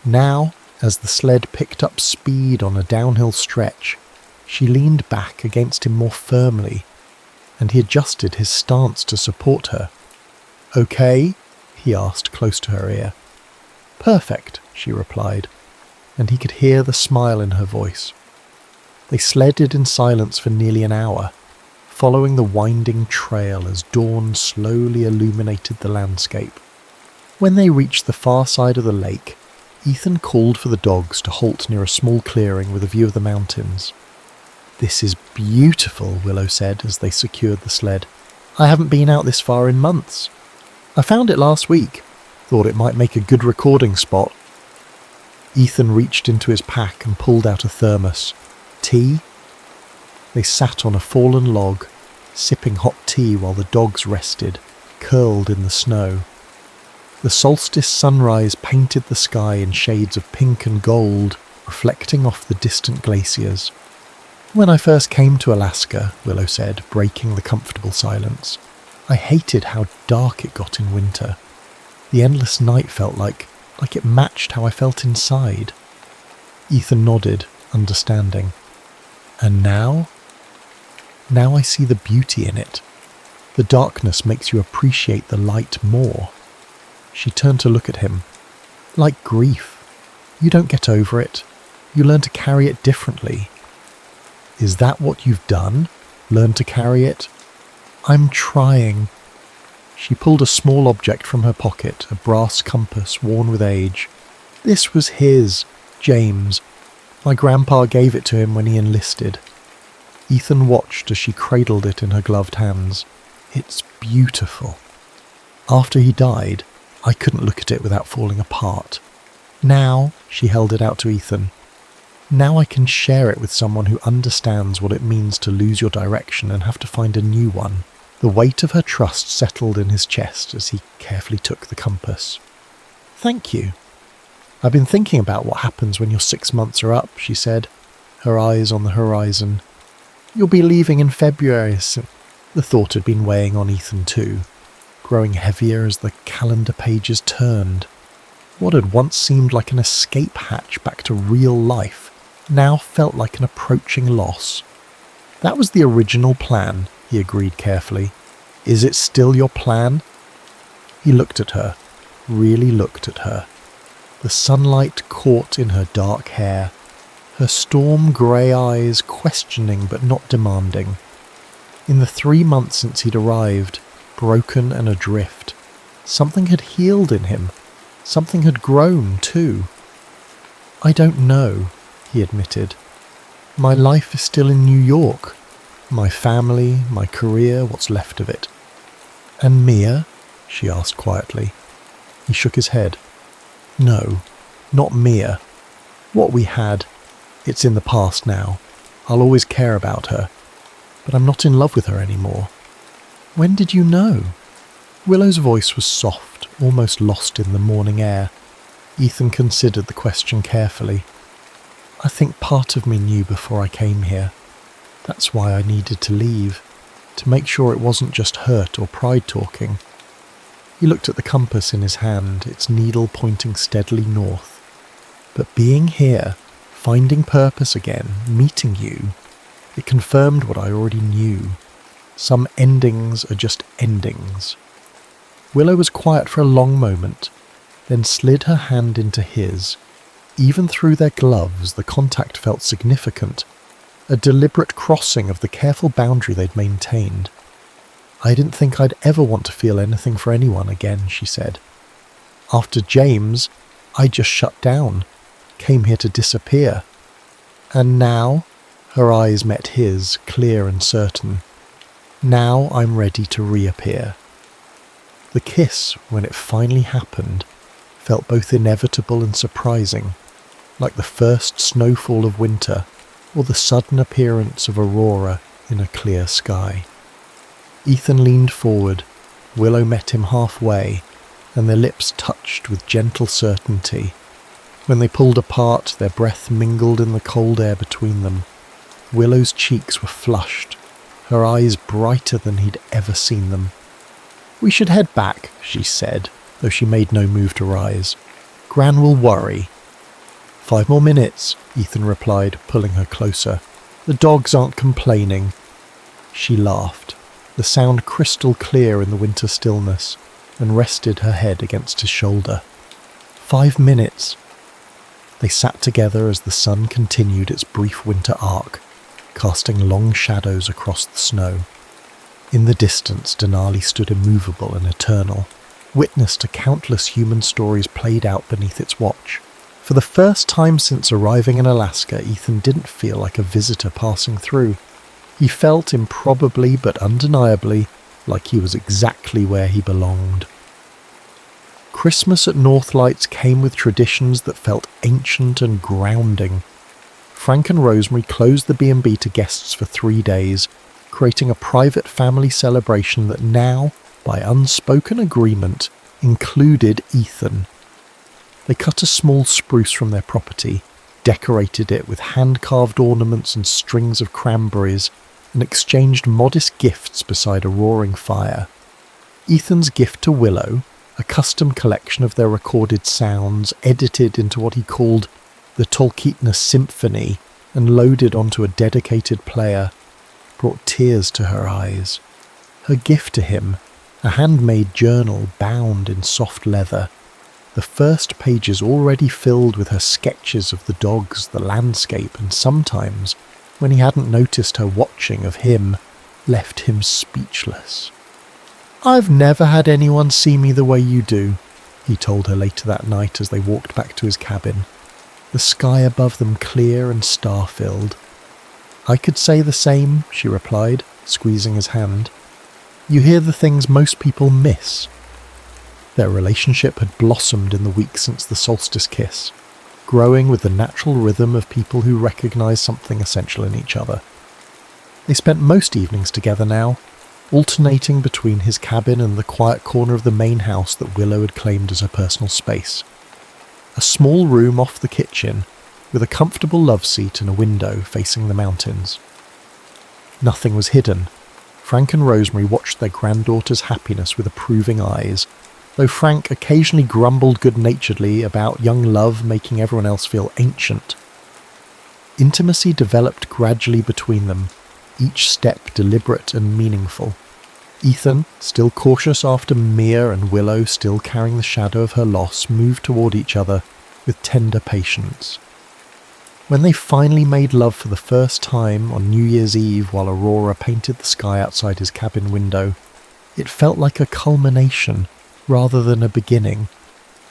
Now, as the sled picked up speed on a downhill stretch, she leaned back against him more firmly, and he adjusted his stance to support her. "Okay?" he asked close to her ear. "Perfect," she replied, and he could hear the smile in her voice. They sledded in silence for nearly an hour, following the winding trail as dawn slowly illuminated the landscape. When they reached the far side of the lake, Ethan called for the dogs to halt near a small clearing with a view of the mountains. "This is beautiful," Willow said as they secured the sled. "I haven't been out this far in months. I found it last week. Thought it might make a good recording spot." Ethan reached into his pack and pulled out a thermos. "Tea?" They sat on a fallen log, sipping hot tea while the dogs rested, curled in the snow. The solstice sunrise painted the sky in shades of pink and gold, reflecting off the distant glaciers. "When I first came to Alaska," Willow said, breaking the comfortable silence, "I hated how dark it got in winter. The endless night felt like it matched how I felt inside." Ethan nodded, understanding. "And now?" "Now I see the beauty in it. The darkness makes you appreciate the light more." She turned to look at him. "Like grief. You don't get over it. You learn to carry it differently." "Is that what you've done? Learn to carry it?" "I'm trying." She pulled a small object from her pocket, a brass compass worn with age. "This was his, James. My grandpa gave it to him when he enlisted." Ethan watched as she cradled it in her gloved hands. "It's beautiful. After he died, I couldn't look at it without falling apart. Now," she held it out to Ethan, "now I can share it with someone who understands what it means to lose your direction and have to find a new one." The weight of her trust settled in his chest as he carefully took the compass. "Thank you. I've been thinking about what happens when your 6 months are up," she said, her eyes on the horizon. "You'll be leaving in February." The thought had been weighing on Ethan too, growing heavier as the calendar pages turned. What had once seemed like an escape hatch back to real life now felt like an approaching loss. "That was the original plan," he agreed carefully. "Is it still your plan?" He looked at her, really looked at her. The sunlight caught in her dark hair, her storm grey eyes questioning but not demanding. In the 3 months since he'd arrived, broken and adrift, something had healed in him. Something had grown too. "I don't know," he admitted. "My life is still in New York. My family, my career, what's left of it." "And Mia?" she asked quietly. He shook his head. "No, not Mia. What we had, it's in the past now. I'll always care about her. But I'm not in love with her anymore." "When did you know?" Willow's voice was soft, almost lost in the morning air. Ethan considered the question carefully. "I think part of me knew before I came here. That's why I needed to leave, to make sure it wasn't just hurt or pride talking." He looked at the compass in his hand, its needle pointing steadily north. "But being here, finding purpose again, meeting you, it confirmed what I already knew. Some endings are just endings." Willow was quiet for a long moment, then slid her hand into his. Even through their gloves, the contact felt significant, a deliberate crossing of the careful boundary they'd maintained. "I didn't think I'd ever want to feel anything for anyone again," she said. "After James, I just shut down, came here to disappear. And now," her eyes met his, clear and certain, "now I'm ready to reappear." The kiss, when it finally happened, felt both inevitable and surprising, like the first snowfall of winter or the sudden appearance of aurora in a clear sky. Ethan leaned forward, Willow met him halfway, and their lips touched with gentle certainty. When they pulled apart, their breath mingled in the cold air between them. Willow's cheeks were flushed, her eyes brighter than he'd ever seen them. "We should head back," she said, though she made no move to rise. "Gran will worry." "5 more minutes," Ethan replied, pulling her closer. "The dogs aren't complaining." She laughed, the sound crystal clear in the winter stillness, and rested her head against his shoulder. 5 minutes. They sat together as the sun continued its brief winter arc, casting long shadows across the snow. In the distance, Denali stood immovable and eternal, witness to countless human stories played out beneath its watch. For the first time since arriving in Alaska, Ethan didn't feel like a visitor passing through. He felt improbably but undeniably like he was exactly where he belonged. Christmas at Northlights came with traditions that felt ancient and grounding. Frank and Rosemary closed the B&B to guests for 3 days, creating a private family celebration that now, by unspoken agreement, included Ethan. They cut a small spruce from their property, decorated it with hand-carved ornaments and strings of cranberries, and exchanged modest gifts beside a roaring fire. Ethan's gift to Willow, a custom collection of their recorded sounds edited into what he called the Tolkitna Symphony and loaded onto a dedicated player, brought tears to her eyes. Her gift to him, a handmade journal bound in soft leather, the first pages already filled with her sketches of the dogs, the landscape, and sometimes, when he hadn't noticed her watching of him, left him speechless. "I've never had anyone see me the way you do," he told her later that night as they walked back to his cabin, the sky above them clear and star-filled. "I could say the same," she replied, squeezing his hand. "You hear the things most people miss." Their relationship had blossomed in the week since the solstice kiss, growing with the natural rhythm of people who recognise something essential in each other. They spent most evenings together now, alternating between his cabin and the quiet corner of the main house that Willow had claimed as her personal space. A small room off the kitchen, with a comfortable love seat and a window facing the mountains. Nothing was hidden. Frank and Rosemary watched their granddaughter's happiness with approving eyes, though Frank occasionally grumbled good-naturedly about young love making everyone else feel ancient. Intimacy developed gradually between them, each step deliberate and meaningful. Ethan, still cautious after Mia and Willow still carrying the shadow of her loss, moved toward each other with tender patience. When they finally made love for the first time on New Year's Eve while Aurora painted the sky outside his cabin window, it felt like a culmination rather than a beginning,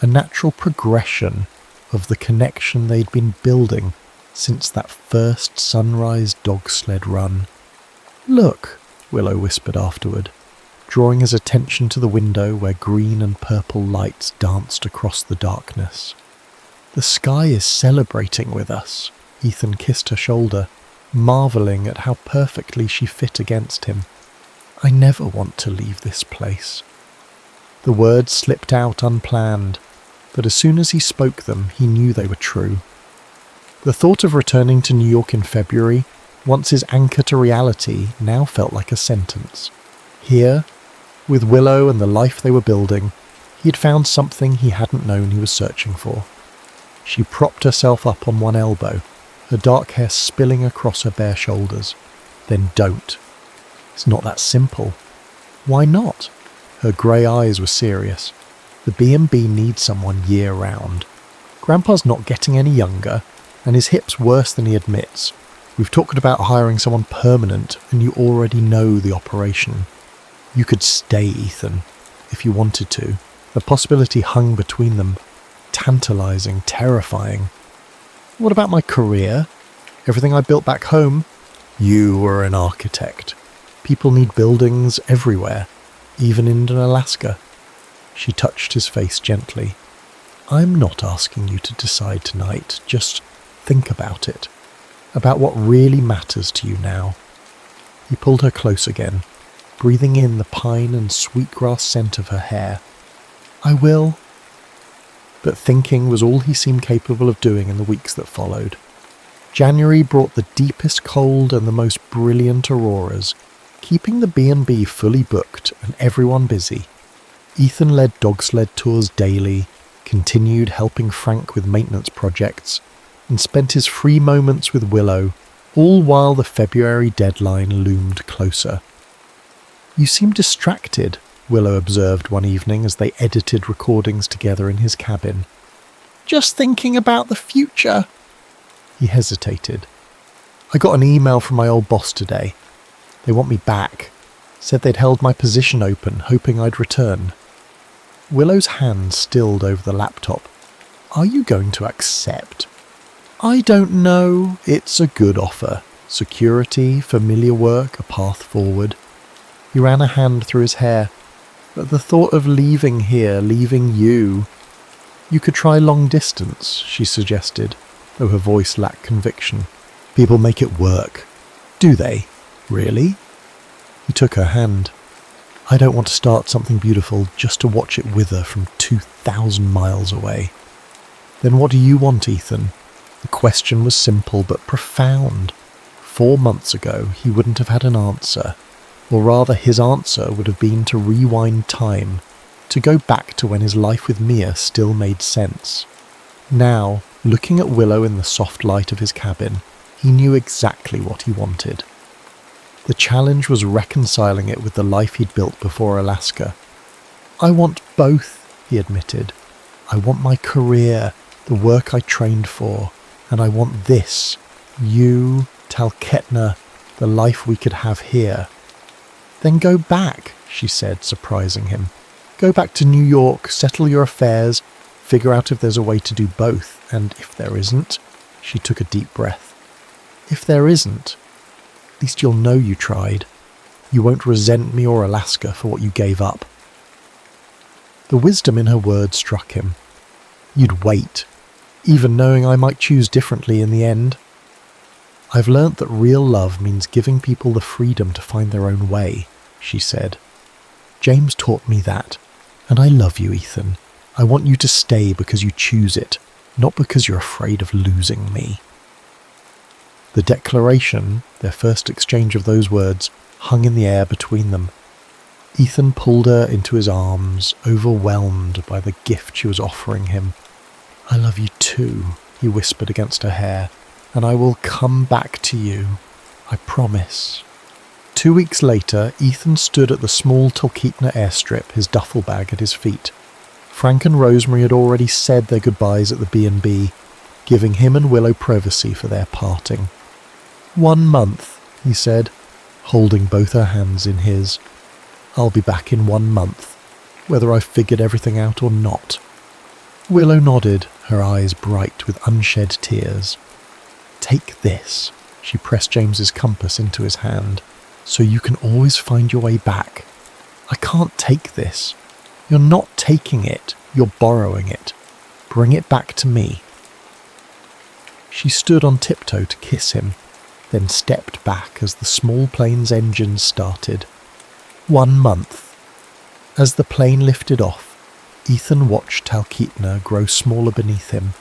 a natural progression of the connection they'd been building since that first sunrise dog sled run. "Look," Willow whispered afterward, drawing his attention to the window where green and purple lights danced across the darkness. "The sky is celebrating with us." Ethan kissed her shoulder, marvelling at how perfectly she fit against him. "I never want to leave this place." The words slipped out unplanned, but as soon as he spoke them, he knew they were true. The thought of returning to New York in February, once his anchor to reality, now felt like a sentence. Here, with Willow and the life they were building, he had found something he hadn't known he was searching for. She propped herself up on one elbow, her dark hair spilling across her bare shoulders. "Then don't. It's not that simple." "Why not?" Her grey eyes were serious. "The B&B needs someone year-round. Grandpa's not getting any younger, and his hip's worse than he admits. We've talked about hiring someone permanent, and you already know the operation. You could stay, Ethan, if you wanted to." The possibility hung between them, tantalising, terrifying. "What about my career? Everything I built back home?" "You were an architect. People need buildings everywhere, even in Alaska." She touched his face gently. "I'm not asking you to decide tonight. Just think about it. About what really matters to you now." He pulled her close again, breathing in the pine and sweetgrass scent of her hair. "I will." But thinking was all he seemed capable of doing in the weeks that followed. January brought the deepest cold and the most brilliant auroras, keeping the B&B fully booked and everyone busy. Ethan led dog sled tours daily, continued helping Frank with maintenance projects, and spent his free moments with Willow, all while the February deadline loomed closer. "You seem distracted," Willow observed one evening as they edited recordings together in his cabin. "Just thinking about the future." He hesitated. "I got an email from my old boss today. They want me back. Said they'd held my position open, hoping I'd return." Willow's hand stilled over the laptop. "Are you going to accept?" "I don't know. It's a good offer. Security, familiar work, a path forward." He ran a hand through his hair. "But the thought of leaving here, leaving you..." "You could try long distance," she suggested, though her voice lacked conviction. "People make it work." "Do they? Really?" He took her hand. "I don't want to start something beautiful just to watch it wither from 2,000 miles away." "Then what do you want, Ethan?" The question was simple but profound. 4 months ago, he wouldn't have had an answer. Or rather, his answer would have been to rewind time, to go back to when his life with Mia still made sense. Now, looking at Willow in the soft light of his cabin, he knew exactly what he wanted. The challenge was reconciling it with the life he'd built before Alaska. "I want both," he admitted. "I want my career, the work I trained for, and I want this, you, Talkeetna, the life we could have here." "Then go back," she said, surprising him. "Go back to New York, settle your affairs, figure out if there's a way to do both, and if there isn't..." She took a deep breath. "If there isn't, at least you'll know you tried. You won't resent me or Alaska for what you gave up." The wisdom in her words struck him. "You'd wait, even knowing I might choose differently in the end." "I've learnt that real love means giving people the freedom to find their own way," she said. "James taught me that. And I love you, Ethan. I want you to stay because you choose it, not because you're afraid of losing me." The declaration, their first exchange of those words, hung in the air between them. Ethan pulled her into his arms, overwhelmed by the gift she was offering him. "I love you too," he whispered against her hair, "and I will come back to you. I promise." 2 weeks later, Ethan stood at the small Talkeetna airstrip, his duffel bag at his feet. Frank and Rosemary had already said their goodbyes at the B&B, giving him and Willow privacy for their parting. "1 month," he said, holding both her hands in his. "I'll be back in 1 month, whether I've figured everything out or not." Willow nodded, her eyes bright with unshed tears. "Take this," she pressed James's compass into his hand, "so you can always find your way back. I can't take this. You're not taking it, you're borrowing it. Bring it back to me." She stood on tiptoe to kiss him, then stepped back as the small plane's engines started. 1 month. As the plane lifted off, Ethan watched Talkeetna grow smaller beneath him.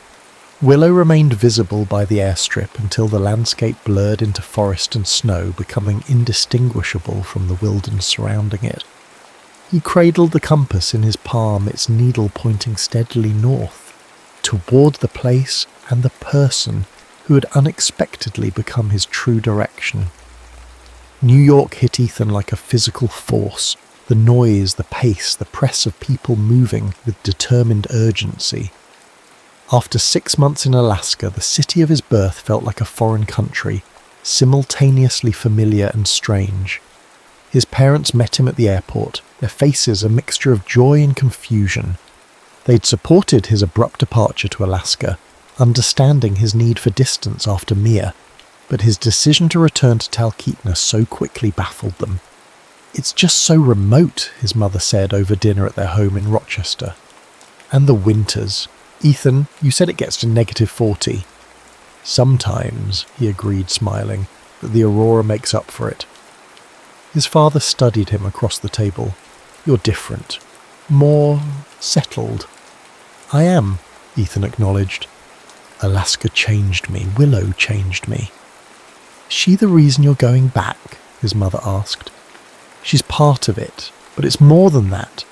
Willow remained visible by the airstrip until the landscape blurred into forest and snow, becoming indistinguishable from the wilderness surrounding it. He cradled the compass in his palm, its needle pointing steadily north, toward the place and the person who had unexpectedly become his true direction. New York hit Ethan like a physical force, the noise, the pace, the press of people moving with determined urgency. After 6 months in Alaska, the city of his birth felt like a foreign country, simultaneously familiar and strange. His parents met him at the airport, their faces a mixture of joy and confusion. They'd supported his abrupt departure to Alaska, understanding his need for distance after Mia, but his decision to return to Talkeetna so quickly baffled them. "It's just so remote," his mother said over dinner at their home in Rochester. "And the winters. Ethan, you said it gets to -40. "Sometimes," he agreed, smiling, "but the aurora makes up for it." His father studied him across the table. "You're different. More settled." "I am," Ethan acknowledged. "Alaska changed me. Willow changed me." "Is she the reason you're going back?" his mother asked. "She's part of it, but it's more than that."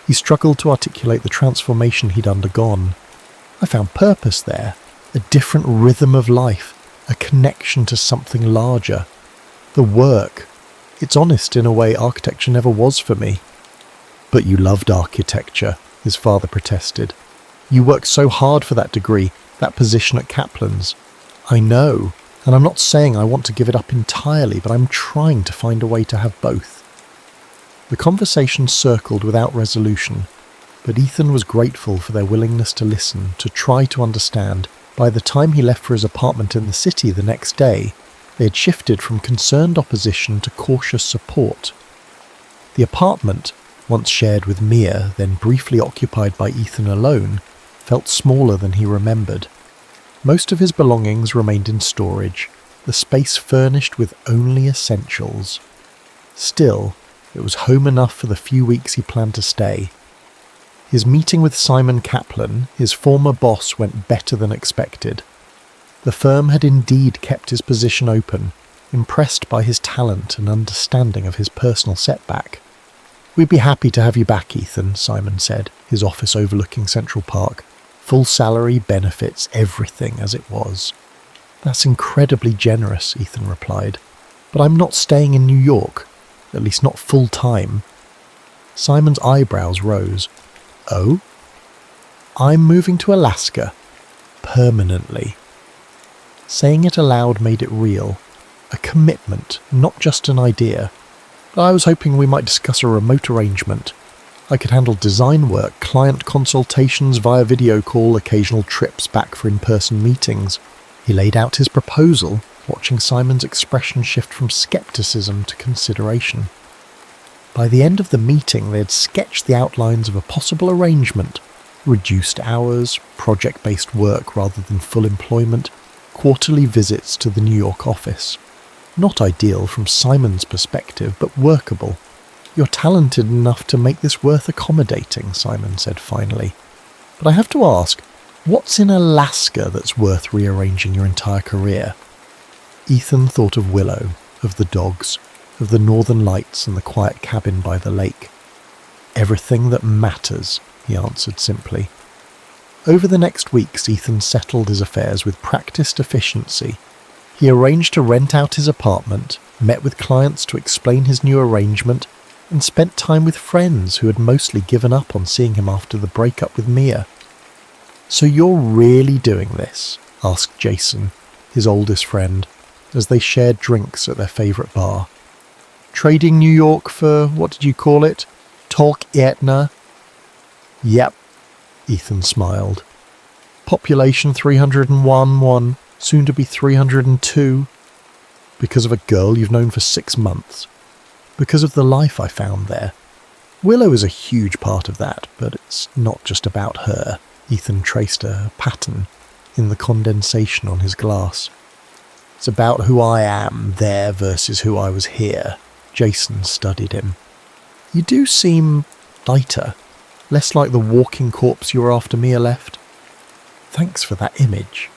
He struggled to articulate the transformation he'd undergone. I found purpose there, a different rhythm of life, a connection to something larger. The work, it's honest in a way architecture never was for me. But you loved architecture, his father protested. You worked so hard for that degree, that position at Kaplan's. I know, and I'm not saying I want to give it up entirely, but I'm trying to find a way to have both. The conversation circled without resolution, but Ethan was grateful for their willingness to listen, to try to understand. By the time he left for his apartment in the city the next day, they had shifted from concerned opposition to cautious support. The apartment, once shared with Mia, then briefly occupied by Ethan alone, felt smaller than he remembered. Most of his belongings remained in storage, the space furnished with only essentials. Still, it was home enough for the few weeks he planned to stay. His meeting with Simon Kaplan, his former boss, went better than expected. The firm had indeed kept his position open, impressed by his talent and understanding of his personal setback. "We'd be happy to have you back, Ethan," Simon said, his office overlooking Central Park. "Full salary, benefits, everything as it was." "That's incredibly generous," Ethan replied. "But I'm not staying in New York, at least not full-time." Simon's eyebrows rose. "Oh?" "I'm moving to Alaska. Permanently." Saying it aloud made it real. A commitment, not just an idea. "I was hoping we might discuss a remote arrangement. I could handle design work, client consultations via video call, occasional trips back for in-person meetings." He laid out his proposal, watching Simon's expression shift from skepticism to consideration. By the end of the meeting, they had sketched the outlines of a possible arrangement: reduced hours, project-based work rather than full employment, quarterly visits to the New York office. Not ideal from Simon's perspective, but workable. "You're talented enough to make this worth accommodating," Simon said finally. "But I have to ask, what's in Alaska that's worth rearranging your entire career?" Ethan thought of Willow, of the dogs, of the northern lights and the quiet cabin by the lake. "Everything that matters," he answered simply. Over the next weeks, Ethan settled his affairs with practiced efficiency. He arranged to rent out his apartment, met with clients to explain his new arrangement, and spent time with friends who had mostly given up on seeing him after the breakup with Mia. "So you're really doing this?" asked Jason, his oldest friend, as they shared drinks at their favourite bar. "Trading New York for, what did you call it? Talk Etna?" "Yep," Ethan smiled. "Population 301, soon to be 302. Because of a girl you've known for 6 months. Because of the life I found there. Willow is a huge part of that, but it's not just about her." Ethan traced a pattern in the condensation on his glass. "It's about who I am there versus who I was here." Jason studied him. "You do seem lighter, less like the walking corpse you were after Mia left." "Thanks for that image."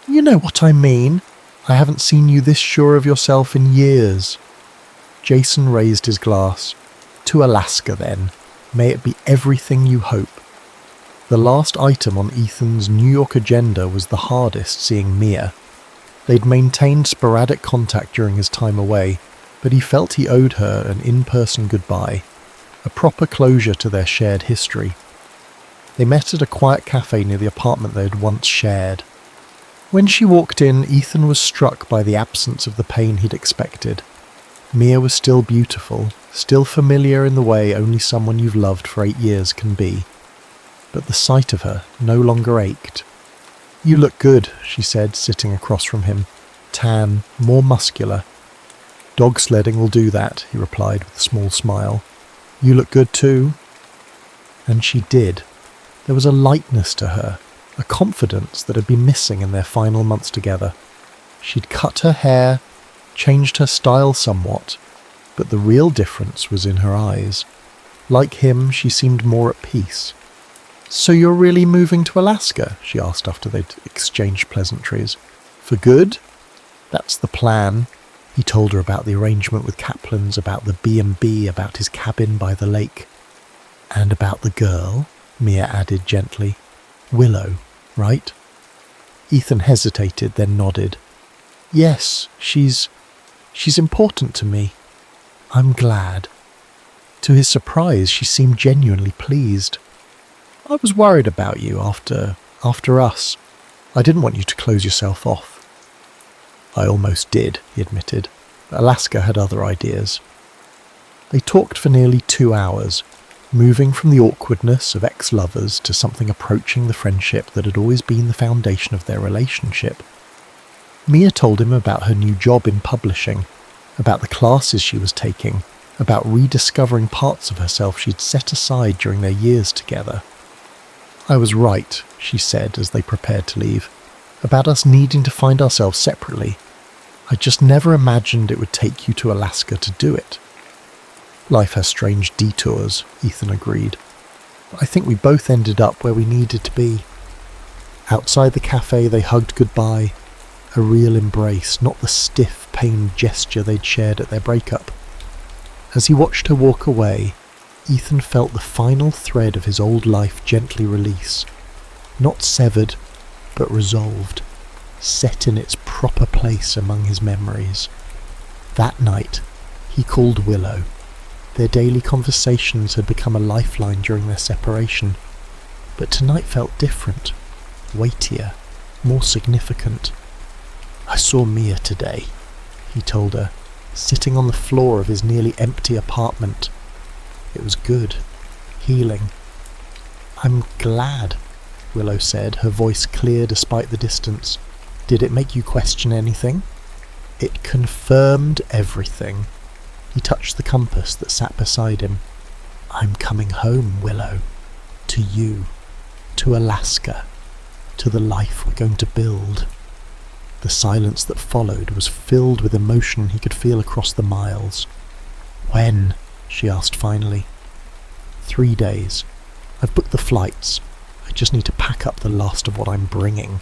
"You know what I mean. I haven't seen you this sure of yourself in years." Jason raised his glass. "To Alaska, then. May it be everything you hope." The last item on Ethan's New York agenda was the hardest, seeing Mia. They'd maintained sporadic contact during his time away, but he felt he owed her an in-person goodbye, a proper closure to their shared history. They met at a quiet cafe near the apartment they had once shared. When she walked in, Ethan was struck by the absence of the pain he'd expected. Mia was still beautiful, still familiar in the way only someone you've loved for 8 years can be. But the sight of her no longer ached. "You look good," she said, sitting across from him. "Tan, more muscular." "Dog sledding will do that," he replied with a small smile. "You look good too." And she did. There was a lightness to her, a confidence that had been missing in their final months together. She'd cut her hair, changed her style somewhat, but the real difference was in her eyes. Like him, she seemed more at peace. "So you're really moving to Alaska?" she asked after they'd exchanged pleasantries. "For good?" "That's the plan." He told her about the arrangement with Kaplan's, about the B&B, about his cabin by the lake. And about the girl, Mia added gently. Willow, right? Ethan hesitated, then nodded. Yes, she's important to me. I'm glad. To his surprise, she seemed genuinely pleased. I was worried about you after us. I didn't want you to close yourself off. I almost did, he admitted, but Alaska had other ideas. They talked for nearly 2 hours, moving from the awkwardness of ex-lovers to something approaching the friendship that had always been the foundation of their relationship. Mia told him about her new job in publishing, about the classes she was taking, about rediscovering parts of herself she'd set aside during their years together. I was right, she said as they prepared to leave, about us needing to find ourselves separately. I just never imagined it would take you to Alaska to do it. Life has strange detours, Ethan agreed. But I think we both ended up where we needed to be. Outside the cafe they hugged goodbye, a real embrace, not the stiff, pained gesture they'd shared at their breakup. As he watched her walk away, Ethan felt the final thread of his old life gently release, not severed, but resolved, set in its proper place among his memories. That night, he called Willow. Their daily conversations had become a lifeline during their separation, but tonight felt different, weightier, more significant. I saw Mia today, he told her, sitting on the floor of his nearly empty apartment. It was good, healing. I'm glad, Willow said, her voice clear despite the distance. Did it make you question anything? It confirmed everything. He touched the compass that sat beside him. I'm coming home, Willow. To you. To Alaska. To the life we're going to build. The silence that followed was filled with emotion he could feel across the miles. When? She asked finally. 3 days. I've booked the flights. I just need to pack up the last of what I'm bringing.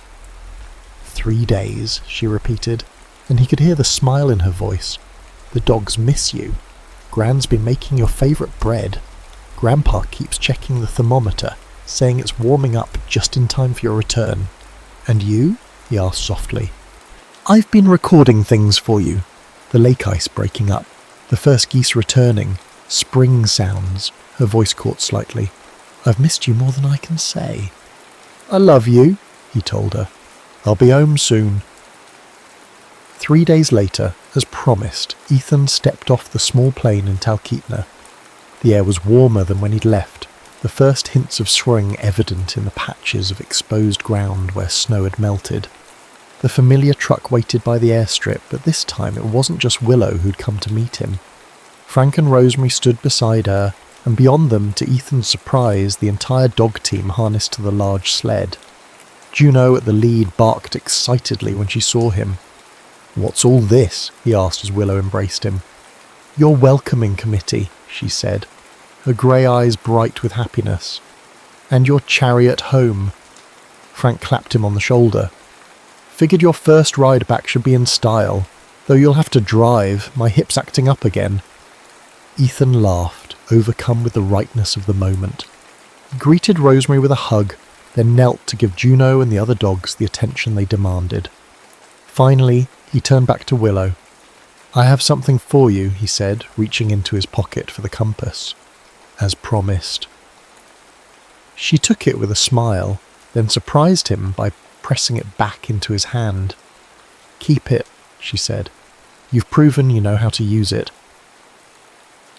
3 days, she repeated, and he could hear the smile in her voice. The dogs miss you. Gran's been making your favourite bread. Grandpa keeps checking the thermometer, saying it's warming up just in time for your return. And you? He asked softly. I've been recording things for you. The lake ice breaking up, the first geese returning, spring sounds. Her voice caught slightly. I've missed you more than I can say. I love you, he told her. I'll be home soon. 3 days later, as promised, Ethan stepped off the small plane in Talkeetna. The air was warmer than when he'd left, the first hints of spring evident in the patches of exposed ground where snow had melted. The familiar truck waited by the airstrip, but this time it wasn't just Willow who'd come to meet him. Frank and Rosemary stood beside her, and beyond them, to Ethan's surprise, the entire dog team harnessed to the large sled. Juno at the lead barked excitedly when she saw him. What's all this? He asked as Willow embraced him. Your welcoming committee, she said, her grey eyes bright with happiness. And your chariot home. Frank clapped him on the shoulder. Figured your first ride back should be in style, though you'll have to drive, my hip's acting up again. Ethan laughed, overcome with the rightness of the moment. He greeted Rosemary with a hug, then knelt to give Juno and the other dogs the attention they demanded. Finally, he turned back to Willow. I have something for you, he said, reaching into his pocket for the compass. As promised. She took it with a smile, then surprised him by pressing it back into his hand. Keep it, she said. You've proven you know how to use it.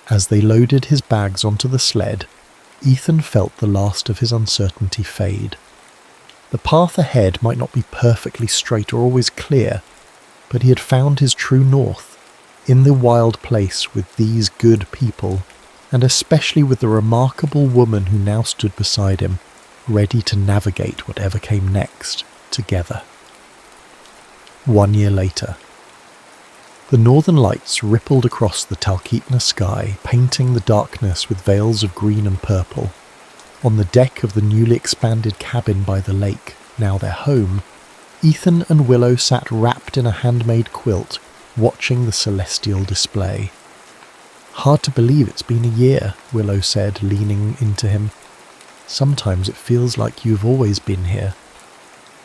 As they loaded his bags onto the sled, Ethan felt the last of his uncertainty fade. The path ahead might not be perfectly straight or always clear, but he had found his true north, in the wild place with these good people, and especially with the remarkable woman who now stood beside him, ready to navigate whatever came next, together. 1 year later. The northern lights rippled across the Talkeetna sky, painting the darkness with veils of green and purple. On the deck of the newly expanded cabin by the lake, now their home, Ethan and Willow sat wrapped in a handmade quilt, watching the celestial display. Hard to believe it's been a year, Willow said, leaning into him. Sometimes it feels like you've always been here.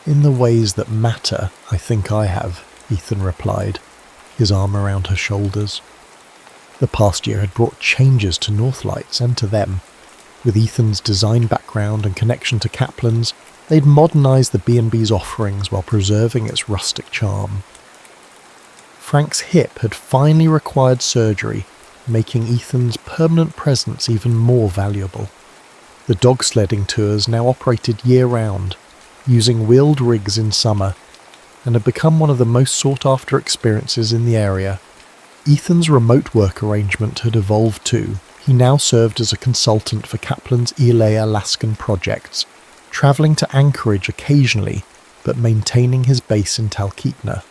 In the ways that matter, I think I have, Ethan replied, his arm around her shoulders. The past year had brought changes to Northlights and to them. With Ethan's design background and connection to Kaplan's, they'd modernised the B&B's offerings while preserving its rustic charm. Frank's hip had finally required surgery, making Ethan's permanent presence even more valuable. The dog sledding tours now operated year-round, using wheeled rigs in summer, and had become one of the most sought-after experiences in the area. Ethan's remote work arrangement had evolved too. He now served as a consultant for Kaplan's Elay Alaskan projects, travelling to Anchorage occasionally, but maintaining his base in Talkeetna.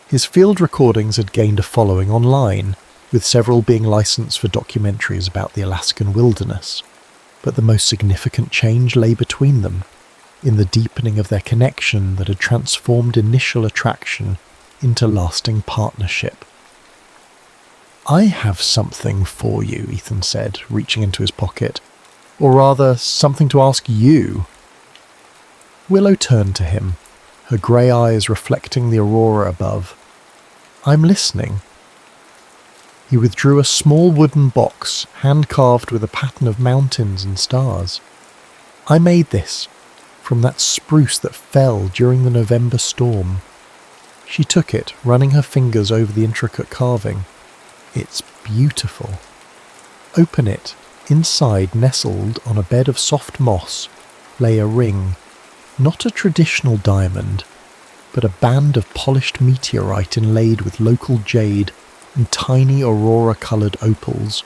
His field recordings had gained a following online, with several being licensed for documentaries about the Alaskan wilderness. But the most significant change lay between them, in the deepening of their connection that had transformed initial attraction into lasting partnership. "I have something for you," Ethan said, reaching into his pocket. "Or rather, something to ask you." Willow turned to him, her grey eyes reflecting the aurora above. "I'm listening." He withdrew a small wooden box, hand-carved with a pattern of mountains and stars. "I made this, from that spruce that fell during the November storm." She took it, running her fingers over the intricate carving. "It's beautiful." "Open it." Inside, nestled on a bed of soft moss, lay a ring. Not a traditional diamond, but a band of polished meteorite inlaid with local jade and tiny aurora-coloured opals.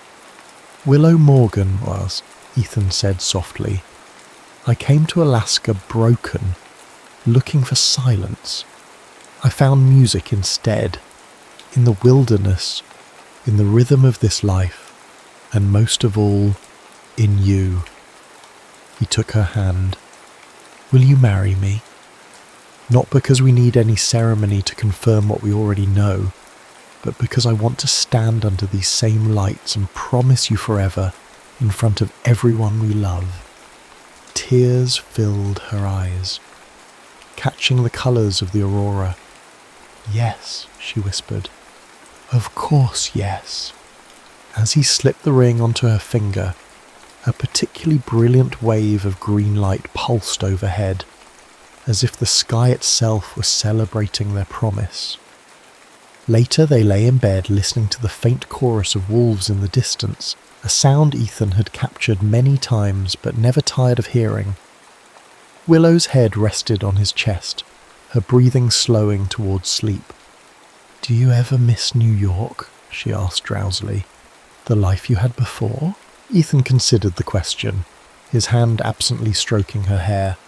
"Willow Morgan was," Ethan said softly. "I came to Alaska broken, looking for silence. I found music instead, in the wilderness, in the rhythm of this life, and most of all, in you." He took her hand. "Will you marry me? Not because we need any ceremony to confirm what we already know, but because I want to stand under these same lights and promise you forever in front of everyone we love." Tears filled her eyes, catching the colours of the aurora. "Yes," she whispered. "Of course, yes." As he slipped the ring onto her finger, a particularly brilliant wave of green light pulsed overhead, as if the sky itself was celebrating their promise. Later they lay in bed listening to the faint chorus of wolves in the distance, a sound Ethan had captured many times but never tired of hearing. Willow's head rested on his chest, her breathing slowing towards sleep. "Do you ever miss New York?" she asked drowsily. "The life you had before?" Ethan considered the question, his hand absently stroking her hair.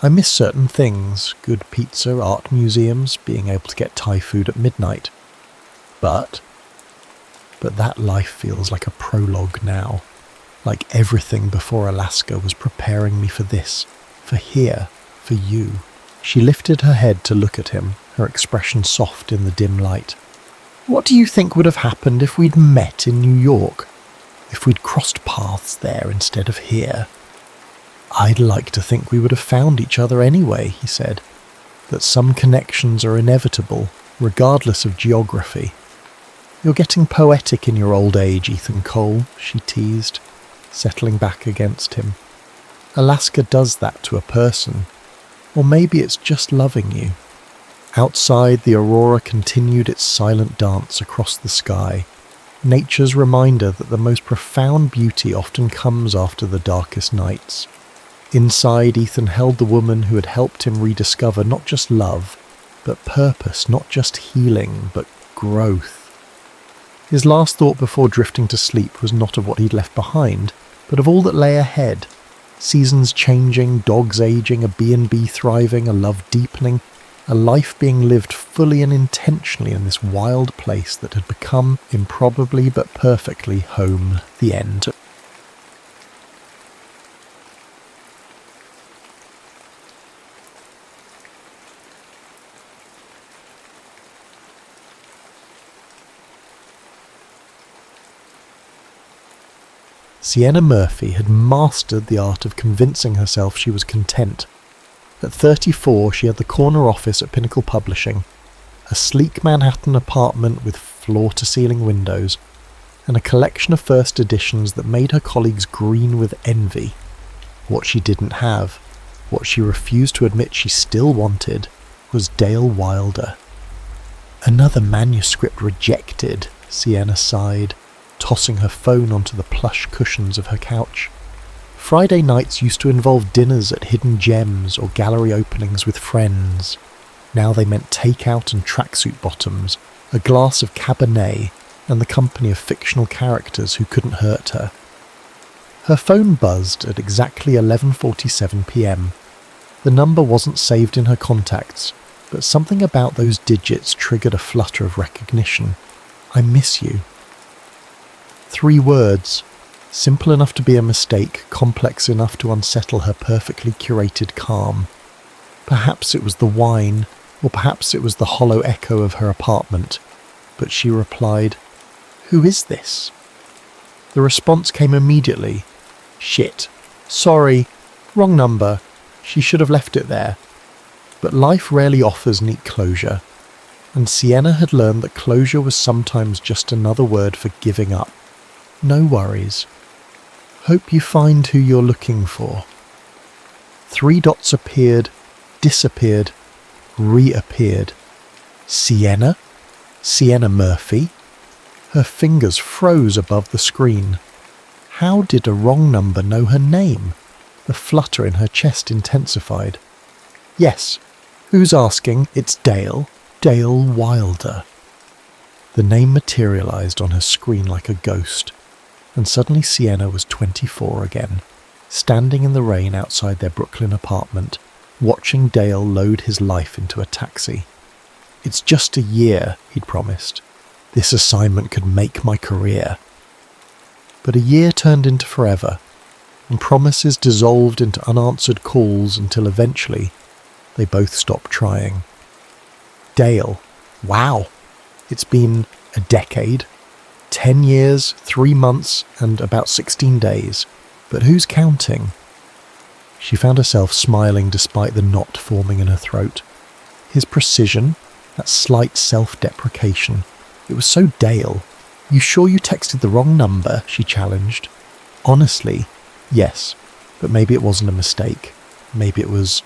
"I miss certain things, good pizza, art museums, being able to get Thai food at midnight. But that life feels like a prologue now, like everything before Alaska was preparing me for this, for here, for you." She lifted her head to look at him, her expression soft in the dim light. "What do you think would have happened if we'd met in New York? If we'd crossed paths there instead of here?" "I'd like to think we would have found each other anyway," he said. "That some connections are inevitable, regardless of geography." "You're getting poetic in your old age, Ethan Cole," she teased, settling back against him. "Alaska does that to a person. Or maybe it's just loving you." Outside, the aurora continued its silent dance across the sky, nature's reminder that the most profound beauty often comes after the darkest nights. Inside, Ethan held the woman who had helped him rediscover not just love, but purpose, not just healing, but growth. His last thought before drifting to sleep was not of what he'd left behind, but of all that lay ahead. Seasons changing, dogs aging, a B&B thriving, a love deepening, a life being lived fully and intentionally in this wild place that had become, improbably but perfectly, home. The end. Sienna Murphy had mastered the art of convincing herself she was content. At 34, she had the corner office at Pinnacle Publishing, a sleek Manhattan apartment with floor-to-ceiling windows, and a collection of first editions that made her colleagues green with envy. What she didn't have, what she refused to admit she still wanted, was Dale Wilder. Another manuscript rejected, Sienna sighed, tossing her phone onto the plush cushions of her couch. Friday nights used to involve dinners at Hidden Gems or gallery openings with friends. Now they meant takeout and tracksuit bottoms, a glass of Cabernet, and the company of fictional characters who couldn't hurt her. Her phone buzzed at exactly 11:47 p.m. The number wasn't saved in her contacts, but something about those digits triggered a flutter of recognition. "I miss you." 3 words, simple enough to be a mistake, complex enough to unsettle her perfectly curated calm. Perhaps it was the wine, or perhaps it was the hollow echo of her apartment, but she replied, "Who is this?" The response came immediately. "Shit. Sorry. Wrong number. She should have left it there." But life rarely offers neat closure, and Sienna had learned that closure was sometimes just another word for giving up. "No worries. Hope you find who you're looking for." 3 dots appeared, disappeared, reappeared. Sienna? Sienna Murphy? Her fingers froze above the screen. How did a wrong number know her name? The flutter in her chest intensified. "Yes. Who's asking? It's Dale. Dale Wilder." The name materialized on her screen like a ghost, and suddenly Sienna was 24 again, standing in the rain outside their Brooklyn apartment, watching Dale load his life into a taxi. "It's just a year," he'd promised. "This assignment could make my career." But a year turned into forever, and promises dissolved into unanswered calls until eventually they both stopped trying. Dale. Wow. It's been a decade. 10 years, 3 months, and about 16 days. But who's counting? She found herself smiling despite the knot forming in her throat. His precision, that slight self-deprecation, it was so Dale. "You sure you texted the wrong number?" she challenged. "Honestly, yes, but maybe it wasn't a mistake. Maybe it was,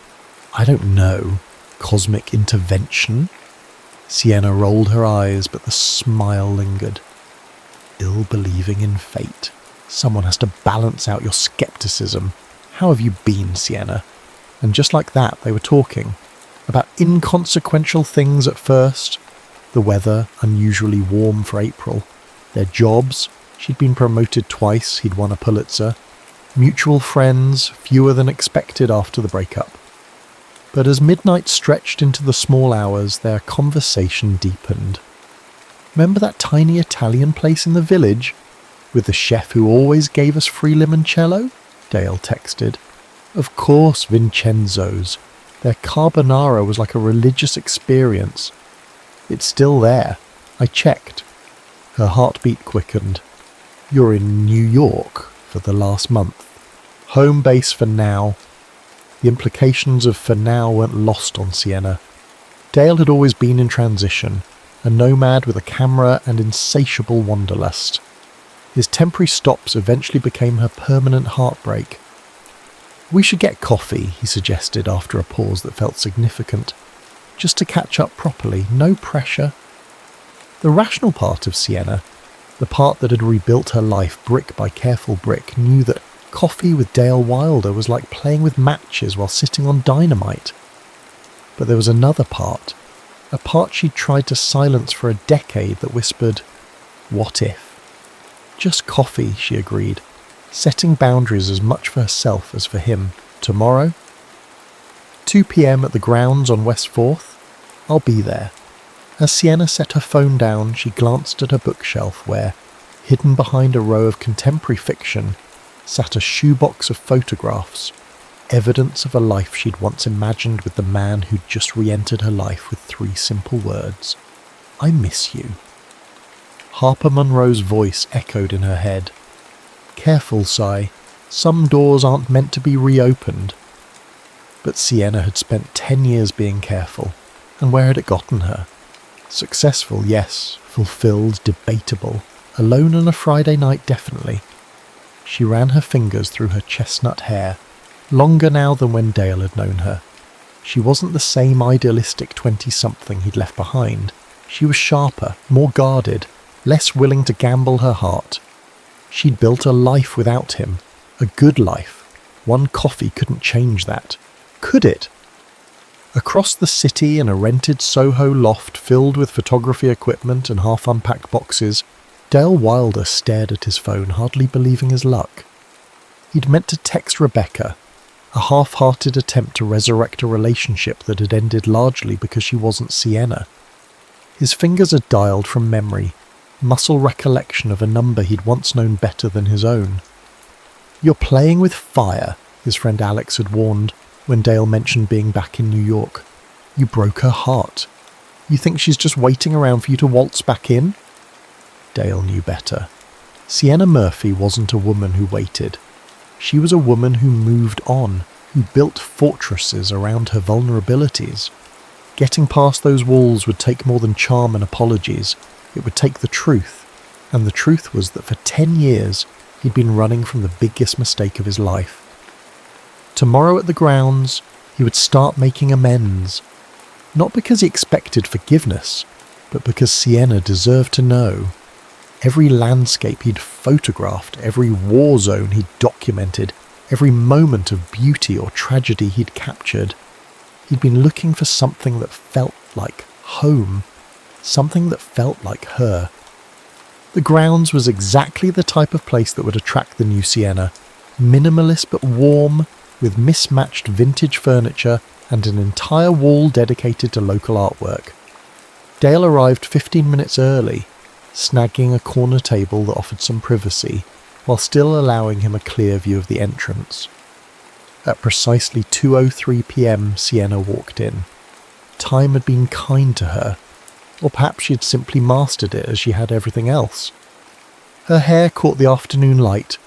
I don't know, cosmic intervention?" Sienna rolled her eyes, but the smile lingered. Ill-believing in fate. Someone has to balance out your skepticism. "How have you been, Sienna?" And just like that, they were talking. About inconsequential things at first. The weather, unusually warm for April. Their jobs, she'd been promoted twice, he'd won a Pulitzer. Mutual friends, fewer than expected after the breakup. But as midnight stretched into the small hours, their conversation deepened. "Remember that tiny Italian place in the village? With the chef who always gave us free limoncello?" Dale texted. "Of course, Vincenzo's. Their carbonara was like a religious experience. It's still there. I checked." Her heartbeat quickened. "You're in New York for the last month. Home base for now." The implications of "for now" weren't lost on Sienna. Dale had always been in transition, a nomad with a camera and insatiable wanderlust. His temporary stops eventually became her permanent heartbreak. "We should get coffee," he suggested after a pause that felt significant. "Just to catch up properly, no pressure." The rational part of Sienna, the part that had rebuilt her life brick by careful brick, knew that coffee with Dale Wilder was like playing with matches while sitting on dynamite. But there was another part, a part she'd tried to silence for a decade that whispered, "What if?" "Just coffee," she agreed, setting boundaries as much for herself as for him. "Tomorrow? 2 p.m. at the grounds on West 4th? I'll be there." As Sienna set her phone down, she glanced at her bookshelf where, hidden behind a row of contemporary fiction, sat a shoebox of photographs, evidence of a life she'd once imagined with the man who'd just re-entered her life with 3 simple words. "I miss you." Harper Monroe's voice echoed in her head. Careful, sigh. Some doors aren't meant to be reopened. But Sienna had spent 10 years being careful, and where had it gotten her? Successful, yes. Fulfilled, debatable. Alone on a Friday night, definitely. She ran her fingers through her chestnut hair, longer now than when Dale had known her. She wasn't the same idealistic 20-something he'd left behind. She was sharper, more guarded, less willing to gamble her heart. She'd built a life without him, a good life. One coffee couldn't change that. Could it? Across the city in a rented Soho loft filled with photography equipment and half-unpacked boxes, Dale Wilder stared at his phone, hardly believing his luck. He'd meant to text Rebecca, a half-hearted attempt to resurrect a relationship that had ended largely because she wasn't Sienna. His fingers had dialed from memory, muscle recollection of a number he'd once known better than his own. "You're playing with fire," his friend Alex had warned when Dale mentioned being back in New York. "You broke her heart. You think she's just waiting around for you to waltz back in?" Dale knew better. Sienna Murphy wasn't a woman who waited. She was a woman who moved on, who built fortresses around her vulnerabilities. Getting past those walls would take more than charm and apologies. It would take the truth. And the truth was that for 10 years, he'd been running from the biggest mistake of his life. Tomorrow at the grounds, he would start making amends. Not because he expected forgiveness, but because Sienna deserved to know. Every landscape he'd photographed, every war zone he'd documented, every moment of beauty or tragedy he'd captured, he'd been looking for something that felt like home, something that felt like her. The grounds was exactly the type of place that would attract the new Sienna, minimalist but warm, with mismatched vintage furniture and an entire wall dedicated to local artwork. Dale arrived 15 minutes early, snagging a corner table that offered some privacy, while still allowing him a clear view of the entrance. At precisely 2:03 p.m, Sienna walked in. Time had been kind to her, or perhaps she had simply mastered it as she had everything else. Her hair caught the afternoon light,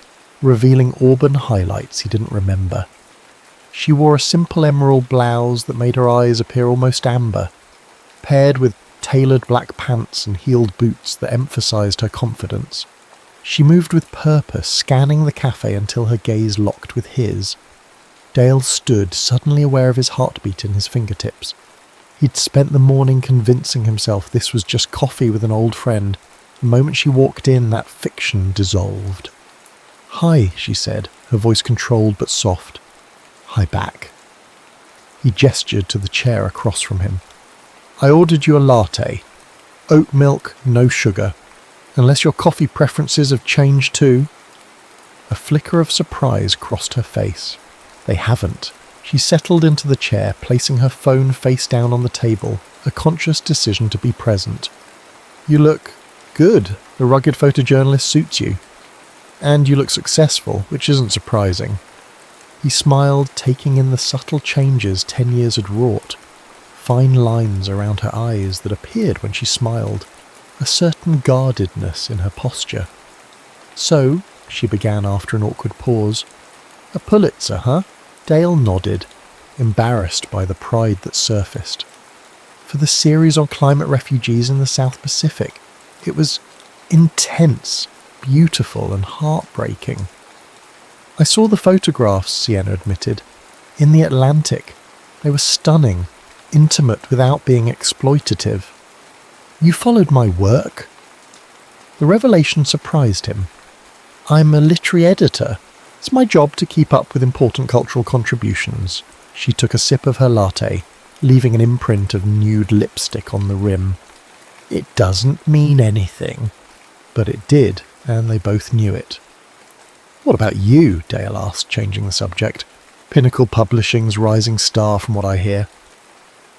revealing auburn highlights he didn't remember. She wore a simple emerald blouse that made her eyes appear almost amber, paired with tailored black pants and heeled boots that emphasized her confidence. She moved with purpose, scanning the cafe until her gaze locked with his. Dale stood, suddenly aware of his heartbeat in his fingertips. He'd spent the morning convincing himself this was just coffee with an old friend. The moment she walked in, that fiction dissolved. "Hi," she said, her voice controlled but soft. "Hi back." He gestured to the chair across from him. "I ordered you a latte. Oat milk, no sugar. Unless your coffee preferences have changed too." A flicker of surprise crossed her face. They haven't. She settled into the chair, placing her phone face down on the table, a conscious decision to be present. "You look good. The rugged photojournalist suits you. And you look successful, which isn't surprising." He smiled, taking in the subtle changes 10 years had wrought. Fine lines around her eyes that appeared when she smiled, a certain guardedness in her posture. "So," she began after an awkward pause, "a Pulitzer, huh?" Dale nodded, embarrassed by the pride that surfaced. "For the series on climate refugees in the South Pacific. It was intense, beautiful and heartbreaking." "I saw the photographs," Sienna admitted. "In the Atlantic. They were stunning, intimate without being exploitative." "You followed my work?" The revelation surprised him. "I'm a literary editor. It's my job to keep up with important cultural contributions." She took a sip of her latte, leaving an imprint of nude lipstick on the rim. "It doesn't mean anything." But it did, and they both knew it. "What about you?" Dale asked, changing the subject. "Pinnacle Publishing's rising star from what I hear."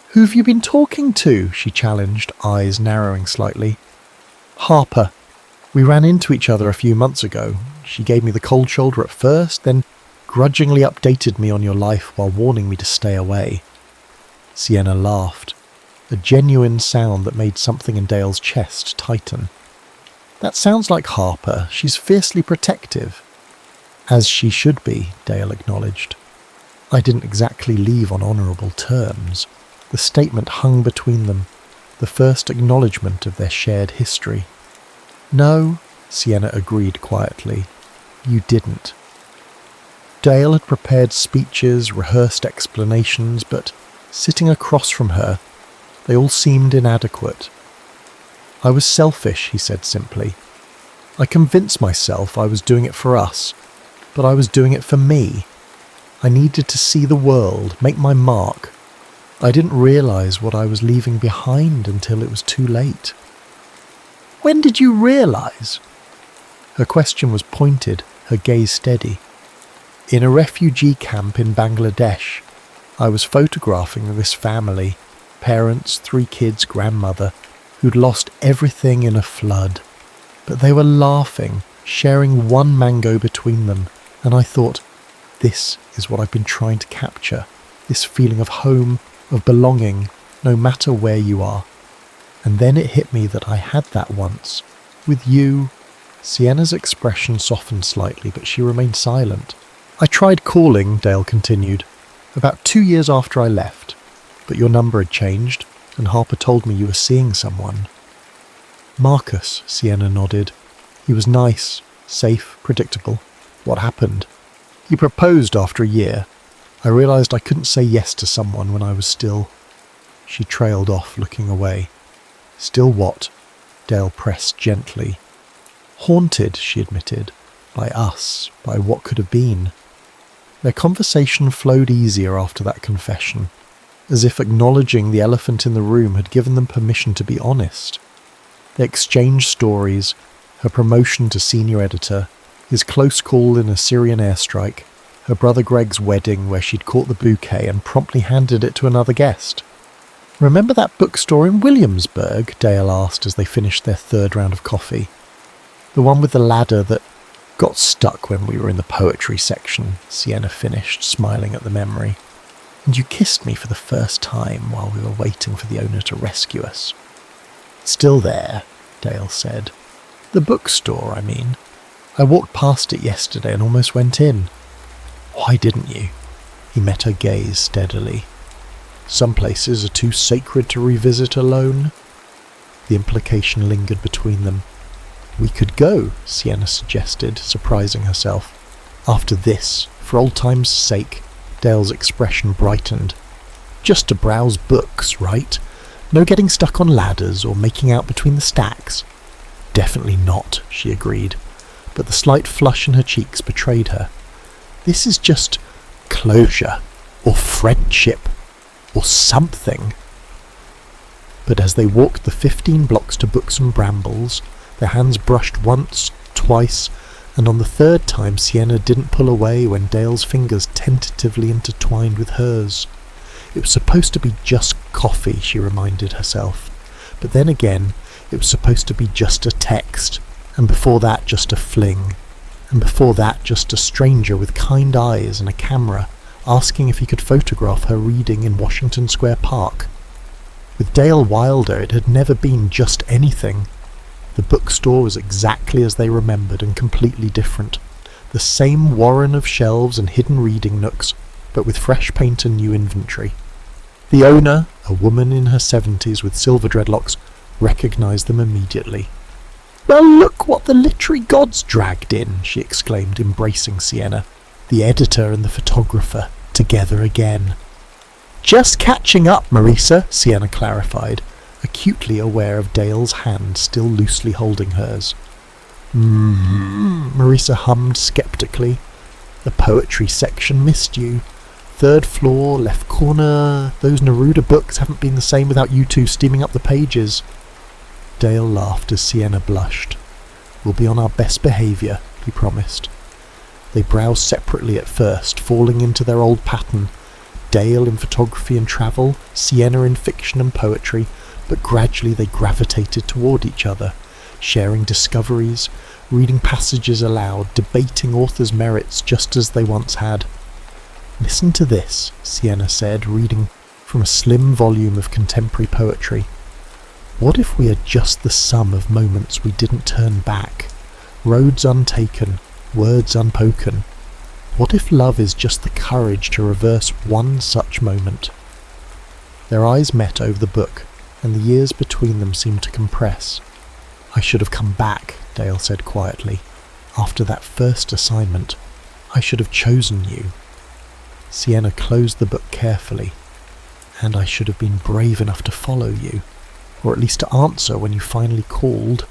"Who've you been talking to?" she challenged, eyes narrowing slightly. "Harper. We ran into each other a few months ago. She gave me the cold shoulder at first, then grudgingly updated me on your life while warning me to stay away." Sienna laughed, a genuine sound that made something in Dale's chest tighten. "That sounds like Harper. She's fiercely protective." As she should be, Dale acknowledged. I didn't exactly leave on honourable terms. The statement hung between them, the first acknowledgement of their shared history. No, Sienna agreed quietly. You didn't. Dale had prepared speeches, rehearsed explanations, but sitting across from her, they all seemed inadequate. I was selfish, he said simply. I convinced myself I was doing it for us, but I was doing it for me. I needed to see the world, make my mark. I didn't realise what I was leaving behind until it was too late. When did you realise? Her question was pointed, her gaze steady. In a refugee camp in Bangladesh, I was photographing this family, parents, 3 kids, grandmother, who'd lost everything in a flood. But they were laughing, sharing one mango between them, and I thought, this is what I've been trying to capture, this feeling of home, of belonging, no matter where you are. And then it hit me that I had that once, with you. Sienna's expression softened slightly, but she remained silent. I tried calling, Dale continued, about 2 years after I left, but your number had changed, and Harper told me you were seeing someone. Marcus, Sienna nodded. He was nice, safe, predictable. What happened? He proposed after a year. I realised I couldn't say yes to someone when I was still... She trailed off, looking away. Still what? Dale pressed gently. Haunted, she admitted. By us, by what could have been. Their conversation flowed easier after that confession, as if acknowledging the elephant in the room had given them permission to be honest. They exchanged stories, her promotion to senior editor, his close call in a Syrian airstrike, her brother Greg's wedding where she'd caught the bouquet and promptly handed it to another guest. Remember that bookstore in Williamsburg? Dale asked as they finished their 3rd round of coffee. The one with the ladder that got stuck when we were in the poetry section, Sienna finished, smiling at the memory. And you kissed me for the first time while we were waiting for the owner to rescue us. Still there, Dale said. The bookstore, I mean. I walked past it yesterday and almost went in. Why didn't you? He met her gaze steadily. Some places are too sacred to revisit alone. The implication lingered between them. We could go, Sienna suggested, surprising herself. After this, for old time's sake, Dale's expression brightened. Just to browse books, right? No getting stuck on ladders or making out between the stacks. Definitely not, she agreed, but the slight flush in her cheeks betrayed her. This is just closure, or friendship, or something. But as they walked the 15 blocks to Books and Brambles, their hands brushed once, twice, and on the 3rd time Sienna didn't pull away when Dale's fingers tentatively intertwined with hers. It was supposed to be just coffee, she reminded herself. But then again, it was supposed to be just a text, and before that just a fling, and before that just a stranger with kind eyes and a camera asking if he could photograph her reading in Washington Square Park. With Dale Wilder it had never been just anything. The bookstore was exactly as they remembered and completely different. The same warren of shelves and hidden reading nooks, but with fresh paint and new inventory. The owner, a woman in her 70s with silver dreadlocks, recognised them immediately. "Well, look what the literary gods dragged in," she exclaimed, embracing Sienna. The editor and the photographer, together again. "Just catching up, Marisa," Sienna clarified, acutely aware of Dale's hand still loosely holding hers. Marisa hummed sceptically. "The poetry section missed you. 3rd floor, left corner. Those Neruda books haven't been the same without you two steaming up the pages." Dale laughed as Sienna blushed. "We'll be on our best behaviour," he promised. They browsed separately at first, falling into their old pattern. Dale in photography and travel, Sienna in fiction and poetry, but gradually they gravitated toward each other, sharing discoveries, reading passages aloud, debating authors' merits just as they once had. "Listen to this," Sienna said, reading from a slim volume of contemporary poetry. "What if we are just the sum of moments we didn't turn back, roads untaken, words unpoken, What if love is just the courage to reverse one such moment? Their eyes met over the book, and the years between them seemed to compress. I should have come back, Dale said quietly. After that first assignment, I should have chosen you. Sienna closed the book carefully. And I should have been brave enough to follow you, or at least to answer when you finally called.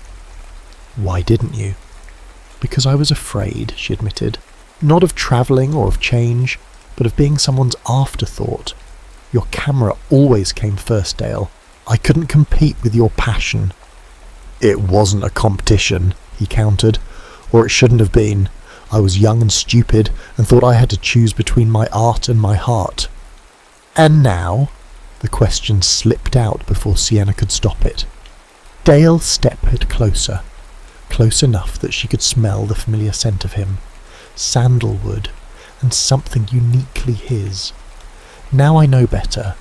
Why didn't you? Because I was afraid, she admitted. Not of travelling or of change, but of being someone's afterthought. Your camera always came first, Dale. I couldn't compete with your passion. It wasn't a competition, he countered, or it shouldn't have been. I was young and stupid and thought I had to choose between my art and my heart. And now? The question slipped out before Sienna could stop it. Dale stepped closer, close enough that she could smell the familiar scent of him, sandalwood, and something uniquely his. Now I know better.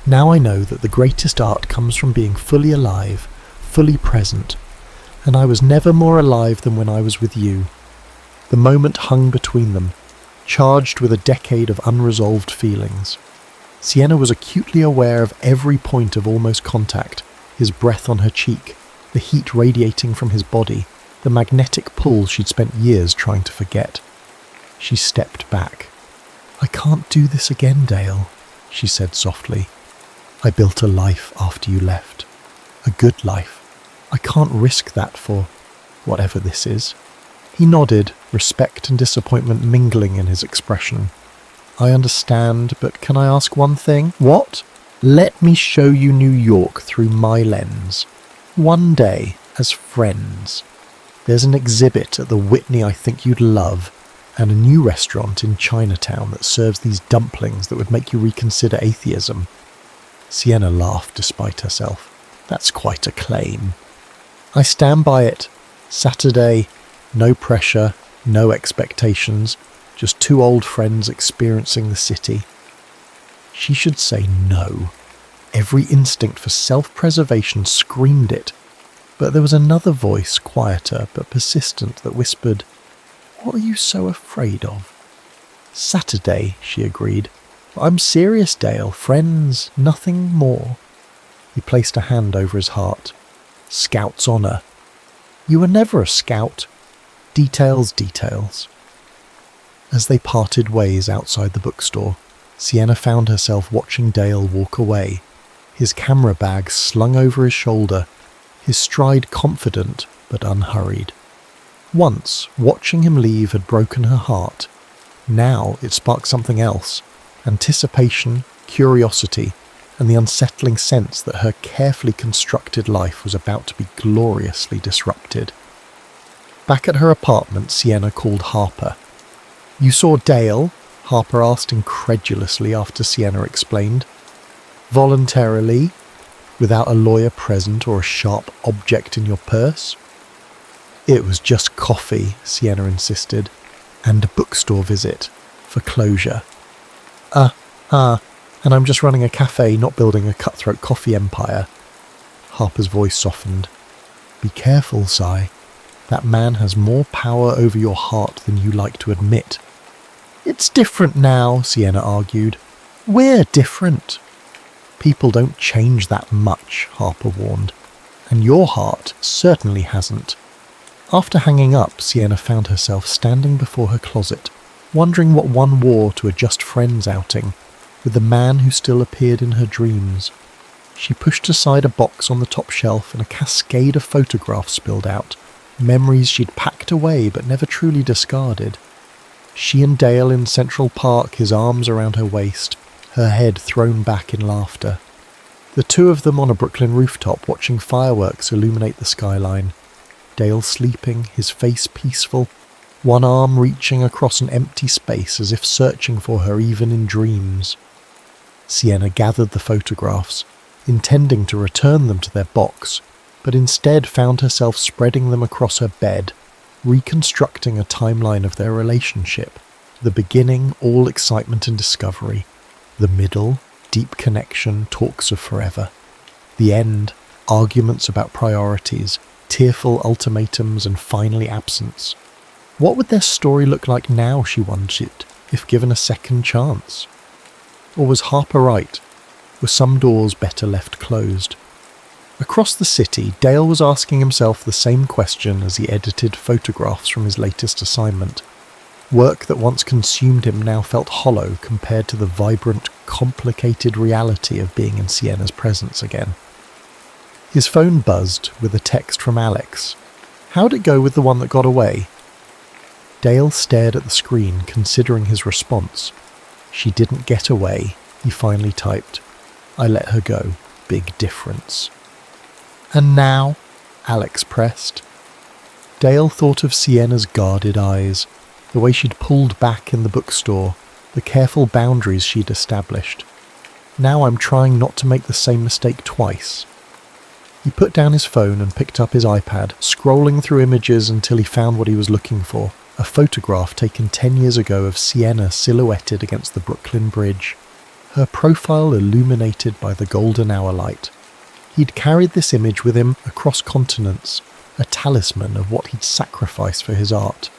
Now I know that the greatest art comes from being fully alive, fully present, and I was never more alive than when I was with you. The moment hung between them, charged with a decade of unresolved feelings. Sienna was acutely aware of every point of almost contact, his breath on her cheek, the heat radiating from his body, the magnetic pull she'd spent years trying to forget. She stepped back. I can't do this again, Dale, she said softly. I built a life after you left. A good life. I can't risk that for whatever this is. He nodded, respect and disappointment mingling in his expression. I understand, but can I ask one thing? What? Let me show you New York through my lens. One day, as friends. There's an exhibit at the Whitney I think you'd love, and a new restaurant in Chinatown that serves these dumplings that would make you reconsider atheism. Sienna laughed despite herself. That's quite a claim. I stand by it. Saturday, no pressure, no expectations, just two old friends experiencing the city. She should say no. Every instinct for self-preservation screamed it, but there was another voice, quieter but persistent, that whispered, What are you so afraid of? Saturday, she agreed. I'm serious, Dale. Friends, nothing more. He placed a hand over his heart. Scout's honour. You were never a scout. Details, details. As they parted ways outside the bookstore, Sienna found herself watching Dale walk away, his camera bag slung over his shoulder, his stride confident but unhurried. Once, watching him leave had broken her heart. Now it sparked something else, anticipation, curiosity, and the unsettling sense that her carefully constructed life was about to be gloriously disrupted. Back at her apartment, Sienna called Harper. You saw Dale? Harper asked incredulously after Sienna explained. Voluntarily? Without a lawyer present or a sharp object in your purse? It was just coffee, Sienna insisted, and a bookstore visit, for closure. And I'm just running a cafe, not building a cutthroat coffee empire. Harper's voice softened. Be careful, Si. That man has more power over your heart than you like to admit. It's different now, Sienna argued. We're different. People don't change that much, Harper warned, and your heart certainly hasn't. After hanging up, Sienna found herself standing before her closet, wondering what one wore to a just friends outing, with the man who still appeared in her dreams. She pushed aside a box on the top shelf and a cascade of photographs spilled out, memories she'd packed away but never truly discarded. She and Dale in Central Park, his arms around her waist, her head thrown back in laughter. The two of them on a Brooklyn rooftop watching fireworks illuminate the skyline. Dale sleeping, his face peaceful, one arm reaching across an empty space as if searching for her even in dreams. Sienna gathered the photographs, intending to return them to their box, but instead found herself spreading them across her bed, reconstructing a timeline of their relationship. The beginning, all excitement and discovery. The middle, deep connection, talks of forever. The end, arguments about priorities, tearful ultimatums, and finally absence. What would their story look like now, she wondered, if given a second chance? Or was Harper right? Were some doors better left closed? Across the city, Dale was asking himself the same question as he edited photographs from his latest assignment. Work that once consumed him now felt hollow compared to the vibrant, complicated reality of being in Sienna's presence again. His phone buzzed with a text from Alex. How'd it go with the one that got away? Dale stared at the screen, considering his response. She didn't get away, he finally typed. I let her go. Big difference. And now? Alex pressed. Dale thought of Sienna's guarded eyes, the way she'd pulled back in the bookstore, the careful boundaries she'd established. Now I'm trying not to make the same mistake twice. He put down his phone and picked up his iPad, scrolling through images until he found what he was looking for, a photograph taken 10 years ago of Sienna silhouetted against the Brooklyn Bridge, her profile illuminated by the golden hour light. He'd carried this image with him across continents, a talisman of what he'd sacrificed for his art.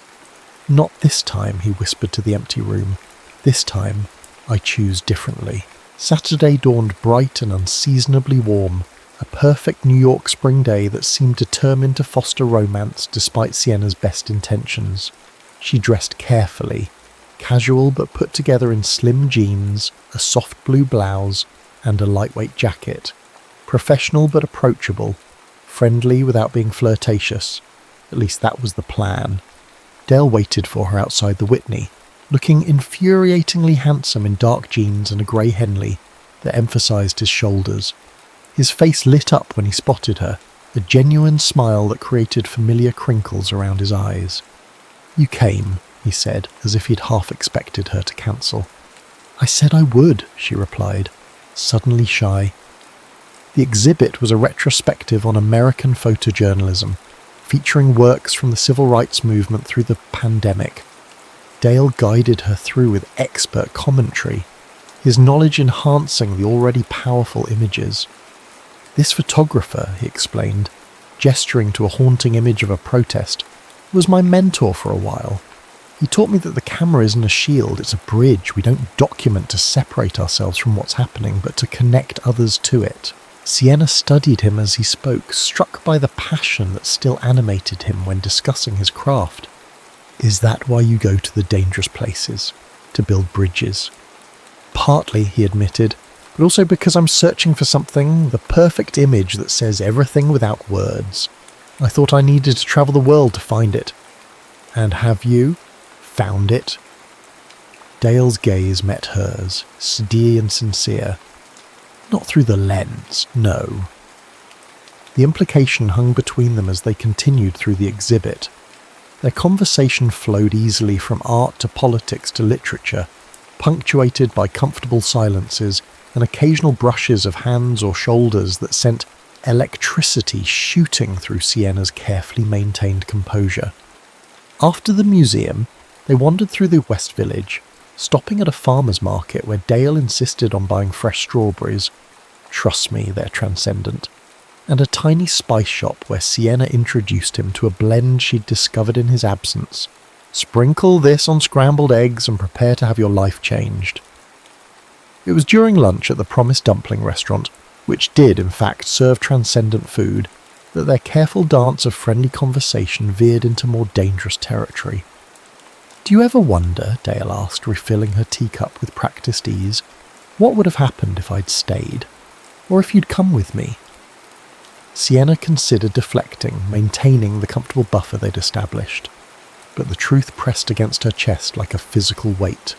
Not this time, he whispered to the empty room. This time, I choose differently. Saturday dawned bright and unseasonably warm, a perfect New York spring day that seemed determined to foster romance despite Sienna's best intentions. She dressed carefully, casual but put together in slim jeans, a soft blue blouse, and a lightweight jacket. Professional but approachable, friendly without being flirtatious. At least that was the plan. Dale waited for her outside the Whitney, looking infuriatingly handsome in dark jeans and a grey Henley that emphasised his shoulders. His face lit up when he spotted her, a genuine smile that created familiar crinkles around his eyes. You came, he said, as if he'd half expected her to cancel. I said I would, she replied, suddenly shy. The exhibit was a retrospective on American photojournalism, featuring works from the civil rights movement through the pandemic. Dale guided her through with expert commentary, his knowledge enhancing the already powerful images. This photographer, he explained, gesturing to a haunting image of a protest, was my mentor for a while. He taught me that the camera isn't a shield, it's a bridge. We don't document to separate ourselves from what's happening, but to connect others to it. Sienna studied him as he spoke, struck by the passion that still animated him when discussing his craft. Is that why you go to the dangerous places? To build bridges? Partly, he admitted, but also because I'm searching for something, the perfect image that says everything without words. I thought I needed to travel the world to find it. And have you found it? Dale's gaze met hers, steady and sincere. Not through the lens, no. The implication hung between them as they continued through the exhibit. Their conversation flowed easily from art to politics to literature, punctuated by comfortable silences and occasional brushes of hands or shoulders that sent electricity shooting through Sienna's carefully maintained composure. After the museum, they wandered through the West Village, stopping at a farmer's market where Dale insisted on buying fresh strawberries. Trust me, they're transcendent. And a tiny spice shop where Sienna introduced him to a blend she'd discovered in his absence. Sprinkle this on scrambled eggs and prepare to have your life changed. It was during lunch at the Promised Dumpling restaurant, which did in fact serve transcendent food, that their careful dance of friendly conversation veered into more dangerous territory. Do you ever wonder, Dale asked, refilling her teacup with practiced ease, what would have happened if I'd stayed? Or if you'd come with me? Sienna considered deflecting, maintaining the comfortable buffer they'd established. But the truth pressed against her chest like a physical weight.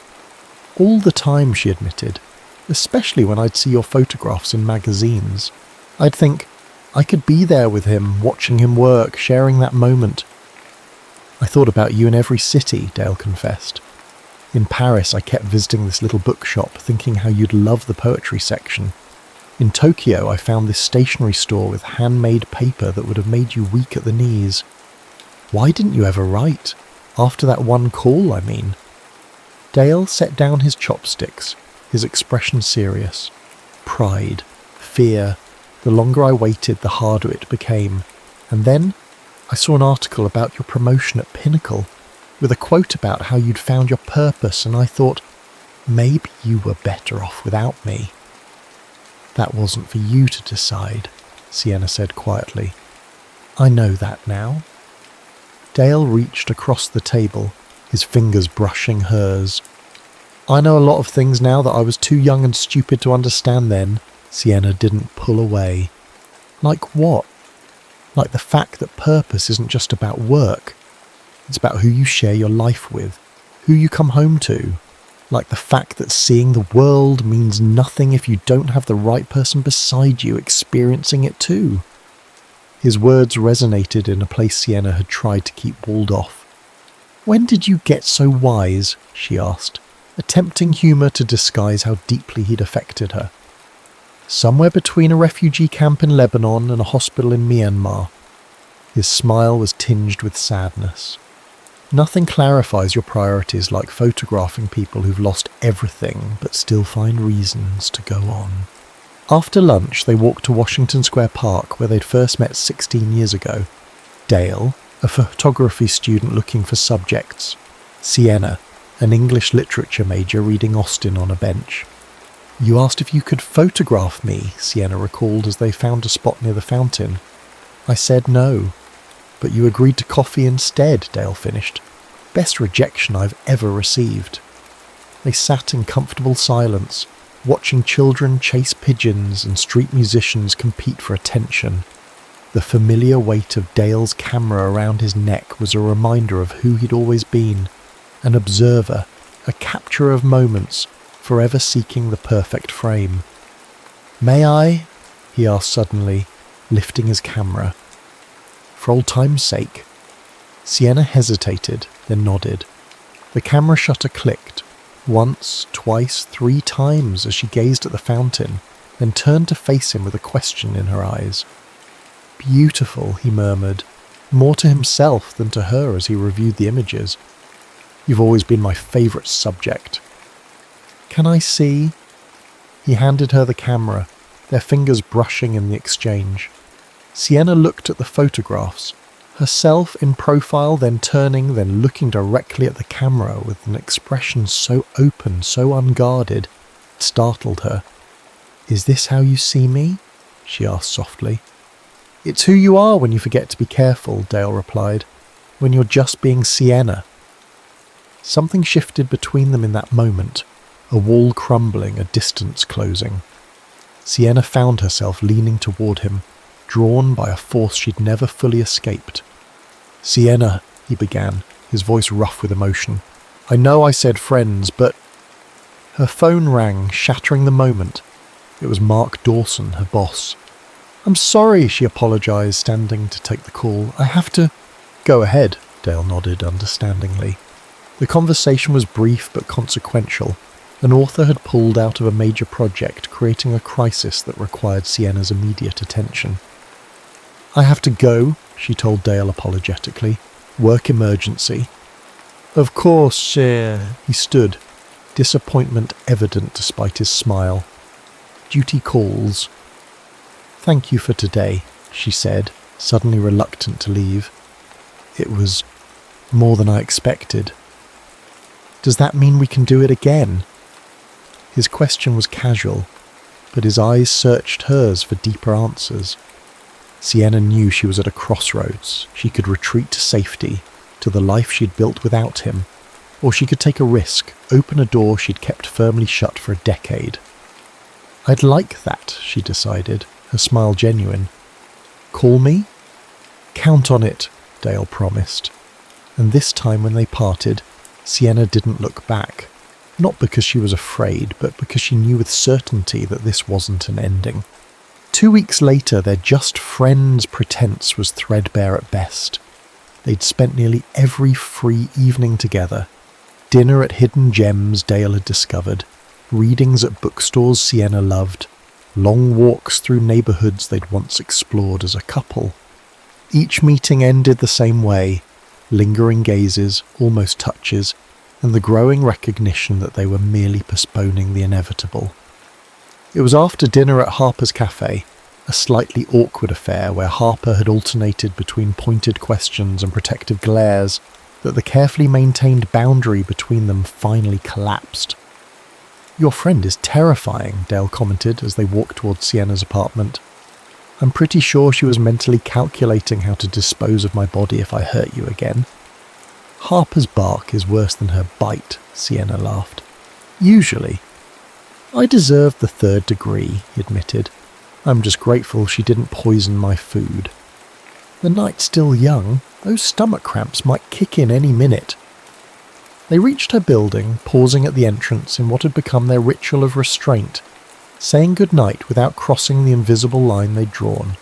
All the time, she admitted, especially when I'd see your photographs in magazines. I'd think, I could be there with him, watching him work, sharing that moment. I thought about you in every city, Dale confessed. In Paris, I kept visiting this little bookshop, thinking how you'd love the poetry section. In Tokyo, I found this stationery store with handmade paper that would have made you weak at the knees. Why didn't you ever write? After that one call, I mean. Dale set down his chopsticks, his expression serious. Pride, fear. The longer I waited, the harder it became. And then I saw an article about your promotion at Pinnacle. with a quote about how you'd found your purpose, and I thought, maybe you were better off without me. That wasn't for you to decide, Sienna said quietly. I know that now. Dale reached across the table, his fingers brushing hers. I know a lot of things now that I was too young and stupid to understand then. Sienna didn't pull away. Like what? Like the fact that purpose isn't just about work. It's about who you share your life with, who you come home to. Like the fact that seeing the world means nothing if you don't have the right person beside you experiencing it too. His words resonated in a place Sienna had tried to keep walled off. When did you get so wise? She asked, attempting humour to disguise how deeply he'd affected her. Somewhere between a refugee camp in Lebanon and a hospital in Myanmar. His smile was tinged with sadness. Nothing clarifies your priorities like photographing people who've lost everything but still find reasons to go on. After lunch, they walked to Washington Square Park, where they'd first met 16 years ago. Dale, a photography student looking for subjects. Sienna, an English literature major reading Austen on a bench. You asked if you could photograph me, Sienna recalled as they found a spot near the fountain. I said no. But you agreed to coffee instead, Dale finished. Best rejection I've ever received. They sat in comfortable silence, watching children chase pigeons and street musicians compete for attention. The familiar weight of Dale's camera around his neck was a reminder of who he'd always been, an observer, a capturer of moments, forever seeking the perfect frame. May I? He asked suddenly, lifting his camera. For old time's sake. Sienna hesitated, then nodded. The camera shutter clicked, once, twice, 3 times as she gazed at the fountain, then turned to face him with a question in her eyes. Beautiful, he murmured, more to himself than to her as he reviewed the images. You've always been my favourite subject. Can I see? He handed her the camera, their fingers brushing in the exchange. Sienna looked at the photographs, herself in profile, then turning, then looking directly at the camera with an expression so open, so unguarded, it startled her. Is this how you see me? She asked softly. It's who you are when you forget to be careful, Dale replied, when you're just being Sienna. Something shifted between them in that moment, a wall crumbling, a distance closing. Sienna found herself leaning toward him, drawn by a force she'd never fully escaped. Sienna, he began, his voice rough with emotion. I know I said friends, but... Her phone rang, shattering the moment. It was Mark Dawson, her boss. I'm sorry, she apologised, standing to take the call. I have to... Go ahead, Dale nodded understandingly. The conversation was brief but consequential. An author had pulled out of a major project, creating a crisis that required Sienna's immediate attention. I have to go, she told Dale apologetically. Work emergency. Of course, he stood, disappointment evident despite his smile. Duty calls. Thank you for today, she said, suddenly reluctant to leave. It was more than I expected. Does that mean we can do it again? His question was casual, but his eyes searched hers for deeper answers. Sienna knew she was at a crossroads. She could retreat to safety, to the life she'd built without him, or she could take a risk, open a door she'd kept firmly shut for a decade. I'd like that, she decided, her smile genuine. Call me? Count on it, Dale promised. And this time when they parted, Sienna didn't look back. Not because she was afraid, but because she knew with certainty that this wasn't an ending. 2 weeks later, their just friends pretense was threadbare at best. They'd spent nearly every free evening together. Dinner at hidden gems Dale had discovered, readings at bookstores Sienna loved, long walks through neighbourhoods they'd once explored as a couple. Each meeting ended the same way, lingering gazes, almost touches, and the growing recognition that they were merely postponing the inevitable. It was after dinner at Harper's Cafe, a slightly awkward affair where Harper had alternated between pointed questions and protective glares. that the carefully maintained boundary between them finally collapsed. "Your friend is terrifying," Dale commented as they walked towards Sienna's apartment. "I'm pretty sure she was mentally calculating how to dispose of my body if I hurt you again." "Harper's bark is worse than her bite," Sienna laughed. "Usually." "I deserved the 3rd degree," he admitted. "I'm just grateful she didn't poison my food." "The night's still young. Those stomach cramps might kick in any minute." They reached her building, pausing at the entrance in what had become their ritual of restraint, saying goodnight without crossing the invisible line they'd drawn.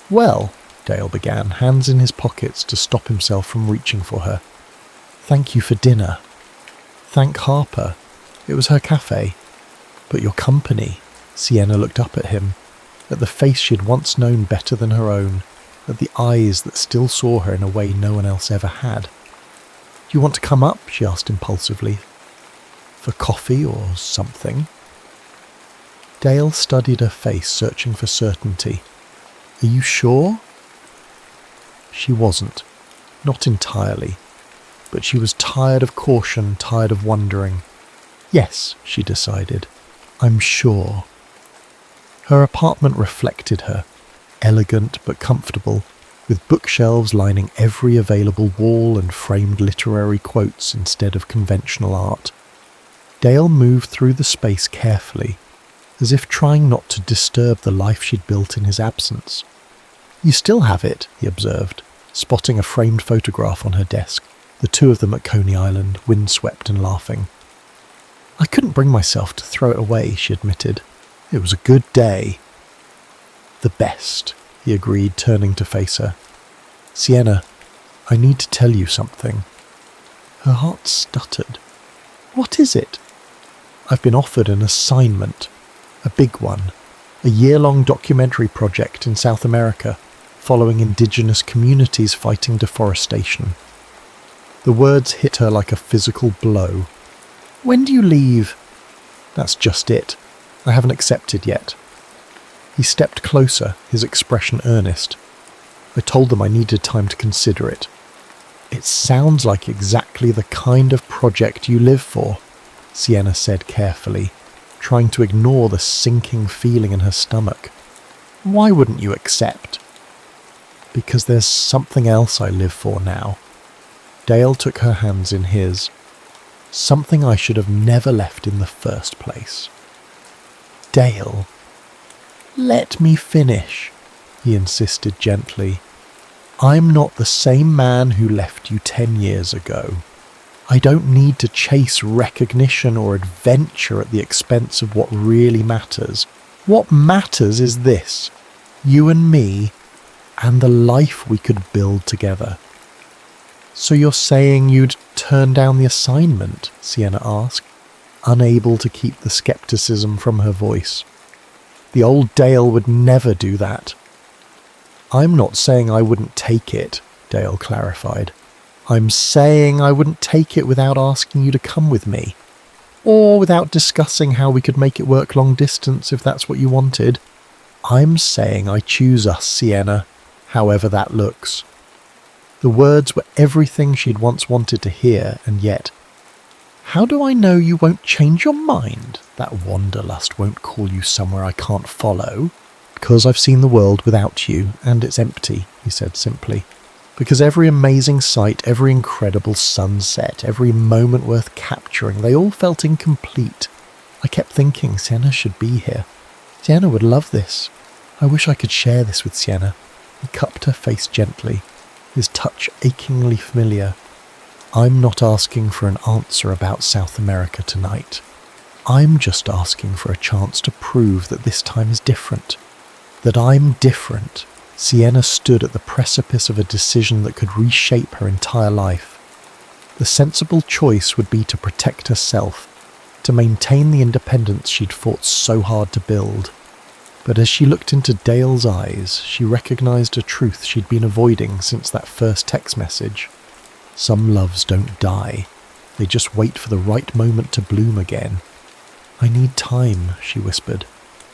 "Well," Dale began, hands in his pockets to stop himself from reaching for her. "Thank you for dinner." "Thank Harper. It was her cafe." "But your company." Sienna looked up at him, at the face she'd once known better than her own, at the eyes that still saw her in a way no one else ever had. "Do you want to come up?" she asked impulsively. "For coffee or something?" Dale studied her face, searching for certainty. "Are you sure?" She wasn't. Not entirely. But she was tired of caution, tired of wondering. "Yes," she decided. "I'm sure." Her apartment reflected her, elegant but comfortable, with bookshelves lining every available wall and framed literary quotes instead of conventional art. Dale moved through the space carefully, as if trying not to disturb the life she'd built in his absence. "You still have it," he observed, spotting a framed photograph on her desk, the two of them at Coney Island, windswept and laughing. "I couldn't bring myself to throw it away," she admitted. "It was a good day." "The best," he agreed, turning to face her. "Sienna, I need to tell you something." Her heart stuttered. "What is it?" "I've been offered an assignment, a big one, a year-long documentary project in South America, following indigenous communities fighting deforestation." The words hit her like a physical blow. "When do you leave?" "That's just it. I haven't accepted yet." He stepped closer, his expression earnest. "I told them I needed time to consider it." "It sounds like exactly the kind of project you live for," Sienna said carefully, trying to ignore the sinking feeling in her stomach. "Why wouldn't you accept?" "Because there's something else I live for now." Dale took her hands in his. "Something I should have never left in the first place." "Dale." "Let me finish," he insisted gently. "I'm not the same man who left you 10 years ago. I don't need to chase recognition or adventure at the expense of what really matters. What matters is this: you and me, and the life we could build together." "So you're saying you'd turn down the assignment?" Sienna asked, unable to keep the skepticism from her voice. "The old Dale would never do that." "I'm not saying I wouldn't take it," Dale clarified. "I'm saying I wouldn't take it without asking you to come with me. Or without discussing how we could make it work long distance if that's what you wanted. I'm saying I choose us, Sienna, however that looks." The words were everything she'd once wanted to hear, and yet, "How do I know you won't change your mind? That wanderlust won't call you somewhere I can't follow." "Because I've seen the world without you, and it's empty," he said simply. "Because every amazing sight, every incredible sunset, every moment worth capturing, they all felt incomplete. I kept thinking Sienna should be here. Sienna would love this. I wish I could share this with Sienna." He cupped her face gently, his touch achingly familiar. "I'm not asking for an answer about South America tonight. I'm just asking for a chance to prove that this time is different. That I'm different." Sienna stood at the precipice of a decision that could reshape her entire life. The sensible choice would be to protect herself, to maintain the independence she'd fought so hard to build. But as she looked into Dale's eyes, she recognized a truth she'd been avoiding since that first text message. Some loves don't die. They just wait for the right moment to bloom again. "I need time," she whispered,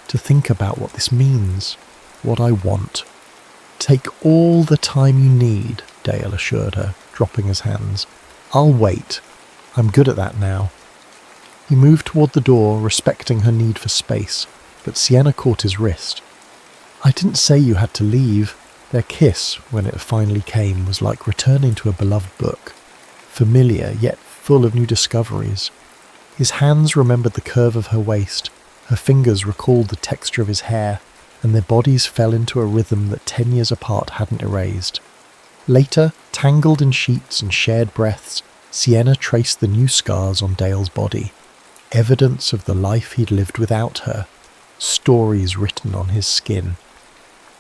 "to think about what this means, what I want." "Take all the time you need," Dale assured her, dropping his hands. "I'll wait. I'm good at that now." He moved toward the door, respecting her need for space, but Sienna caught his wrist. "I didn't say you had to leave." Their kiss, when it finally came, was like returning to a beloved book, familiar yet full of new discoveries. His hands remembered the curve of her waist, her fingers recalled the texture of his hair, and their bodies fell into a rhythm that 10 years apart hadn't erased. Later, tangled in sheets and shared breaths, Sienna traced the new scars on Dale's body, evidence of the life he'd lived without her, stories written on his skin.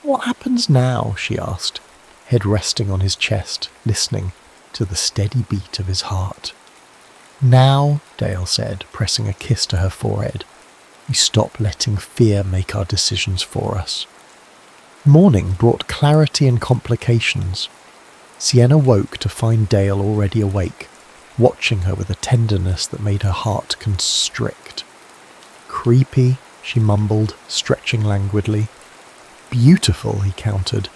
"What happens now?" she asked, head resting on his chest, listening to the steady beat of his heart. "Now," Dale said, pressing a kiss to her forehead, "we stop letting fear make our decisions for us." Morning brought clarity and complications. Sienna woke to find Dale already awake, watching her with a tenderness that made her heart constrict. "Creepy," she mumbled, stretching languidly. "Beautiful," he countered,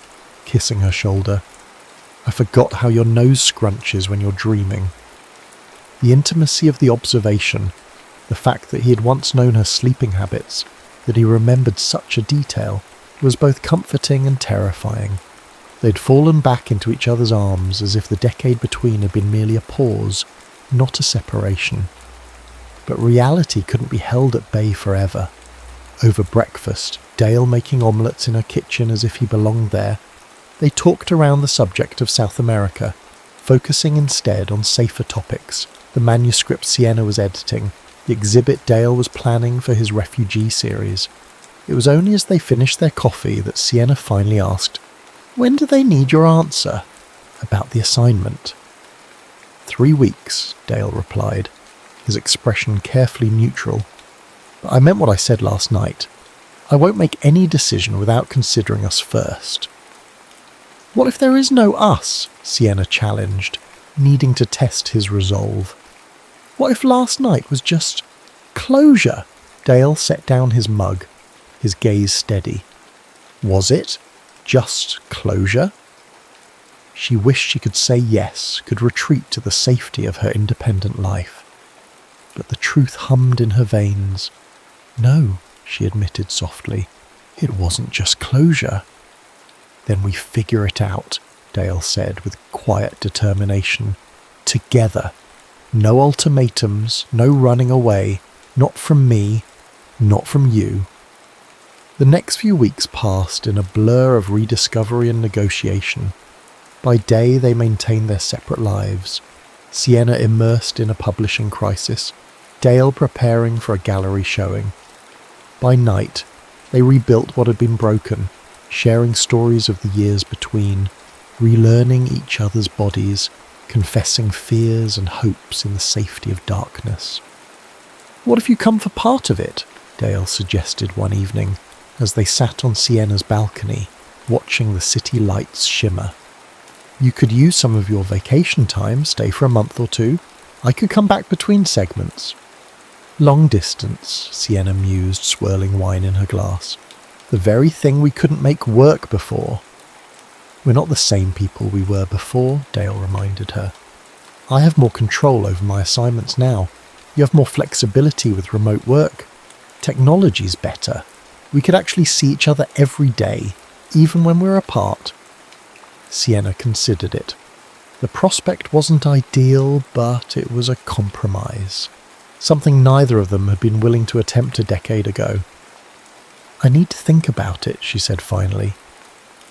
kissing her shoulder. "I forgot how your nose scrunches when you're dreaming." The intimacy of the observation, the fact that he had once known her sleeping habits, that he remembered such a detail, was both comforting and terrifying. They'd fallen back into each other's arms as if the decade between had been merely a pause, not a separation. But reality couldn't be held at bay forever. Over breakfast, Dale making omelettes in her kitchen as if he belonged there, they talked around the subject of South America, focusing instead on safer topics, the manuscript Sienna was editing, the exhibit Dale was planning for his refugee series. It was only as they finished their coffee that Sienna finally asked, "When do they need your answer?" about the assignment. 3 weeks, Dale replied, his expression carefully neutral. "But I meant what I said last night. I won't make any decision without considering us first." "What if there is no us?" Sienna challenged, needing to test his resolve. "What if last night was just closure?" Dale set down his mug, his gaze steady. Was it just closure? She wished she could say yes, could retreat to the safety of her independent life. But the truth hummed in her veins. "No," she admitted softly, "it wasn't just closure." "Then we figure it out," Dale said with quiet determination. "Together. No ultimatums, no running away, not from me, not from you." The next few weeks passed in a blur of rediscovery and negotiation. By day they maintained their separate lives, Sienna immersed in a publishing crisis, Dale preparing for a gallery showing. By night, they rebuilt what had been broken, sharing stories of the years between, relearning each other's bodies, confessing fears and hopes in the safety of darkness. "What if you come for part of it?" Dale suggested one evening, as they sat on Sienna's balcony, watching the city lights shimmer. "You could use some of your vacation time, stay for a month or two. I could come back between segments." "Long distance," Sienna mused, swirling wine in her glass. "The very thing we couldn't make work before." "We're not the same people we were before," Dale reminded her. "I have more control over my assignments now. You have more flexibility with remote work. Technology's better. We could actually see each other every day, even when we're apart." Sienna considered it. The prospect wasn't ideal, but it was a compromise. Something neither of them had been willing to attempt a decade ago. "I need to think about it," she said finally.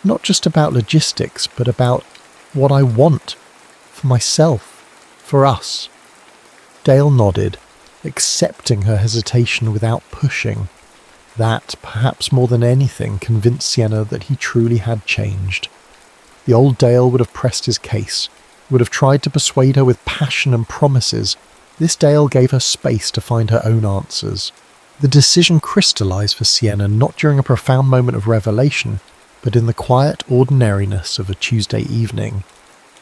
"Not just about logistics, but about what I want. For myself. For us." Dale nodded, accepting her hesitation without pushing. That, perhaps more than anything, convinced Sienna that he truly had changed. The old Dale would have pressed his case, would have tried to persuade her with passion and promises. This Dale gave her space to find her own answers. The decision crystallized for Sienna not during a profound moment of revelation, but in the quiet ordinariness of a Tuesday evening.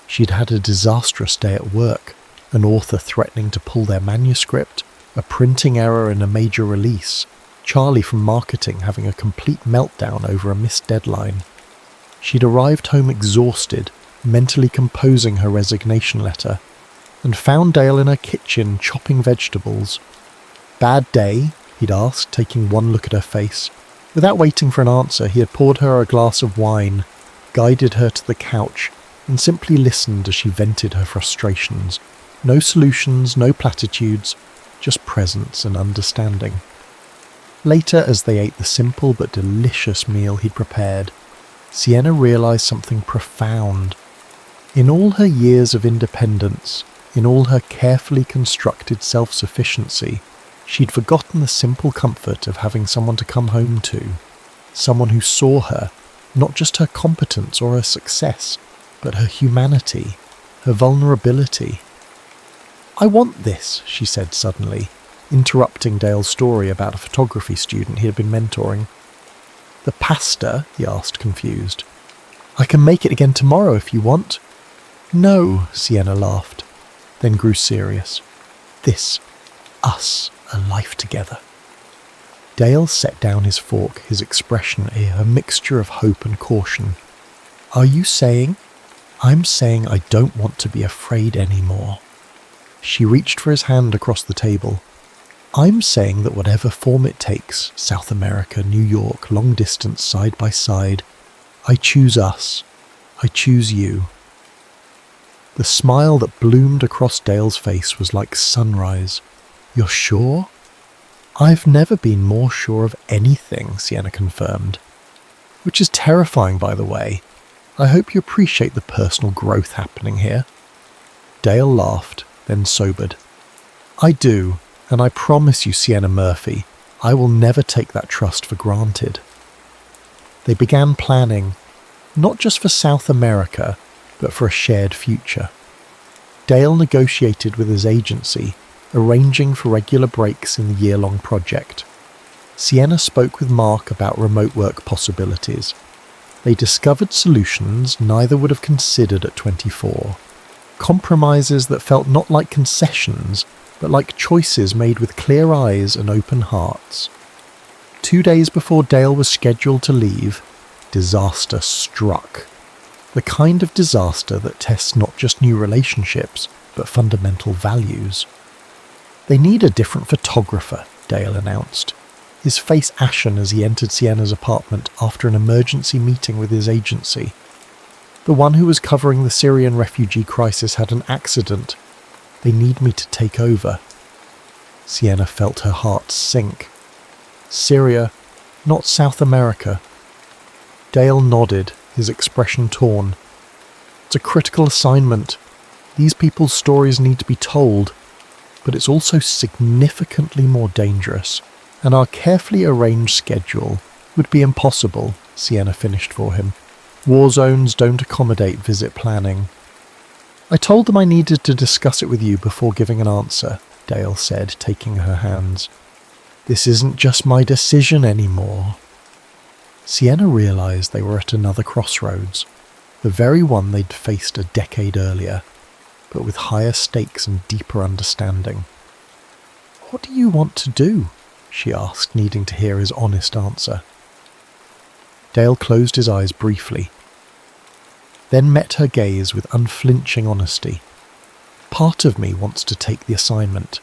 She'd had a disastrous day at work, an author threatening to pull their manuscript, a printing error in a major release, Charlie from marketing having a complete meltdown over a missed deadline. She'd arrived home exhausted, mentally composing her resignation letter, and found Dale in her kitchen chopping vegetables. "Bad day?" he'd asked, taking one look at her face. Without waiting for an answer, he had poured her a glass of wine, guided her to the couch, and simply listened as she vented her frustrations. No solutions, no platitudes, just presence and understanding. Later, as they ate the simple but delicious meal he'd prepared, Sienna realised something profound. In all her years of independence, in all her carefully constructed self-sufficiency, she'd forgotten the simple comfort of having someone to come home to, someone who saw her, not just her competence or her success, but her humanity, her vulnerability. "I want this," she said suddenly, interrupting Dale's story about a photography student he had been mentoring. "The pasta?" he asked, confused. "I can make it again tomorrow if you want." "No," Sienna laughed, then grew serious. "This, us, a life together." Dale set down his fork, his expression a mixture of hope and caution. "Are you saying?" "I'm saying I don't want to be afraid anymore." She reached for his hand across the table. "I'm saying that whatever form it takes, South America, New York, long distance, side by side, I choose us. I choose you." The smile that bloomed across Dale's face was like sunrise. "You're sure?" "I've never been more sure of anything," Sienna confirmed. "Which is terrifying, by the way. I hope you appreciate the personal growth happening here." Dale laughed, then sobered. "I do, and I promise you, Sienna Murphy, I will never take that trust for granted." They began planning, not just for South America, but for a shared future. Dale negotiated with his agency, arranging for regular breaks in the year-long project. Sienna spoke with Mark about remote work possibilities. They discovered solutions neither would have considered at 24. Compromises that felt not like concessions, but like choices made with clear eyes and open hearts. 2 days before Dale was scheduled to leave, disaster struck. The kind of disaster that tests not just new relationships, but fundamental values. "They need a different photographer," Dale announced, his face ashen as he entered Sienna's apartment after an emergency meeting with his agency. "The one who was covering the Syrian refugee crisis had an accident. They need me to take over." Sienna felt her heart sink. "Syria, not South America." Dale nodded, his expression torn. "It's a critical assignment. These people's stories need to be told, but it's also significantly more dangerous, and our carefully arranged schedule would be impossible," Sienna finished for him. "War zones don't accommodate visit planning." "I told them I needed to discuss it with you before giving an answer," Dale said, taking her hands. "This isn't just my decision anymore." Sienna realised they were at another crossroads, the very one they'd faced a decade earlier, but with higher stakes and deeper understanding. "What do you want to do?" she asked, needing to hear his honest answer. Dale closed his eyes briefly, then met her gaze with unflinching honesty. "Part of me wants to take the assignment.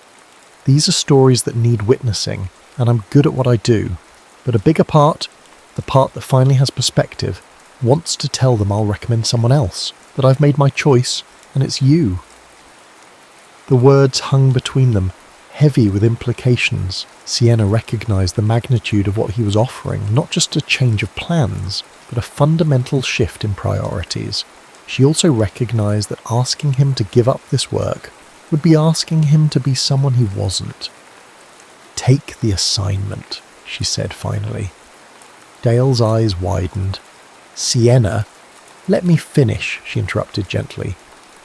These are stories that need witnessing, and I'm good at what I do, but a bigger part, the part that finally has perspective, wants to tell them I'll recommend someone else, that I've made my choice, and it's you." The words hung between them, heavy with implications. Sienna recognised the magnitude of what he was offering, not just a change of plans, but a fundamental shift in priorities. She also recognised that asking him to give up this work would be asking him to be someone he wasn't. "Take the assignment," she said finally. Dale's eyes widened. "Sienna, let me finish," she interrupted gently.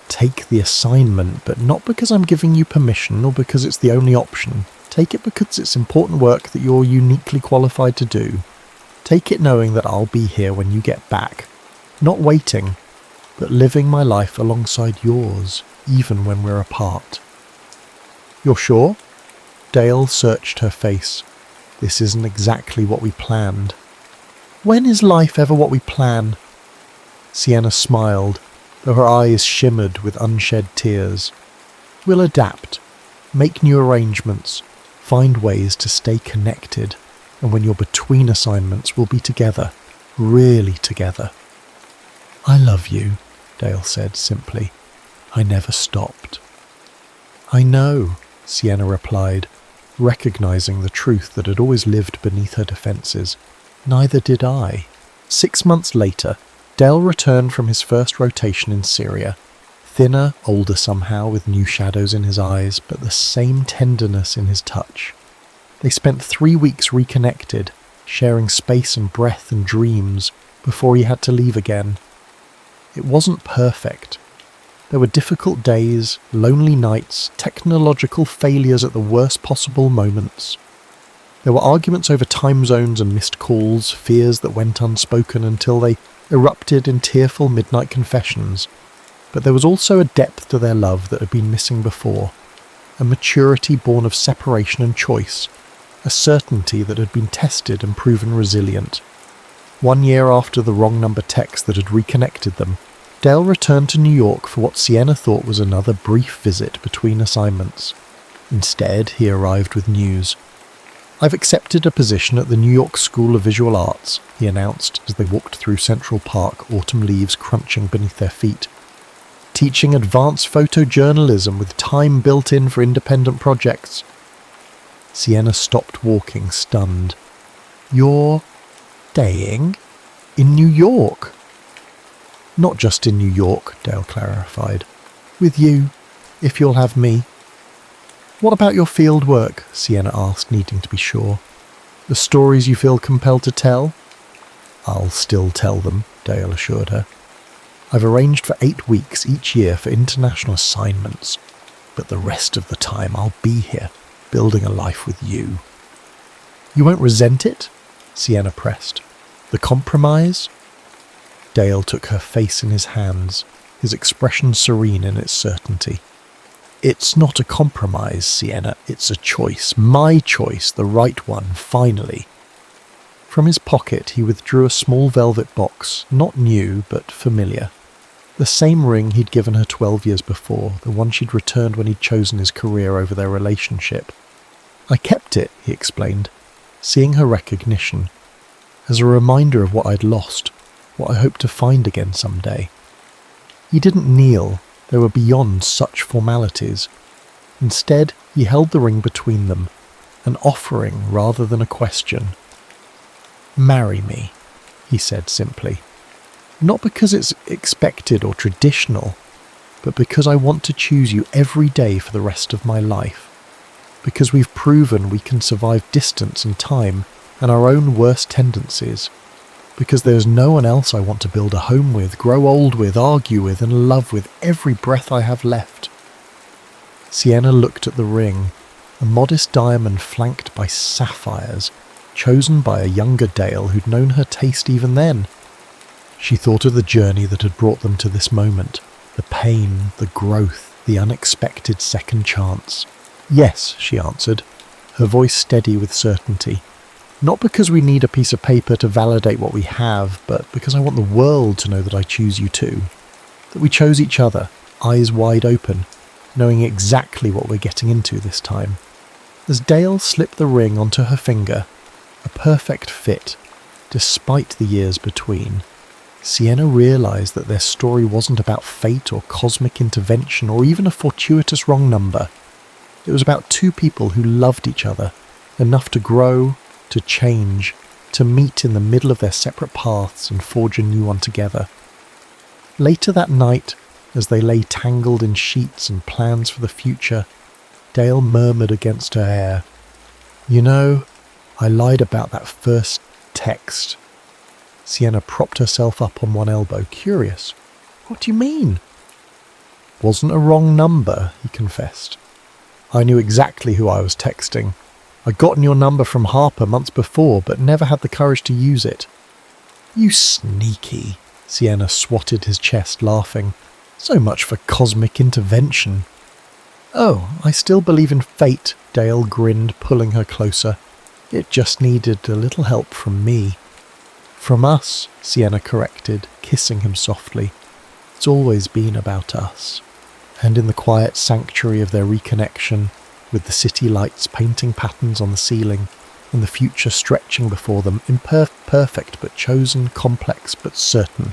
"Take the assignment, but not because I'm giving you permission or because it's the only option. Take it because it's important work that you're uniquely qualified to do. Take it knowing that I'll be here when you get back. Not waiting, but living my life alongside yours, even when we're apart." "You're sure?" Dale searched her face. "This isn't exactly what we planned." "When is life ever what we plan?" Sienna smiled, though her eyes shimmered with unshed tears. "We'll adapt, make new arrangements, find ways to stay connected, and when you're between assignments, we'll be together, really together." "I love you," Dale said simply. "I never stopped." "I know," Sienna replied, recognizing the truth that had always lived beneath her defences. "Neither did I." 6 months later, Dale returned from his first rotation in Syria, thinner, older somehow, with new shadows in his eyes, but the same tenderness in his touch. They spent 3 weeks reconnected, sharing space and breath and dreams, before he had to leave again. It wasn't perfect. There were difficult days, lonely nights, technological failures at the worst possible moments. There were arguments over time zones and missed calls, fears that went unspoken until they erupted in tearful midnight confessions. But there was also a depth to their love that had been missing before, a maturity born of separation and choice, a certainty that had been tested and proven resilient. 1 year after the wrong number text that had reconnected them, Dale returned to New York for what Sienna thought was another brief visit between assignments. Instead, he arrived with news. "I've accepted a position at the New York School of Visual Arts," he announced as they walked through Central Park, autumn leaves crunching beneath their feet. "Teaching advanced photojournalism with time built in for independent projects." Sienna stopped walking, stunned. "You're staying in New York?" "Not just in New York," Dale clarified. "With you, if you'll have me." "What about your field work?" Sienna asked, needing to be sure. "The stories you feel compelled to tell?" "I'll still tell them," Dale assured her. "I've arranged for 8 weeks each year for international assignments, but the rest of the time I'll be here, building a life with you." "You won't resent it?" Sienna pressed. "The compromise?" Dale took her face in his hands, his expression serene in its certainty. "It's not a compromise, Sienna, it's a choice. My choice, the right one, finally." From his pocket he withdrew a small velvet box, not new, but familiar. The same ring he'd given her 12 years before, the one she'd returned when he'd chosen his career over their relationship. "I kept it," he explained, seeing her recognition, as a reminder of what I'd lost, what I hoped to find again someday. He didn't kneel. They were beyond such formalities. Instead, he held the ring between them, an offering rather than a question. "Marry me," he said simply. "Not because it's expected or traditional, but because I want to choose you every day for the rest of my life. Because we've proven we can survive distance and time and our own worst tendencies. Because there's no one else I want to build a home with, grow old with, argue with, and love with every breath I have left." Sienna looked at the ring, a modest diamond flanked by sapphires, chosen by a younger Dale who'd known her taste even then. She thought of the journey that had brought them to this moment, the pain, the growth, the unexpected second chance. "Yes," she answered, her voice steady with certainty. "Not because we need a piece of paper to validate what we have, but because I want the world to know that I choose you too. That we chose each other, eyes wide open, knowing exactly what we're getting into this time." As Dale slipped the ring onto her finger, a perfect fit, despite the years between, Sienna realised that their story wasn't about fate or cosmic intervention or even a fortuitous wrong number. It was about 2 people who loved each other, enough to grow, to change, to meet in the middle of their separate paths and forge a new one together. Later that night, as they lay tangled in sheets and plans for the future, Dale murmured against her hair, "You know, I lied about that first text." Sienna propped herself up on one elbow, curious. "What do you mean?" "Wasn't a wrong number," he confessed. "I knew exactly who I was texting. I'd gotten your number from Harper months before, but never had the courage to use it." "You sneaky," Sienna swatted his chest, laughing. "So much for cosmic intervention." "Oh, I still believe in fate," Dale grinned, pulling her closer. "It just needed a little help from me." "From us," Sienna corrected, kissing him softly. It's always been about us. And in the quiet sanctuary of their reconnection, with the city lights painting patterns on the ceiling, and the future stretching before them, imperfect but chosen, complex but certain,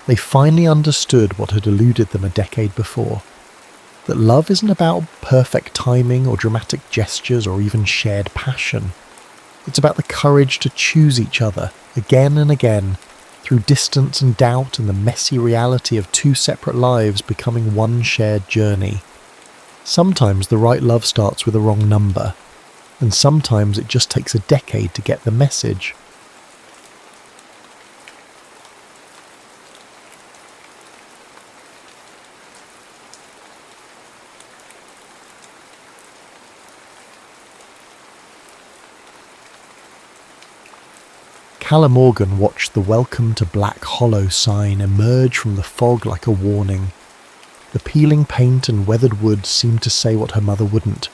they finally understood what had eluded them a decade before. That love isn't about perfect timing or dramatic gestures or even shared passion. It's about the courage to choose each other again and again, through distance and doubt and the messy reality of two separate lives becoming one shared journey. Sometimes the right love starts with a wrong number, and sometimes it just takes a decade to get the message. Calla Morgan watched the Welcome to Black Hollow sign emerge from the fog like a warning. The peeling paint and weathered wood seemed to say what her mother wouldn't.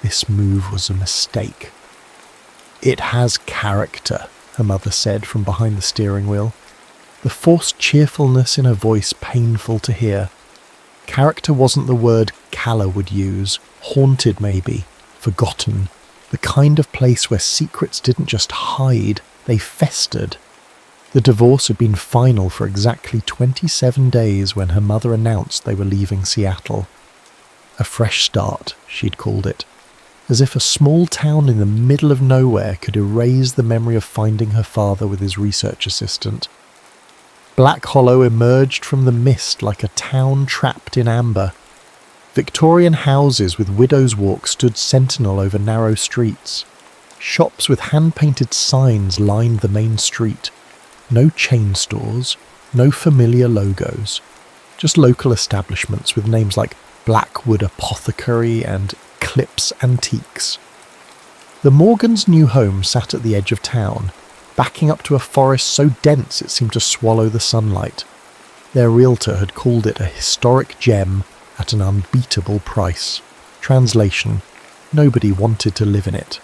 This move was a mistake. "It has character," her mother said from behind the steering wheel, the forced cheerfulness in her voice painful to hear. Character wasn't the word Calla would use, haunted maybe, forgotten, the kind of place where secrets didn't just hide, they festered. The divorce had been final for exactly 27 days when her mother announced they were leaving Seattle. A fresh start, she'd called it, as if a small town in the middle of nowhere could erase the memory of finding her father with his research assistant. Black Hollow emerged from the mist like a town trapped in amber. Victorian houses with widow's walk stood sentinel over narrow streets. Shops with hand-painted signs lined the main street. No chain stores, no familiar logos. Just local establishments with names like Blackwood Apothecary and Clips Antiques. The Morgans' new home sat at the edge of town, backing up to a forest so dense it seemed to swallow the sunlight. Their realtor had called it a historic gem at an unbeatable price. Translation: nobody wanted to live in it.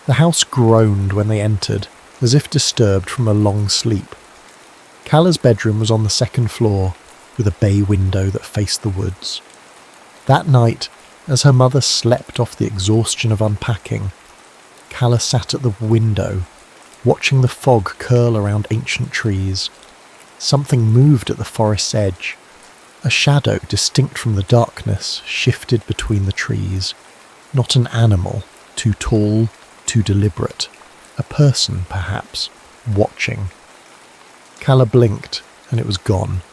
The house groaned when they entered, as if disturbed from a long sleep. Calla's bedroom was on the second floor, with a bay window that faced the woods. That night, as her mother slept off the exhaustion of unpacking, Calla sat at the window, watching the fog curl around ancient trees. Something moved at the forest's edge. A shadow, distinct from the darkness, shifted between the trees. Not an animal, too tall, too deliberate. A person, perhaps, watching. Calla blinked, and it was gone.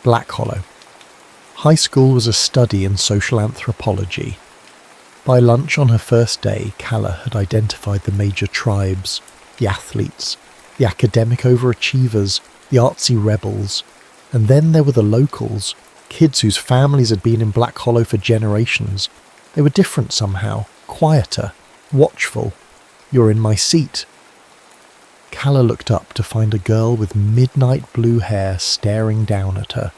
Black Hollow. High school was a study in social anthropology. By lunch on her first day, Calla had identified the major tribes, the athletes, the academic overachievers, the artsy rebels, and then there were the locals, kids whose families had been in Black Hollow for generations. They were different somehow, quieter, watchful. "You're in my seat." Calla looked up to find a girl with midnight blue hair staring down at her.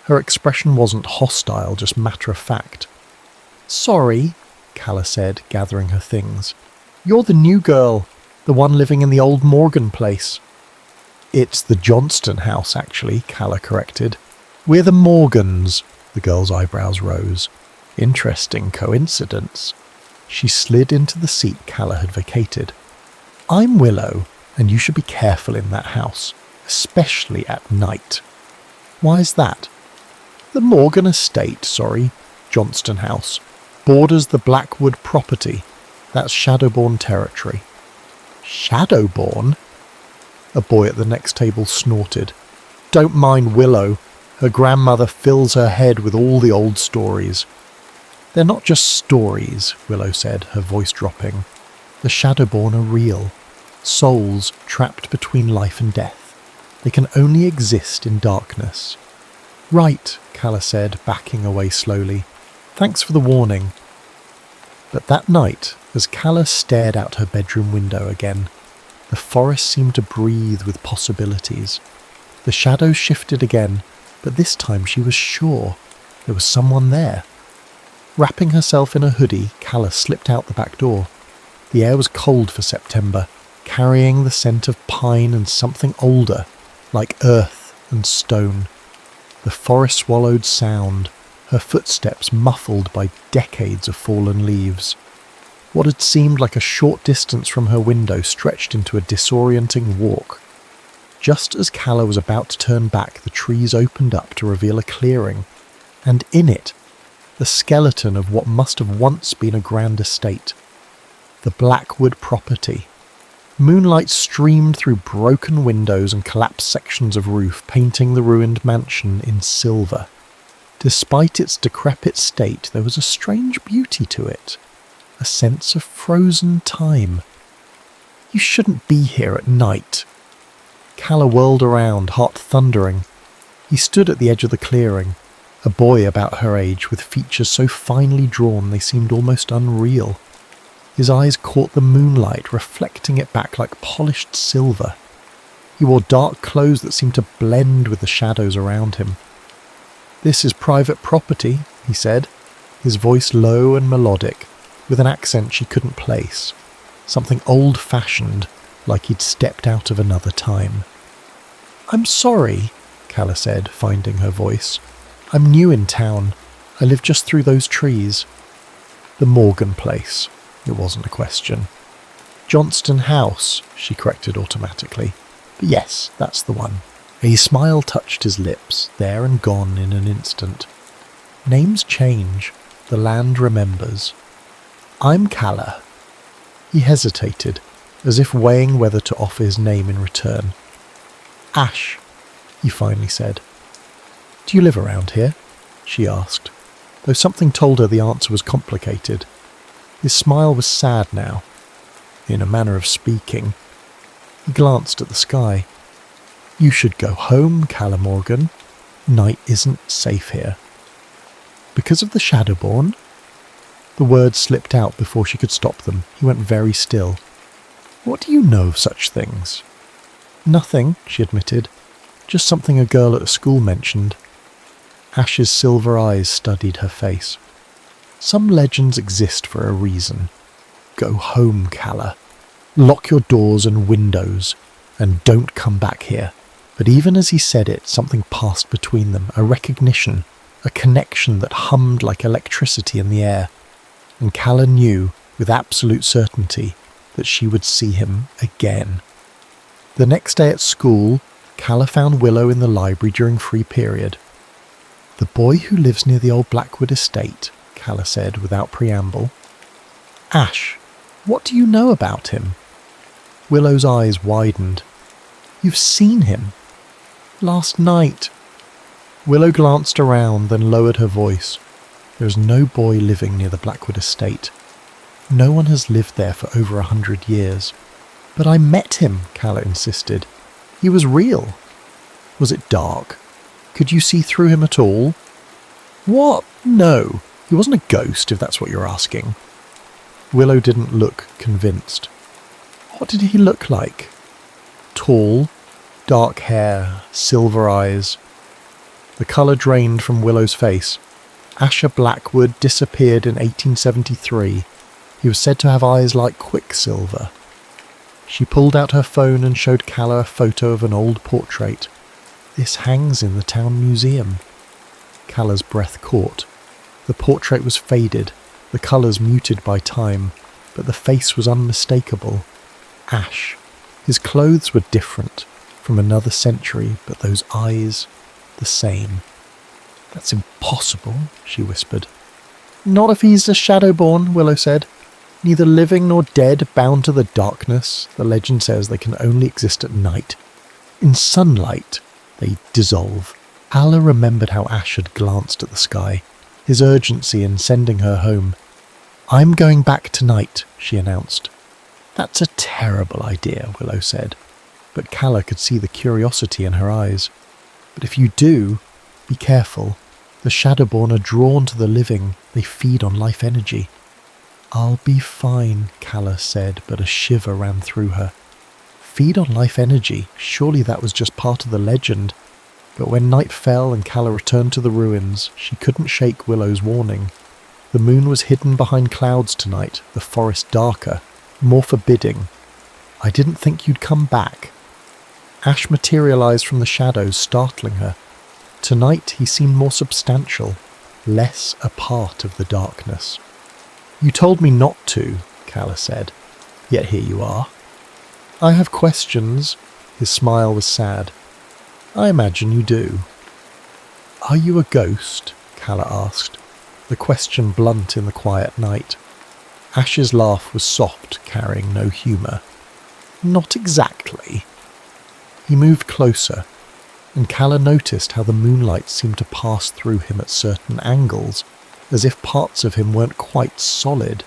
Her expression wasn't hostile, just matter-of-fact. "Sorry," Calla said, gathering her things. "You're the new girl, the one living in the old Morgan place." "It's the Johnston house, actually," Calla corrected. "We're the Morgans." The girl's eyebrows rose. "Interesting coincidence." She slid into the seat Calla had vacated. "I'm Willow, and you should be careful in that house, especially at night." "Why's that?" "The Morgan estate, Johnston House, borders the Blackwood property. That's Shadowborn territory." "Shadowborn?" A boy at the next table snorted. "Don't mind Willow. Her grandmother fills her head with all the old stories." "They're not just stories," Willow said, her voice dropping. "The Shadowborn are real. Souls trapped between life and death. They can only exist in darkness." "Right," Calla said, backing away slowly. "Thanks for the warning." But that night, as Calla stared out her bedroom window again, the forest seemed to breathe with possibilities. The shadows shifted again, but this time she was sure there was someone there. Wrapping herself in a hoodie, Calla slipped out the back door. The air was cold for September, carrying the scent of pine and something older, like earth and stone. the forest-swallowed sound, her footsteps muffled by decades of fallen leaves. What had seemed like a short distance from her window stretched into a disorienting walk. Just as Calla was about to turn back, the trees opened up to reveal a clearing, and in it, the skeleton of what must have once been a grand estate. The Blackwood property. Moonlight streamed through broken windows and collapsed sections of roof, painting the ruined mansion in silver. Despite its decrepit state, there was a strange beauty to it, a sense of frozen time. You shouldn't be here at night. Calla whirled around, heart thundering. He stood at the edge of the clearing, a boy about her age with features so finely drawn they seemed almost unreal. His eyes caught the moonlight, reflecting it back like polished silver. He wore dark clothes that seemed to blend with the shadows around him. "This is private property," he said, his voice low and melodic, with an accent she couldn't place. Something old-fashioned, like he'd stepped out of another time. "I'm sorry," Calla said, finding her voice. "I'm new in town. I live just through those trees." "The Morgan place." It wasn't a question. "Johnston House," she corrected automatically. "But yes, that's the one." A smile touched his lips, there and gone in an instant. Names change. The land remembers. "I'm Calla." He hesitated, as if weighing whether to offer his name in return. "Ash," he finally said. "Do you live around here?" she asked, though something told her the answer was complicated. His smile was sad now, in a manner of speaking. He glanced at the sky. "You should go home, Calla Morgan. Night isn't safe here." "Because of the Shadowborn?" The words slipped out before she could stop them. He went very still. "What do you know of such things?" "Nothing," she admitted. "Just something a girl at school mentioned." Ash's silver eyes studied her face. "Some legends exist for a reason. Go home, Calla. Lock your doors and windows, and don't come back here." But even as he said it, something passed between them, a recognition, a connection that hummed like electricity in the air. And Calla knew, with absolute certainty, that she would see him again. The next day at school, Calla found Willow in the library during free period. "The boy who lives near the old Blackwood estate," Calla said without preamble. "Ash, what do you know about him?" Willow's eyes widened. "You've seen him?" "Last night." Willow glanced around, then lowered her voice. "There is no boy living near the Blackwood estate. No one has lived there for over 100 years. "But I met him," Calla insisted. "He was real." "Was it dark? Could you see through him at all?" "What? No. He wasn't a ghost, if that's what you're asking." Willow didn't look convinced. "What did he look like?" "Tall, dark hair, silver eyes." The colour drained from Willow's face. Asher Blackwood disappeared in 1873. He was said to have eyes like quicksilver. She pulled out her phone and showed Calla a photo of an old portrait. "This hangs in the town museum." Calla's breath caught. The portrait was faded, the colours muted by time, but the face was unmistakable. Ash. His clothes were different, from another century, but those eyes, the same. "That's impossible," she whispered. "Not if he's a Shadowborn," Willow said. "Neither living nor dead, bound to the darkness. The legend says they can only exist at night. In sunlight, they dissolve." Calla remembered how Ash had glanced at the sky, his urgency in sending her home. "I'm going back tonight," she announced. "That's a terrible idea," Willow said, but Calla could see the curiosity in her eyes. "But if you do, be careful. The Shadowborn are drawn to the living. They feed on life energy." "I'll be fine," Calla said, but a shiver ran through her. Feed on life energy, surely that was just part of the legend. But when night fell and Calla returned to the ruins, she couldn't shake Willow's warning. The moon was hidden behind clouds tonight, the forest darker, more forbidding. "I didn't think you'd come back." Ash materialised from the shadows, startling her. Tonight he seemed more substantial, less a part of the darkness. "You told me not to," Calla said, "yet here you are." "I have questions." His smile was sad. "I imagine you do." "Are you a ghost?" Calla asked, the question blunt in the quiet night. Ash's laugh was soft, carrying no humour. "Not exactly." He moved closer, and Calla noticed how the moonlight seemed to pass through him at certain angles, as if parts of him weren't quite solid.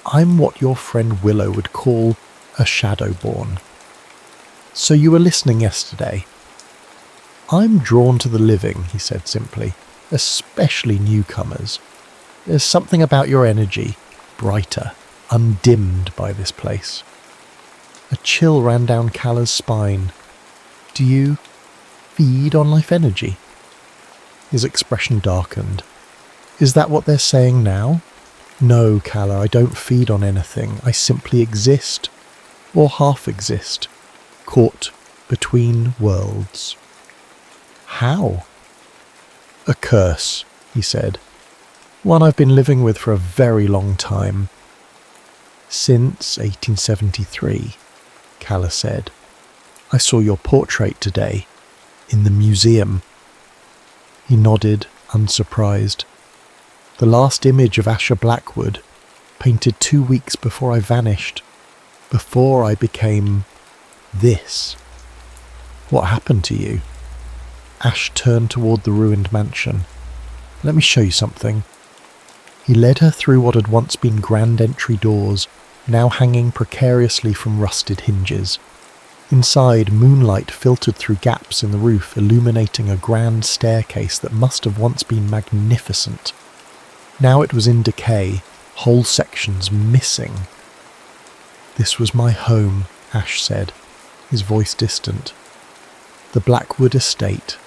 "I'm what your friend Willow would call a shadowborn." "So you were listening yesterday?" "I'm drawn to the living," he said simply, "especially newcomers. There's something about your energy, brighter, undimmed by this place." A chill ran down Calla's spine. "Do you feed on life energy?" His expression darkened. "Is that what they're saying now?" "No, Calla, I don't feed on anything. I simply exist, or half exist, caught between worlds." "How?" "A curse," he said. "One I've been living with for a very long time." "Since 1873, Calla said. "I saw your portrait today, in the museum." He nodded, unsurprised. "The last image of Asher Blackwood, painted 2 weeks before I vanished, before I became this." "What happened to you?" Ash turned toward the ruined mansion. "Let me show you something." He led her through what had once been grand entry doors, now hanging precariously from rusted hinges. Inside, moonlight filtered through gaps in the roof, illuminating a grand staircase that must have once been magnificent. Now it was in decay, whole sections missing. "This was my home," Ash said, his voice distant. "The Blackwood estate.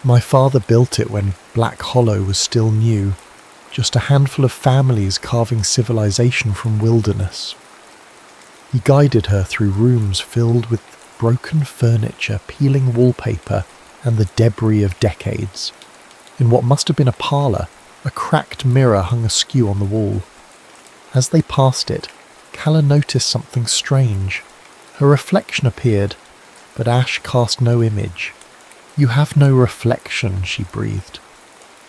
My father built it when Black Hollow was still new, just a handful of families carving civilization from wilderness." He guided her through rooms filled with broken furniture, peeling wallpaper, and the debris of decades. In what must have been a parlour, a cracked mirror hung askew on the wall. As they passed it, Calla noticed something strange. Her reflection appeared, but Ash cast no image. "You have no reflection," she breathed.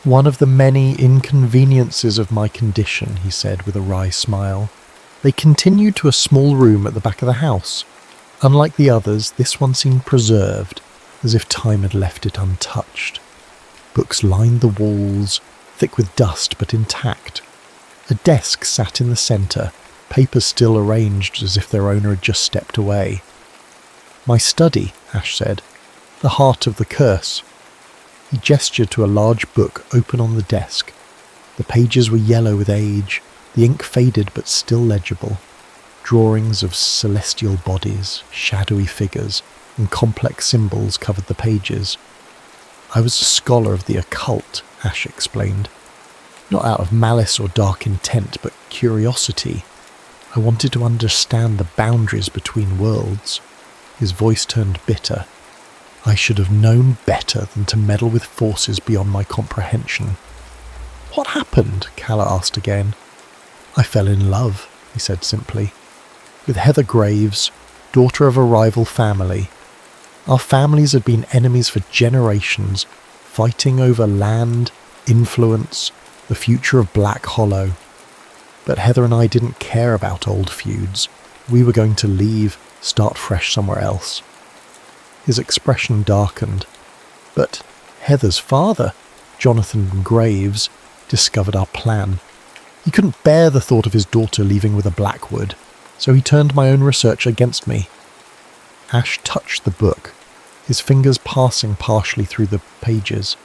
"One of the many inconveniences of my condition," he said with a wry smile. They continued to a small room at the back of the house. Unlike the others, this one seemed preserved, as if time had left it untouched. Books lined the walls, thick with dust but intact. A desk sat in the centre, papers still arranged as if their owner had just stepped away. "My study," Ash said. "The heart of the curse." He gestured to a large book open on the desk. The pages were yellow with age, the ink faded but still legible. Drawings of celestial bodies, shadowy figures, and complex symbols covered the pages. "I was a scholar of the occult," Ash explained. "Not out of malice or dark intent, but curiosity. I wanted to understand the boundaries between worlds." His voice turned bitter. "I should have known better than to meddle with forces beyond my comprehension." "What happened?" Calla asked again. "I fell in love," he said simply, "with Heather Graves, daughter of a rival family. Our families had been enemies for generations, fighting over land, influence, the future of Black Hollow. But Heather and I didn't care about old feuds. We were going to leave, start fresh somewhere else." His expression darkened. "But Heather's father, Jonathan Graves, discovered our plan. He couldn't bear the thought of his daughter leaving with a Blackwood, so he turned my own research against me." Ash touched the book, his fingers passing partially through the pages.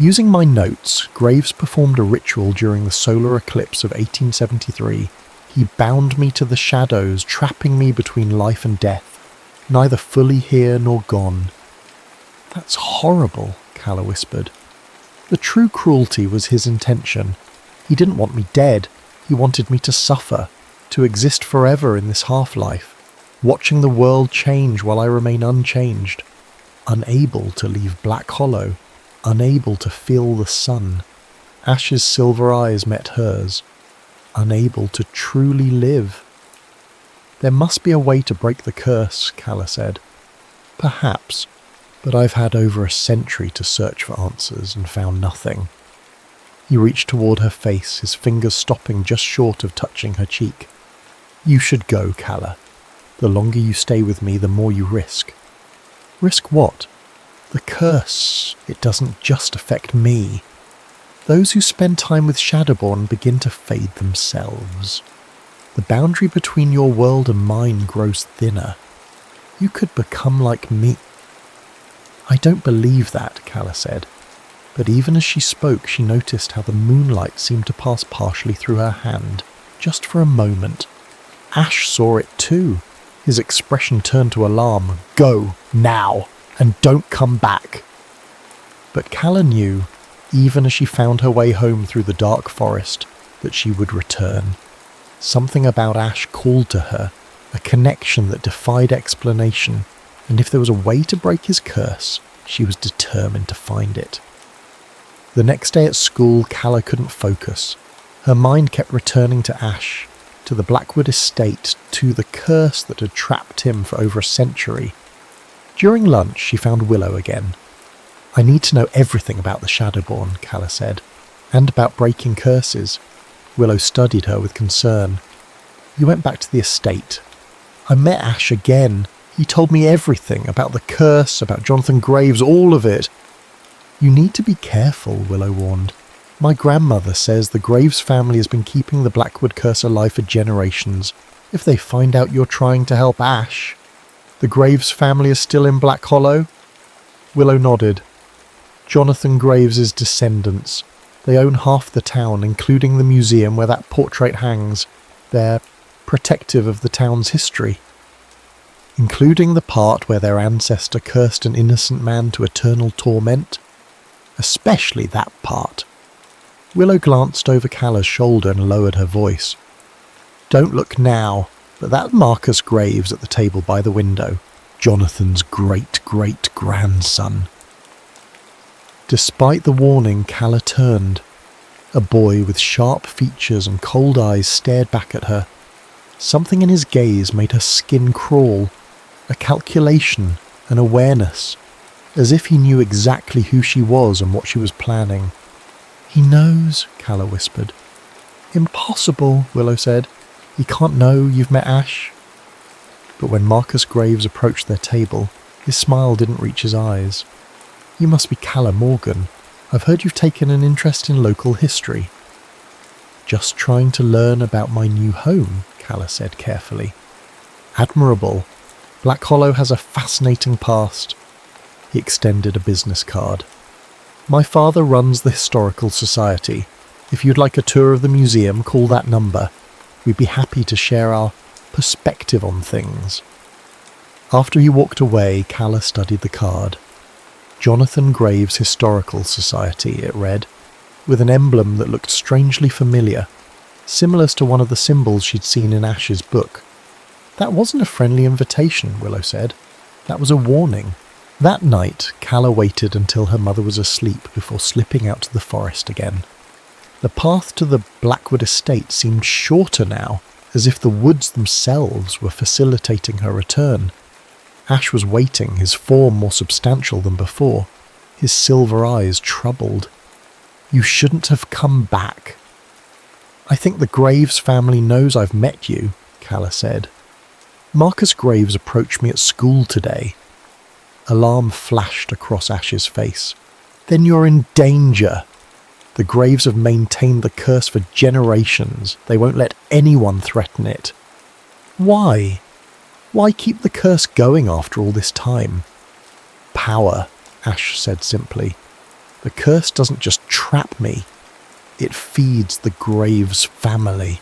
"Using my notes, Graves performed a ritual during the solar eclipse of 1873. He bound me to the shadows, trapping me between life and death, neither fully here nor gone." "That's horrible," Calla whispered. "The true cruelty was his intention. He didn't want me dead. He wanted me to suffer, to exist forever in this half-life, watching the world change while I remain unchanged. unable to leave Black Hollow, unable to feel the sun. Ash's silver eyes met hers, unable to truly live. There must be a way to break the curse, Calla said. Perhaps, but I've had over a century to search for answers and found nothing. He reached toward her face, his fingers stopping just short of touching her cheek. You should go, Calla. The longer you stay with me, the more you risk. Risk what? The curse. It doesn't just affect me. Those who spend time with Shadowborn begin to fade themselves. The boundary between your world and mine grows thinner. You could become like me. I don't believe that, Calla said. But even as she spoke, she noticed how the moonlight seemed to pass partially through her hand, just for a moment. Ash saw it too. His expression turned to alarm. Go, now, and don't come back. But Calla knew, even as she found her way home through the dark forest, that she would return. Something about Ash called to her, a connection that defied explanation, and if there was a way to break his curse, she was determined to find it. The next day at school, Calla couldn't focus. Her mind kept returning to Ash, to the Blackwood estate, to the curse that had trapped him for over a century. During lunch, she found Willow again. I need to know everything about the Shadowborn, Calla said, and about breaking curses. Willow studied her with concern. You went back to the estate. I met Ash again. He told me everything about the curse, about Jonathan Graves, all of it. You need to be careful, Willow warned. My grandmother says the Graves family has been keeping the Blackwood curse alive for generations. If they find out you're trying to help Ash... The Graves family is still in Black Hollow? Willow nodded. Jonathan Graves' descendants. They own half the town, including the museum where that portrait hangs. They're protective of the town's history. Including the part where their ancestor cursed an innocent man to eternal torment. Especially that part. Willow glanced over Calla's shoulder and lowered her voice. Don't look now, but that Marcus Graves at the table by the window, Jonathan's great-great-grandson. Despite the warning, Calla turned. A boy with sharp features and cold eyes stared back at her. Something in his gaze made her skin crawl. A calculation, an awareness, as if he knew exactly who she was and what she was planning. He knows, Calla whispered. Impossible, Willow said. He can't know you've met Ash. But when Marcus Graves approached their table, his smile didn't reach his eyes. You must be Calla Morgan. I've heard you've taken an interest in local history. Just trying to learn about my new home, Calla said carefully. Admirable. Black Hollow has a fascinating past. He extended a business card. My father runs the Historical Society. If you'd like a tour of the museum, call that number. We'd be happy to share our perspective on things. After he walked away, Calla studied the card. Jonathan Graves Historical Society, it read, with an emblem that looked strangely familiar, similar to one of the symbols she'd seen in Ash's book. That wasn't a friendly invitation, Willow said. That was a warning. That night, Calla waited until her mother was asleep before slipping out to the forest again. The path to the Blackwood estate seemed shorter now, as if the woods themselves were facilitating her return. Ash was waiting, his form more substantial than before, his silver eyes troubled. You shouldn't have come back. I think the Graves family knows I've met you, Calla said. Marcus Graves approached me at school today. Alarm flashed across Ash's face. Then you're in danger. The Graves have maintained the curse for generations. They won't let anyone threaten it. Why? Why keep the curse going after all this time? Power, Ash said simply. The curse doesn't just trap me. It feeds the Graves family.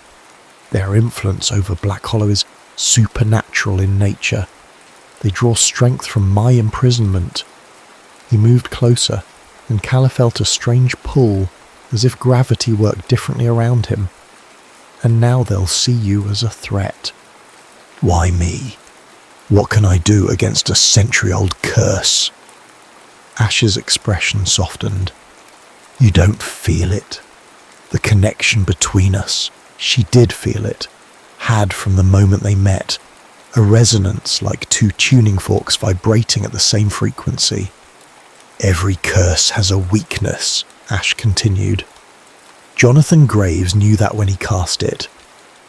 Their influence over Black Hollow is supernatural in nature. They draw strength from my imprisonment. He moved closer, and Calla felt a strange pull, as if gravity worked differently around him. And now they'll see you as a threat. Why me? What can I do against a century-old curse? Ash's expression softened. You don't feel it. The connection between us, she did feel it, had from the moment they met, a resonance like two tuning forks vibrating at the same frequency. Every curse has a weakness, Ash continued. Jonathan Graves knew that when he cast it.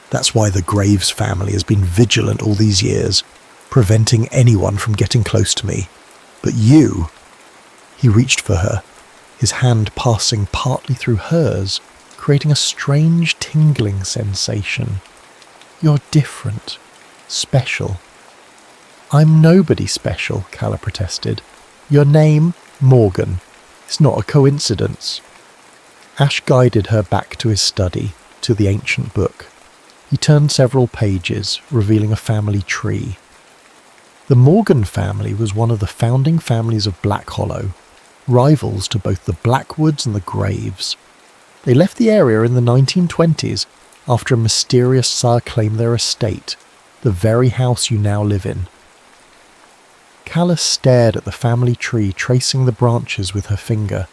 That's why the Graves family has been vigilant all these years, preventing anyone from getting close to me. But you... He reached for her, his hand passing partly through hers, creating a strange tingling sensation. You're different. Special. I'm nobody special, Calla protested. Your name, Morgan. It's not a coincidence. Ash guided her back to his study, to the ancient book. He turned several pages, revealing a family tree. The Morgan family was one of the founding families of Black Hollow, rivals to both the Blackwoods and the Graves. They left the area in the 1920s after a mysterious sire claimed their estate, the very house you now live in. Calla stared at the family tree, tracing the branches with her finger.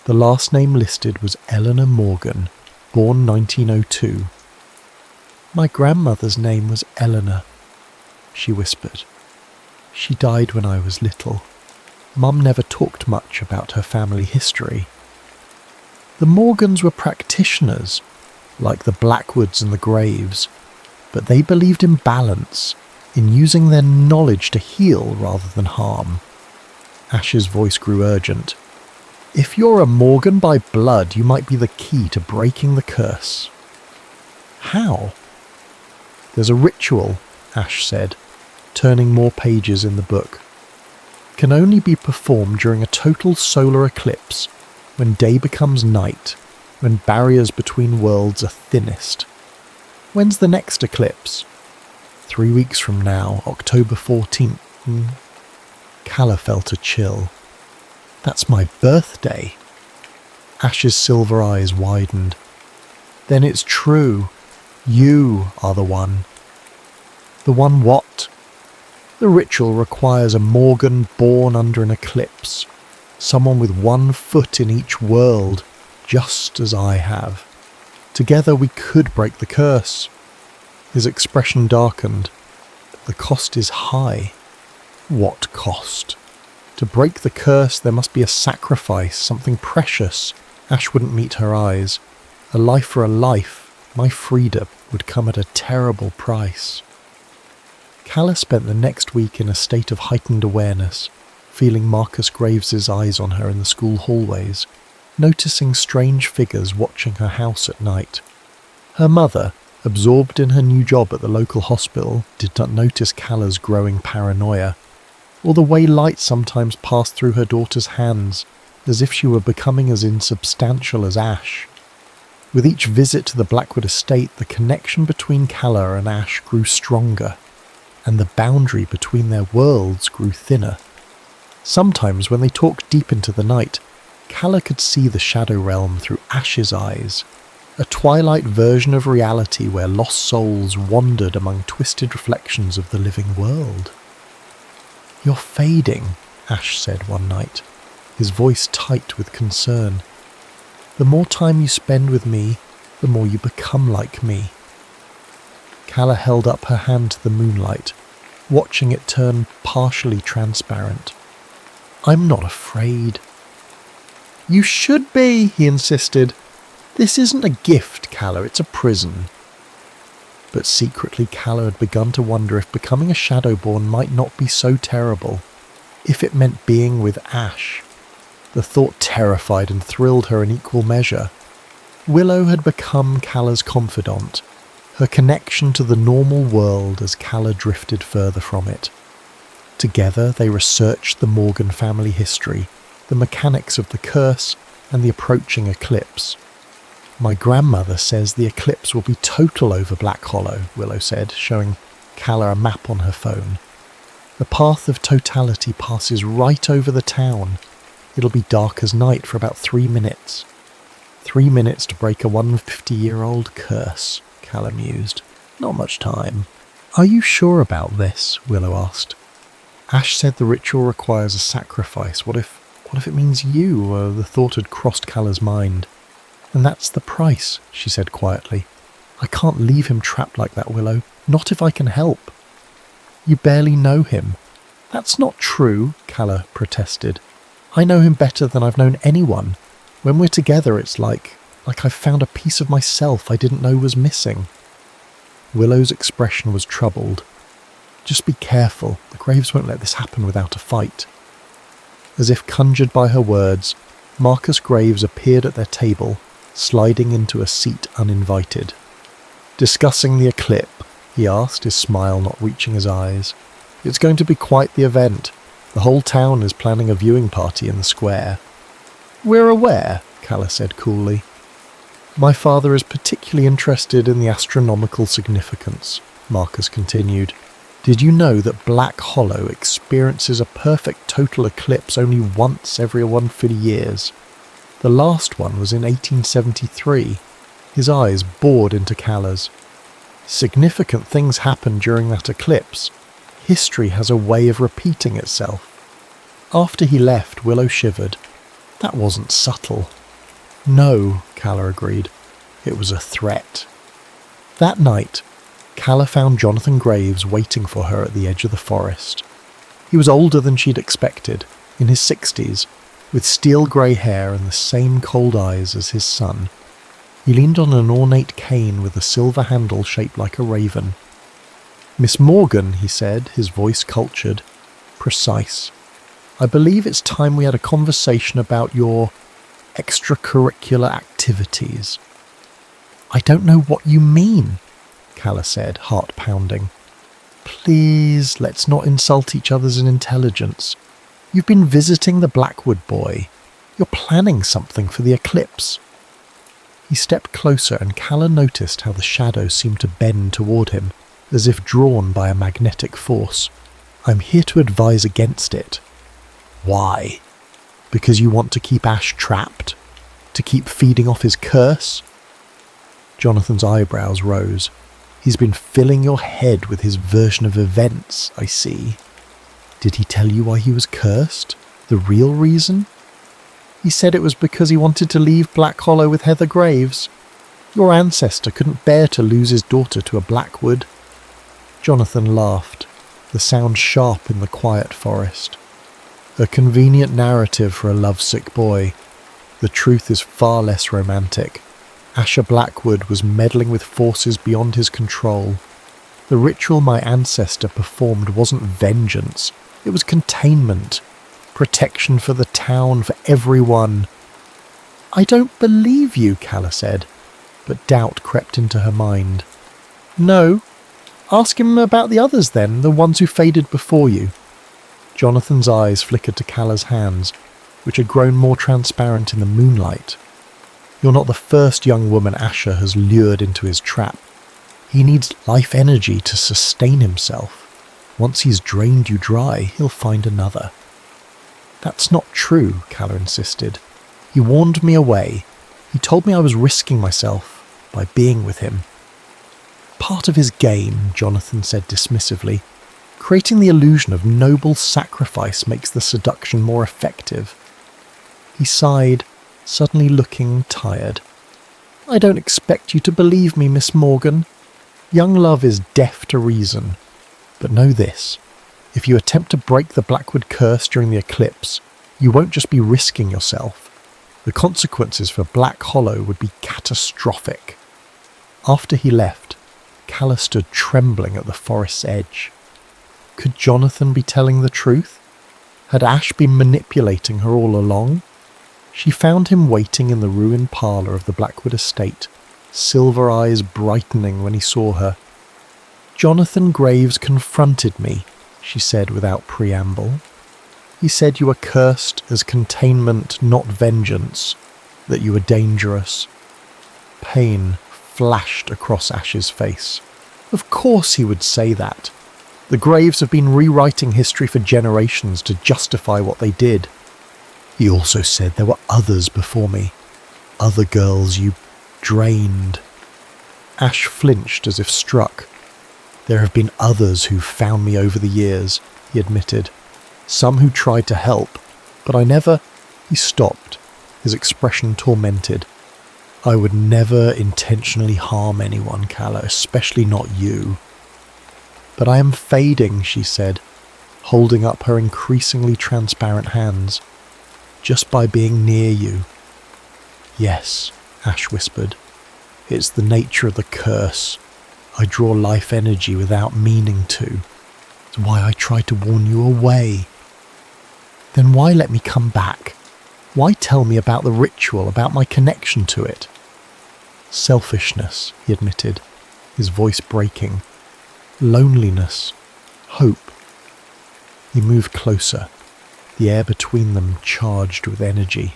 The last name listed was Eleanor Morgan, born 1902. My grandmother's name was Eleanor, she whispered. She died when I was little. Mum never talked much about her family history. The Morgans were practitioners, like the Blackwoods and the Graves, but they believed in balance, in using their knowledge to heal rather than harm. Ash's voice grew urgent. If you're a Morgan by blood, you might be the key to breaking the curse. How? There's a ritual, Ash said, turning more pages in the book. Can only be performed during a total solar eclipse, when day becomes night, when barriers between worlds are thinnest. When's the next eclipse? 3 weeks from now, October 14th. Calla felt a chill. That's my birthday. Ash's silver eyes widened. Then it's true. You are the one. The one what? The ritual requires a Morgan born under an eclipse, someone with 1 foot in each world, just as I have. Together we could break the curse. His expression darkened. The cost is high. What cost? To break the curse there must be a sacrifice, something precious. Ash wouldn't meet her eyes. A life for a life, my freedom, would come at a terrible price. Calla spent the next week in a state of heightened awareness, feeling Marcus Graves's eyes on her in the school hallways, noticing strange figures watching her house at night. Her mother, absorbed in her new job at the local hospital, did not notice Calla's growing paranoia, or the way light sometimes passed through her daughter's hands, as if she were becoming as insubstantial as Ash. With each visit to the Blackwood estate, the connection between Calla and Ash grew stronger, and the boundary between their worlds grew thinner. Sometimes when they talked deep into the night, Calla could see the shadow realm through Ash's eyes, a twilight version of reality where lost souls wandered among twisted reflections of the living world. You're fading, Ash said one night, his voice tight with concern. The more time you spend with me, the more you become like me. Calla held up her hand to the moonlight, watching it turn partially transparent. I'm not afraid. You should be, he insisted. This isn't a gift, Calla, it's a prison. But secretly Calla had begun to wonder if becoming a Shadowborn might not be so terrible, if it meant being with Ash. The thought terrified and thrilled her in equal measure. Willow had become Calla's confidant, her connection to the normal world as Calla drifted further from it. Together they researched the Morgan family history, the mechanics of the curse, and the approaching eclipse. My grandmother says the eclipse will be total over Black Hollow, Willow said, showing Calla a map on her phone. The path of totality passes right over the town. It'll be dark as night for about 3 minutes. 3 minutes to break a 150-year-old curse, Calla mused. Not much time. Are you sure about this? Willow asked. Ash said the ritual requires a sacrifice. What if What if it means you? The thought had crossed Calla's mind. And that's the price, she said quietly. I can't leave him trapped like that, Willow. Not if I can help. You barely know him. That's not true, Calla protested. I know him better than I've known anyone. When we're together, it's like I've found a piece of myself I didn't know was missing. Willow's expression was troubled. Just be careful. The Graves won't let this happen without a fight. As if conjured by her words, Marcus Graves appeared at their table, sliding into a seat uninvited. Discussing the eclipse, he asked, his smile not reaching his eyes. It's going to be quite the event. The whole town is planning a viewing party in the square. We're aware, Calla said coolly. My father is particularly interested in the astronomical significance, Marcus continued. Did you know that Black Hollow experiences a perfect total eclipse only once every 150 years? The last one was in 1873. His eyes bored into Calla's. Significant things happen during that eclipse. History has a way of repeating itself. After he left, Willow shivered. That wasn't subtle. No, Calla agreed. It was a threat. That night, Calla found Jonathan Graves waiting for her at the edge of the forest. He was older than she'd expected, in his 60s, with steel-grey hair and the same cold eyes as his son. He leaned on an ornate cane with a silver handle shaped like a raven. Miss Morgan, he said, his voice cultured, precise. I believe it's time we had a conversation about your extracurricular activities. I don't know what you mean, Calla said, heart pounding. Please, let's not insult each other's intelligence. You've been visiting the Blackwood boy. You're planning something for the eclipse. He stepped closer and Calla noticed how the shadow seemed to bend toward him, as if drawn by a magnetic force. I'm here to advise against it. Why? Because you want to keep Ash trapped? To keep feeding off his curse? Jonathan's eyebrows rose. He's been filling your head with his version of events, I see. Did he tell you why he was cursed? The real reason? He said it was because he wanted to leave Black Hollow with Heather Graves. Your ancestor couldn't bear to lose his daughter to a Blackwood. Jonathan laughed, the sound sharp in the quiet forest. A convenient narrative for a lovesick boy. The truth is far less romantic. Asher Blackwood was meddling with forces beyond his control. The ritual my ancestor performed wasn't vengeance. It was containment. Protection for the town, for everyone. I don't believe you, Calla said, but doubt crept into her mind. No. Ask him about the others then, the ones who faded before you. Jonathan's eyes flickered to Calla's hands, which had grown more transparent in the moonlight. You're not the first young woman Asher has lured into his trap. He needs life energy to sustain himself. Once he's drained you dry, he'll find another. That's not true, Calla insisted. He warned me away. He told me I was risking myself by being with him. Part of his game, Jonathan said dismissively. Creating the illusion of noble sacrifice makes the seduction more effective. He sighed, suddenly looking tired. I don't expect you to believe me, Miss Morgan. Young love is deaf to reason. But know this. If you attempt to break the Blackwood curse during the eclipse, you won't just be risking yourself. The consequences for Black Hollow would be catastrophic. After he left, Calla stood trembling at the forest's edge. Could Jonathan be telling the truth? Had Ash been manipulating her all along? She found him waiting in the ruined parlour of the Blackwood estate, silver eyes brightening when he saw her. Jonathan Graves confronted me, she said without preamble. He said you were cursed as containment, not vengeance, that you were dangerous. Pain flashed across Ash's face. Of course he would say that. The Graves have been rewriting history for generations to justify what they did. He also said there were others before me. Other girls you drained. Ash flinched as if struck. There have been others who've found me over the years, he admitted. Some who tried to help, but I never... He stopped, his expression tormented. I would never intentionally harm anyone, Calla, especially not you. But I am fading, she said, holding up her increasingly transparent hands. Just by being near you. Yes, Ash whispered. It's the nature of the curse. I draw life energy without meaning to. It's why I try to warn you away. Then why let me come back? Why tell me about the ritual, about my connection to it? Selfishness, he admitted, his voice breaking. Loneliness. Hope. He moved closer, the air between them charged with energy.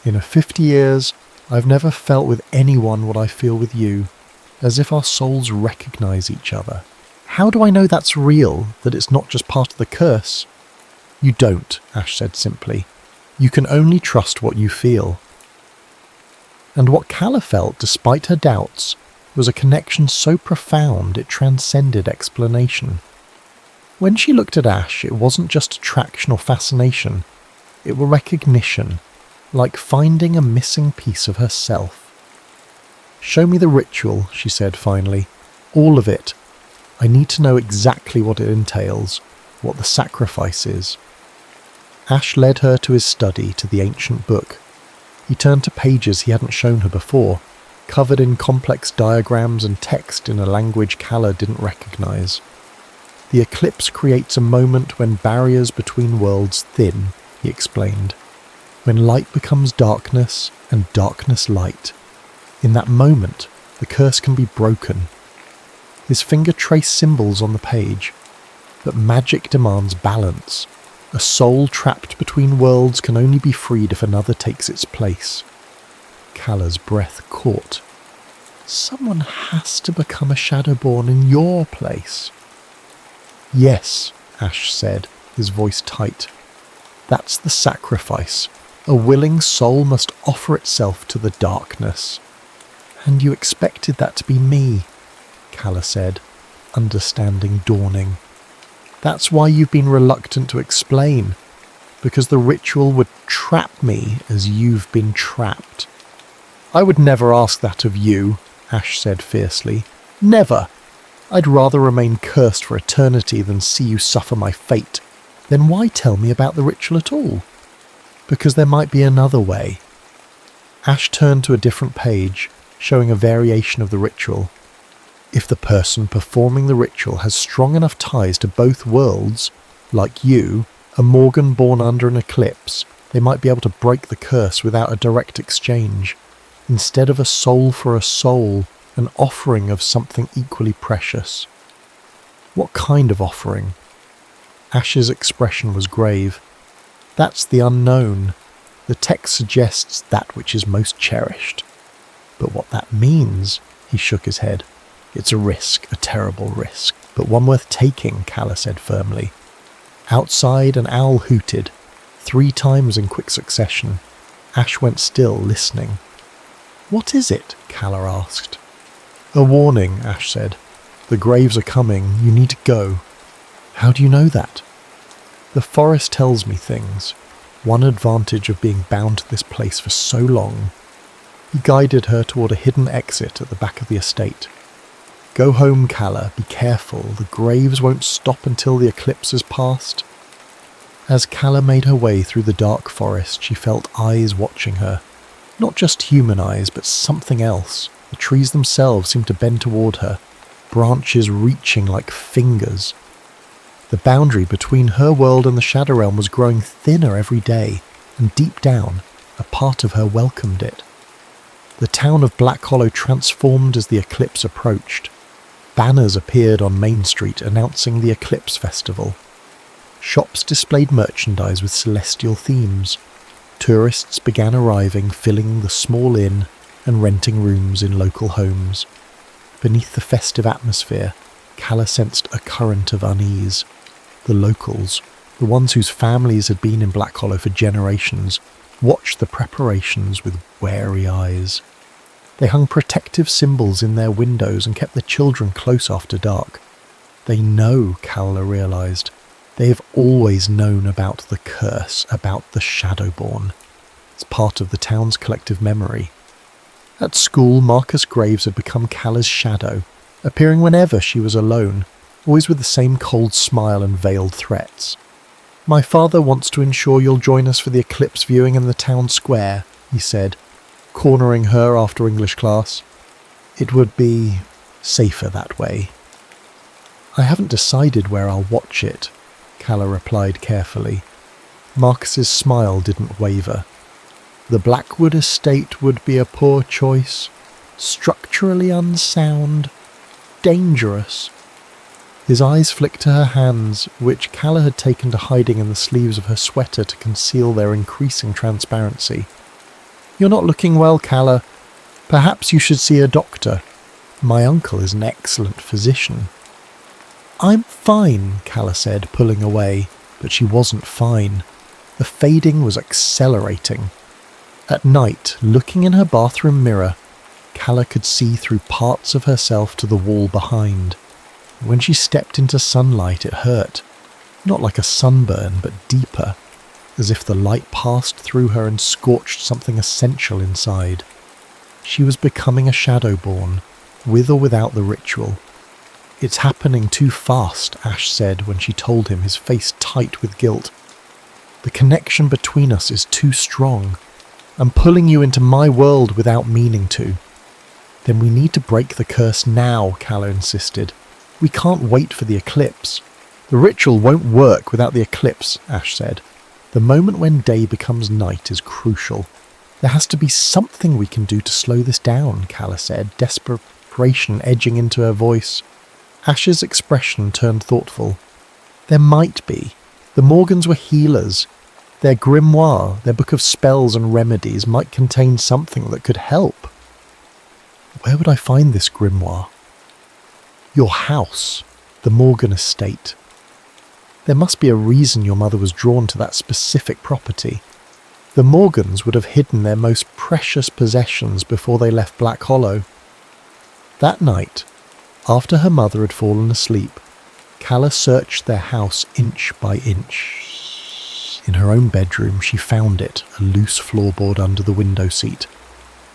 In 50 years, I've never felt with anyone what I feel with you, as if our souls recognize each other. How do I know that's real, that it's not just part of the curse? You don't, Ash said simply. You can only trust what you feel. And what Calla felt, despite her doubts, was a connection so profound it transcended explanation. When she looked at Ash, it wasn't just attraction or fascination, it were recognition, like finding a missing piece of herself. Show me the ritual, she said finally. All of it. I need to know exactly what it entails, what the sacrifice is. Ash led her to his study, to the ancient book. He turned to pages he hadn't shown her before, covered in complex diagrams and text in a language Calla didn't recognize. The eclipse creates a moment when barriers between worlds thin, he explained. When light becomes darkness and darkness light. In that moment, the curse can be broken. His finger traced symbols on the page, but magic demands balance. A soul trapped between worlds can only be freed if another takes its place. Calla's breath caught. Someone has to become a Shadowborn in your place. Yes, Ash said, his voice tight. That's the sacrifice. A willing soul must offer itself to the darkness. And you expected that to be me, Calla said, understanding dawning. That's why you've been reluctant to explain, because the ritual would trap me as you've been trapped. I would never ask that of you, Ash said fiercely. Never. I'd rather remain cursed for eternity than see you suffer my fate. Then why tell me about the ritual at all? Because there might be another way. Ash turned to a different page, showing a variation of the ritual. If the person performing the ritual has strong enough ties to both worlds, like you, a Morgan born under an eclipse, they might be able to break the curse without a direct exchange. Instead of a soul for a soul, an offering of something equally precious. What kind of offering? Ash's expression was grave. That's the unknown. The text suggests that which is most cherished. But what that means, he shook his head. It's a risk, a terrible risk, but one worth taking, Calla said firmly. Outside, an owl hooted, 3 times in quick succession. Ash went still, listening. What is it? Calla asked. A warning, Ash said. The graves are coming, you need to go. How do you know that? The forest tells me things. One advantage of being bound to this place for so long. He guided her toward a hidden exit at the back of the estate. Go home, Calla, be careful, the graves won't stop until the eclipse has passed. As Calla made her way through the dark forest, she felt eyes watching her. Not just human eyes, but something else. The trees themselves seemed to bend toward her, branches reaching like fingers. The boundary between her world and the Shadow Realm was growing thinner every day, and deep down, a part of her welcomed it. The town of Black Hollow transformed as the eclipse approached. Banners appeared on Main Street announcing the Eclipse Festival. Shops displayed merchandise with celestial themes. Tourists began arriving, filling the small inn and renting rooms in local homes. Beneath the festive atmosphere, Calla sensed a current of unease. The locals, the ones whose families had been in Black Hollow for generations, watched the preparations with wary eyes. They hung protective symbols in their windows and kept the children close after dark. They know, Calla realized. They have always known about the curse, about the Shadowborn. It's part of the town's collective memory. At school, Marcus Graves had become Calla's shadow, appearing whenever she was alone, always with the same cold smile and veiled threats. "My father wants to ensure you'll join us for the eclipse viewing in the town square," he said, cornering her after English class. "It would be safer that way." "I haven't decided where I'll watch it," Calla replied carefully. Marcus's smile didn't waver. "The Blackwood estate would be a poor choice. Structurally unsound. Dangerous." His eyes flicked to her hands, which Calla had taken to hiding in the sleeves of her sweater to conceal their increasing transparency. "You're not looking well, Calla. Perhaps you should see a doctor. My uncle is an excellent physician." "I'm fine," Calla said, pulling away, but she wasn't fine. The fading was accelerating. At night, looking in her bathroom mirror, Calla could see through parts of herself to the wall behind. When she stepped into sunlight, it hurt. Not like a sunburn, but deeper, as if the light passed through her and scorched something essential inside. She was becoming a Shadowborn, with or without the ritual. "It's happening too fast," Ash said when she told him, his face tight with guilt. "The connection between us is too strong. I'm pulling you into my world without meaning to." "Then we need to break the curse now," Calla insisted. "We can't wait for the eclipse." "The ritual won't work without the eclipse," Ash said. "The moment when day becomes night is crucial. There has to be something we can do to slow this down," Calla said, desperation edging into her voice. Ash's expression turned thoughtful. "There might be. The Morgans were healers. Their grimoire, their book of spells and remedies, might contain something that could help." "Where would I find this grimoire?" "Your house, the Morgan estate. There must be a reason your mother was drawn to that specific property. The Morgans would have hidden their most precious possessions before they left Black Hollow." That night, after her mother had fallen asleep, Calla searched their house inch by inch. In her own bedroom, she found it, a loose floorboard under the window seat,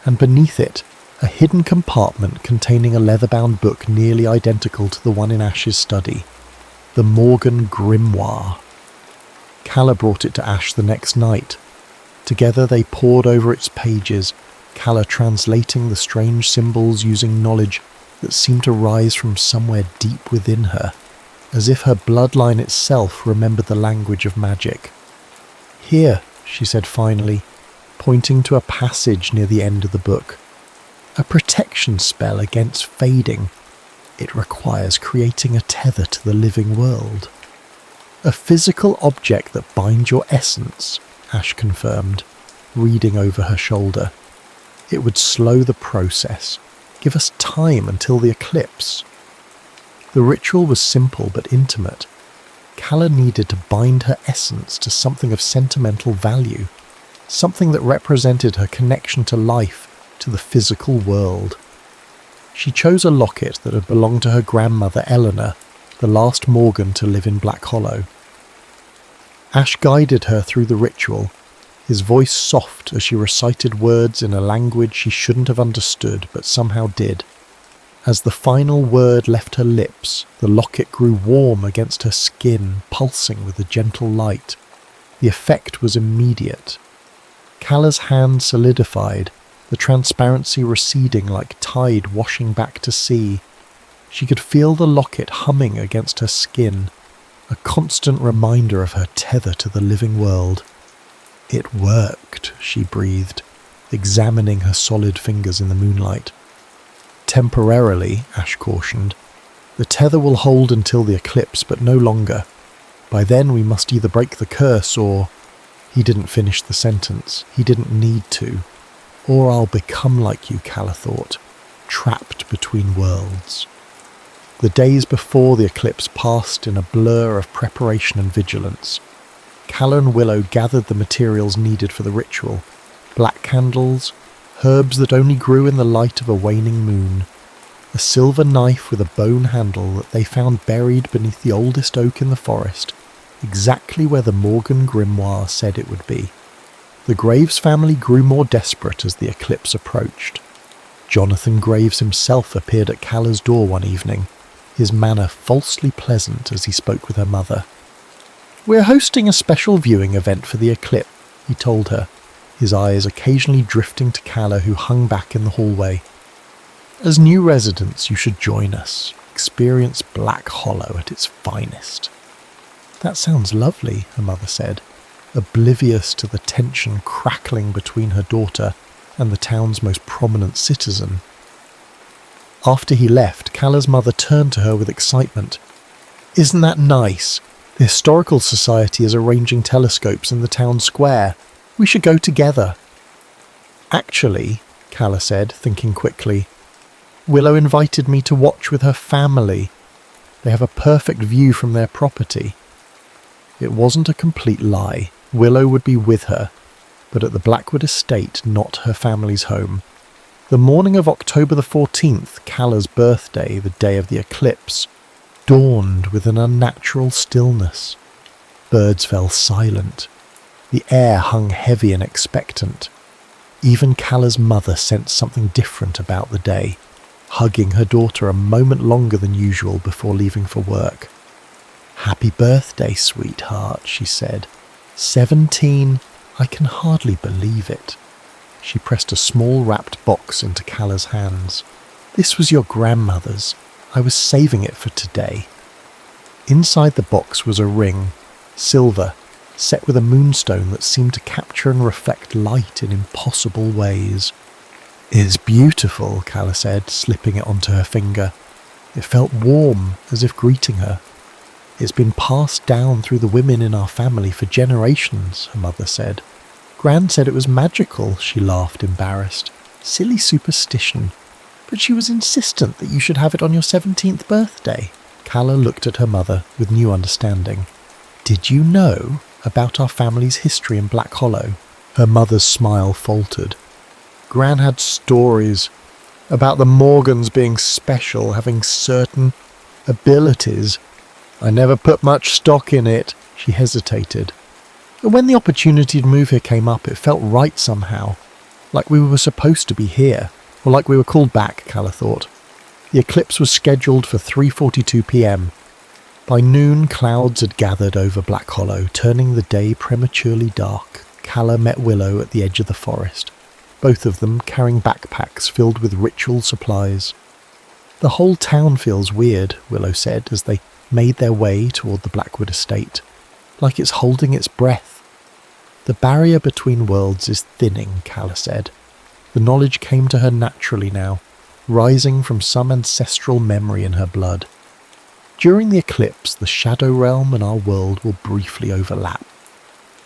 and beneath it, a hidden compartment containing a leather-bound book nearly identical to the one in Ash's study, the Morgan Grimoire. Calla brought it to Ash the next night. Together they pored over its pages, Calla translating the strange symbols using knowledge that seemed to rise from somewhere deep within her, as if her bloodline itself remembered the language of magic. "Here," she said finally, pointing to a passage near the end of the book. "A protection spell against fading. It requires creating a tether to the living world." "A physical object that binds your essence," Ash confirmed, reading over her shoulder. "It would slow the process, give us time until the eclipse." The ritual was simple but intimate. Calla needed to bind her essence to something of sentimental value, something that represented her connection to life, to the physical world. She chose a locket that had belonged to her grandmother Eleanor, the last Morgan to live in Black Hollow. Ash guided her through the ritual, his voice soft as she recited words in a language she shouldn't have understood but somehow did. As the final word left her lips, the locket grew warm against her skin, pulsing with a gentle light. The effect was immediate. Calla's hand solidified, the transparency receding like tide washing back to sea. She could feel the locket humming against her skin, a constant reminder of her tether to the living world. "It worked," she breathed, examining her solid fingers in the moonlight. "Temporarily," Ash cautioned. "The tether will hold until the eclipse, but no longer. By then we must either break the curse or—" He didn't finish the sentence. He didn't need to. "Or I'll become like you," Calla thought, trapped between worlds. The days before the eclipse passed in a blur of preparation and vigilance. Calla and Willow gathered the materials needed for the ritual: black candles, herbs that only grew in the light of a waning moon, a silver knife with a bone handle that they found buried beneath the oldest oak in the forest, exactly where the Morgan grimoire said it would be. The Graves family grew more desperate as the eclipse approached. Jonathan Graves himself appeared at Calla's door one evening, his manner falsely pleasant as he spoke with her mother. "We're hosting a special viewing event for the eclipse," he told her, his eyes occasionally drifting to Calla, who hung back in the hallway. "As new residents, you should join us. Experience Black Hollow at its finest." "That sounds lovely," her mother said, oblivious to the tension crackling between her daughter and the town's most prominent citizen. After he left, Calla's mother turned to her with excitement. "Isn't that nice? The Historical Society is arranging telescopes in the town square. We should go together." "Actually," Calla said, thinking quickly, "Willow invited me to watch with her family. They have a perfect view from their property." It wasn't a complete lie. Willow would be with her, but at the Blackwood estate, not her family's home. The morning of October the 14th, Calla's birthday, the day of the eclipse, dawned with an unnatural stillness. Birds fell silent. The air hung heavy and expectant. Even Calla's mother sensed something different about the day, hugging her daughter a moment longer than usual before leaving for work. "Happy birthday, sweetheart," she said. 17, I can hardly believe it." She pressed a small wrapped box into Calla's hands. "This was your grandmother's. I was saving it for today." Inside the box was a ring, silver, set with a moonstone that seemed to capture and reflect light in impossible ways. "It's beautiful," Calla said, slipping it onto her finger. It felt warm, as if greeting her. "It's been passed down through the women in our family for generations," her mother said. "Gran said it was magical," she laughed, embarrassed. "Silly superstition. But she was insistent that you should have it on your 17th birthday." Calla looked at her mother with new understanding. "Did you know about our family's history in Black Hollow?" Her mother's smile faltered. "Gran had stories about the Morgans being special, having certain abilities. I never put much stock in it." She hesitated. "But when the opportunity to move here came up, it felt right somehow. Like we were supposed to be here, or like we were called back," Calla thought. The eclipse was scheduled for 3:42 p.m. By noon, clouds had gathered over Black Hollow, turning the day prematurely dark. Calla met Willow at the edge of the forest, both of them carrying backpacks filled with ritual supplies. "The whole town feels weird," Willow said as they made their way toward the Blackwood estate, "like it's holding its breath." "The barrier between worlds is thinning," Calla said. The knowledge came to her naturally now, rising from some ancestral memory in her blood. During the eclipse, the Shadow Realm and our world will briefly overlap.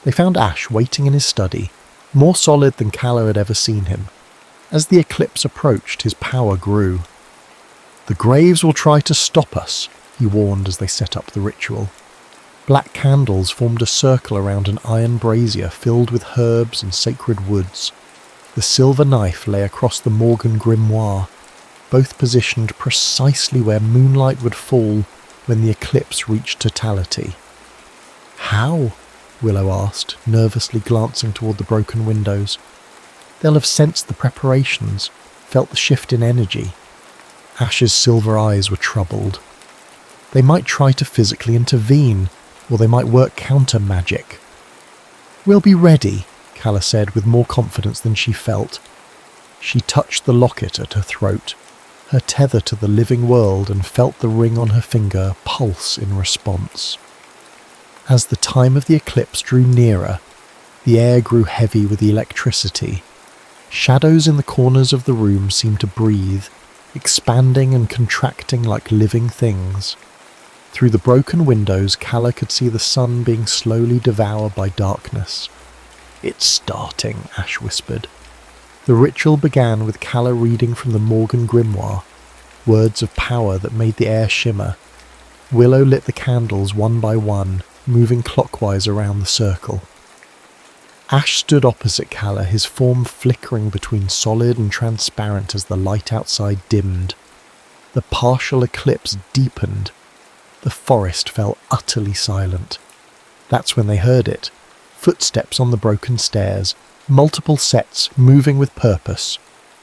They found Ash waiting in his study, more solid than Calla had ever seen him. As the eclipse approached, his power grew. "The Graves will try to stop us," he warned as they set up the ritual. Black candles formed a circle around an iron brazier filled with herbs and sacred woods. The silver knife lay across the Morgan grimoire, both positioned precisely where moonlight would fall when the eclipse reached totality. "How?" Willow asked, nervously glancing toward the broken windows. "They'll have sensed the preparations, felt the shift in energy." Ash's silver eyes were troubled. "They might try to physically intervene, or they might work counter-magic." "We'll be ready," Calla said with more confidence than she felt. She touched the locket at her throat, her tether to the living world, and felt the ring on her finger pulse in response. As the time of the eclipse drew nearer, the air grew heavy with electricity. Shadows in the corners of the room seemed to breathe, expanding and contracting like living things. Through the broken windows, Calla could see the sun being slowly devoured by darkness. "It's starting," Ash whispered. The ritual began with Calla reading from the Morgan grimoire, words of power that made the air shimmer. Willow lit the candles one by one, moving clockwise around the circle. Ash stood opposite Calla, his form flickering between solid and transparent as the light outside dimmed. The partial eclipse deepened. The forest fell utterly silent. That's when they heard it. Footsteps on the broken stairs, multiple sets moving with purpose.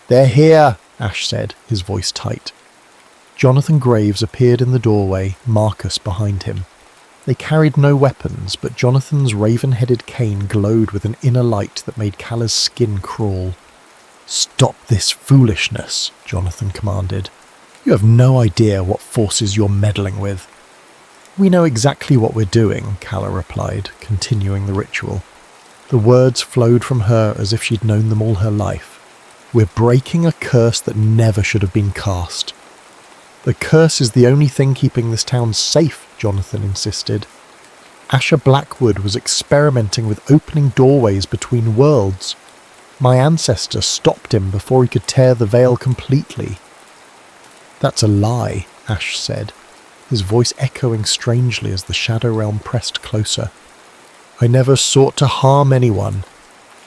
"They're here," Ash said, his voice tight. Jonathan Graves appeared in the doorway, Marcus behind him. They carried no weapons, but Jonathan's raven-headed cane glowed with an inner light that made Calla's skin crawl. "Stop this foolishness," Jonathan commanded. "You have no idea what forces you're meddling with." "We know exactly what we're doing," Calla replied, continuing the ritual. The words flowed from her as if she'd known them all her life. "We're breaking a curse that never should have been cast." "The curse is the only thing keeping this town safe," Jonathan insisted. "Asher Blackwood was experimenting with opening doorways between worlds. My ancestor stopped him before he could tear the veil completely." "That's a lie," Ash said, his voice echoing strangely as the Shadow Realm pressed closer. "I never sought to harm anyone.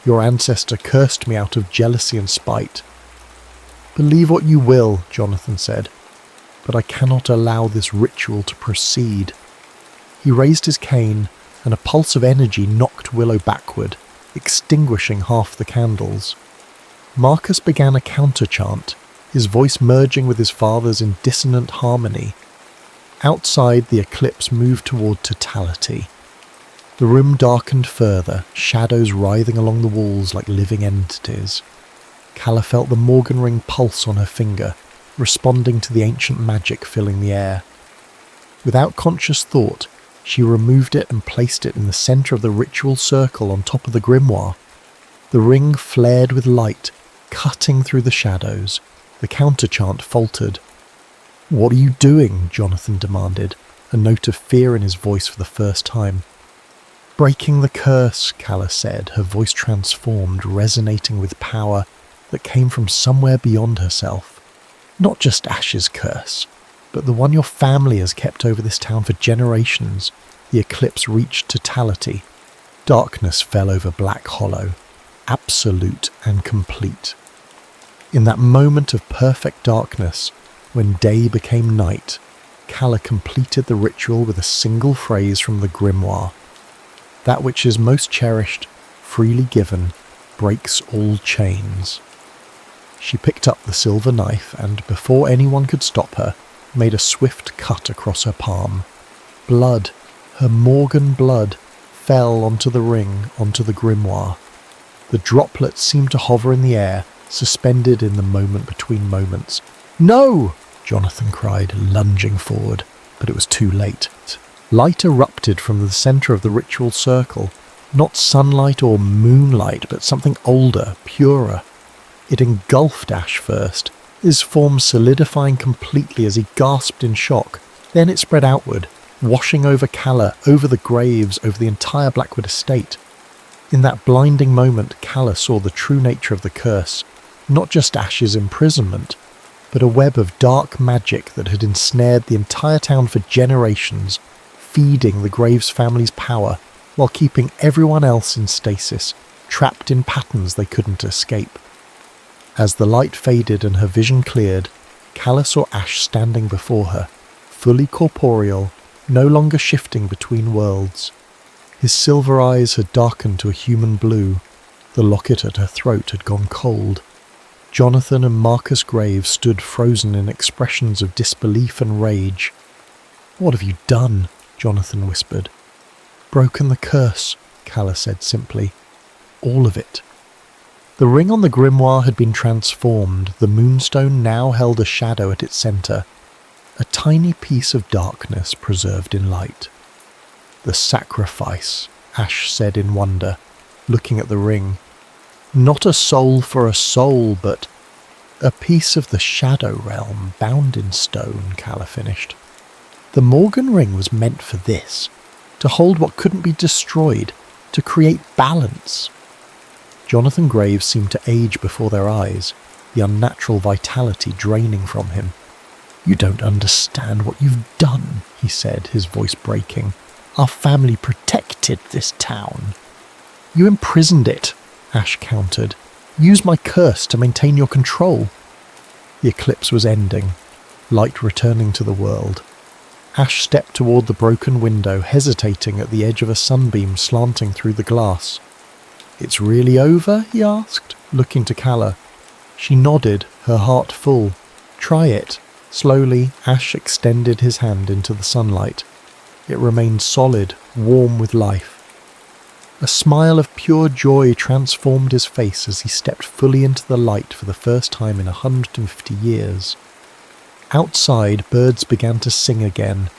Your ancestor cursed me out of jealousy and spite." "Believe what you will," Jonathan said, "but I cannot allow this ritual to proceed." He raised his cane, and a pulse of energy knocked Willow backward, extinguishing half the candles. Marcus began a counter-chant, his voice merging with his father's in dissonant harmony. Outside, the eclipse moved toward totality. The room darkened further, shadows writhing along the walls like living entities. Calla felt the Morgan ring pulse on her finger, responding to the ancient magic filling the air. Without conscious thought, she removed it and placed it in the centre of the ritual circle on top of the grimoire. The ring flared with light, cutting through the shadows. The counter-chant faltered. "What are you doing?" Jonathan demanded, a note of fear in his voice for the first time. "Breaking the curse," Calla said, her voice transformed, resonating with power that came from somewhere beyond herself. "Not just Ash's curse, but the one your family has kept over this town for generations." The eclipse reached totality. Darkness fell over Black Hollow, absolute and complete. In that moment of perfect darkness, when day became night, Calla completed the ritual with a single phrase from the grimoire. "That which is most cherished, freely given, breaks all chains." She picked up the silver knife and, before anyone could stop her, made a swift cut across her palm. Blood, her Morgan blood, fell onto the ring, onto the grimoire. The droplets seemed to hover in the air, suspended in the moment between moments. "No!" Jonathan cried, lunging forward, but it was too late. Light erupted from the centre of the ritual circle, not sunlight or moonlight, but something older, purer. It engulfed Ash first, his form solidifying completely as he gasped in shock. Then it spread outward, washing over Calla, over the graves, over the entire Blackwood estate. In that blinding moment, Calla saw the true nature of the curse, not just Ash's imprisonment, but a web of dark magic that had ensnared the entire town for generations, feeding the Graves family's power while keeping everyone else in stasis, trapped in patterns they couldn't escape. As the light faded and her vision cleared, Calla saw Ash standing before her, fully corporeal, no longer shifting between worlds. His silver eyes had darkened to a human blue. The locket at her throat had gone cold. Jonathan and Marcus Graves stood frozen in expressions of disbelief and rage. "What have you done?" Jonathan whispered. "Broken the curse," Calla said simply. "All of it." The ring on the grimoire had been transformed. The moonstone now held a shadow at its centre, a tiny piece of darkness preserved in light. "The sacrifice," Ash said in wonder, looking at the ring. "Not a soul for a soul, but a piece of the Shadow Realm bound in stone," Calla finished. "The Morgan ring was meant for this, to hold what couldn't be destroyed, to create balance." Jonathan Graves seemed to age before their eyes, the unnatural vitality draining from him. "You don't understand what you've done," he said, his voice breaking. "Our family protected this town." "You imprisoned it," Ash countered. "Use my curse to maintain your control." The eclipse was ending, light returning to the world. Ash stepped toward the broken window, hesitating at the edge of a sunbeam slanting through the glass. "It's really over?" he asked, looking to Calla. She nodded, her heart full. "Try it." Slowly, Ash extended his hand into the sunlight. It remained solid, warm with life. A smile of pure joy transformed his face as he stepped fully into the light for the first time in 150 years. Outside, birds began to sing again,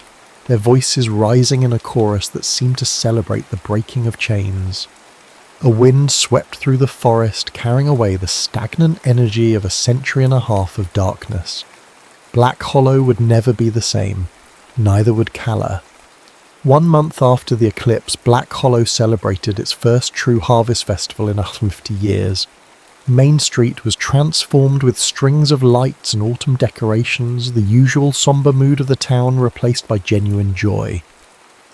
their voices rising in a chorus that seemed to celebrate the breaking of chains. A wind swept through the forest, carrying away the stagnant energy of a century and a half of darkness. Black Hollow would never be the same, neither would Calla. 1 month after the eclipse, Black Hollow celebrated its first true harvest festival in 150 years. Main Street was transformed with strings of lights and autumn decorations, the usual somber mood of the town replaced by genuine joy.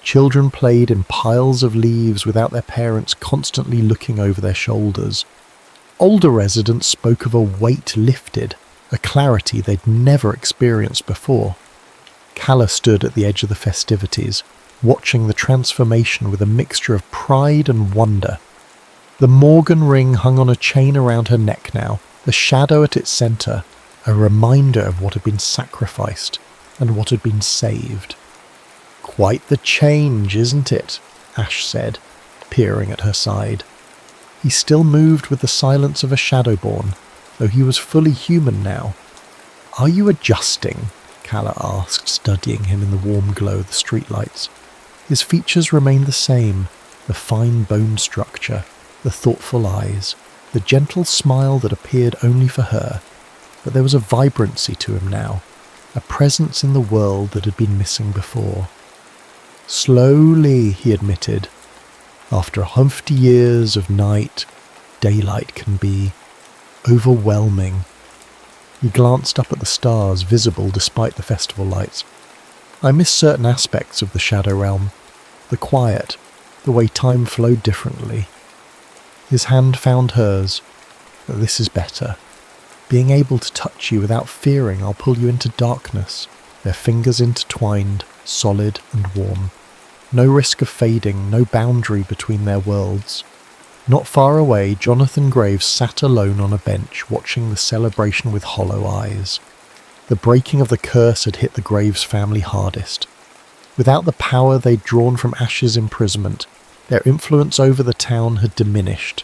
Children played in piles of leaves without their parents constantly looking over their shoulders. Older residents spoke of a weight lifted, a clarity they'd never experienced before. Calla stood at the edge of the festivities, watching the transformation with a mixture of pride and wonder. The Morgan ring hung on a chain around her neck now, the shadow at its centre, a reminder of what had been sacrificed and what had been saved. "Quite the change, isn't it?" Ash said, peering at her side. He still moved with the silence of a Shadowborn, though he was fully human now. "Are you adjusting?" Calla asked, studying him in the warm glow of the streetlights. His features remained the same, the fine bone structure, the thoughtful eyes, the gentle smile that appeared only for her, but there was a vibrancy to him now, a presence in the world that had been missing before. "Slowly," he admitted. "After 150 years of night, daylight can be overwhelming." He glanced up at the stars, visible despite the festival lights. "I miss certain aspects of the Shadow Realm. The quiet, the way time flowed differently." His hand found hers. "This is better. Being able to touch you without fearing I'll pull you into darkness." Their fingers intertwined, solid and warm. No risk of fading, no boundary between their worlds. Not far away, Jonathan Graves sat alone on a bench, watching the celebration with hollow eyes. The breaking of the curse had hit the Graves family hardest. Without the power they'd drawn from Ash's imprisonment, their influence over the town had diminished.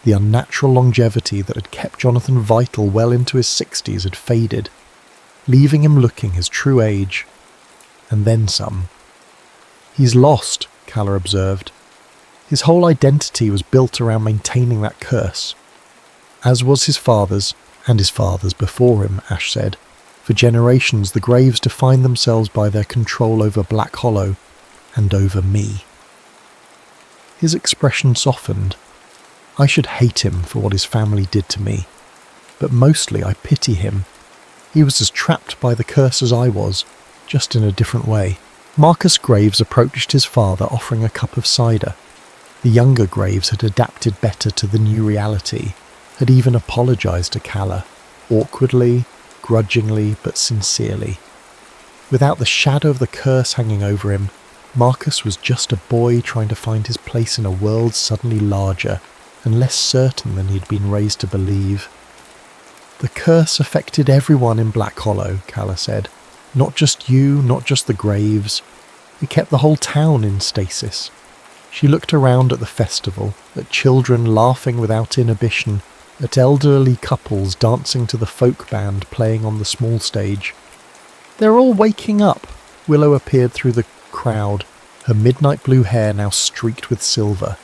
The unnatural longevity that had kept Jonathan vital well into his 60s had faded, leaving him looking his true age, and then some. "He's lost," Calla observed. "His whole identity was built around maintaining that curse. As was his father's, and his father's before him," Ash said. "For generations the Graves defined themselves by their control over Black Hollow, and over me." His expression softened. "I should hate him for what his family did to me, but mostly I pity him. He was as trapped by the curse as I was, just in a different way." Marcus Graves approached his father, offering a cup of cider. The younger Graves had adapted better to the new reality, had even apologised to Calla, awkwardly, grudgingly, but sincerely. Without the shadow of the curse hanging over him, Marcus was just a boy trying to find his place in a world suddenly larger and less certain than he'd been raised to believe. "The curse affected everyone in Black Hollow," Calla said. "Not just you, not just the Graves. It kept the whole town in stasis." She looked around at the festival, at children laughing without inhibition, at elderly couples dancing to the folk band playing on the small stage. "They're all waking up." Willow appeared through the crowd, her midnight blue hair now streaked with silver,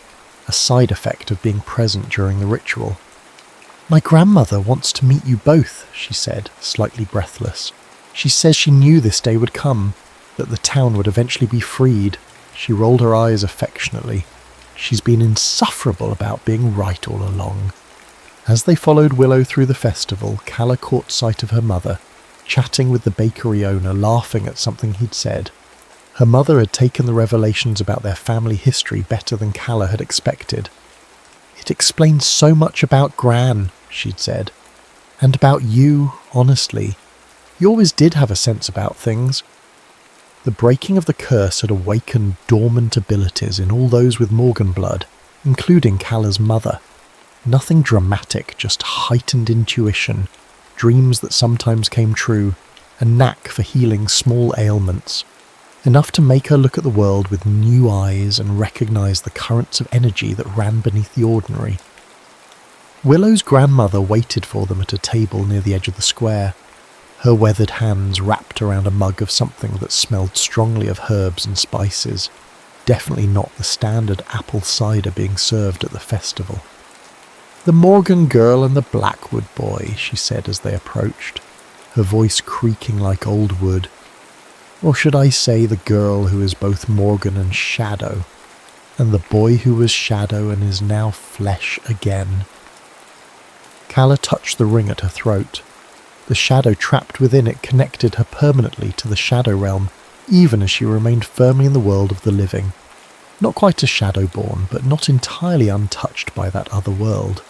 a side effect of being present during the ritual. "My grandmother wants to meet you both," she said, slightly breathless. "She says she knew this day would come, that the town would eventually be freed." She rolled her eyes affectionately. "She's been insufferable about being right all along." As they followed Willow through the festival, Calla caught sight of her mother, chatting with the bakery owner, laughing at something he'd said. Her mother had taken the revelations about their family history better than Calla had expected. "It explains so much about Gran," she'd said. "And about you, honestly. You always did have a sense about things." The breaking of the curse had awakened dormant abilities in all those with Morgan blood, including Callah's mother. Nothing dramatic, just heightened intuition, dreams that sometimes came true, a knack for healing small ailments, enough to make her look at the world with new eyes and recognise the currents of energy that ran beneath the ordinary. Willow's grandmother waited for them at a table near the edge of the square, her weathered hands wrapped around a mug of something that smelled strongly of herbs and spices, definitely not the standard apple cider being served at the festival. "The Morgan girl and the Blackwood boy," she said as they approached, her voice creaking like old wood. Or should I say the girl who is both Morgan and Shadow, and the boy who was Shadow and is now flesh again. Callah touched the ring at her throat. The shadow trapped within it connected her permanently to the shadow realm, even as she remained firmly in the world of the living. Not quite a shadowborn, but not entirely untouched by that other world.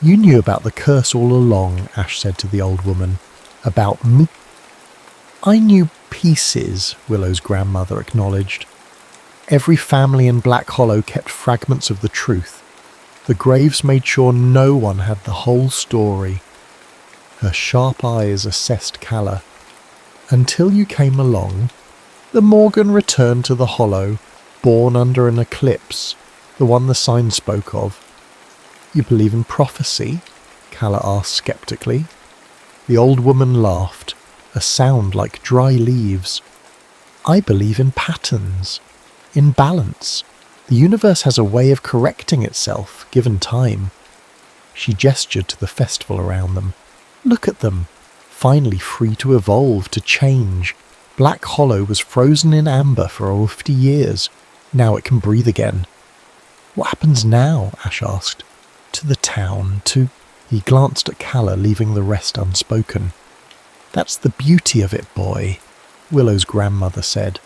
"You knew about the curse all along," Ash said to the old woman. "About me?" "I knew pieces," Willow's grandmother acknowledged. "Every family in Black Hollow kept fragments of the truth. The graves made sure no one had the whole story." Her sharp eyes assessed Callah. "Until you came along, the Morgan returned to the Hollow, born under an eclipse, the one the sign spoke of." "You believe in prophecy?" Callah asked skeptically. The old woman laughed, a sound like dry leaves. "I believe in patterns, in balance. The universe has a way of correcting itself, given time." She gestured to the festival around them. "Look at them, finally free to evolve, to change. Black Hollow was frozen in amber for over 50 years. Now it can breathe again." "What happens now?" Ash asked. "To the town, to—" He glanced at Callah, leaving the rest unspoken. "That's the beauty of it, boy," Willow's grandmother said.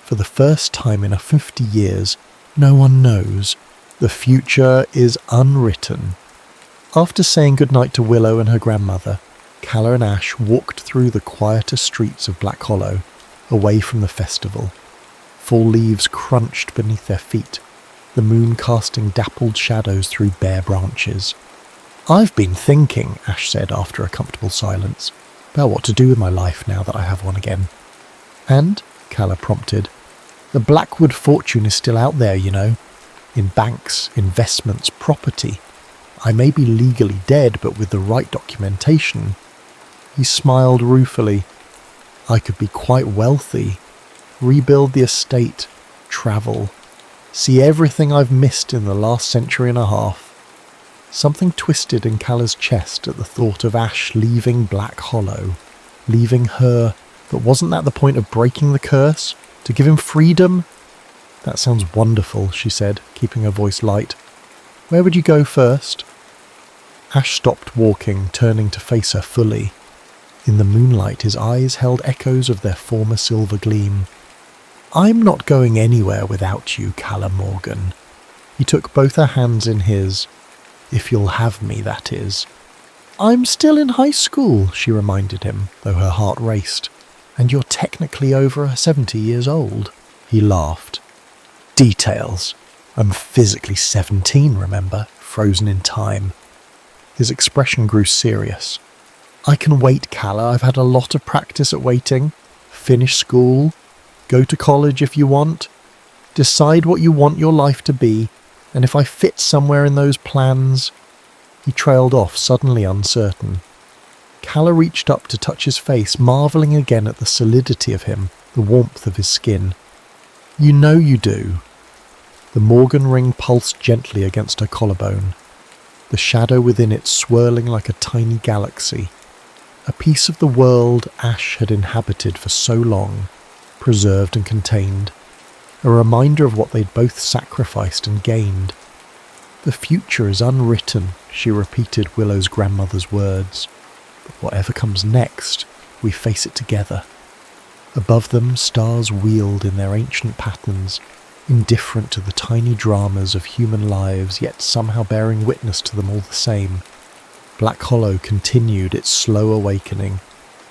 "For the first time in 50 years, no one knows. The future is unwritten." After saying goodnight to Willow and her grandmother, Callah and Ash walked through the quieter streets of Black Hollow, away from the festival. Fall leaves crunched beneath their feet, the moon casting dappled shadows through bare branches. "I've been thinking," Ash said after a comfortable silence, "about what to do with my life now that I have one again." "And?" Callah prompted. "The Blackwood fortune is still out there, you know. In banks, investments, property. I may be legally dead, but with the right documentation." He smiled ruefully. "I could be quite wealthy. Rebuild the estate. Travel. See everything I've missed in the last century and a half." Something twisted in Callah's chest at the thought of Ash leaving Black Hollow. Leaving her. But wasn't that the point of breaking the curse? To give him freedom? "That sounds wonderful," she said, keeping her voice light. "Where would you go first?" Ash stopped walking, turning to face her fully. In the moonlight, his eyes held echoes of their former silver gleam. "I'm not going anywhere without you, Callah Morgan." He took both her hands in his. "If you'll have me, that is." "I'm still in high school," she reminded him, though her heart raced. "And you're technically over 70 years old." He laughed. "Details. I'm physically 17, remember? Frozen in time." His expression grew serious. "I can wait, Callah. I've had a lot of practice at waiting. Finish school. Go to college if you want. Decide what you want your life to be. And if I fit somewhere in those plans—" He trailed off, suddenly uncertain. Callah reached up to touch his face, marvelling again at the solidity of him, the warmth of his skin. "You know you do." The Morgan ring pulsed gently against her collarbone, the shadow within it swirling like a tiny galaxy. A piece of the world Ash had inhabited for so long, preserved and contained. A reminder of what they'd both sacrificed and gained. "The future is unwritten," she repeated Willow's grandmother's words. "But whatever comes next, we face it together." Above them, stars wheeled in their ancient patterns, indifferent to the tiny dramas of human lives, yet somehow bearing witness to them all the same. Black Hollow continued its slow awakening,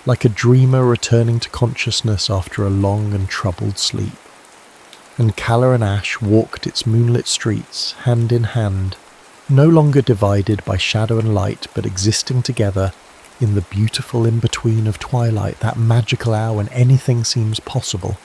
like a dreamer returning to consciousness after a long and troubled sleep. and Calla and Ash walked its moonlit streets hand in hand, no longer divided by shadow and light, but existing together in the beautiful in-between of twilight, that magical hour when anything seems possible.